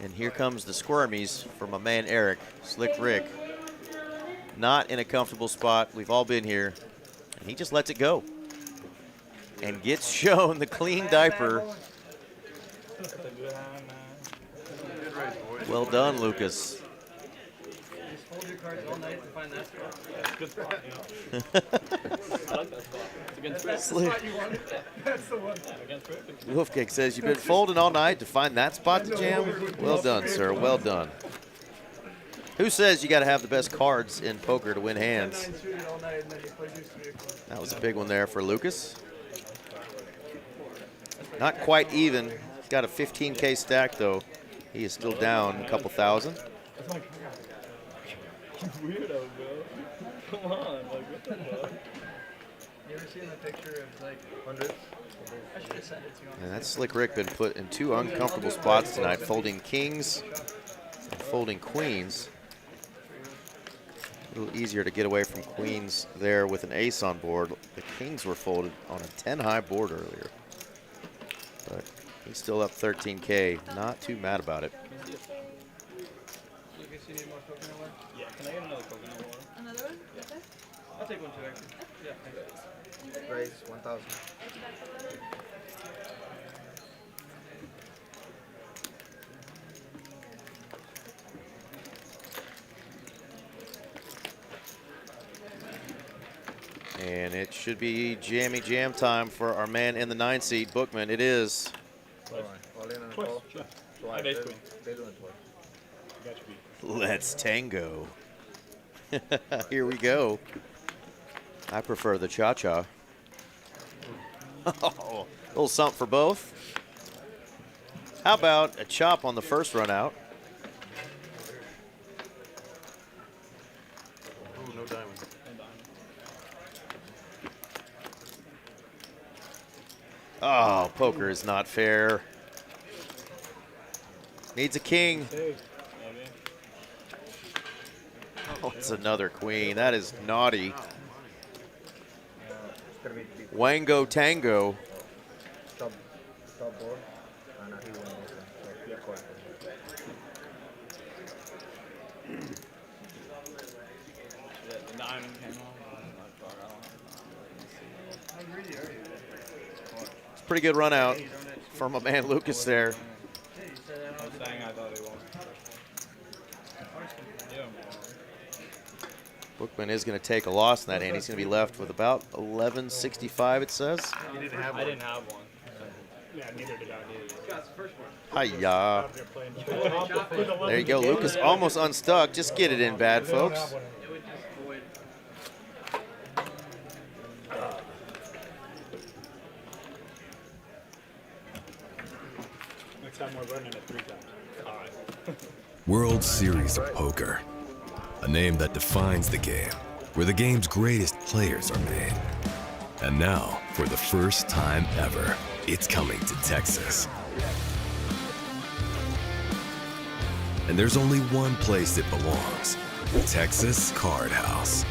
And here comes the squirmies from my man Eric, Slick Rick. Not in a comfortable spot. We've all been here. And he just lets it go. And gets shown the clean diaper. Well done, Lucas. Just fold your cards all night to find that spot. That's a good spot, you know. I like that spot. It's against That's the spot you wanted. That's the one. Wolfgang says, you've been folding all night to find that spot to jam? Well done, sir. Well done. Who says you got to have the best cards in poker to win hands? That was a big one there for Lucas. Not quite even. He's got a 15K stack, though. He is still down a couple thousand. Weirdo, bro. Come on. Like, what the fuck? You ever seen the picture of like 100? I should have sent it to you. And that's Slick Rick been put in 2 uncomfortable spots tonight, folding kings and folding queens. A little easier to get away from queens there with an ace on board. The kings were folded on a 10-high board earlier. But he's still up 13K. Not too mad about it. Lucas, you need more coconut water? Yeah, can I get another coconut water? Another one? Okay. I'll take one too, actually. Yeah, thanks. Raise 1,000. And it should be jammy jam time for our man in the 9 seat, Bookman. It is. All in and Twice. call. Yeah. Twice. Base queen. They doing it twice. Got you beat. Let's tango. Here we go. I prefer the cha-cha. Oh, a little something for both. How about a chop on the first run out? Ooh, no diamond. Oh, poker is not fair. Needs a king. Oh, it's another queen. That is naughty. Wango Tango. Stop board. And he won. Yeah, quite. The diamond came It's a pretty good run out from my man Lucas there. I was saying I thought he won. Yeah. Bookman is going to take a loss in that hand. He's going to be left with about 1165, it says. I didn't have one. Yeah, neither did I. Hi-ya. There you go. Lucas almost unstuck. Just get it in bad, folks. Next time we're running it 3 times. All right. World Series of Poker. A name that defines the game, where the game's greatest players are made. And now, for the first time ever, it's coming to Texas. And there's only one place it belongs. Texas Card House.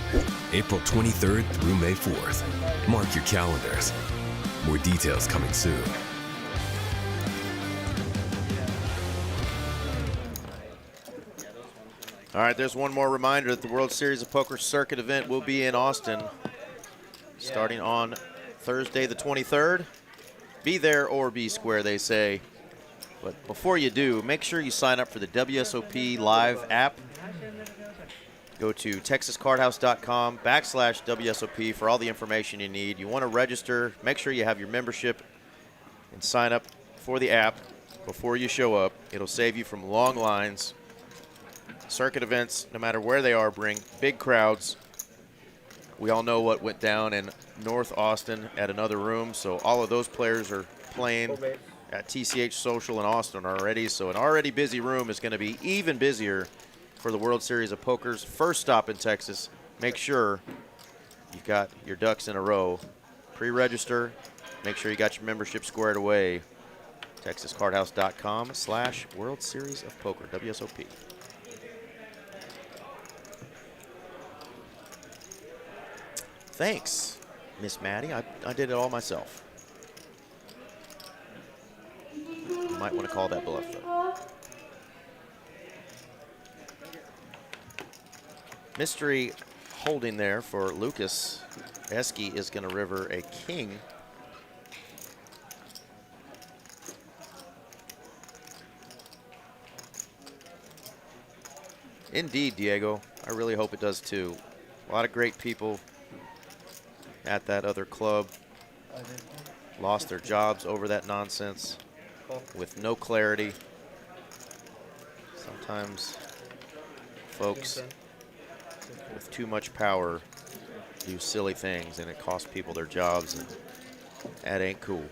April 23rd through May 4th. Mark your calendars. More details coming soon. All right, there's one more reminder that the World Series of Poker Circuit event will be in Austin starting on Thursday the 23rd. Be there or be square, they say. But before you do, make sure you sign up for the WSOP Live app. Go to texascardhouse.com/WSOP for all the information you need. You want to register, make sure you have your membership and sign up for the app before you show up. It'll save you from long lines. Circuit events, no matter where they are, bring big crowds. We all know what went down in North Austin at another room, so all of those players are playing at TCH Social in Austin already, so an already busy room is going to be even busier for the World Series of Poker's first stop in Texas. Make sure you've got your ducks in a row. Pre-register, make sure you got your membership squared away. TexasCardhouse.com/World Series of Poker, WSOP. Thanks, Miss Maddie. I did it all myself. You might want to call that bluff, though. Mystery holding there for Lucas. Esky is going to river a king. Indeed, Diego. I really hope it does, too. A lot of great people at that other club lost their jobs over that nonsense with no clarity. Sometimes folks with too much power do silly things and it costs people their jobs, and that ain't cool.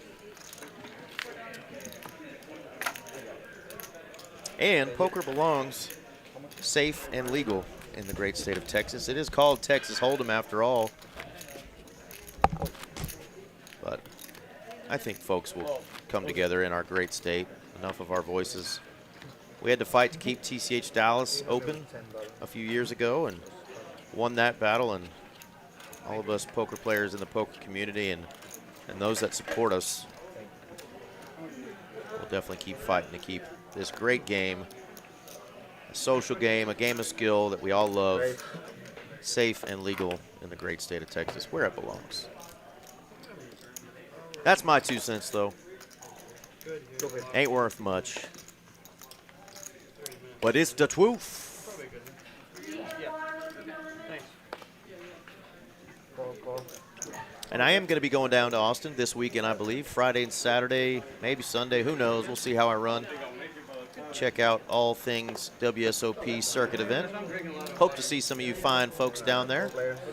And poker belongs safe and legal in the great state of Texas. It is called Texas Hold'em after all. But I think folks will come together in our great state. Enough of our voices. We had to fight to keep TCH Dallas open a few years ago and won that battle, and all of us poker players in the poker community and those that support us will definitely keep fighting to keep this great game, a social game, a game of skill that we all love, safe and legal in the great state of Texas, where it belongs. That's my 2 cents, though. Ain't worth much. But it's the truth. And I am going to be going down to Austin this weekend, I believe. Friday and Saturday, maybe Sunday. Who knows? We'll see how I run. Check out all things WSOP circuit event. Hope to see some of you fine folks down there,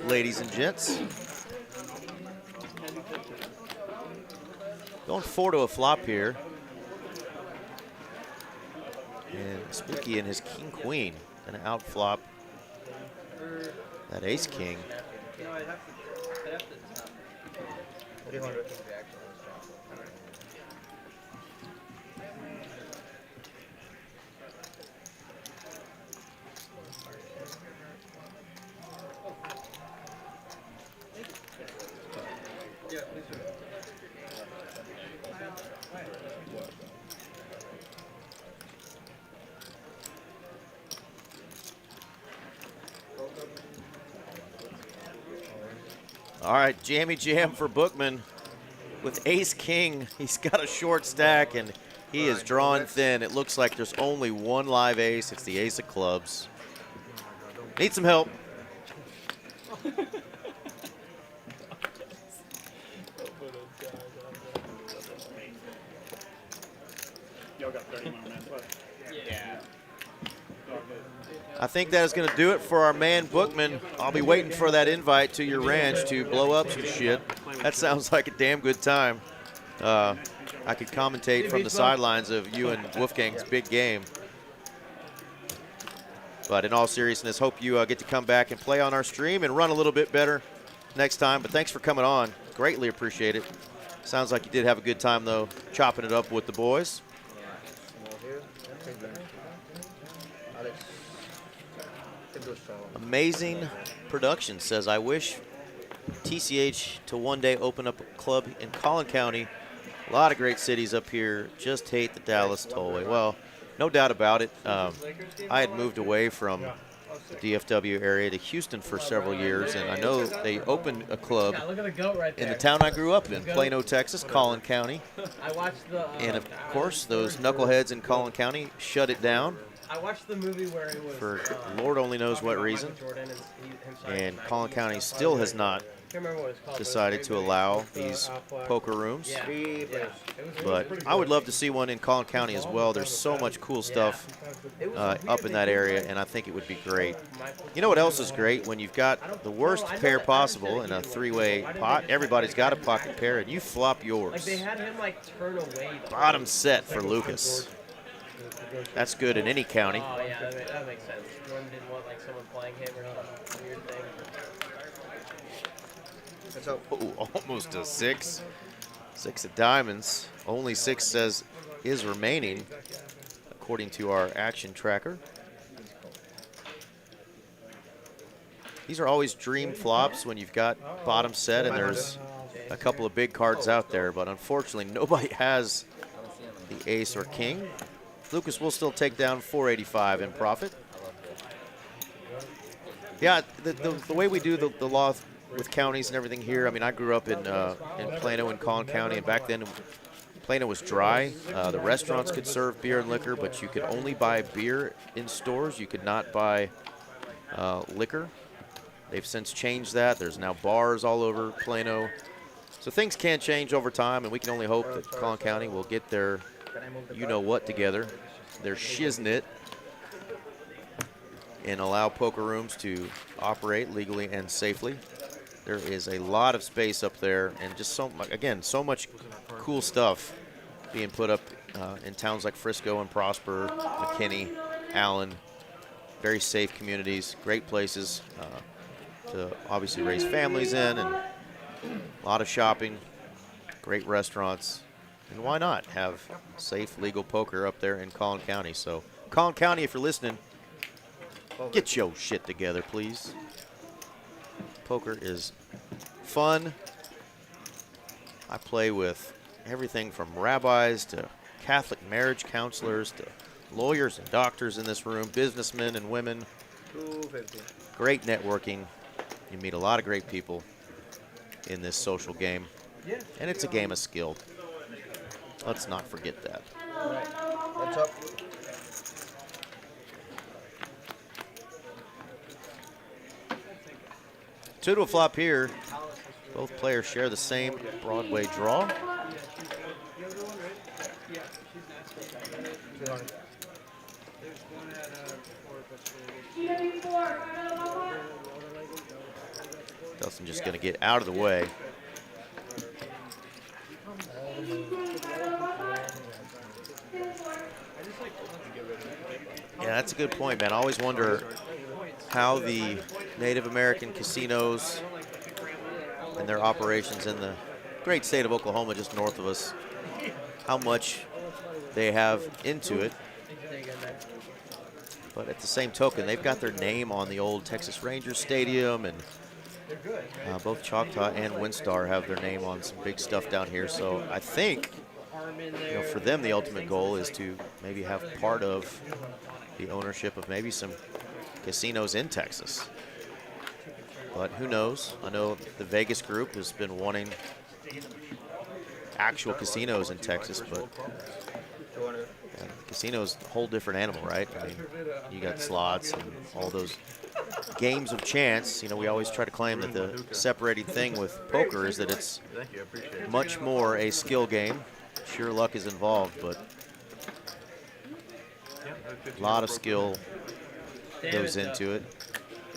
ladies and gents. Going 4 to a flop here. And Spooky and his king-queen going to outflop that ace-king. No, I'd have to 300. Yeah, please do. All right, jammy jam for Bookman with ace-king. He's got a short stack, and he is drawing thin. It looks like there's only one live ace. It's the ace of clubs. Need some help. Y'all got 30 more minutes left. Yeah. I think that is going to do it for our man Bookman. I'll be waiting for that invite to your ranch to blow up some shit. That sounds like a damn good time. I could commentate from the sidelines of you and Wolfgang's big game. But in all seriousness, hope you get to come back and play on our stream and run a little bit better next time. But thanks for coming on. Greatly appreciate it. Sounds like you did have a good time, though, chopping it up with the boys. Amazing production says, I wish TCH to one day open up a club in Collin County. A lot of great cities up here, just hate the Dallas tollway. Well, no doubt about it. I had moved away from the DFW area to Houston for several years, and I know they opened a club in the town I grew up in, Plano, Texas, Collin County. And of course, those knuckleheads in Collin County shut it down. I watched the movie where it was For Lord only knows what reason. And Collin County still has not decided to allow these poker rooms. But I would love to see one in Collin County as well. There's so much cool stuff up in that area, and I think it would be great. You know what else is great? When you've got the worst pair possible in a three-way pot, everybody's got a pocket pair, and you flop yours. they had him turn away. Bottom set for Lucas. That's good in any county. Oh yeah, that makes sense. Jordan didn't want someone playing him or some weird thing. Oh, almost a 6. 6 of diamonds. Only 6 says is remaining, according to our action tracker. These are always dream flops when you've got bottom set and there's a couple of big cards out there, but unfortunately nobody has the ace or king. Lucas will still take down 485 in profit. Yeah, the way we do the law with counties and everything here, I mean, I grew up in Plano and Collin County, and back then Plano was dry. The restaurants could serve beer and liquor, but you could only buy beer in stores. You could not buy liquor. They've since changed that. There's now bars all over Plano. So things can change over time, and we can only hope that Collin County will get their you-know-what together, their shiznit, and allow poker rooms to operate legally and safely. There is a lot of space up there, and just so much cool stuff being put up in towns like Frisco and Prosper, McKinney, Allen. Very safe communities, great places to obviously raise families in, and a lot of shopping, great restaurants. And why not have safe, legal poker up there in Collin County? So, Collin County, if you're listening, get your shit together, please. Poker is fun. I play with everything from rabbis to Catholic marriage counselors to lawyers and doctors in this room, businessmen and women. 250. Great networking. You meet a lot of great people in this social game. And it's a game of skill. Let's not forget that. What's up? Two to a flop here. Both players share the same Broadway draw. Dustin just going to get out of the way. Yeah, that's a good point, man. I always wonder how the Native American casinos and their operations in the great state of Oklahoma, just north of us, how much they have into it. But at the same token, they've got their name on the old Texas Rangers Stadium, and both Choctaw and WinStar have their name on some big stuff down here. So I think, for them, the ultimate goal is to maybe have part of the ownership of maybe some casinos in Texas. But who knows? I know the Vegas group has been wanting actual casinos in Texas, but casinos a whole different animal, right? I mean, you got slots and all those games of chance. We always try to claim that the separating thing with poker is that it's much more a skill game. Sure luck is involved, but a lot of skill goes into it.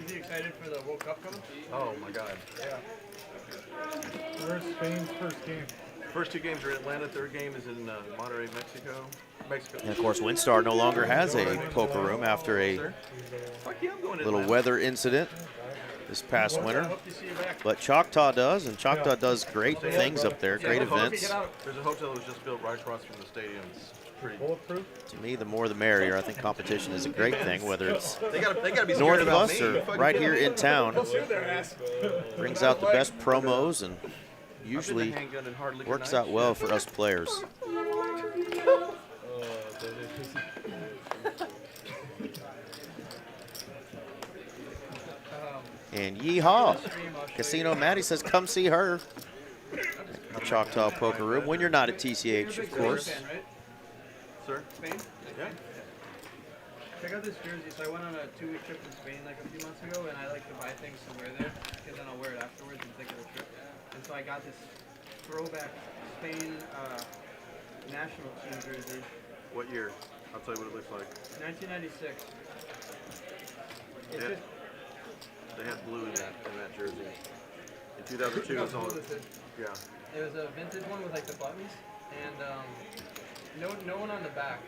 Is he excited for the World Cup coming? Oh my God. Yeah. Where's Spain's first game? First 2 games are in Atlanta. Third game is in Monterrey, Mexico. And of course, WinStar no longer has a poker room after a little weather incident this past winter. But Choctaw does, and Choctaw does great things up there, great events. There's a hotel that was just built right across from the stadium. It's pretty bulletproof. To me, the more the merrier. I think competition is a great thing, whether it's they gotta be north scared of about us me. or right here in town. Brings out the best promos and usually works out well for us players. And yeehaw, Casino Maddie says come see her. The Choctaw Poker Room, when you're not at TCH, of course. Sir? Spain? Yeah. Check out this jersey. So I went on a 2-week trip to Spain like a few months ago, and I like to buy things to wear there, because then I'll wear it afterwards and think of the trip. And so I got this throwback Spain national team jersey. What year? I'll tell you what it looks like. 1996. They had blue in that jersey. In 2002, it was all. Yeah. It was a vintage one with like the buttons, and no one on the back.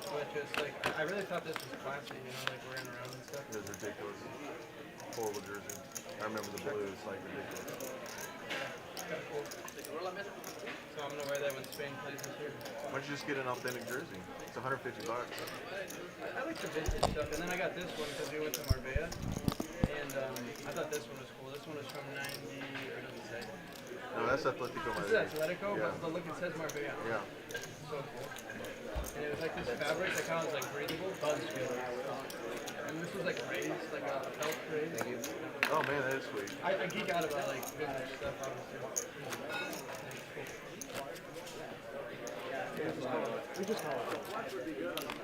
But just like I really thought this was classy, like wearing around and stuff. It was ridiculous. Horrible jersey. I remember the blue. It's like ridiculous. Kind of cool. So I'm gonna wear that when Spain plays this year. Why don't you just get an authentic jersey? It's $150. I like the vintage stuff, and then I got this one because we went to Marbella, and I thought this one was cool. This one is from 90, or does it say? No, that's Atletico. This is Atletico, yeah. but look, it says Marbella. Yeah. So cool. And it was like this fabric that kind of was like breathable. And this was like raised, like a felt raised. Thank you. Oh man, that is sweet. I geek out about like vintage stuff, obviously.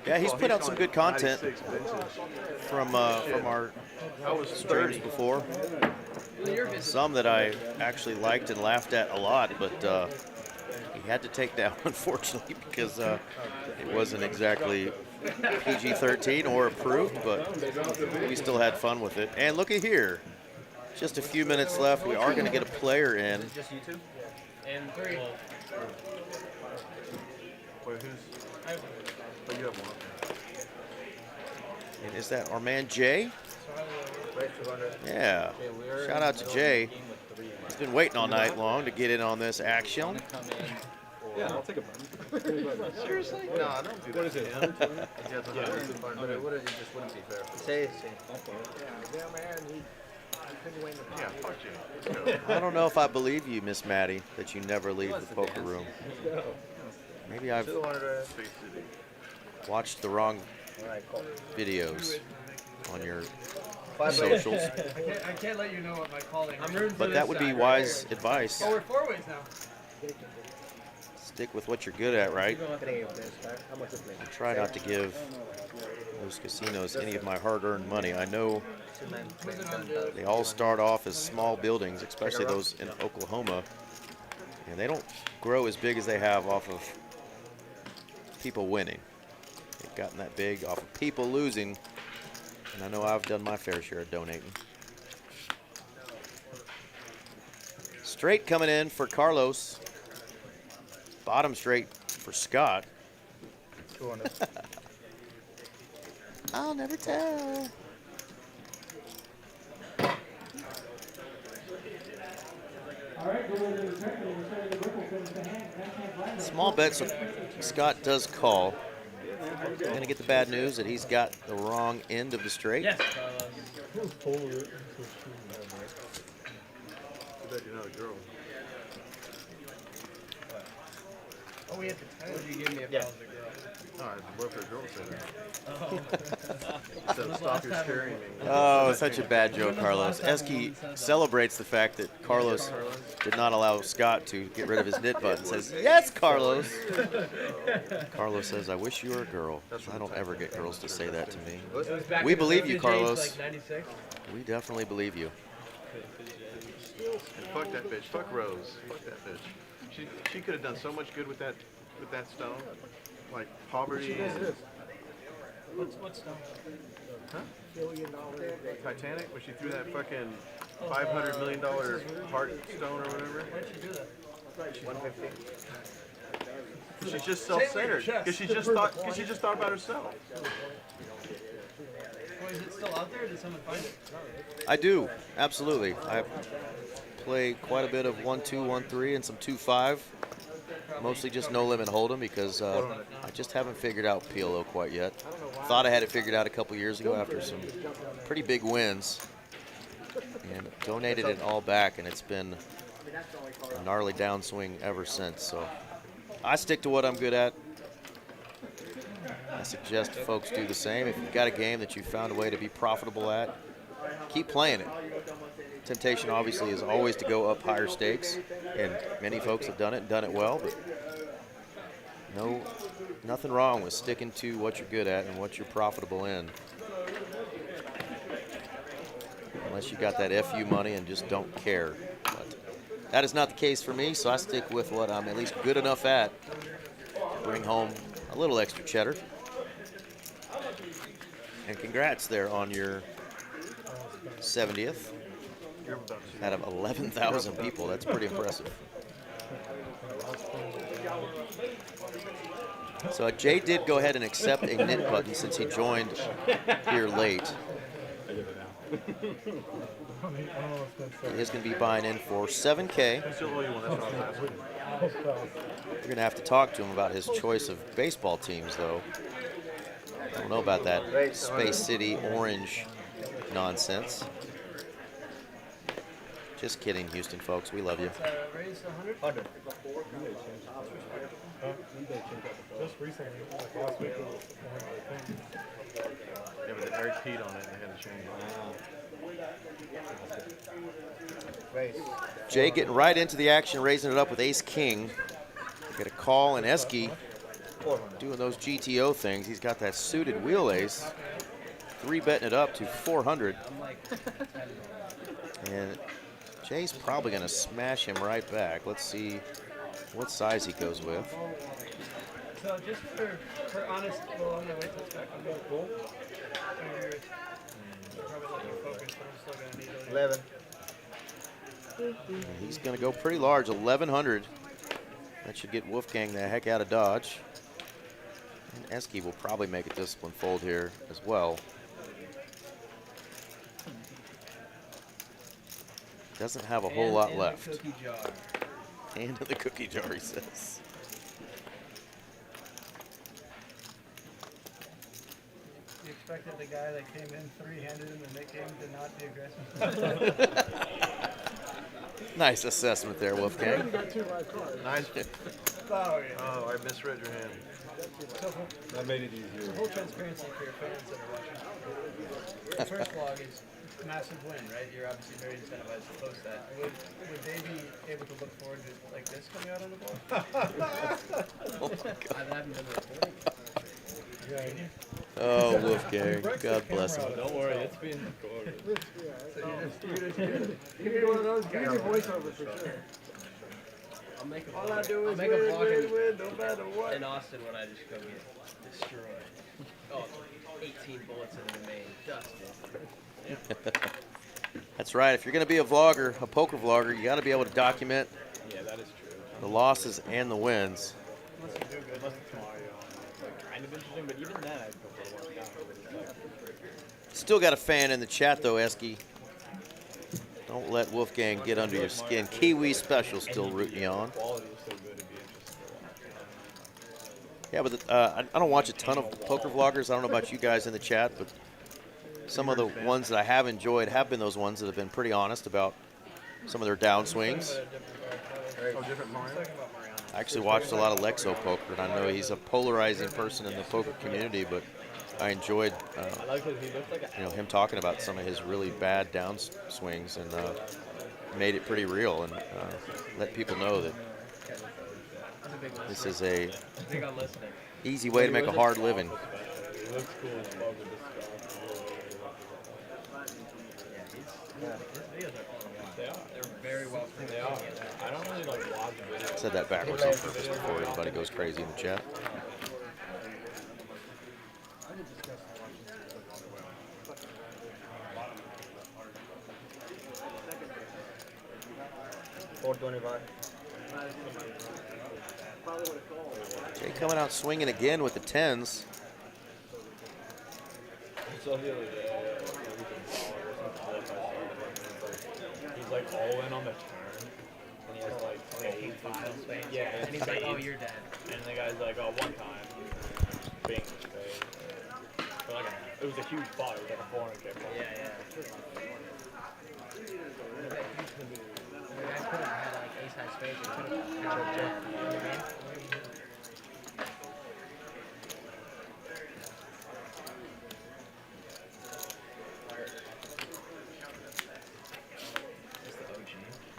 Yeah, he's put out some good content from our streams before. Some that I actually liked and laughed at a lot, but he had to take down, unfortunately, because it wasn't exactly PG-13 or approved, but we still had fun with it. And look at here. Just a few minutes left. We are going to get a player in. Just you two? And 3. Wait, who's? Oh, you have one. And is that our man Jay? Yeah. Shout out to Jay. He's been waiting all night long to get in on this action. Yeah, I'll take a button. Seriously? No, I don't do that. What is it? Yeah, it's $100. Okay, it just wouldn't be fair. Say. Yeah, man, he couldn't win the Yeah, fuck you. Let's go. I don't know if I believe you, Miss Maddie, that you never leave the poker room. Maybe I've watched the wrong videos on your socials. I can't let you know what my calling is. But that would be wise advice. Oh, we're 4 ways now. Stick with what you're good at, right? How much is it? I try not to give those casinos any of my hard-earned money. I know They all start off as small buildings, especially those in Oklahoma, and they don't grow as big as they have off of people winning. They've gotten that big off of people losing, and I know I've done my fair share of donating. Straight coming in for Carlos. Bottom straight for Scott. I'll never tell. Small bet, so Scott does call. Gonna get the bad news that he's got the wrong end of the straight. Yes. Oh, we have to tell you give me if I was a girl. No, I'd love for a girl to say that. So stop your scaring me. Oh, such a bad joke, Carlos. Eski celebrates the fact that Carlos did not allow Scott to get rid of his knit button. Says, yes, Carlos. Carlos says, I wish you were a girl. I don't ever get girls to say that to me. We believe you, Carlos. We definitely believe you. And fuck that bitch. Fuck Rose. Fuck that bitch. She could have done so much good with that stone. Like poverty. What stone? Huh? Titanic, when she threw that fucking $500 million heart stone or whatever. Why'd she do that? 150. She's just self-centered. Because she just thought about herself. Well, is it still out there or did someone find it? I do, absolutely. I play quite a bit of 1-2, 1-3, and some 2-5. Mostly just no limit hold'em because I just haven't figured out PLO quite yet. Thought I had it figured out a couple years ago after some pretty big wins, and donated it all back, and it's been a gnarly downswing ever since. So I stick to what I'm good at. I suggest folks do the same. If you've got a game that you found a way to be profitable at, keep playing it. Temptation obviously is always to go up higher stakes, and many folks have done it and done it well, but nothing wrong with sticking to what you're good at and what you're profitable in. Unless you got that FU money and just don't care. But that is not the case for me, so I stick with what I'm at least good enough at. Bring home a little extra cheddar. And congrats there on your 70th. Out of 11,000 people, that's pretty impressive. So Jay did go ahead and accept a knit button since he joined here late. He is going to be buying in for $7K. We're going to have to talk to him about his choice of baseball teams, though. I don't know about that Space City Orange nonsense. Just kidding, Houston folks. We love you. Raised 100? Just recently, like last week, Yeah, but Eric peed on it and they had to change it. Jay getting right into the action, raising it up with ace-king. Get a call, and Eski doing those GTO things. He's got that suited wheel ace. 3-betting it up to 400. And Jay's probably going to smash him right back. Let's see what size he goes with. So just for honest, well, I'm going to wait till it's back on the pool. Probably let you focus, but I'm still going to need 11. And he's going to go pretty large, 1,100. That should get Wolfgang the heck out of Dodge. And Eski will probably make a discipline fold here as well. Doesn't have a whole lot left. And in the cookie jar, he says. You expected the guy that came in three-handed in the mid game to not be aggressive? Nice assessment there, Wolfgang. Nice. Oh, yeah. Oh, I misread your hand. That made it easier. So full transparency for your fans that are watching. The first vlog is massive win, right? You're obviously very incentivized to post that. Would they be able to look forward to like this coming out on the board? Oh my God. I haven't been recording. yeah. Oh, Wolfgang. God bless him. Don't worry, it's being recorded. You'd be one of those guys. You'd be voiceover for sure. I'll make a All vlog. I do I'll is make a vlog win, no matter what. in Austin when I just go get destroyed. Oh, 18 bullets in the main, dusted. That's right. If you're going to be a vlogger, a poker vlogger, you got to be able to document Yeah, that is true. the losses and the wins. Unless you do good, unless it's Mario. It's like kind of interesting, but even then, I prefer to watch down. Still got a fan in the chat, though, Esky. Don't let Wolfgang get under your skin. Kiwi Special still rooting you on. Quality is so good, it'd be interesting to watch. Yeah, but I don't watch a ton of poker vloggers. I don't know about you guys in the chat, but some of the ones that I have enjoyed have been those ones that have been pretty honest about some of their downswings. I actually watched a lot of Lexo poker, and I know he's a polarizing person in the poker community, but I enjoyed him talking about some of his really bad downswings and made it pretty real and let people know that this is a easy way to make a hard living. It looks cool as fuck with this stuff. They are. They're very well put They are. I don't really like watch videos. I said that backwards on purpose before anybody goes crazy in the chat. Jay coming out swinging again with the 10s. So the other day, he's like all in on the turn, and he has like spades. Yeah, and he's like, oh, you're dead. And the guy's like, oh, one time, bing, spade. But like it was a huge pot. It was like a 400K pot. Yeah. The guy could have had like ace high spades. He could have had dead. You know what I mean?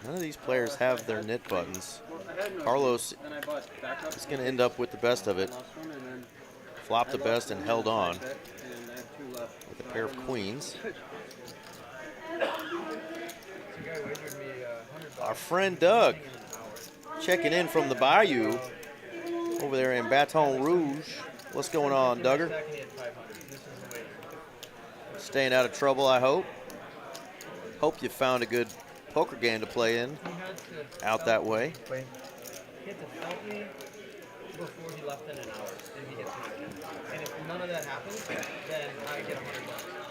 None of these players have their knit buttons. Carlos is going to end up with the best of it. Flopped the best and held on with a pair of queens. Our friend Doug checking in from the Bayou over there in Baton Rouge. What's going on, Duggar? Staying out of trouble, I hope. Hope you found a good poker game to play in out that way. He had to felt me before he left in an hour, and he hits me again. And if none of that happens, then I get $100.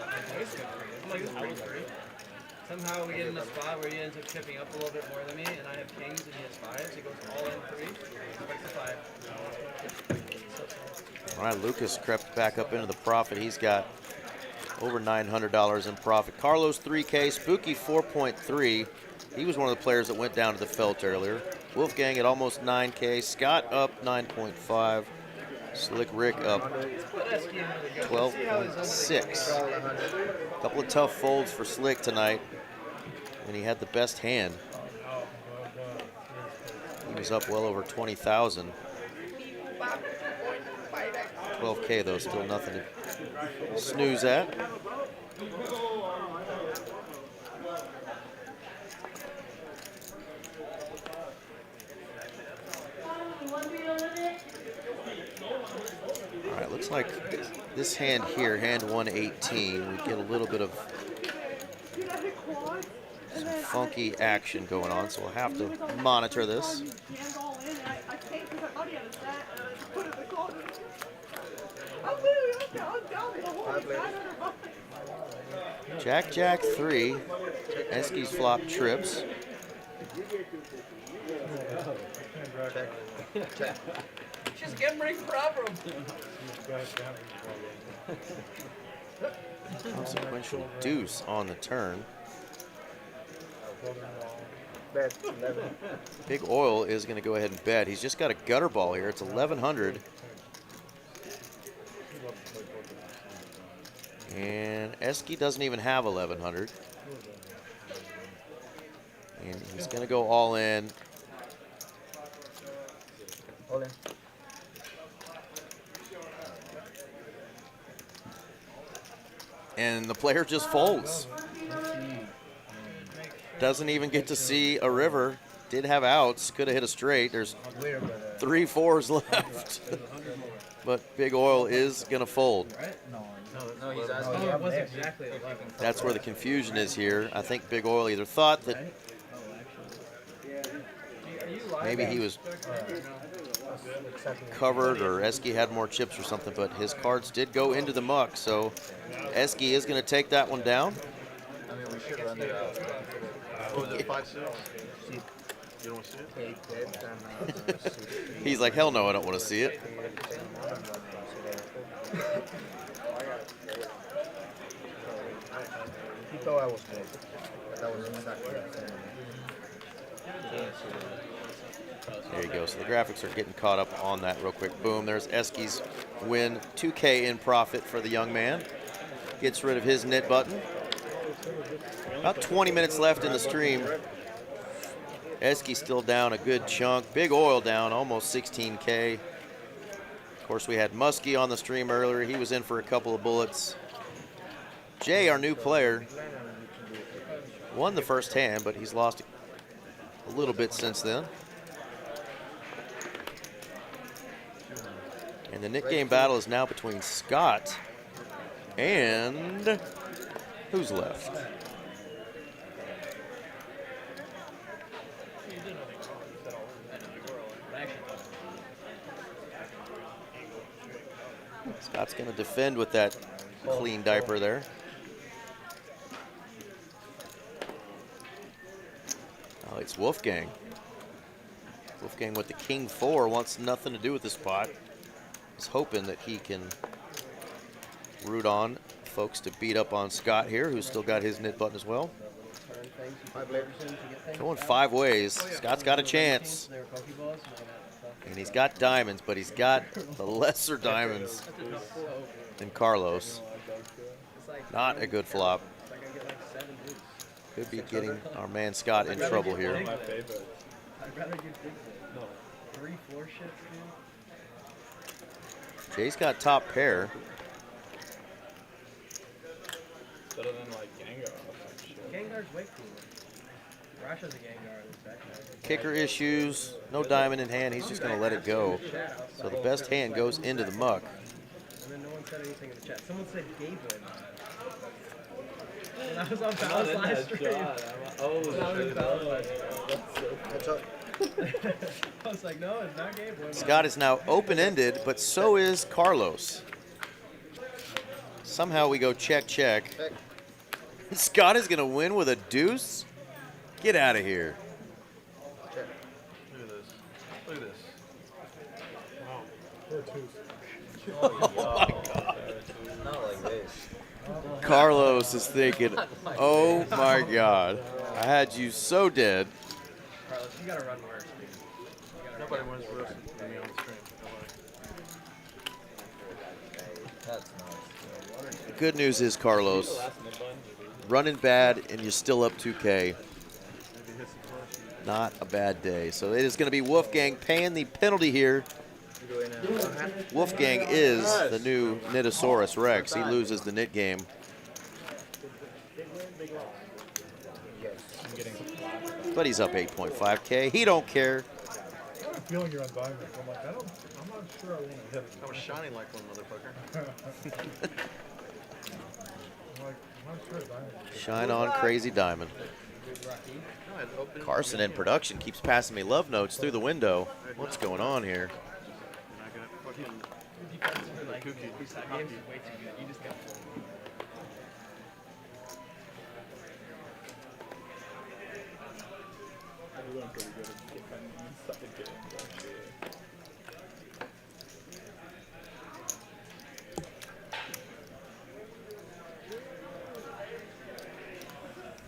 I'm like, this is good for you. I'm like, this is pretty free. Somehow we get in a spot where he ends up chipping up a little bit more than me, and I have kings and he has fives. He goes all in 3, back to 5. All right, Lucas crept back up into the profit. He's got over $900 in profit. Carlos 3K, Spooky 4.3. He was one of the players that went down to the felt earlier. Wolfgang at almost 9K. Scott up 9.5. Slick Rick up 12.6. A couple of tough folds for Slick tonight, and he had the best hand. He was up well over 20,000. 12K though, still nothing to snooze at. All right, looks like this hand here, hand 118, we get a little bit of some funky action going on, so we'll have to monitor this. Jack, Jack 3. Esky's flop trips. Just get him ready for problem. Consequential deuce on the turn. Big Oil is going to go ahead and bet. He's just got a gutter ball here. It's 1,100. And Esky doesn't even have 1,100. And he's going to go all in. And the player just folds. Doesn't even get to see a river. Did have outs, could have hit a straight. There's 3 4s left. But Big Oil is gonna fold. No, he's asking. Oh, it was exactly 11. That's where the confusion is here. I think Big Oil either thought that maybe he was covered or Esky had more chips or something, but his cards did go into the muck, so Esky is going to take that one down. I mean, we should run it out. What was it, 5-6? You don't want to see it? He's like, hell no, I don't want to see it. He thought I was good. That was exactly There you go. So the graphics are getting caught up on that real quick. Boom, there's Esky's win. 2K in profit for the young man. Gets rid of his knit button. About 20 minutes left in the stream. Esky still down a good chunk. Big Oil down almost 16K. Of course, we had Muskie on the stream earlier. He was in for a couple of bullets. Jay, our new player, won the first hand, but he's lost a little bit since then. And the knit game battle is now between Scott and who's left? Scott's going to defend with that clean diaper there. Oh, it's Wolfgang. Wolfgang with the King 4 wants nothing to do with the spot. He's hoping that he can root on folks to beat up on Scott here, who's still got his knit button as well. Going 5 ways. Scott's got a chance. And he's got diamonds, but he's got the lesser diamonds than Carlos. Not a good flop. Could be getting our man Scott in trouble here. I'd rather get big no. 3-4 shits, dude. Jay's got top pair. Better than like Gengar. Gengar's way cooler. Rash has a Gengar in his backpack. Kicker issues, no diamond in hand. He's just going to let it go. So the best hand goes into the muck. And then no one said anything in the chat. Someone said Gableman. When I was on Dallas last stream. I was like, no, it's not Gableman. Scott is now open-ended, but so is Carlos. Somehow we go check, check. Scott is going to win with a deuce? Get out of here. Look at this. Look at this. Wow. Poor twos. Oh my God. Not like this. Carlos is thinking, oh my God, I had you so dead. Carlos, you gotta run worse, dude. Nobody wins worse than me on the stream. That's nice. The good news is, Carlos, running bad and you're still up 2K. Not a bad day. So it is going to be Wolfgang paying the penalty here. Wolfgang is the new Knitosaurus Rex. He loses the knit game. But he's up 8.5K. He don't care. I have a feeling you're on diamond. I'm like, I'm not sure I want to hit it. I was shining like one motherfucker. I'm not sure diamond. Shine on, crazy diamond. Carson in production keeps passing me love notes through the window. What's going on here?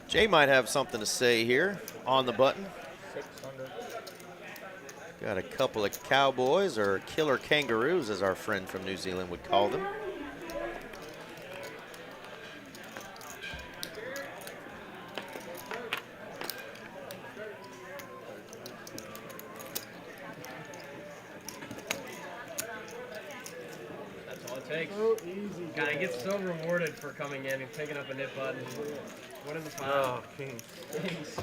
Jay might have something to say here on the button. 600. Got a couple of cowboys, or killer kangaroos, as our friend from New Zealand would call them. That's all it takes. So easy. God, he gets so rewarded for coming in and picking up a nip button. What in the pot? Oh, kings. Kings.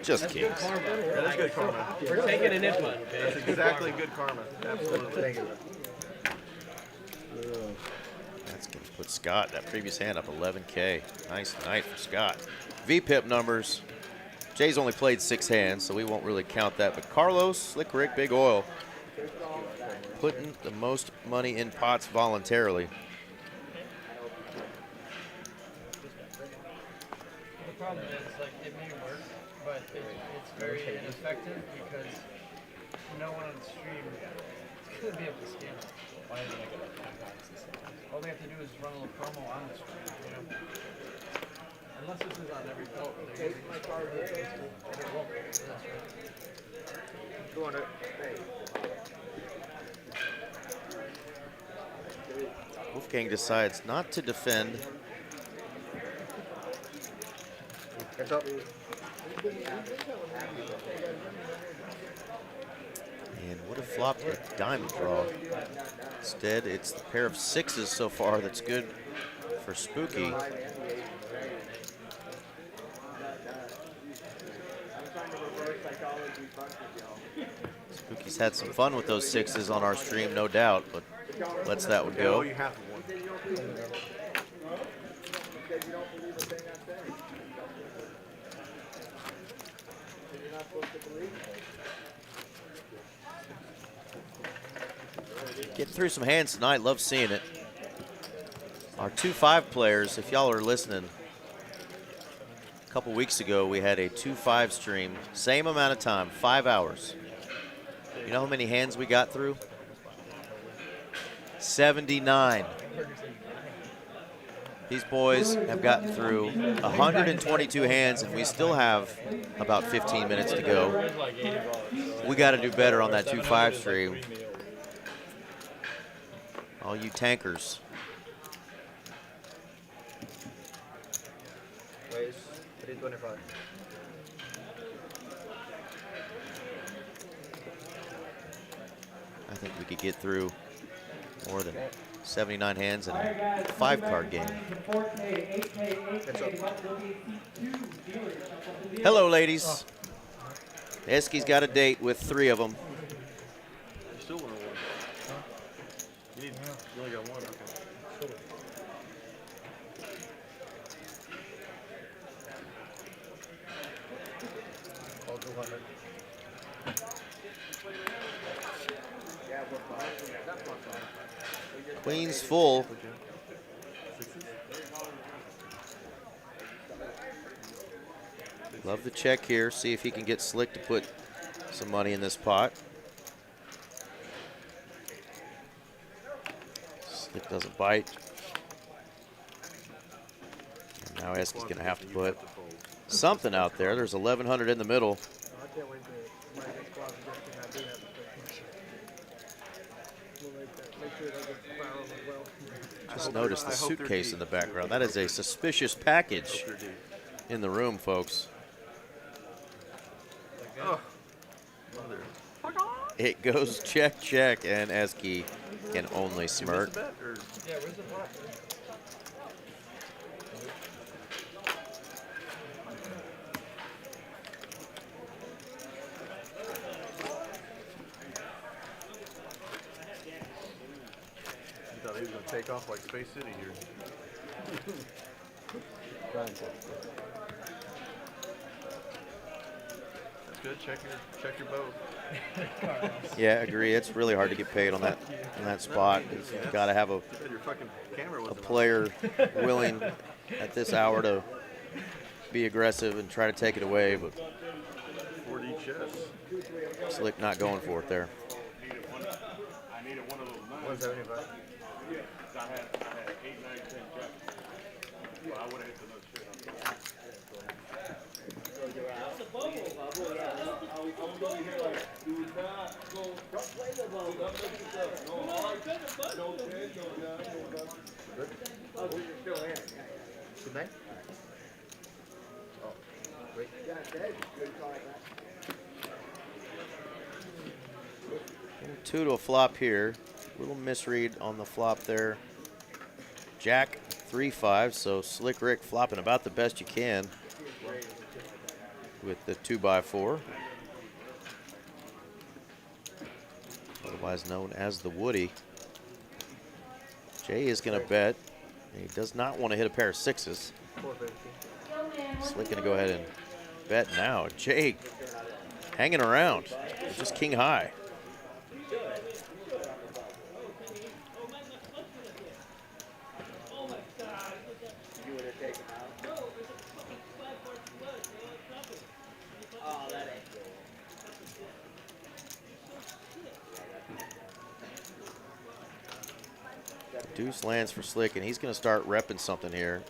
Just That's kings. good karma. Yeah, that's good karma. We're taking a nip button. That's exactly good karma. Absolutely. That's going to put Scott, that previous hand, up 11K. Nice night for Scott. VPIP numbers. Jay's only played 6 hands, so we won't really count that. But Carlos, Slick Rick, Big Oil, putting the most money in pots voluntarily. The problem is, like, it may work, but it's very ineffective because no one on the stream is going to be able to scam it. Why is it like all they have to do is run a little promo on the stream, you know? Unless this is on every vote. Take my card here. It won't. That's right. 200. Wolfgang decides not to defend. Heads up. And would have flopped a diamond draw. Instead, it's the pair of 6s so far that's good for Spooky. Spooky's had some fun with those 6s on our stream, no doubt, but lets that one go. You have one. Getting through some hands tonight, love seeing it. Our 2-5 players, if y'all are listening, a couple weeks ago we had a 2-5 stream, same amount of time, 5 hours. You know how many hands we got through? 79. These boys have gotten through 122 hands, and we still have about 15 minutes to go. We got to do better on that 2-5 stream. All you tankers. Raise 325. I think we could get through more than 79 hands in a 5-card game. Hello, ladies. Eski's got a date with 3 of them. You still want one. You only got one. Okay. All 200. Queen's full. Love the check here. See if he can get Slick to put some money in this pot. Slick doesn't bite. And now Eski's going to have to put something out there. There's 1,100 in the middle. I can't wait to play this club again. I do have to play. We'll make sure they get the foul as well. Just notice the suitcase in the background. That is a suspicious package in the room, folks. Oh. It goes check, check, and Eski can only smirk. Yeah, where's the pot? You thought he was going to take off like Space City here. That's good. Check your boat. Yeah, agree. It's really hard to get paid on that spot. You've got to have a player willing at this hour to be aggressive and try to take it away, but 4D chess. Slick not going for it there. 175. I had 8, 9, 10 jacks. Well, I would have hit the note straight Good night. Oh, great. And 2 to a flop here. Little misread on the flop there Jack 3-5, so Slick Rick flopping about the best you can with the 2x4. Otherwise known as the Woody. Jay is going to bet. He does not want to hit a pair of sixes. Slick going to go ahead and bet now. Jay hanging around. It's just king high. Deuce lands for Slick, and he's going to start repping something here.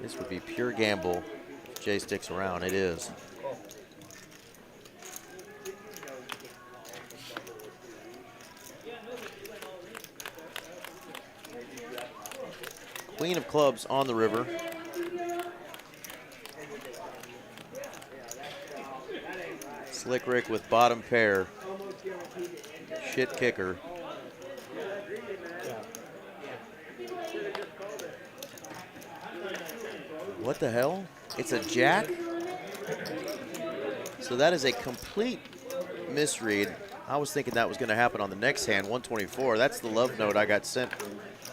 This would be pure gamble if Jay sticks around. It is. Queen of clubs on the river. Slick Rick with bottom pair. Shit kicker. What the hell? It's a jack? So that is a complete misread. I was thinking that was going to happen on the next hand, 124. That's the love note I got sent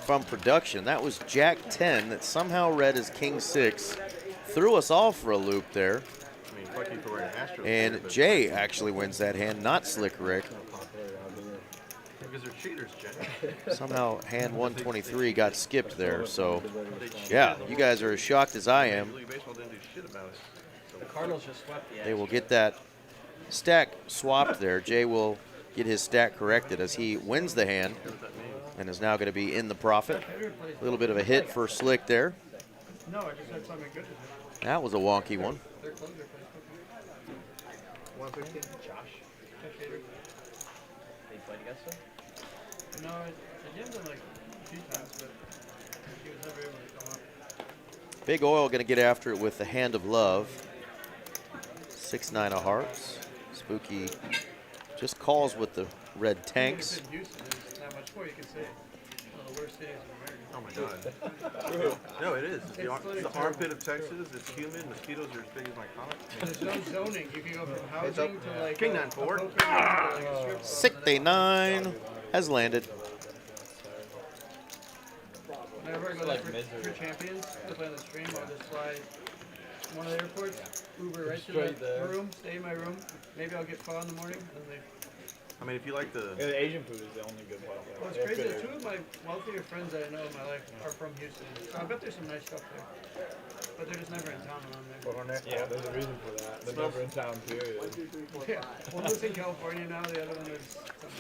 from production. That was Jack 10 that somehow read as King 6. Threw us all for a loop there. I mean, fuck you for wearing Astro. And Jay actually wins that hand, not Slick Rick. Because they're cheaters, Jay. Somehow hand 123 got skipped there. So, yeah, you guys are as shocked as I am. Baseball didn't do shit about it. The Cardinals just swept the edge. They will get that stack swapped there. Jay will get his stack corrected as he wins the hand and is now going to be in the profit. A little bit of a hit for Slick there. No, I just had something good. That was a wonky one. 115. Josh. They played against him? No, I jammed him like a few times, but he was never able to come up. Big Oil going to get after it with the hand of love. 6-9 of hearts. Spooky just calls with the red tanks. Not much more you can say. One of the worst cities in America. Oh my God. No, it is. It's the armpit of Texas. It's humid. Mosquitoes are as big as my cock. There's no zoning. You can go from housing to like King 9-4. 6-9 has landed. Whenever I go for champions to play on the stream, I'll just fly one of the airports, Uber right to the room, stay in my room. Maybe I'll get pho in the morning, and they. I mean, if you like the... Yeah, the Asian food is the only good part. Well, it's crazy. Two of my wealthier friends that I know in my life are from Houston. So I bet there's some nice stuff there. But they're just never in town when I'm there. Yeah, there's a reason for that. They're never in town, period. Yeah. One was in California now, the other one is something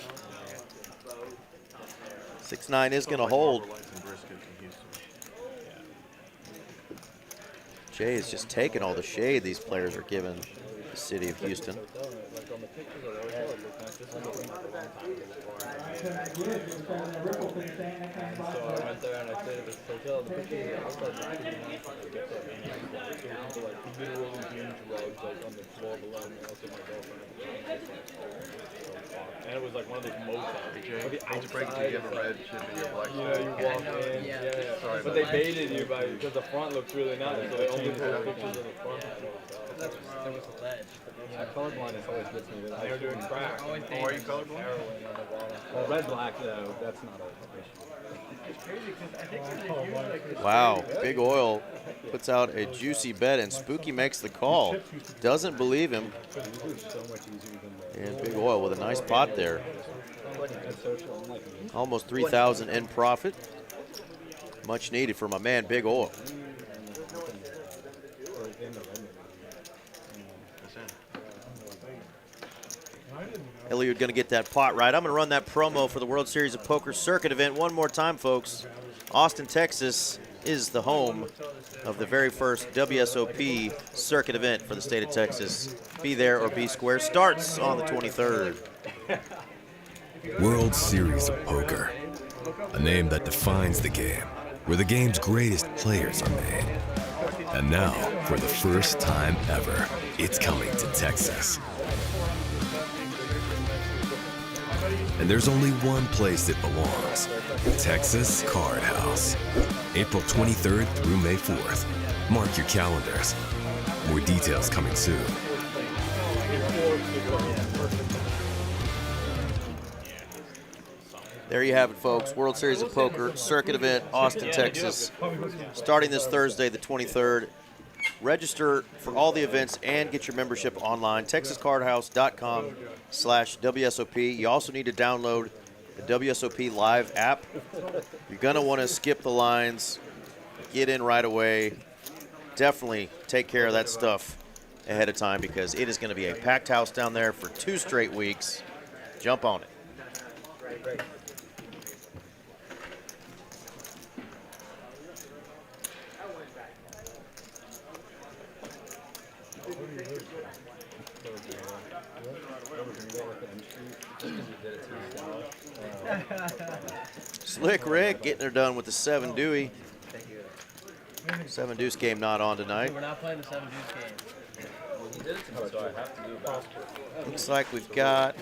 else. 6-9 is going to hold. Jay is just taking all the shade these players are giving the city of Houston. So I went there and I stayed at this hotel. The pictures outside the like literally huge rugs like on the floor below me. I was with my girlfriend. And it was like one of those motels. You have a red chip in your black. You know, you walk in. Yeah. Sorry, but they baited you by because the front looks really nice, so they only put pictures of the front. There was a ledge. Yeah, colorblindness always gets me. They were doing crack. Oh, are you colorblind? Well, red black though, that's not an issue. It's crazy because I think when they use like this. Wow, Big Oil puts out a juicy bet and Spooky makes the call. Doesn't believe him. And Big Oil with a nice pot there. Almost 3,000 in profit. Much needed for my man Big Oil. Hilliard going to get that pot right. I'm going to run that promo for the World Series of Poker Circuit event one more time, folks. Austin, Texas is the home of the very first WSOP circuit event for the state of Texas. Be there or be square. Starts on the 23rd. World Series of Poker, a name that defines the game, where the game's greatest players are made. And now, for the first time ever, it's coming to Texas. And there's only one place it belongs, Texas Card House. April 23rd through May 4th. Mark your calendars. More details coming soon. There you have it, folks. World Series of Poker circuit event, Austin, Texas, starting this Thursday, the 23rd. Register for all the events and get your membership online, texascardhouse.com/WSOP. You also need to download the WSOP Live app. You're going to want to skip the lines, get in right away. Definitely take care of that stuff ahead of time because it is going to be a packed house down there for 2 straight weeks. Jump on it. Slick Rick getting her done with the 7 Dewey. 7 Deuce game not on tonight. We're not playing the 7 Deuce game. So I have to do that. Looks like we've got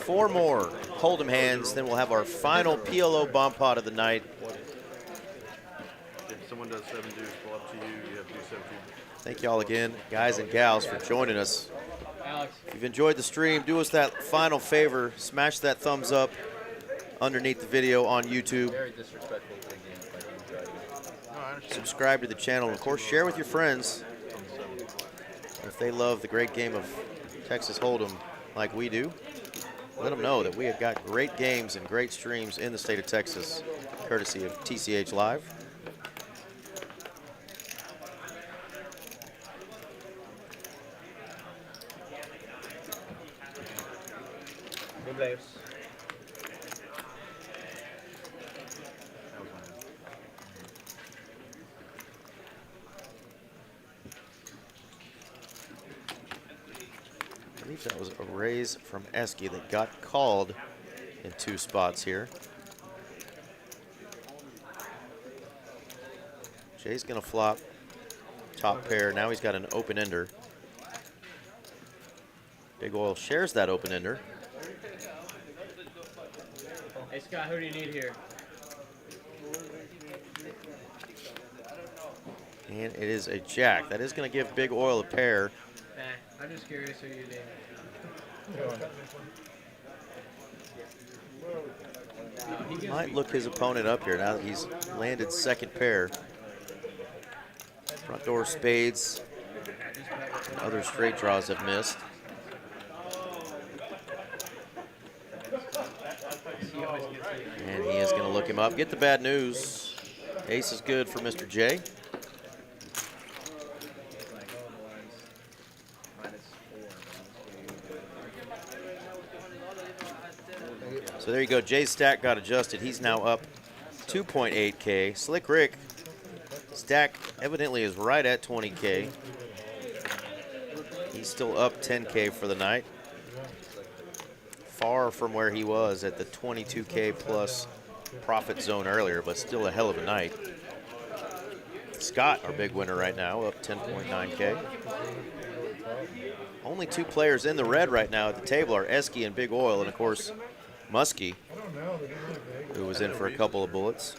4 more Hold'em hands, then we'll have our final PLO bomb pot of the night. If someone does 7 deuce, well, up to you. You have to do 7 deuce. Thank you all again, guys and gals, for joining us. If you've enjoyed the stream, do us that final favor. Smash that thumbs up underneath the video on YouTube. Very disrespectful to the game. Subscribe to the channel, and of course, share with your friends if they love the great game of Texas Hold'em like we do. Let them know that we have got great games and great streams in the state of Texas, courtesy of TCH Live. I believe that was a raise from Esky that got called in 2 spots here. Jay's gonna flop top pair. Now he's got an open ender. Big Oil shares that open ender. Hey Scott, who do you need here? And it is a jack. That is gonna give Big Oil a pair. I'm just curious who you need. Might look his opponent up here now that he's landed second pair. Front door spades and other straight draws have missed. And he is going to look him up. Get the bad news. Ace is good for Mr. J. So there you go. Jay's stack got adjusted. He's now up 2.8K. Slick Rick stack evidently is right at 20K. He's still up 10K for the night. Far from where he was at the 22K plus profit zone earlier, but still a hell of a night. Scott, our big winner right now, up 10.9K. Only 2 players in the red right now at the table are Esky and Big Oil, and of course, Muskie, who was in for a couple of bullets,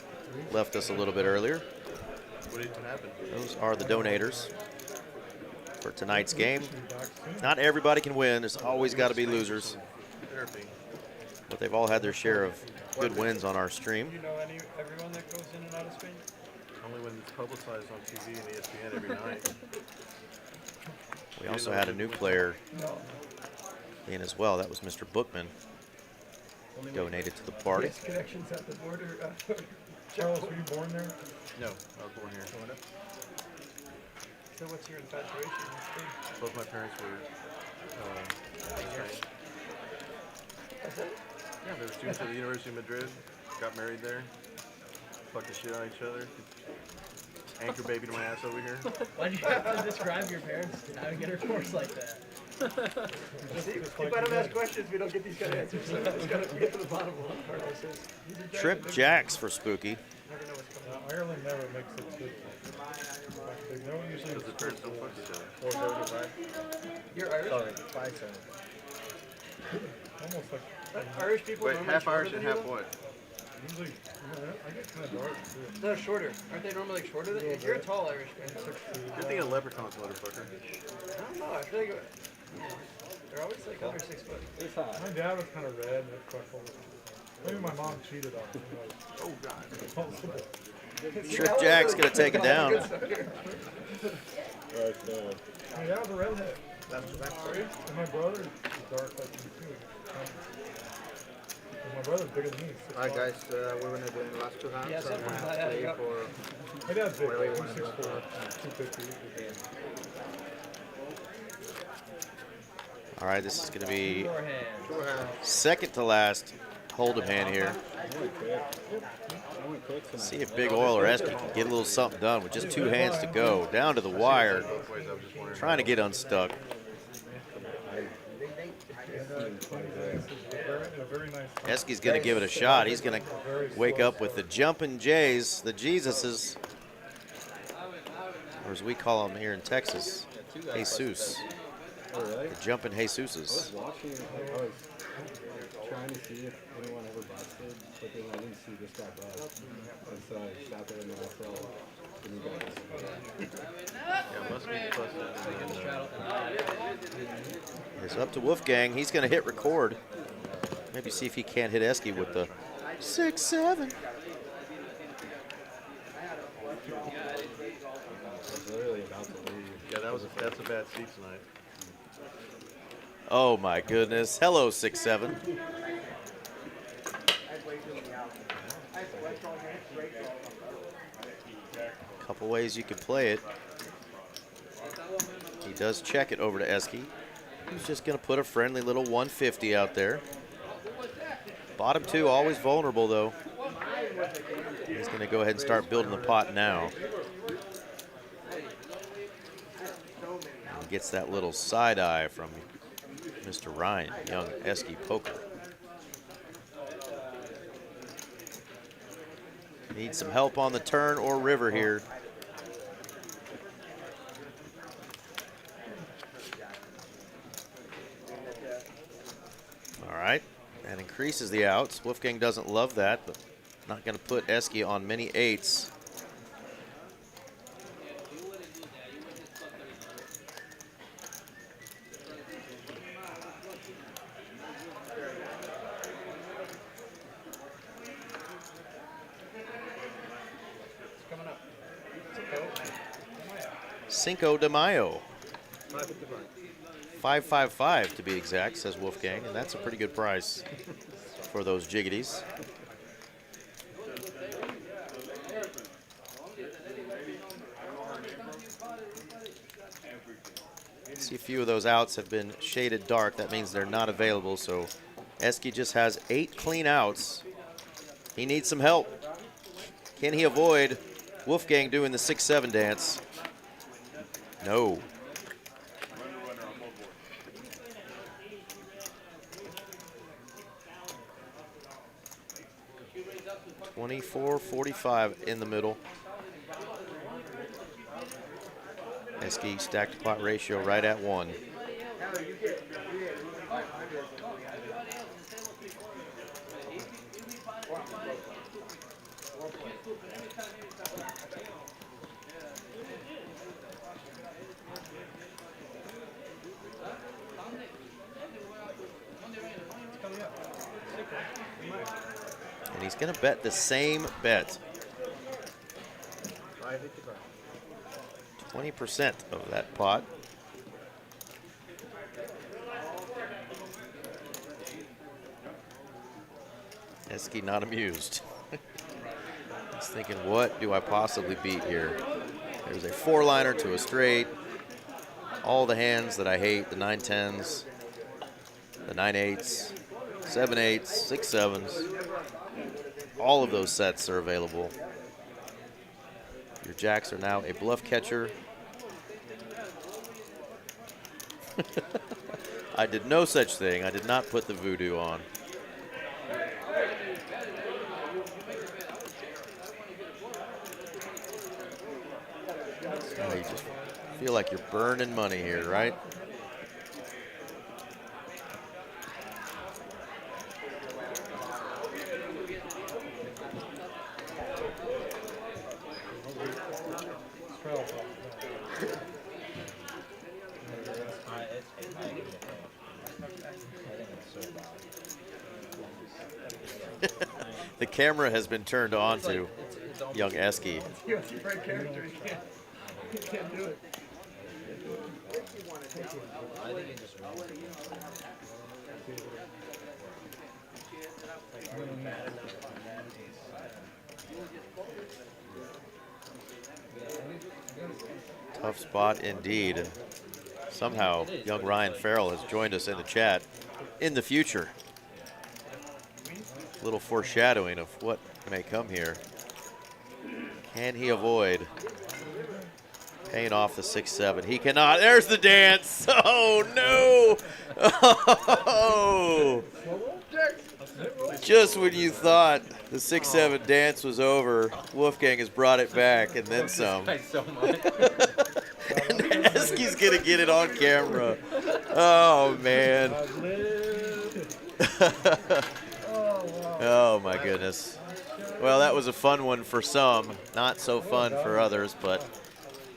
left us a little bit earlier. Those are the donators for tonight's game. Not everybody can win. There's always got to be losers. But they've all had their share of good wins on our stream. Do you know everyone that goes in and out of Spain? Only when it's publicized on TV and ESPN every night. We also had a new player in as well. That was Mr. Bookman. Donated to the party. Yes, connections at the border. Charles, were you born there? No, I was born here. So what's your infatuation in Spain? Both my parents were trained. Yeah, they were students at the University of Madrid. Got married there. Fucked the shit out of each other. Anchor babied my ass over here. Why'd you have to describe your parents having intercourse like that? If I don't ask questions, we don't get these kind of answers. So we just got to get to the bottom of what Carlos says. Trip jacks for Spooky. Ireland never makes it good. They don't usually. Because the parents don't fuck each other. You're Irish? Sorry, 5-7. Almost like. Irish people Wait, normally half shorter Irish than and you, half though? what? Usually, I get kind of dark too. No, shorter. Aren't they normally like shorter than you? You're a tall Irish guy. You're thinking leprechauns, motherfucker. I don't know. I feel like they're always like under 6 foot. My dad was kind of red. And that's all the time. Maybe my mom cheated on him. Oh, God. Trip Jack's going to take it down. My dad was a redhead. That's And my brother is dark like me too. And my brother's bigger than me. Alright guys, we're gonna do the last 2 hands. Yeah, So I'm gonna something play like that. for My dad's big. whatever you He's want to do. 6'4", 250. All right, this is going to be 2 hands. second to last hold'em hand here. See if Big Oil or Esky can get a little something done with just 2 hands to go. Down to the wire, trying to get unstuck. Esky's going to give it a shot. He's going to wake up with the jumping Jays, the Jesuses, or as we call them here in Texas, Jesus. The jumping Jesuses. Watching, I was trying to see if anyone ever busted, but then I didn't see this guy bust. And so I sat there and I saw the new guys. Yeah, must be busted. It's up to Wolfgang. He's going to hit record. Maybe see if he can't hit Esky with the 6-7. Yeah, that's a bad seat tonight. Oh my goodness. Hello, 6-7. Couple ways you could play it. He does check it over to Esky. He's just going to put a friendly little 150 out there. Bottom 2 always vulnerable though. He's going to go ahead and start building the pot now. And gets that little side eye from Mr. Ryan, young Esky poker. Needs some help on the turn or river here. All right, and increases the outs. Wolfgang doesn't love that, but not going to put Esky on many 8s. Cinco de Mayo. 555 to be exact, says Wolfgang, and that's a pretty good price for those jiggities. See, a few of those outs have been shaded dark. That means they're not available, so Esky just has 8 clean outs. He needs some help. Can he avoid Wolfgang doing the 6-7 dance? No. $24.45 in the middle. Esky stacked pot ratio right at 1. And he's going to bet the same bet. 20% of that pot. Esky not amused. He's thinking, what do I possibly beat here? There's a 4-liner to a straight. All the hands that I hate, the 9-10s, the 9-8s, 7-8s, 6-7s. All of those sets are available. Your jacks are now a bluff catcher. I did no such thing. I did not put the voodoo on. Oh, you just feel like you're burning money here, right? The camera has been turned on to young Esky. It's a great character. He can't do it. I think it just Tough spot indeed. And somehow young Ryan Farrell has joined us in the chat in the future. A little foreshadowing of what may come here. Can he avoid paying off the 6-7? He cannot. There's the dance. Oh, no. Oh. Just when you thought the 6-7 dance was over, Wolfgang has brought it back and then some. And Esky's going to get it on camera. Oh, man. Oh, my goodness. Well, that was a fun one for some. Not so fun for others, but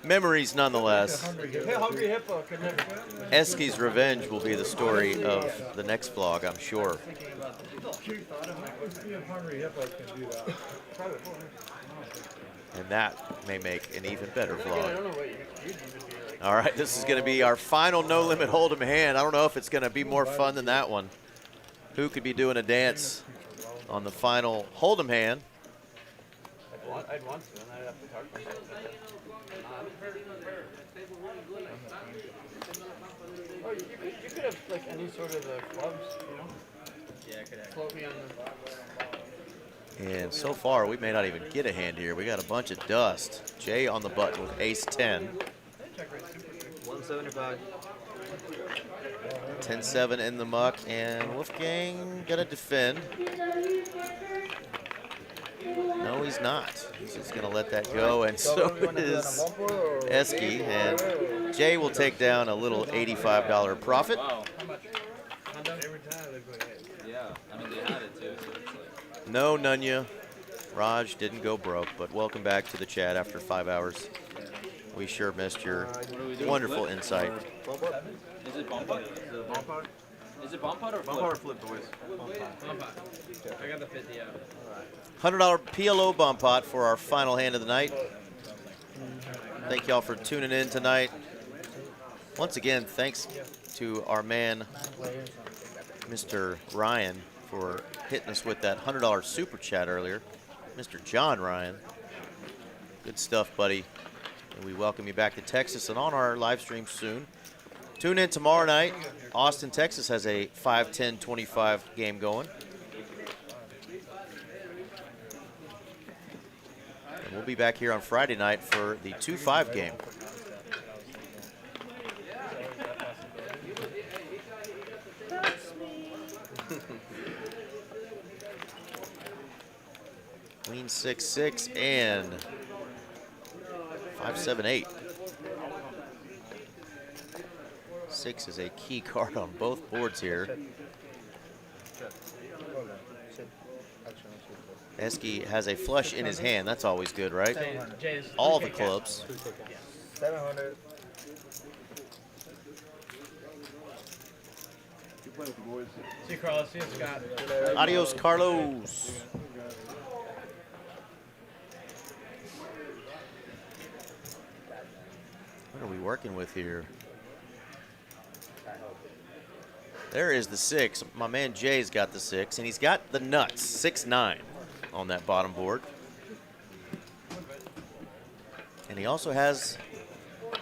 memories nonetheless. Hungry Hippo can never. Esky's revenge will be the story of the next vlog, I'm sure. Hungry Hippo can do that. And that may make an even better vlog. All right, this is going to be our final No Limit Hold'em hand. I don't know if it's going to be more fun than that one. Who could be doing a dance on the final Hold'em hand? I'd want to, and I'd have to talk myself. Oh, you could have like any sort of clubs, you know? Yeah, I could have. Float me on the. And so far, we may not even get a hand here. We got a bunch of dust. Jay on the button with ace-10. 175. 10-7 in the muck, and Wolfgang gonna defend. No, he's not. He's just gonna let that go, and so is Esky. And Jay will take down a little $85 profit. Wow. How much? Every time they put it. Yeah, I mean they had it too, so it's like. No, Nunya. Raj didn't go broke, but welcome back to the chat after 5 hours. We sure missed your wonderful insight. Is it bomb pot? Is it bomb pot or flip? Bomb pot or flip, boys? Bomb pot. I got the 50 out. $100 PLO bomb pot for our final hand of the night. Thank y'all for tuning in tonight. Once again, thanks to our man, Mr. Ryan, for hitting us with that $100 super chat earlier. Mr. John Ryan. Good stuff, buddy. And we welcome you back to Texas and on our live stream soon. Tune in tomorrow night. Austin, Texas has a 5-10-25 game going. And we'll be back here on Friday night for the 2-5 game. Queen 6-6 and 5-7-8. 6 is a key card on both boards here. Esky has a flush in his hand. That's always good, right? All the clubs. 700. See you, Carlos. See you, Scott. Adios, Carlos. What are we working with here? There is the 6. My man Jay's got the 6, and he's got the nuts, 6-9 on that bottom board. And he also has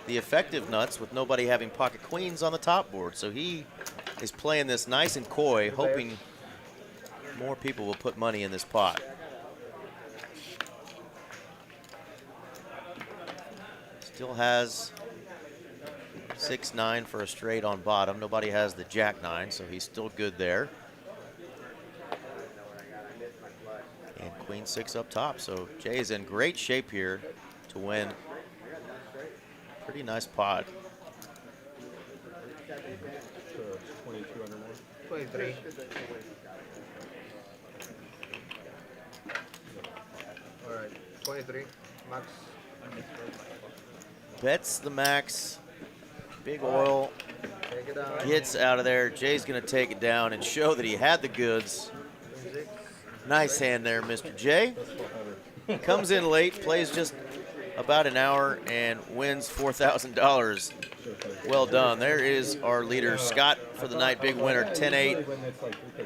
the effective nuts with nobody having pocket queens on the top board. So he is playing this nice and coy, hoping more people will put money in this pot. Still has 6-9 for a straight on bottom. Nobody has the jack-9, so he's still good there. And queen-6 up top. So Jay is in great shape here to win. Pretty nice pot. 22 under more. 23. Alright, 23. Max. Bets the max. Big oil. Take it down. Gets out of there. Jay's going to take it down and show that he had the goods. Nice hand there, Mr. J. Comes in late, plays just about an hour, and wins $4,000. Well done. There is our leader, Scott, for the night. Big winner, 10-8.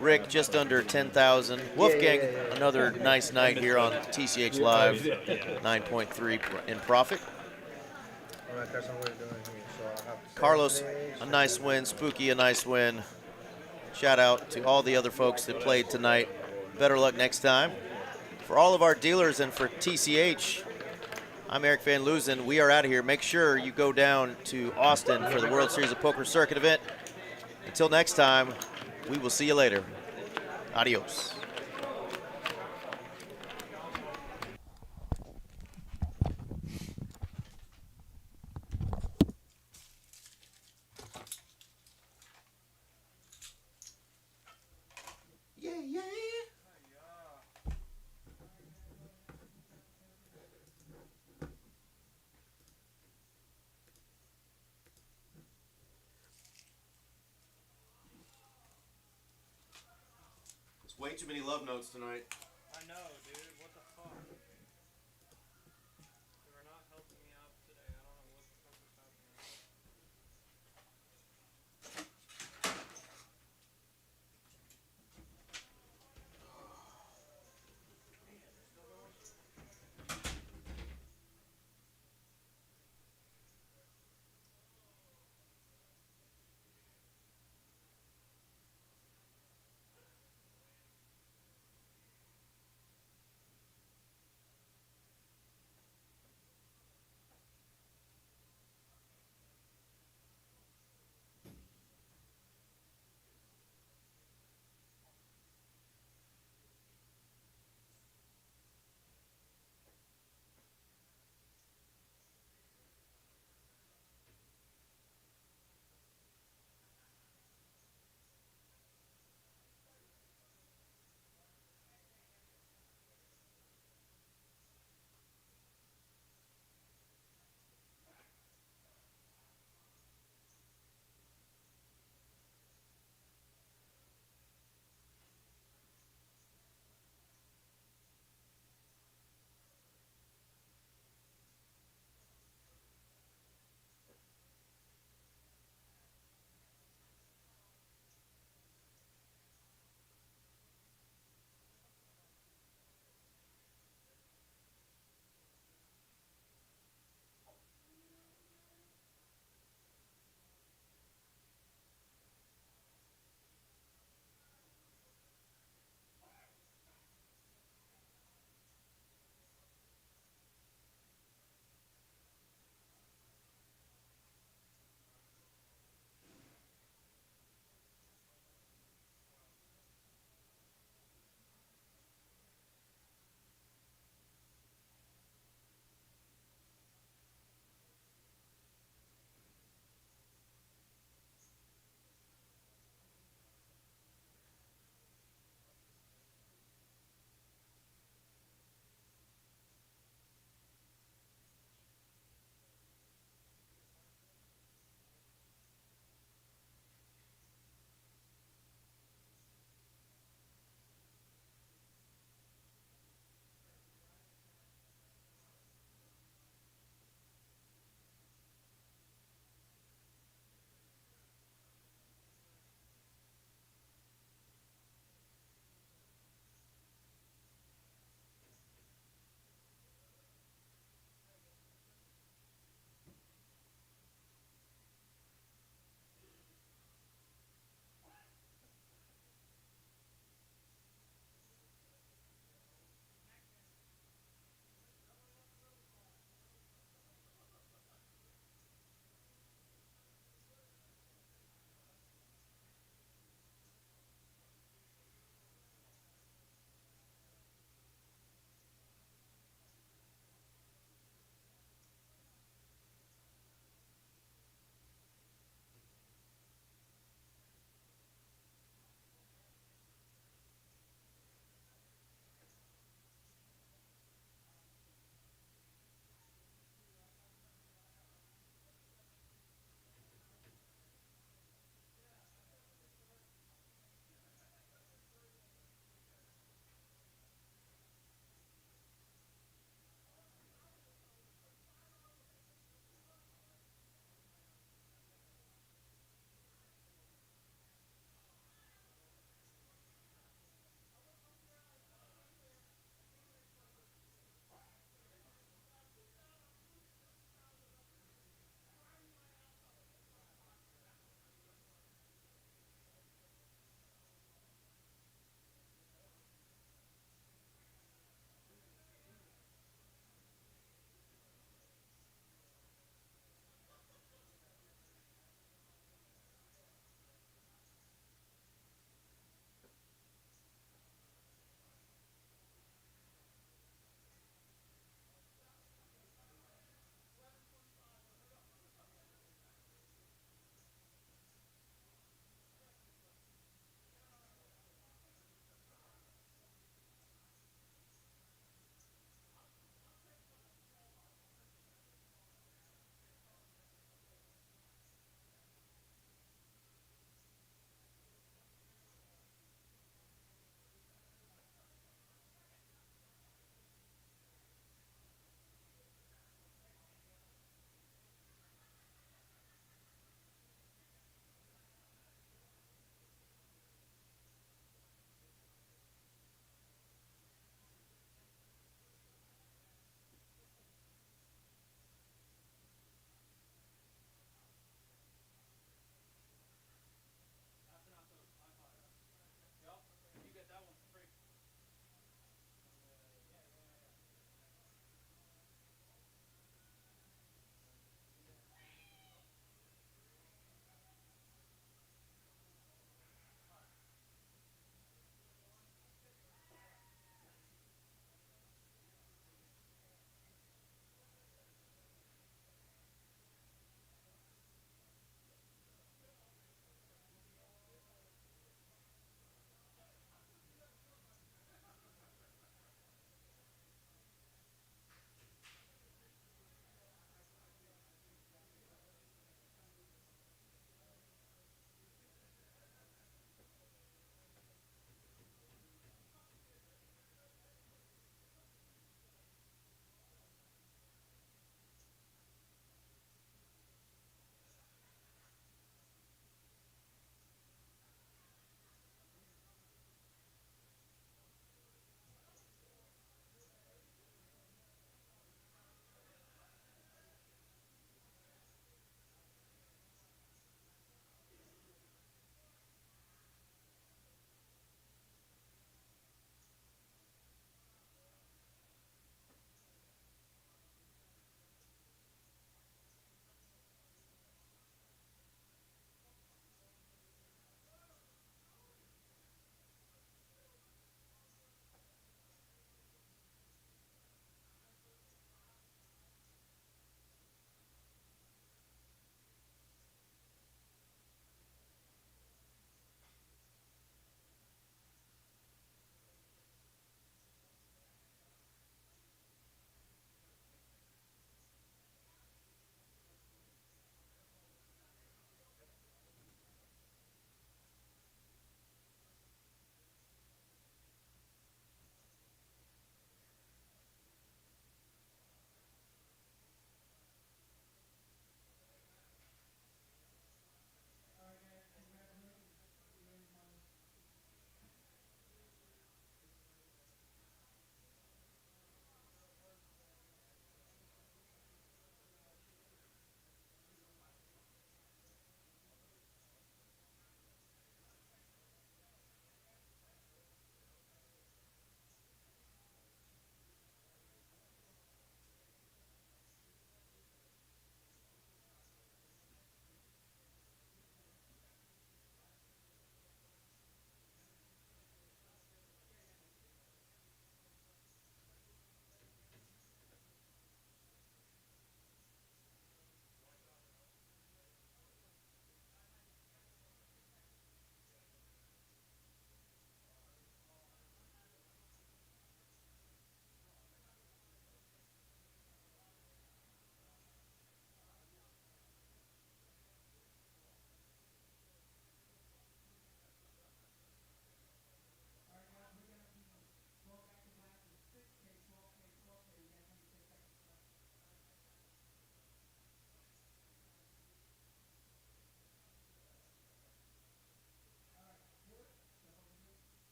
Rick, just under 10,000. Wolfgang, another nice night here on TCH Live, 9.3 in profit. Alright, that's what we're doing here. So I'll have to Carlos, a nice win. Spooky, a nice win. Shout out to all the other folks that played tonight. Better luck next time. For all of our dealers and for TCH, I'm Eric Van Loozen. We are out of here. Make sure you go down to Austin for the World Series of Poker Circuit event. Until next time, we will see you later. Adios. Way too many love notes tonight. I know, dude. What the fuck?